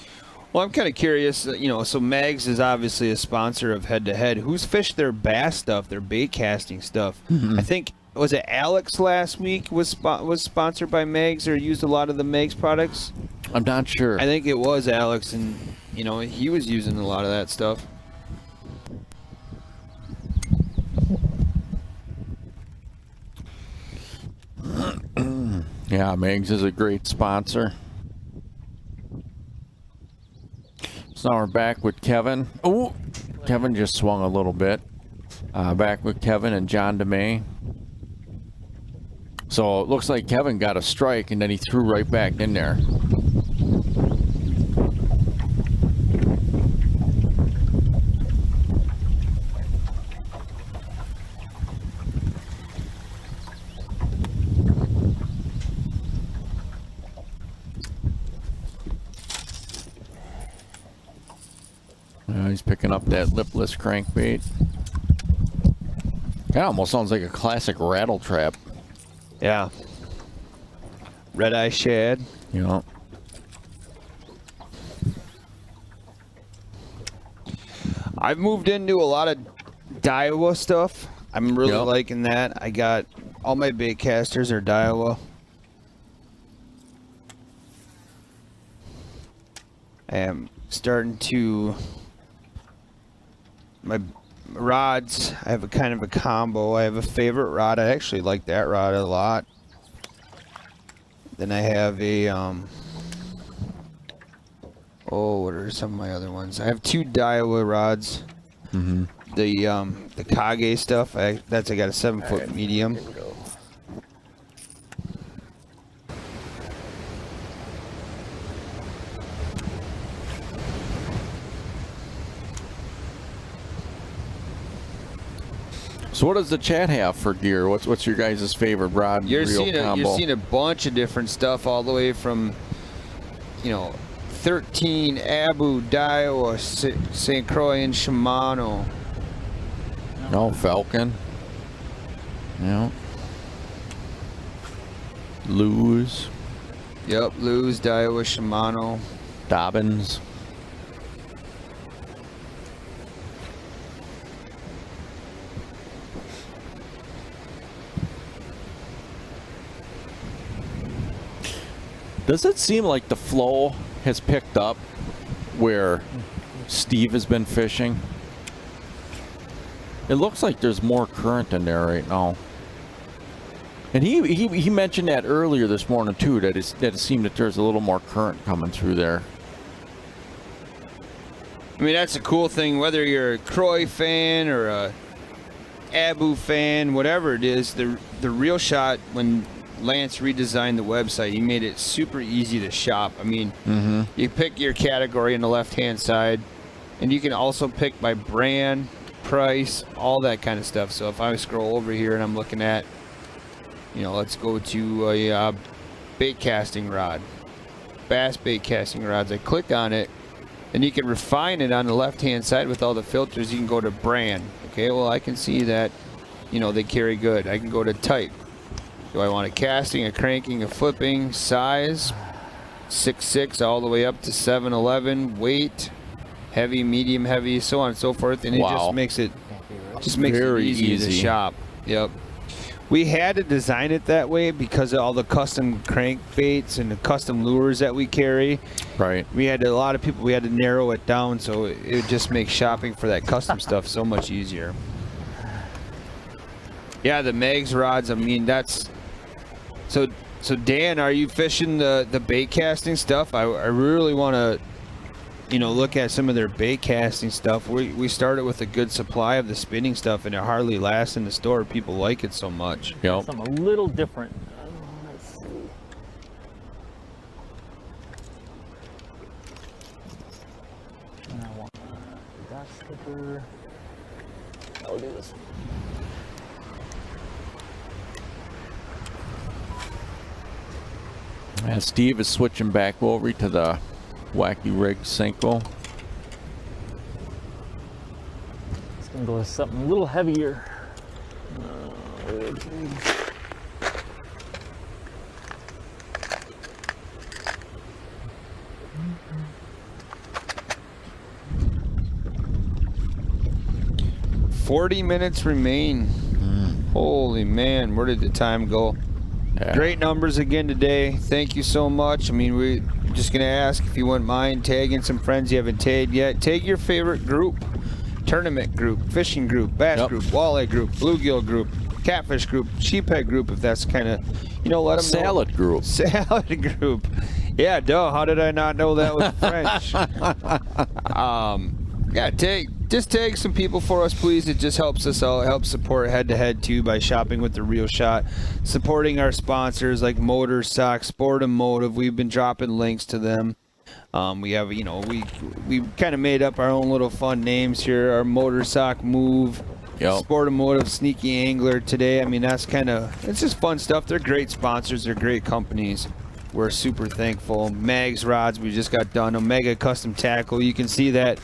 Well, I'm kind of curious, so Mags is obviously a sponsor of Head to Head. Who's fished their bass stuff, their bait casting stuff? I think, was it Alex last week was sponsored by Mags or used a lot of the Mags products? I'm not sure. I think it was Alex, and, he was using a lot of that stuff. Yeah, Mags is a great sponsor. So now we're back with Kevin. Oh, Kevin just swung a little bit. Back with Kevin and John DeMay. So it looks like Kevin got a strike and then he threw right back in there. He's picking up that lipless crankbait. That almost sounds like a classic rattle trap. Yeah. Red eye shad. Yeah. I've moved into a lot of Daiwa stuff. I'm really liking that. I got all my bait casters are Daiwa. I am starting to rods, I have a kind of a combo. I have a favorite rod. I actually like that rod a lot. Then I have a what are some of my other ones? I have 2 Daiwa rods. Mm-hmm. The Kage stuff. I got a 7-foot medium. So what does the chat have for gear? What's your guys' favorite rod? You're reel combo? You're seeing a bunch of different stuff, all the way from 13 Abu, Daiwa, St. Croix, and Shimano. Oh, Falcon. Yeah. Lose. Yep, Lose, Daiwa, Shimano. Dobbins. Does it seem like the flow has picked up where Steve has been fishing? It looks like there's more current in there right now. And he mentioned that earlier this morning too, that it seemed that there's a little more current coming through there. I mean, that's a cool thing, whether you're a Croix fan or a Abu fan, whatever it is, the Reel Shot, when Lance redesigned the website, he made it super easy to shop. I mean, you pick your category on the left-hand side, and you can also pick by brand, price, all that kind of stuff. So if I scroll over here and I'm looking at, let's go to a bait casting rod, bass bait casting rods. I click on it, and you can refine it on the left-hand side with all the filters. You can go to brand. Okay, well, I can see that, they carry good. I can go to type. Do I want a casting, a cranking, a flipping, size, 6'6", all the way up to 7'11", weight, heavy, medium, heavy, so on and so forth, and it just makes it Very easy to shop. Yep. We had to design it that way because of all the custom crankbaits and the custom lures that we carry. Right. We had a lot of people. We had to narrow it down, so it just makes shopping for that custom stuff so much easier. Yeah, the Megs rods. I mean, that's. So Dan, are you fishing the bait casting stuff? I really want to, look at some of their bait casting stuff. We started with a good supply of the spinning stuff, and it hardly lasts in the store. People like it so much. Yep. Something a little different. Let's see. And I want a dot skipper. I'll do this one. And Steve is switching back over to the Wacky Rig Senko. It's gonna go with something a little heavier. 40 minutes remain. Holy man, where did the time go? Yeah. Great numbers again today. Thank you so much. I mean, we're just going to ask if you wouldn't mind tagging some friends you haven't tagged yet. Tag your favorite group. Tournament group, fishing group, bass group, walleye group, bluegill group, catfish group, sheephead group, if that's kind of, let them know. Salad group. Salad group. Yeah, duh. How did I not know that was French? Yeah, just tag some people for us, please. It just helps us out, helps support Head to Head too by shopping with the Reel Shot, supporting our sponsors like Motor Sock, Sport and Motive. We've been dropping links to them. We have, we kind of made up our own little fun names here. Our Motor Sock Move, Sport and Motive, Sneaky Angler today. I mean, it's just fun stuff. They're great sponsors. They're great companies. We're super thankful. Mags Rods, we just got done. Omega Custom Tackle. You can see that.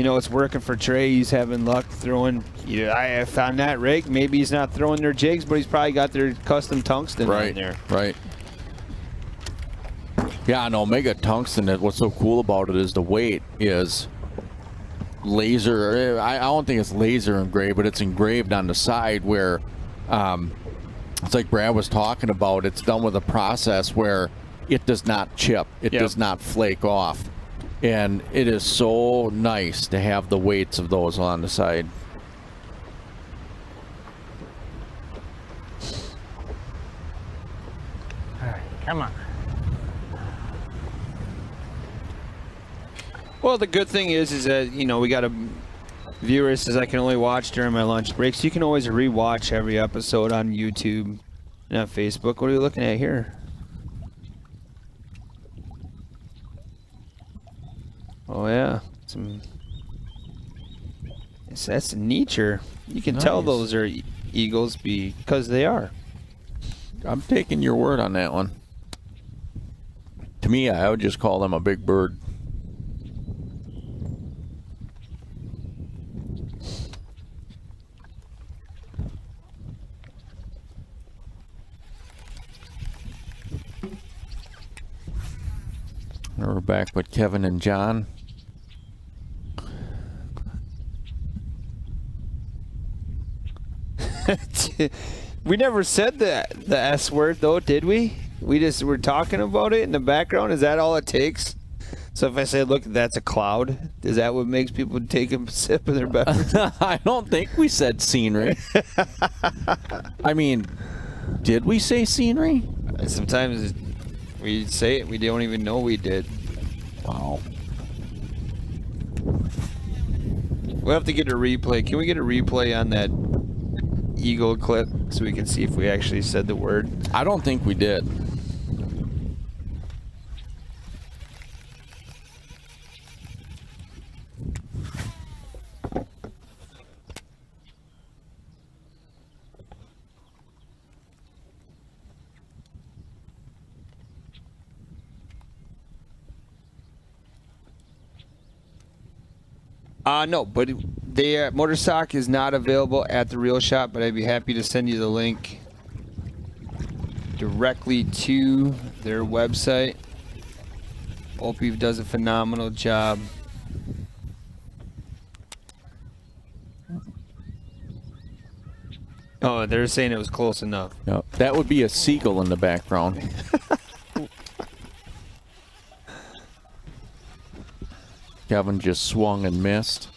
It's working for Trey. He's having luck throwing. I found that rig. Maybe he's not throwing their jigs, but he's probably got their custom tungsten in there. Right. Yeah, and Omega Tungsten, what's so cool about it is the weight is laser. I don't think it's laser engraved, but it's engraved on the side where it's like Brad was talking about. It's done with a process where it does not chip. It does not flake off. And it is so nice to have the weights of those on the side. Come on. Well, the good thing is that, you know, we got a viewer says I can only watch during my lunch breaks. You can always rewatch every episode on YouTube and on Facebook. What are we looking at here? Oh, yeah. That's nature. You can tell those are eagles because they are. I'm taking your word on that one. To me, I would just call them a big bird. We're back with Kevin and John. We never said the S word, though, did we? We just were talking about it in the background. Is that all it takes? So if I say, look, that's a cloud, is that what makes people take a sip of their beverage? I don't think we said scenery. I mean, did we say scenery? Sometimes we say it, we don't even know we did. Wow. We'll have to get a replay. Can we get a replay on that eagle clip so we can see if we actually said the word? I don't think we did. No, but Motorstock is not available at the Reel Shop, but I'd be happy to send you the link directly to their website. Opie does a phenomenal job. Oh, they're saying it was close enough. Yep. That would be a seagull in the background. Kevin just swung and missed.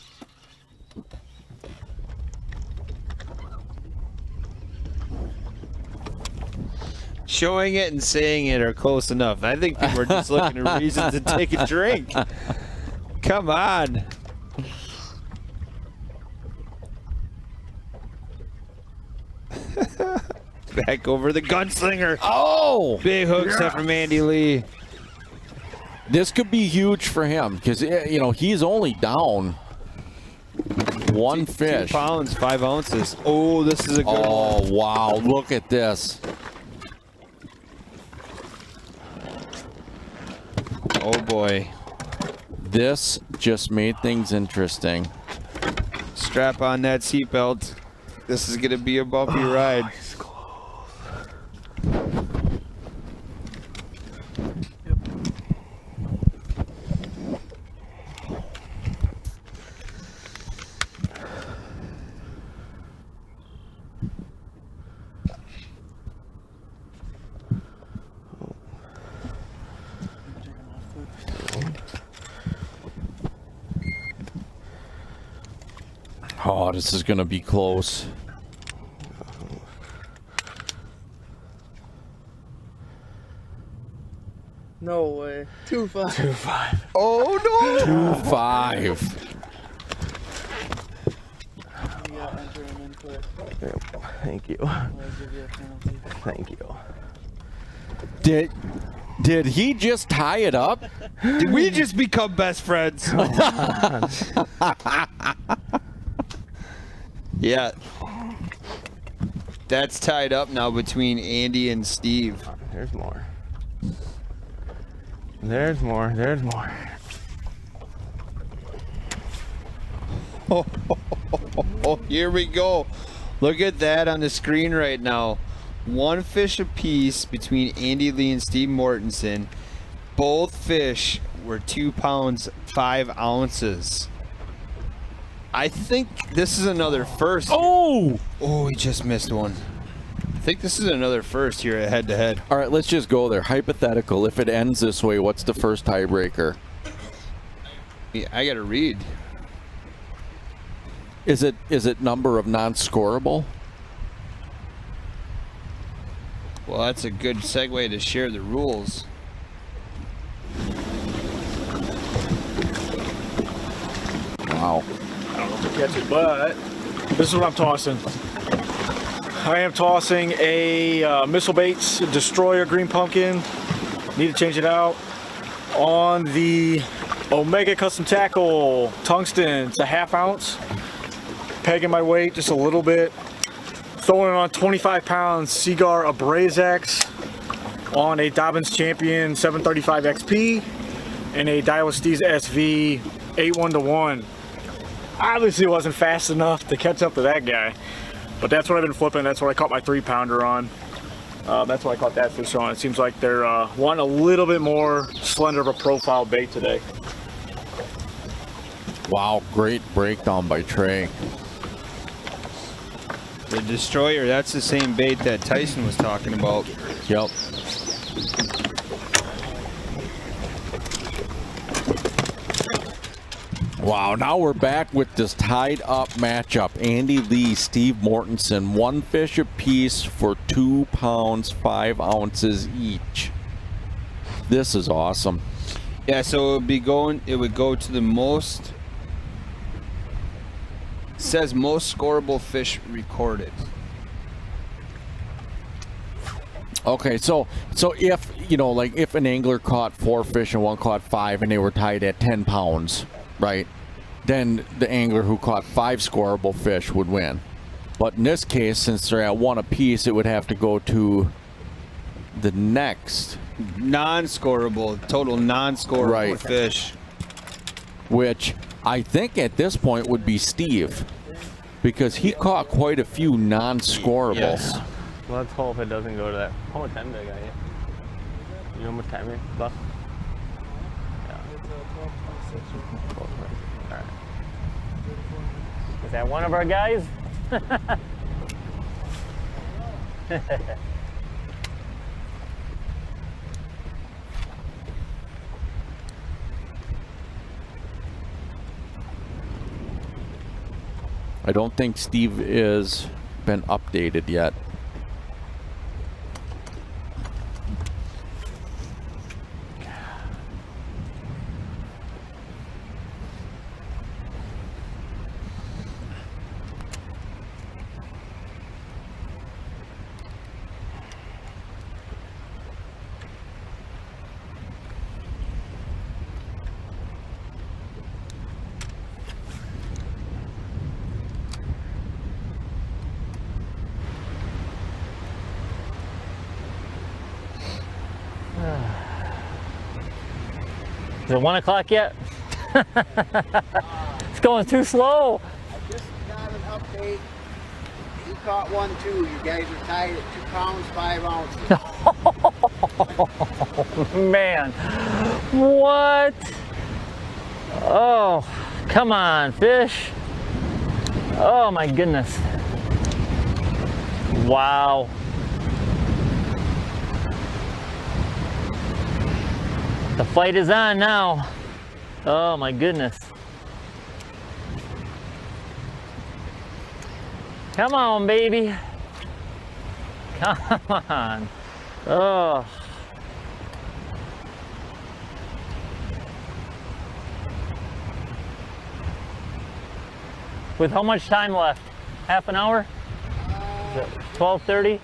Showing it and saying it are close enough. I think people are just looking at reasons to take a drink. Come on. Back over the gunslinger. Oh! Big hook set from Andy Lee. This could be huge for him because, you know, he's only down one fish. 2 pounds, 5 ounces. Oh, this is a good one. Oh, wow. Look at this. Oh, boy. This just made things interesting. Strap on that seatbelt. This is going to be a bumpy ride. Oh, this is going to be close. No way. 2-5. 2-5. Oh, no. 2-5. You got enter him in quick. Thank you. I'll give you a penalty. Thank you. Did he just tie it up? Did we just become best friends? Yeah. That's tied up now between Andy and Steve. There's more. There's more. There's more. Oh, here we go. Look at that on the screen right now. 1 fish apiece between Andy Lee and Steve Mortensen. Both fish were 2 pounds, 5 ounces. I think this is another first. Oh! Oh, he just missed one. I think this is another first here at head-to-head. All right, let's just go there. Hypothetical. If it ends this way, what's the first tiebreaker? Yeah, I got to read. Is it number of non-scorable? Well, that's a good segue to share the rules. Wow. I don't know if I catch it, but this is what I'm tossing. I am tossing a Missile Baits Destroyer Green Pumpkin. Need to change it out. On the Omega Custom Tackle Tungsten. It's a 1/2 ounce. Pegging my weight just a little bit. Throwing it on 25 pounds Seagar Abrazex on a Dobbins Champion 735 XP and a Daiwa Steez SV 8-1-1. Obviously wasn't fast enough to catch up to that guy, but that's what I've been flipping. That's what I caught my 3-pounder on. That's what I caught that fish on. It seems like they're wanting a little bit more slender of a profile bait today. Wow, great breakdown by Trey. The Destroyer, that's the same bait that Tyson was talking about. Yep. Wow, now we're back with this tied up matchup. Andy Lee, Steve Mortensen, 1 fish apiece for 2 pounds, 5 ounces each. This is awesome. Yeah, so it would go to the most, it says most scoreable fish recorded. Okay, so if, you know, like if an angler caught 4 fish and one caught 5 and they were tied at 10 pounds, right? Then the angler who caught 5 scoreable fish would win. But in this case, since they're at 1 apiece, it would have to go to the next non-scoreable, total non-scoreable fish. Which I think at this point would be Steve, because he caught quite a few non-scoreable. Yes. Well, let's hope it doesn't go to that. How much time did I got you? You know how much time it is? Buff? Alright. Is that one of our guys? I don't think Steve is been updated yet. Is it 1 o'clock yet? It's going too slow. I just got an update. He caught 1 too. You guys are tied at 2 pounds, 5 ounces. Man, what? Oh, come on, fish. Oh my goodness. Wow. The fight is on now. Oh my goodness. Come on, baby. Come on. Oh. With how much time left? Half an hour? 12:30?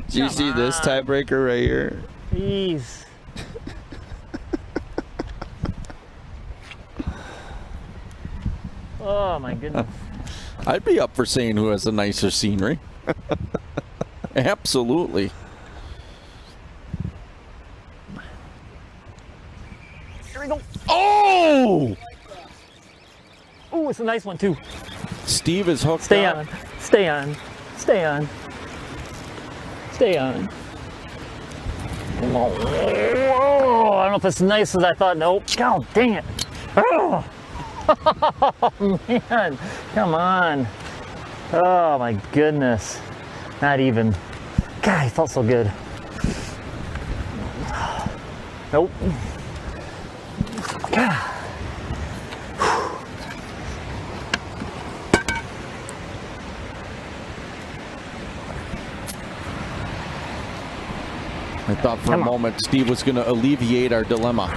Do you see this tiebreaker right here? Jeez. Oh my goodness. I'd be up for saying who has the nicer scenery. Absolutely. Here we go. Oh! Oh, it's a nice one too. Steve is hooked Stay up. on. Stay on. Stay on. Stay on. Oh, I don't know if it's as nice as I thought. Nope. God dang it. Oh. Oh, man. Come on. Oh, my goodness. Not even. God, it felt so good. Nope. God. I thought for a moment Steve was going to alleviate our dilemma.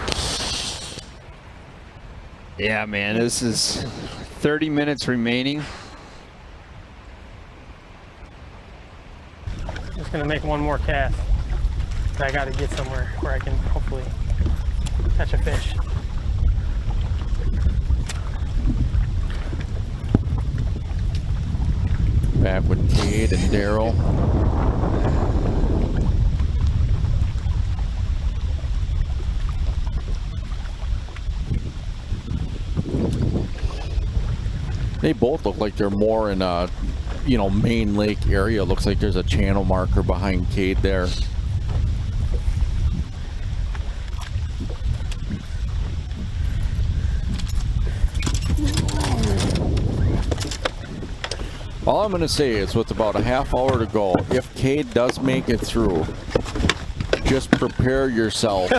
Yeah, man, this is 30 minutes remaining. Just gonna make one more cast. I gotta get somewhere where I can hopefully catch a fish. Back with Cade and Daryl. They both look like they're more in a, you know, main lake area. Looks like there's a channel marker behind Cade there. All I'm going to say is with about a half hour to go, if Cade does make it through, just prepare yourself.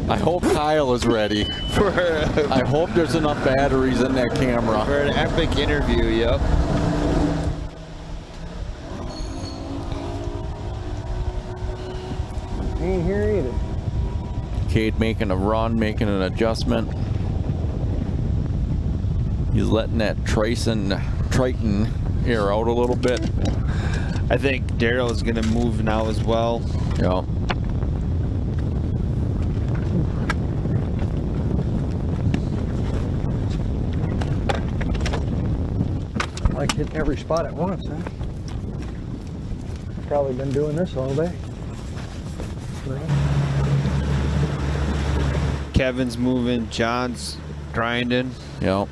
I hope Kyle is ready. I hope there's enough batteries in that camera. For an epic interview, yep. He ain't here either. Cade making a run, making an adjustment. He's letting that Triton air out a little bit. I think Daryl is going to move now as well. Yeah. Like hitting every spot at once, huh? Probably been doing this all day. Kevin's moving, John's grinding. Yeah.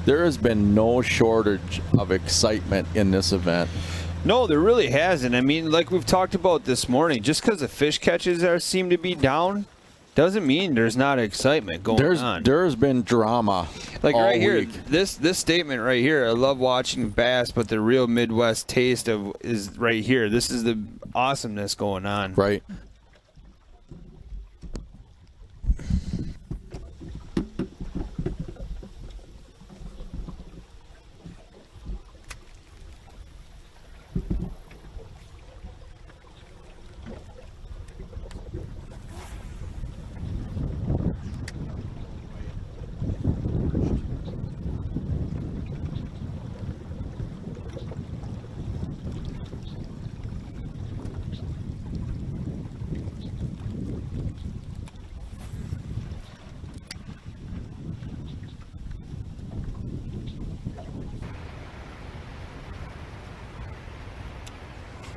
There has been no shortage of excitement in this event. No, there really hasn't. I mean, like we've talked about this morning, just because the fish catches seem to be down doesn't mean there's not excitement going on. There's been drama. Like all right here, week. this statement right here, I love watching bass, but the real Midwest taste of is right here. This is the awesomeness going on. Right.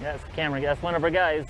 Yeah, it's the camera. That's one of our guys.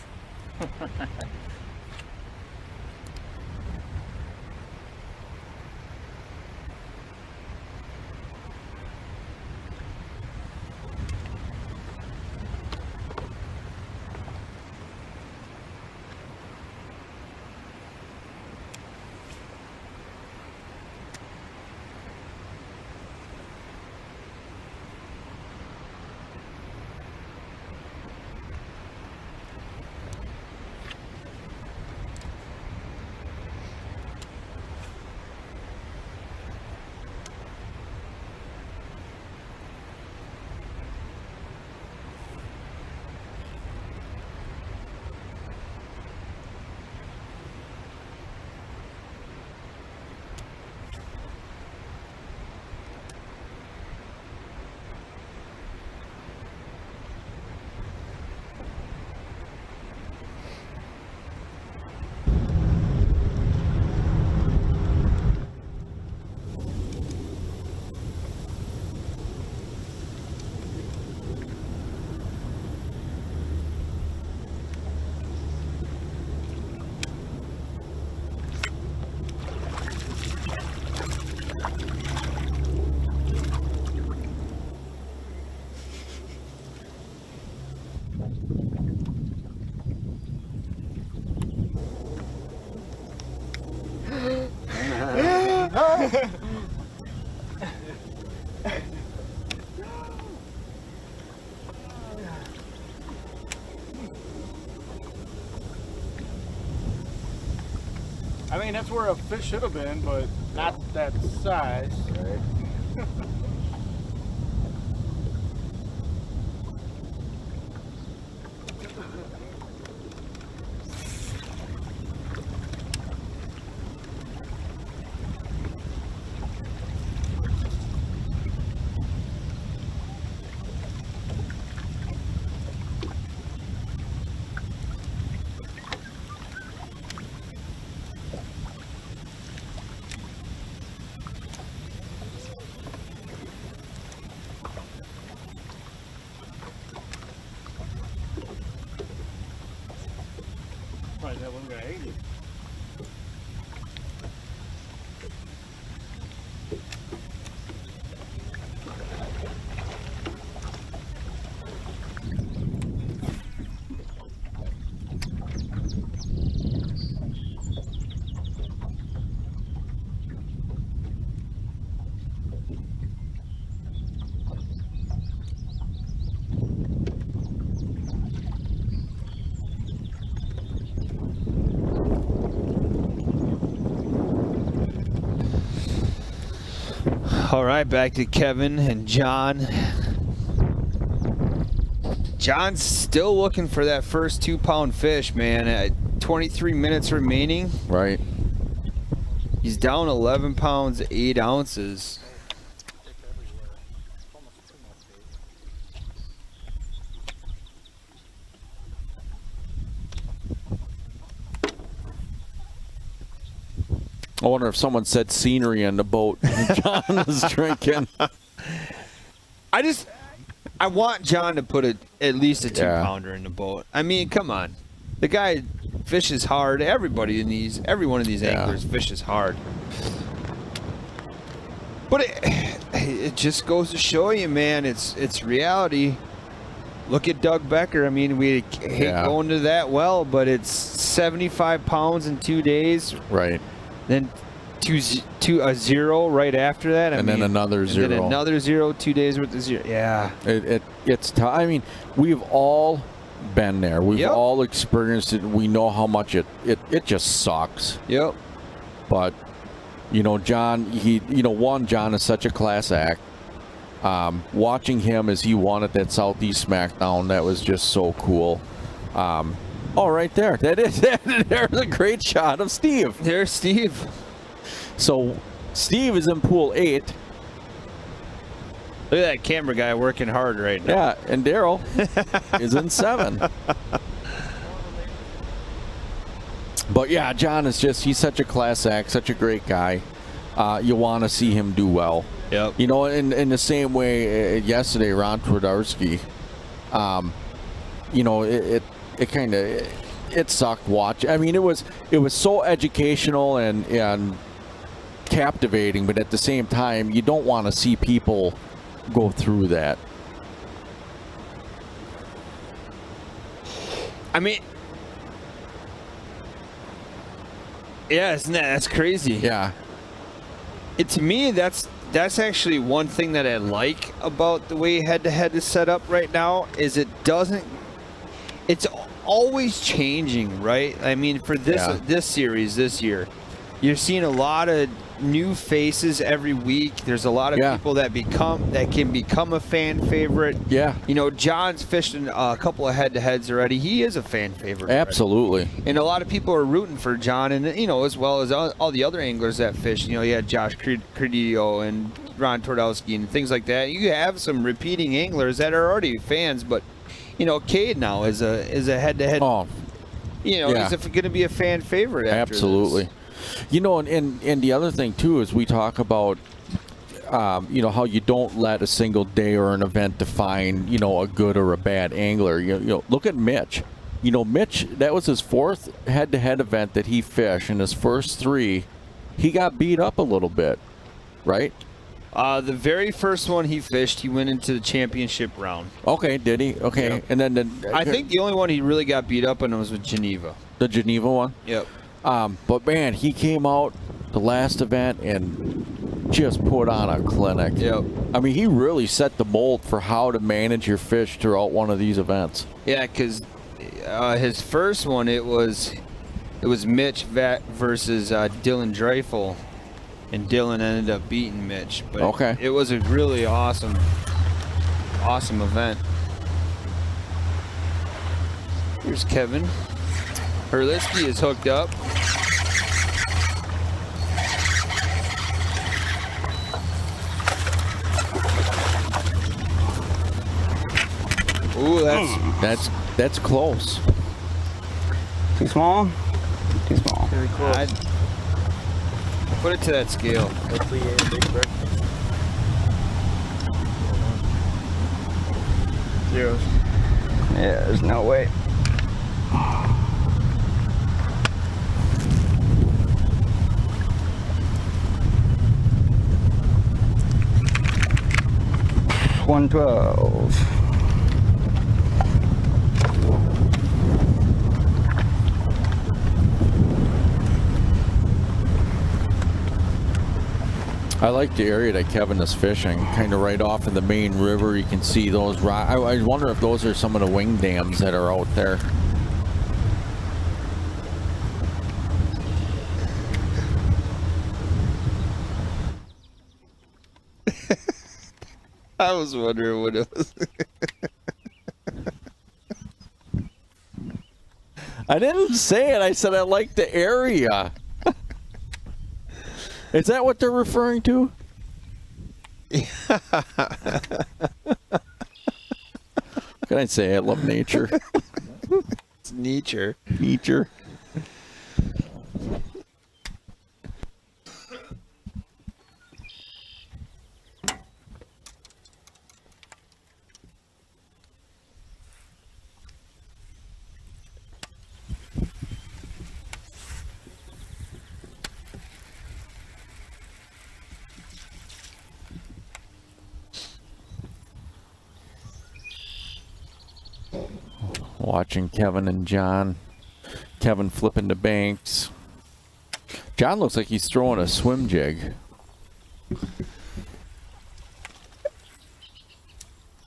I mean, that's where a fish should have been, but not that size. Right. Probably that one guy ate it. All right, back to Kevin and John. John's still looking for that first 2-pound fish, man. At 23 minutes remaining. Right. He's down 11 pounds, 8 ounces. I wonder if someone said scenery on the boat John was drinking. I want John to put at least a 2-pounder in the boat. I mean, come on. The guy fishes hard. Every one of these anglers fishes hard. But it just goes to show you, man, it's reality. Look at Doug Becker. I mean, we hate going to that well, but it's 75 pounds in 2 days. Right. Then a zero right after that. Then another zero. And then another 0, 2 days worth of zero. Yeah. It's tough. I mean, we've all been there. We've all experienced it. We know how much it just sucks. Yep. But, John, John is such a class act. Watching him as he won at that Southeast Smackdown, that was just so cool. Right there. There's a great shot of Steve. There's Steve. So Steve is in pool 8. Look at that camera guy working hard right now. Yeah, and Daryl is in 7. But yeah, John is he's such a class act, such a great guy. You want to see him do well. Yep. In the same way yesterday, Ron Twardarski, it sucked watching. I mean, it was so educational and captivating, but at the same time, you don't want to see people go through that. I mean, yeah, that's crazy. Yeah. To me, that's actually one thing that I like about the way head-to-head is set up right now is it's always changing, right? I mean, for this series this year, you're seeing a lot of new faces every week. There's a lot of people that can become a fan favorite. Yeah. John's fished in a couple of head-to-heads already. He is a fan favorite. Absolutely. Already. And a lot of people are rooting for John, and as well as all the other anglers that fish. You had Josh Credillo and Ron Twardowski and things like that. You have some repeating anglers that are already fans, but Cade now is a head-to-head. Oh. He's going to be a fan favorite after Absolutely. this. And the other thing too is we talk about how you don't let a single day or an event define a good or a bad angler. Look at Mitch. Mitch, that was his 4th head-to-head event that he fished. In his first 3, he got beat up a little bit, right? The very first one he fished, he went into the championship round. Okay, did he? Okay, yep. And then I think the only one he really got beat up on was with Geneva. The Geneva one. Yep. But man, he came out the last event and just put on a clinic. Yep. I mean, he really set the mold for how to manage your fish throughout one of these events. Yeah, because his first one, it was It was Mitch versus Dylan Dreifel, and Dylan ended up beating Mitch. But okay. It was a really awesome event. Here's Kevin. Herlitzky is hooked up. Ooh, that's close. Too small? Too small. Very close. I'd put it to that scale. Hopefully you ate a big breakfast. Zeros. Yeah, there's no way. $112. I like the area that Kevin is fishing, kind of right off in the main river. You can see those I wonder if those are some of the wing dams that are out there. I was wondering what it was. I didn't say it. I said I like the area. Is that what they're referring to? What can I say? I love nature. It's nature. Nature. Watching Kevin and John. Kevin flipping the banks. John looks like he's throwing a swim jig.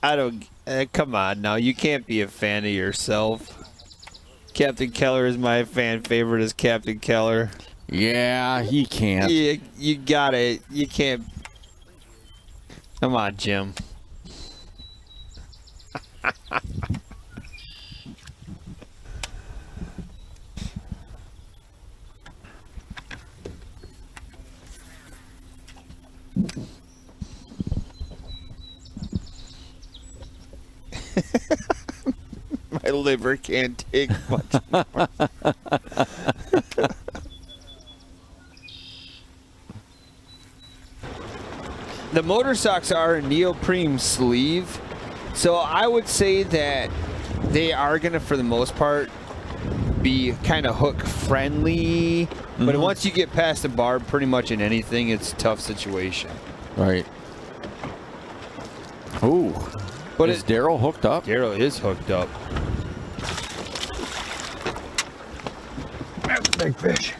I don't. Come on now, you can't be a fan of yourself. Captain Keller is my fan favorite. Is Captain Keller? Yeah, he can't. You got it. You can't. Come on, Jim. My liver can't take much more. The motor socks are a neoprene sleeve, so I would say that they are going to, for the most part, be kind of hook friendly. But once you get past the barb, pretty much in anything, it's a tough situation. Right. Ooh. But is Daryl hooked up? Daryl is hooked up. That's a big fish.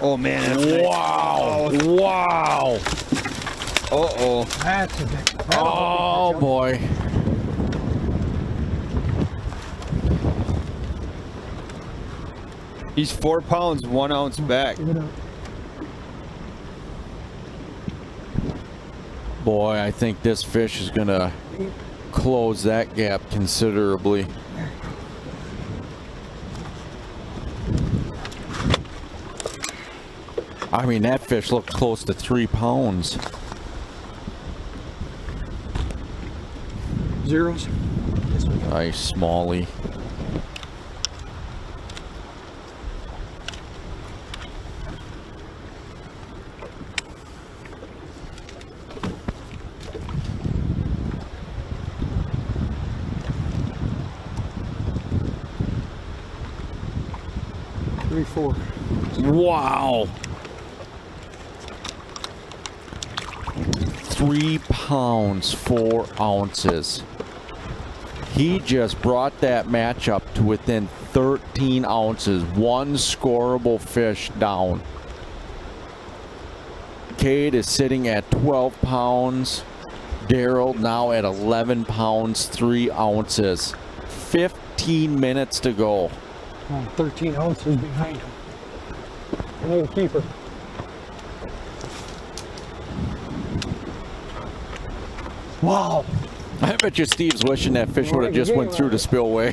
Oh man, that's nice. Wow. Wow. Uh-oh. That's a big. Oh boy. He's 4 pounds, 1 ounce back. Give it up. Boy, I think this fish is going to close that gap considerably. I mean, that fish looked close to 3 pounds. Zeros. Nice, smallie. Wow. 3 pounds, 4 ounces. He just brought that match up to within 13 ounces. One scoreable fish down. Cade is sitting at 12 pounds. Daryl now at 11 pounds, 3 ounces. 15 minutes to go. 13 ounces behind him. Another keeper. Wow. I bet you Steve's wishing that fish would have just went through the spillway.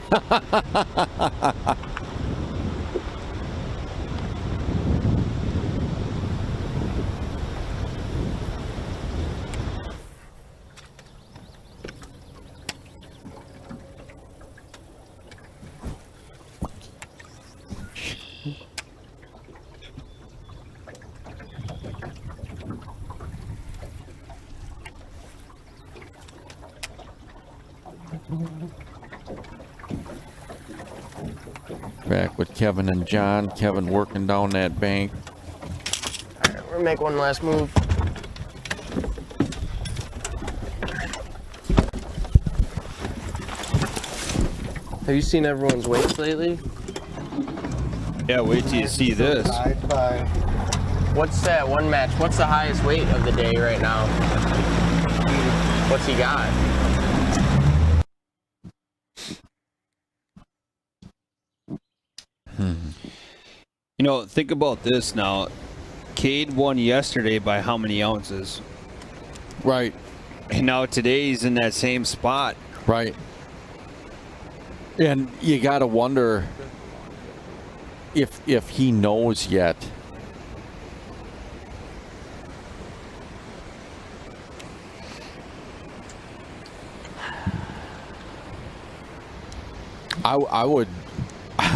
Back with Kevin and John. Kevin working down that bank. All right, we're gonna make one last move. Have you seen everyone's weights lately? Yeah, wait till you see this. What's that one match? What's the highest weight of the day right now? What's he got? You know, think about this now. Cade won yesterday by how many ounces? Right. And now today he's in that same spot. Right. And you got to wonder if he knows yet. I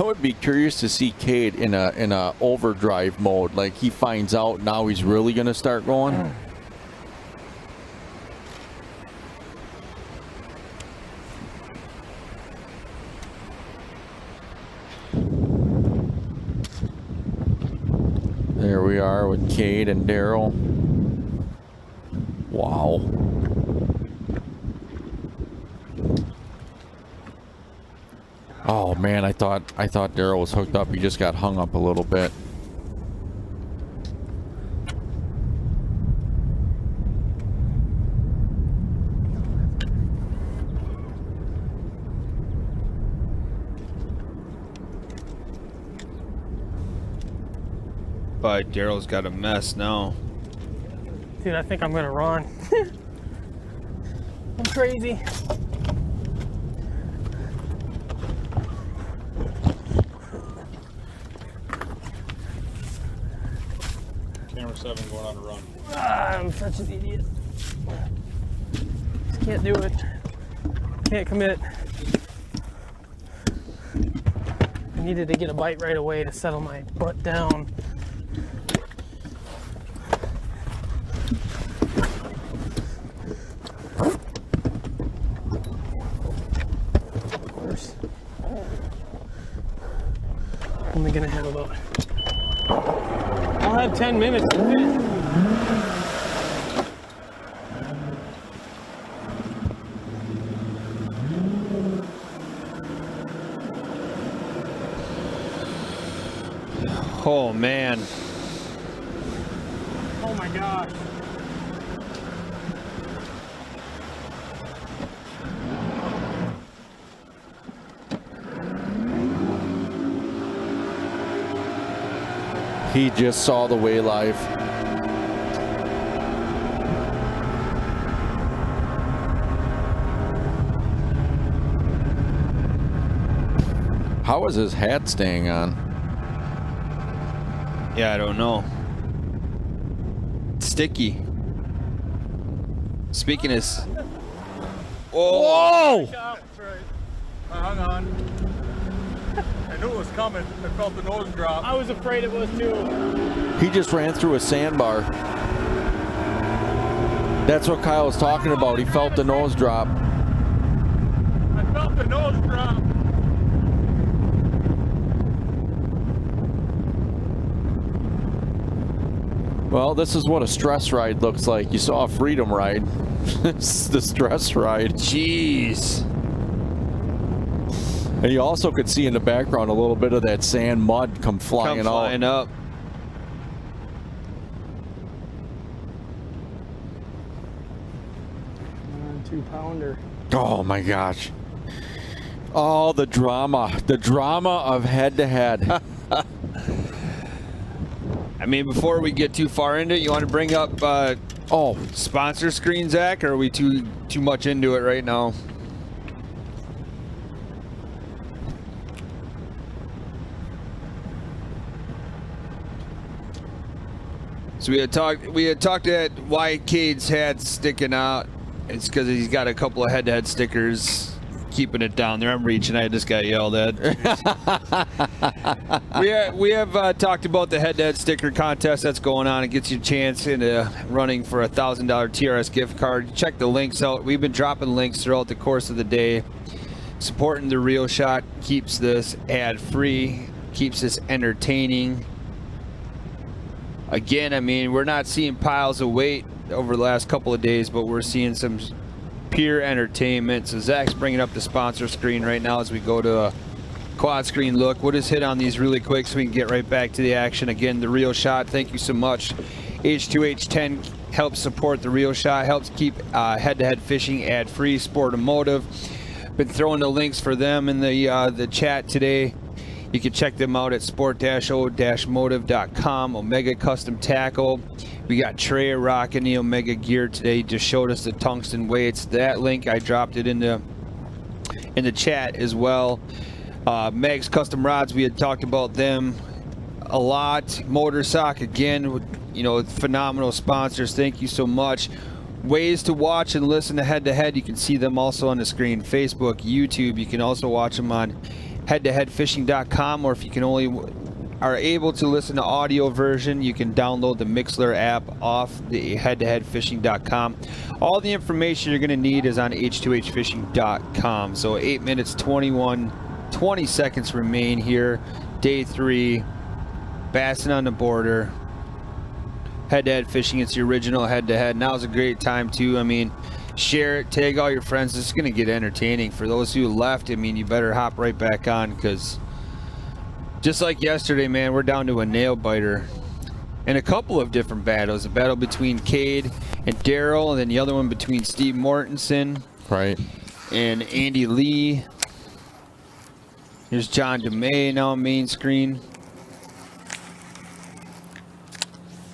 would be curious to see Cade in a overdrive mode. Like he finds out now he's really going to start going. There we are with Cade and Daryl. Wow. Oh man, I thought Daryl was hooked up. He just got hung up a little bit. But Daryl's got a mess now. Dude, I think I'm gonna run. I'm crazy. Camera 7 going on a run. I'm such an idiot. Just can't do it. Can't commit. I needed to get a bite right away to settle my butt down. Only gonna have about. I'll have 10 minutes to fit. Oh man. Oh my gosh. He just saw the way live. How is his hat staying on? Yeah, I don't know. It's sticky. Speaking of... Whoa! That's right. Hang on. I knew it was coming. I felt the nose drop. I was afraid it was too. He just ran through a sandbar. That's what Kyle was talking about. He felt the nose drop. I felt the nose drop. Well, this is what a stress ride looks like. You saw a freedom ride. It's the stress ride. Jeez. And you also could see in the background a little bit of that sand mud come flying up. 2-pounder. Oh my gosh. Oh, the drama of head-to-head. I mean, before we get too far into it, you want to bring up sponsor screen, Zach, or are we too much into it right now? So we had talked at why Cade's hat's sticking out. It's because he's got a couple of head-to-head stickers keeping it down there. I'm reaching. I just got yelled at. we have talked about the head-to-head sticker contest that's going on. It gets you a chance into running for a $1,000 TRS gift card. Check the links out. We've been dropping links throughout the course of the day. Supporting the Real Shot keeps this ad-free, keeps this entertaining. Again, I mean, we're not seeing piles of weight over the last couple of days, but we're seeing some pure entertainment. So Zach's bringing up the sponsor screen right now as we go to a quad screen look. We'll just hit on these really quick so we can get right back to the action. Again, the Real Shot, thank you so much. H2H10 helps support the Real Shot, helps keep head-to-head fishing ad-free. Sportomotive, been throwing the links for them in the chat today. You can check them out at sport-o-motive.com. Omega Custom Tackle. We got Trey rocking the Omega gear today. He just showed us the tungsten weights. That link, I dropped it in the chat as well. Meg's Custom Rods, we had talked about them a lot. Motorsock, again, you know, phenomenal sponsors. Thank you so much. Ways to watch and listen to head-to-head. You can see them also on the screen. Facebook, YouTube. You can also watch them on head-to-headfishing.com, or if you can only are able to listen to audio version, you can download the Mixler app off the head-to-headfishing.com. All the information you're going to need is on h2hfishing.com. So 8 minutes 20 seconds remain here. Day 3, Bassin on the border. Head-to-head fishing, it's the original head-to-head. Now's a great time too. I mean, share it, tag all your friends. It's going to get entertaining. For those who left, I mean, you better hop right back on, because just like yesterday, man, we're down to a nail biter. And a couple of different battles. A battle between Cade and Daryl, and then the other one between Steve Mortensen. Right. And Andy Lee. Here's John DeMay now on main screen.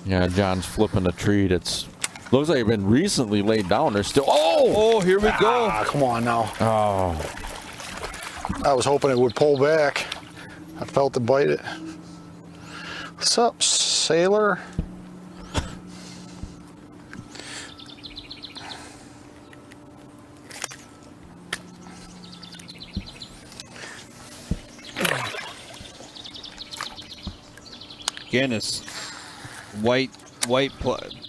Yeah, John's flipping a tree that's looks like it's been recently laid down. They're still. Oh, here we go. Come on now. Oh. I was hoping it would pull back. I felt it bite it. What's up, sailor? Again, it's white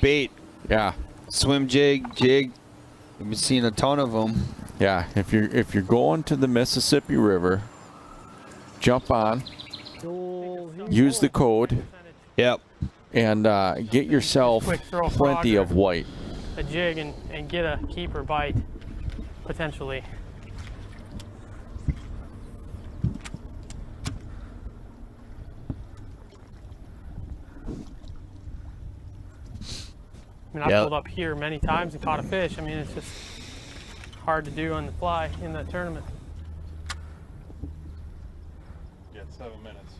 bait. Yeah. Swim jig. We've been seeing a ton of them. Yeah, if you're going to the Mississippi River, jump on, use the code. Yep. And get yourself plenty of white. A jig and get a keeper bite, potentially. I mean, I've pulled up here many times and caught a fish. I mean, it's just hard to do on the fly in that tournament. Yeah, 7 minutes.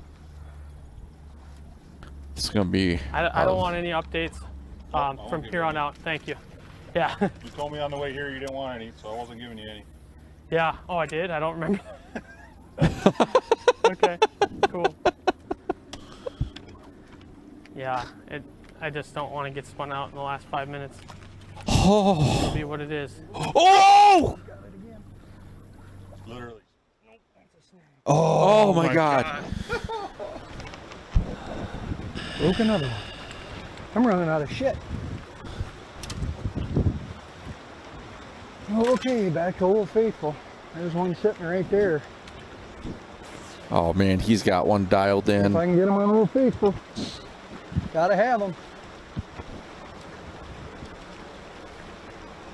It's gonna be. I don't want any updates from here on out. Thank you. Yeah. You told me on the way here you didn't want any, so I wasn't giving you any. Yeah. Oh, I did? I don't remember. Okay. Cool. Yeah. I just don't want to get spun out in the last 5 minutes. Oh. It'll be what it is. Oh! Literally. Oh my God. Broke another one. I'm running out of shit. Okay, back to Old Faithful. There's one sitting right there. Oh man, he's got one dialed in. If I can get him on Old Faithful, gotta have him.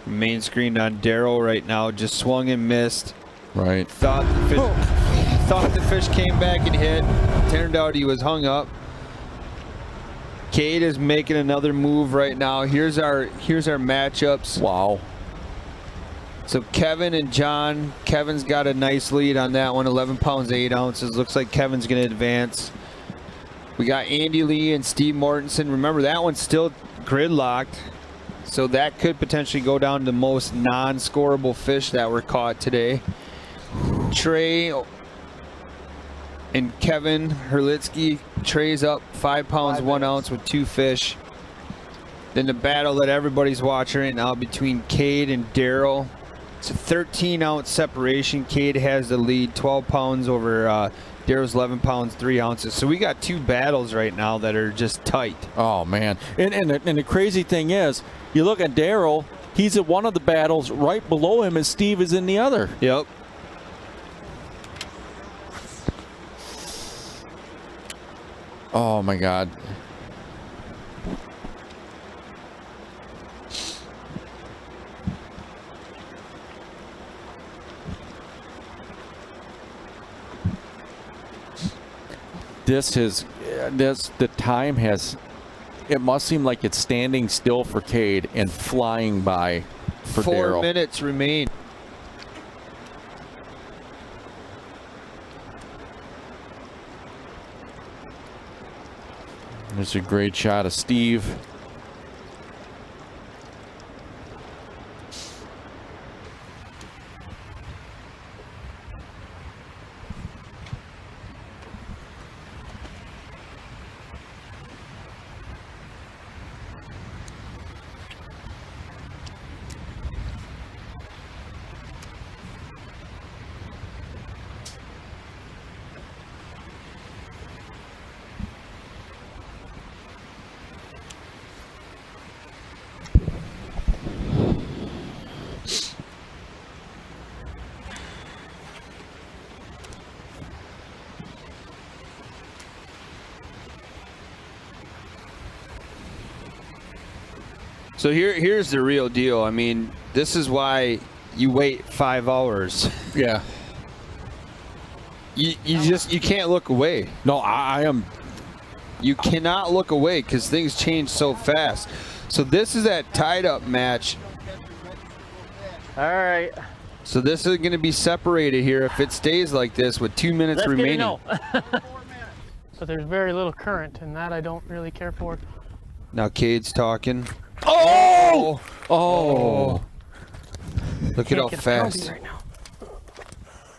Main screen on Daryl right now, just swung and missed. Right. Thought the fish came back and hit. Turned out he was hung up. Cade is making another move right now. Here's our matchups. Wow. So Kevin and John, Kevin's got a nice lead on that one, 11 pounds, 8 ounces. Looks like Kevin's going to advance. We got Andy Lee and Steve Mortensen. Remember, that one's still gridlocked. So that could potentially go down to the most non-scoreable fish that were caught today. Trey and Kevin Herlitsky. Trey's up 5 pounds, 1 ounce with 2 fish. Then the battle that everybody's watching right now between Cade and Daryl. It's a 13-ounce separation. Cade has the lead, 12 pounds over Daryl's 11 pounds, 3 ounces. So we got 2 battles right now that are just tight. Oh, man. And the crazy thing is, you look at Daryl, he's at one of the battles. Right below him, and Steve is in the other. Yep. Oh, my God. The time has, it must seem like it's standing still for Cade and flying by for Daryl. 4 minutes remain. There's a great shot of Steve. So here's the real deal. I mean, this is why you wait 5 hours. Yeah. You can't look away. No, I am. You cannot look away because things change so fast. So this is that tied up match. All right. So this is going to be separated here if it stays like this with 2 minutes remaining. But there's very little current, and that I don't really care for. Now Cade's talking. Oh! Look at how fast. Right now.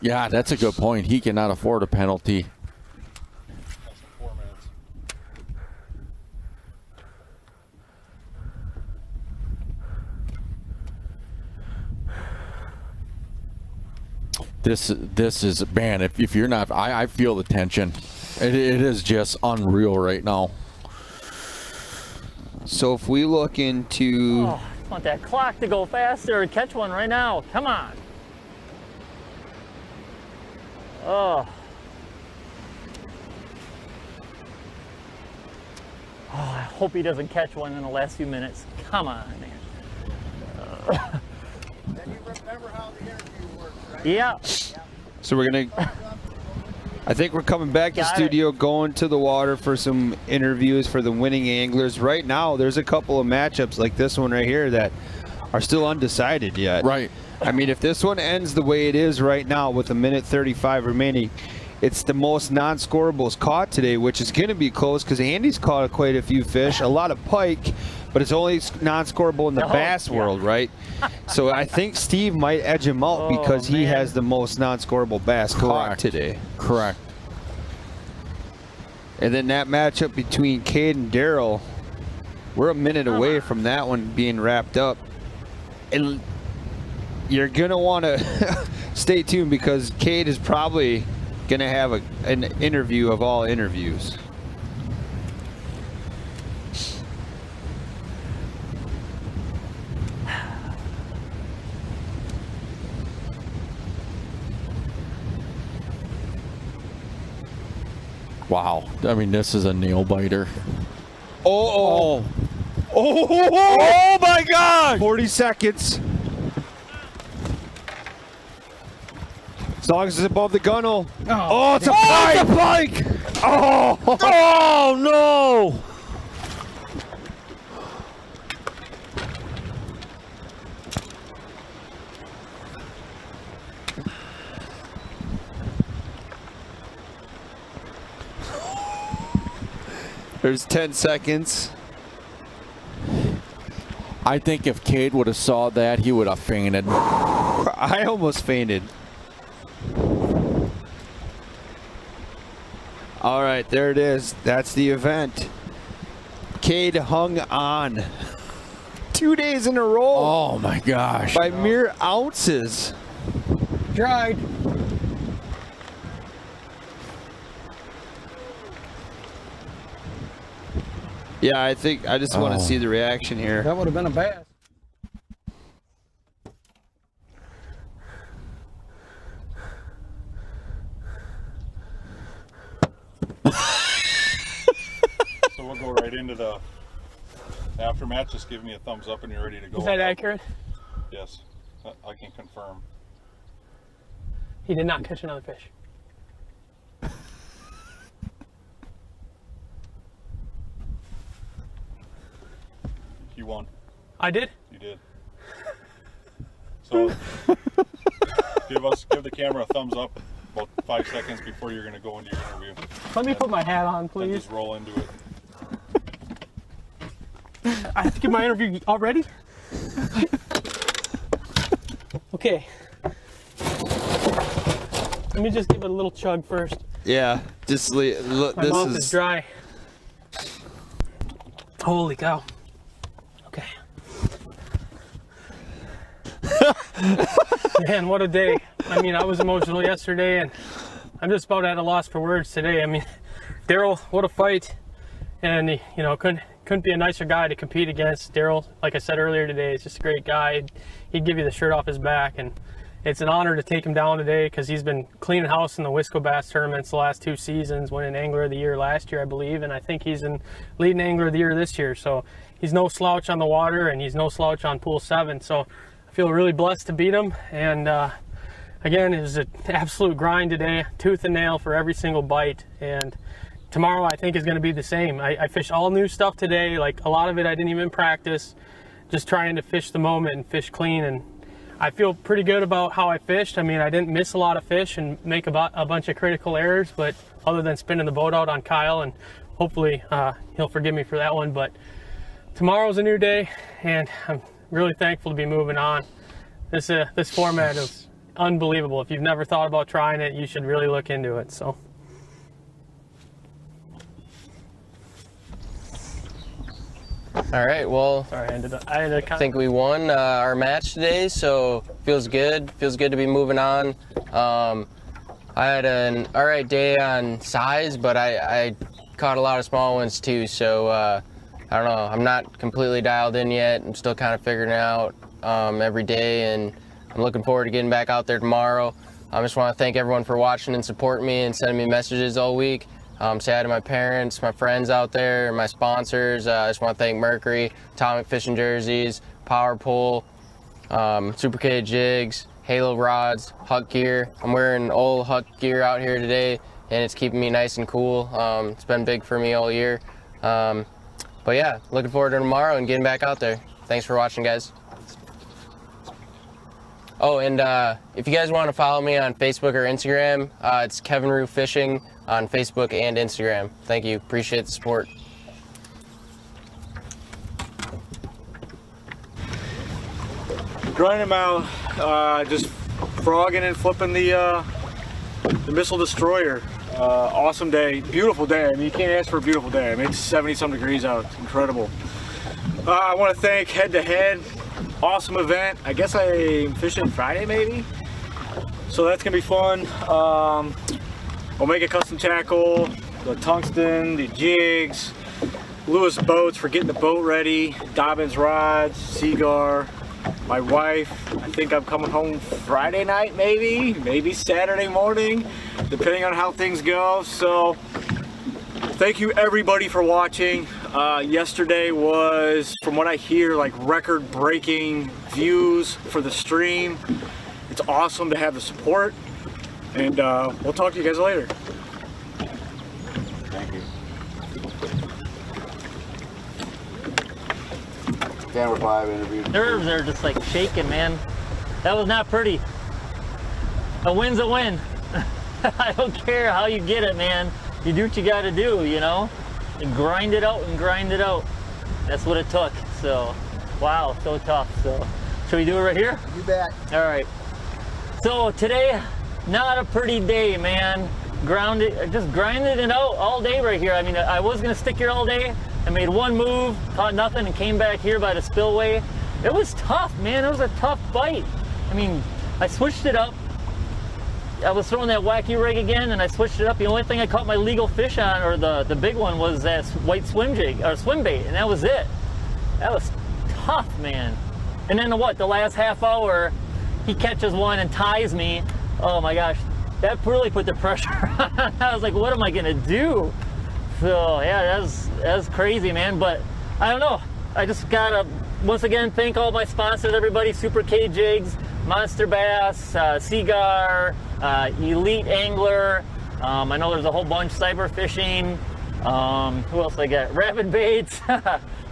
Yeah, that's a good point. He cannot afford a penalty. This is, man, if you're not, I feel the tension. It is just unreal right now. So if we look into... Oh, I want that clock to go faster and catch one right now. Come on. Oh. Oh, I hope he doesn't catch one in the last few minutes. Come on, man. Then you remember how the interview works, right? Yeah. So we're going to... I think we're coming back to studio, going to the water for some interviews for the winning anglers. Right now, there's a couple of matchups like this one right here that are still undecided yet. Right. I mean, if this one ends the way it is right now with a minute 35 remaining, it's the most non-scorables caught today, which is going to be close because Andy's caught quite a few fish, a lot of pike, but it's only non-scoreable in the bass world, right? So I think Steve might edge him out because he has the most non-scoreable bass caught today. Correct. And then that matchup between Cade and Daryl, we're a minute away from that one being wrapped up. And you're going to want to stay tuned because Cade is probably going to have an interview of all interviews. Wow. I mean, this is a nail biter. Oh my God! 40 seconds. As long as it's above the gunnel. Oh, it's a pike! It's a pike! Oh no! There's 10 seconds. I think if Cade would have saw that, he would have fainted. I almost fainted. All right, there it is. That's the event. Cade hung on 2 days in a row. Oh my gosh. By mere ounces. Dried. Yeah, I think I just want to see the reaction here. That would have been a bass. So we'll go right into the aftermath. Just give me a thumbs up and you're ready to go. Is that accurate? Yes, I can confirm. He did not catch another fish. You won. I did? You did. So give the camera a thumbs up about 5 seconds before you're going to go into your interview. Let me put my hat on, please. Just roll into it. I have to give my interview already? Okay. Let me just give it a little chug first. Yeah, just look. My mouth is dry. Holy cow. Okay. Man, what a day. I mean, I was emotional yesterday, and I'm just about at a loss for words today. I mean, Daryl, what a fight. And, you know, couldn't be a nicer guy to compete against. Daryl, like I said earlier today, is just a great guy. He'd give you the shirt off his back, and it's an honor to take him down today because he's been cleaning house in the Wisco Bass tournaments the last 2 seasons, winning Angler of the Year last year, I believe, and I think he's in leading Angler of the Year this year. So he's no slouch on the water, and he's no slouch on Pool 7. So I feel really blessed to beat him. And again, it was an absolute grind today, tooth and nail for every single bite. And tomorrow I think is going to be the same. I fished all new stuff today. Like a lot of it I didn't even practice, just trying to fish the moment and fish clean. And I feel pretty good about how I fished. I mean, I didn't miss a lot of fish and make a bunch of critical errors, but other than spinning the boat out on Kyle, and hopefully he'll forgive me for that one. But tomorrow's a new day, and I'm really thankful to be moving on. This format is unbelievable. If you've never thought about trying it, you should really look into it. So. All right, well, sorry, I think we won our match today, so feels good. Feels good to be moving on. I had an all right day on size, but I caught a lot of small ones too, so I don't know. I'm not completely dialed in yet. I'm still kind of figuring it out every day, and I'm looking forward to getting back out there tomorrow. I just want to thank everyone for watching and supporting me and sending me messages all week. Say hi to my parents, my friends out there, my sponsors. I just want to thank Mercury, Atomic Fishing Jerseys, Power Pull, Super K Jigs, Halo Rods, Huck Gear. I'm wearing old Huck Gear out here today, and it's keeping me nice and cool. It's been big for me all year. But yeah, looking forward to tomorrow and getting back out there. Thanks for watching, guys. Oh, and if you guys want to follow me on Facebook or Instagram, it's Kevin Rue Fishing on Facebook and Instagram. Thank you. Appreciate the support. Grinding them out, just frogging and flipping the missile destroyer. Awesome day, beautiful day. I mean, you can't ask for a beautiful day. I mean, it's 70-some degrees out. It's incredible. I want to thank Head to Head. Awesome event. I guess I'm fishing Friday maybe, so that's gonna be fun. We'll make a custom tackle, the tungsten, the jigs, Lewis boats for getting the boat ready, Dobbins rods, Seagar. My wife, I think I'm coming home Friday night maybe Saturday morning, depending on how things go. So thank you everybody for watching. Yesterday was, from what I hear, like record-breaking views for the stream. It's awesome to have the support, and we'll talk to you guys later. Thank you. Camera 5 interview. Nerves are just like shaking, man. That was not pretty. A win's a win. I don't care how you get it, man. You do what you got to do, you know? grind it out and grind it out. That's what it took. So, wow, so tough. So, should we do it right here? You bet. All right. So today, not a pretty day, man. Just grinding it out all day right here. I mean, I was gonna stick here all day. I made one move, caught nothing, and came back here by the spillway. It was tough, man. It was a tough bite. I mean, I switched it up. I was throwing that wacky rig again, and I switched it up. The only thing I caught my legal fish on, or the big one, was that white swim jig or swim bait, and that was it. That was tough, man. And then the last half hour, he catches one and ties me. Oh my gosh, that really put the pressure on. I was like, what am I gonna do? So yeah, that was crazy, man. But I don't know. I just gotta once again thank all my sponsors, everybody: Super K Jigs, Monster Bass, Seagar, Elite Angler. I know there's a whole bunch. Cyber Fishing. Who else I got? Rapid Baits,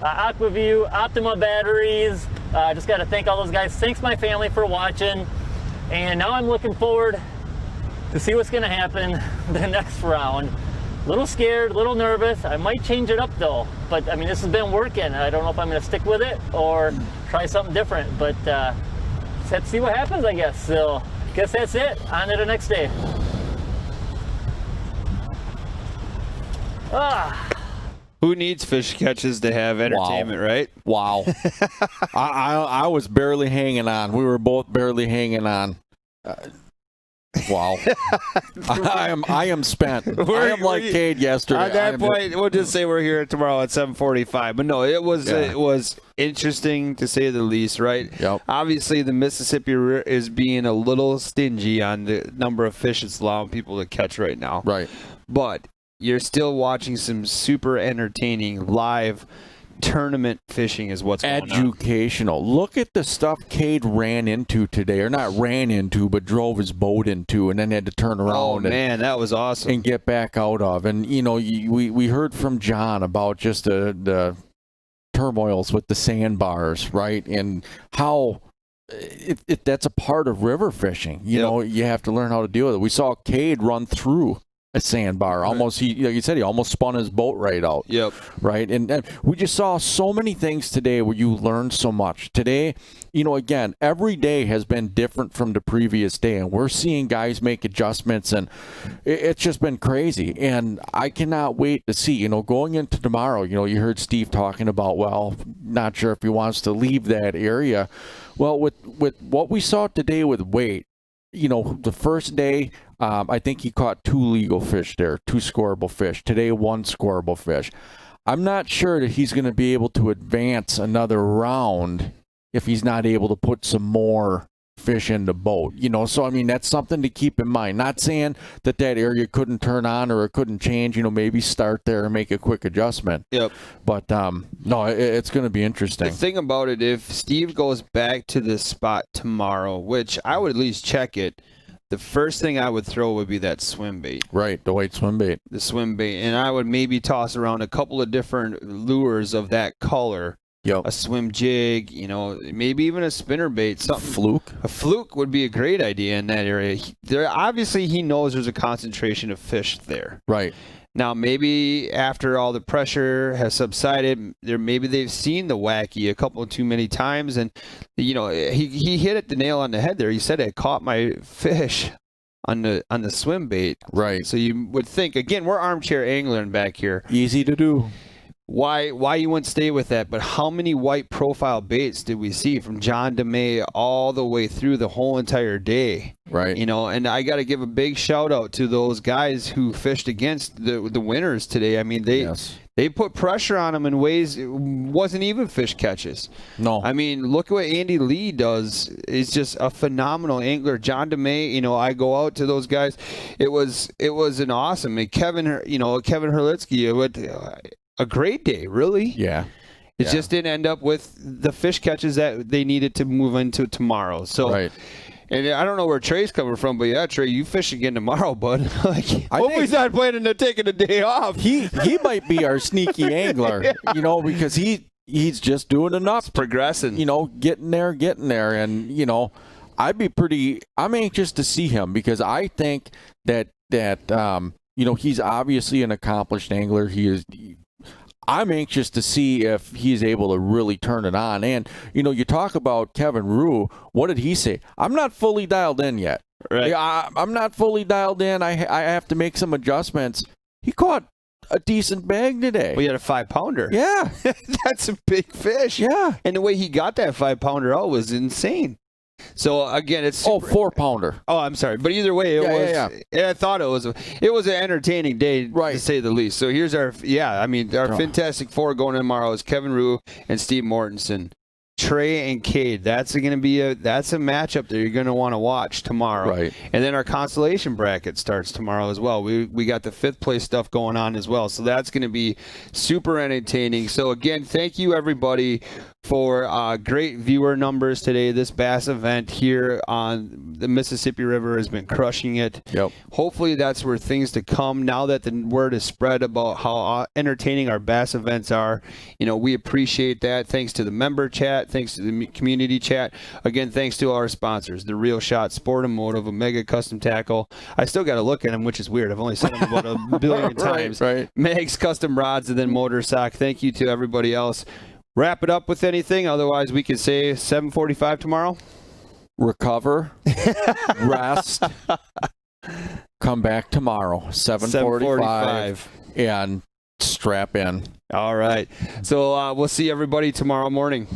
Aquaview, Optima Batteries. Just got to thank all those guys. Thanks my family for watching. And now I'm looking forward to see what's going to happen the next round. A little scared, a little nervous. I might change it up though. But I mean, this has been working. I don't know if I'm going to stick with it or try something different. But let's see what happens, I guess. So guess that's it. On to the next day. Who needs fish catches to have entertainment, right? Wow. I was barely hanging on. We were both barely hanging on. Wow. I am spent. I am like Cade yesterday. At that point, we'll just say we're here tomorrow at 7:45. But no, it was interesting to say the least, right? Yep. Obviously, the Mississippi River is being a little stingy on the number of fish it's allowing people to catch right now. Right. But you're still watching some super entertaining live tournament fishing is what's going on. Educational. Look at the stuff Cade ran into today, or not ran into, but drove his boat into, and then had to turn around. Oh, man, that was awesome. And get back out of. And, you know, we heard from John about just the turmoils with the sandbars, right? And how that's a part of river fishing. You know, you have to learn how to deal with it. We saw Cade run through a sandbar. Almost, like you said, he almost spun his boat right out. Yep. Right? And we just saw so many things today where you learn so much. Today, you know, again, every day has been different from the previous day, and we're seeing guys make adjustments, and it's just been crazy. And I cannot wait to see, you know, going into tomorrow, you know, you heard Steve talking about, well, not sure if he wants to leave that area. Well, with what we saw today with weight, you know, the first day, I think he caught 2 legal fish there, 2 scoreable fish. Today, 1 scoreable fish. I'm not sure that he's going to be able to advance another round if he's not able to put some more fish in the boat. You know, so I mean, that's something to keep in mind. Not saying that area couldn't turn on or it couldn't change. You know, maybe start there and make a quick adjustment. Yep. But no, it's going to be interesting. The thing about it, if Steve goes back to this spot tomorrow, which I would at least check it, the first thing I would throw would be that swim bait. Right, the white swim bait. The swim bait. And I would maybe toss around a couple of different lures of that color. Yep. A swim jig, you know, maybe even a spinner bait. Something. Fluke. A fluke would be a great idea in that area. Obviously, he knows there's a concentration of fish there. Right. Now, maybe after all the pressure has subsided, maybe they've seen the wacky a couple of too many times, and you know he hit it the nail on the head there. He said, "I caught my fish on the swim bait." Right. So you would think, again, we're armchair angling back here. Easy to do. Why you wouldn't stay with that? But how many white profile baits did we see from John DeMay all the way through the whole entire day? Right. You know, and I got to give a big shout out to those guys who fished against the winners today. I mean, they put pressure on them in ways it wasn't even fish catches. No. I mean, look at what Andy Lee does. He's just a phenomenal angler. John DeMay, you know, I go out to those guys. It was an awesome. And Kevin Herlitzky, a great day, really. Yeah. It just didn't end up with the fish catches that they needed to move into tomorrow. So, right. And I don't know where Trey's coming from, but yeah, Trey, you fish again tomorrow, bud. Hope he's not planning to taking a day off. He might be our sneaky angler, you know, because he's just doing enough. It's progressing. You know, getting there. And, you know, I'm anxious to see him because I think that you know, he's obviously an accomplished angler. He I'm anxious to see if he's able to really turn it on. And, you talk about Kevin Rue. What did he say? I'm not fully dialed in yet. Right. I'm not fully dialed in. I have to make some adjustments. He caught a decent bag today. We had a 5-pounder. Yeah. That's a big fish. Yeah. And the way he got that 5-pounder out was insane. So again, it's 4-pounder. Oh, I'm sorry, but either way, it was. Yeah. I thought it was an entertaining day, to say the least. So here's our Fantastic Four going tomorrow is Kevin Rue and Steve Mortensen. Trey and Cade. That's going to be a matchup that you're going to want to watch tomorrow. Right. And then our consolation bracket starts tomorrow as well. We got the 5th place stuff going on as well. So that's going to be super entertaining. So again, thank you everybody for great viewer numbers today. This bass event here on the Mississippi River has been crushing it. Yep. Hopefully that's where things to come now that the word is spread about how entertaining our bass events are. We appreciate that. Thanks to the member chat. Thanks to the community chat. Again, thanks to our sponsors, The Real Shot, Sport and Motive, Omega Custom Tackle. I still got to look at them, which is weird. I've only said them about a billion times. Right. Meg's Custom Rods, and then Motor Sock. Thank you to everybody else. Wrap it up with anything. Otherwise, we could say 7:45 tomorrow. Recover, rest, come back tomorrow, 7:45, and strap in. All right. So we'll see everybody tomorrow morning.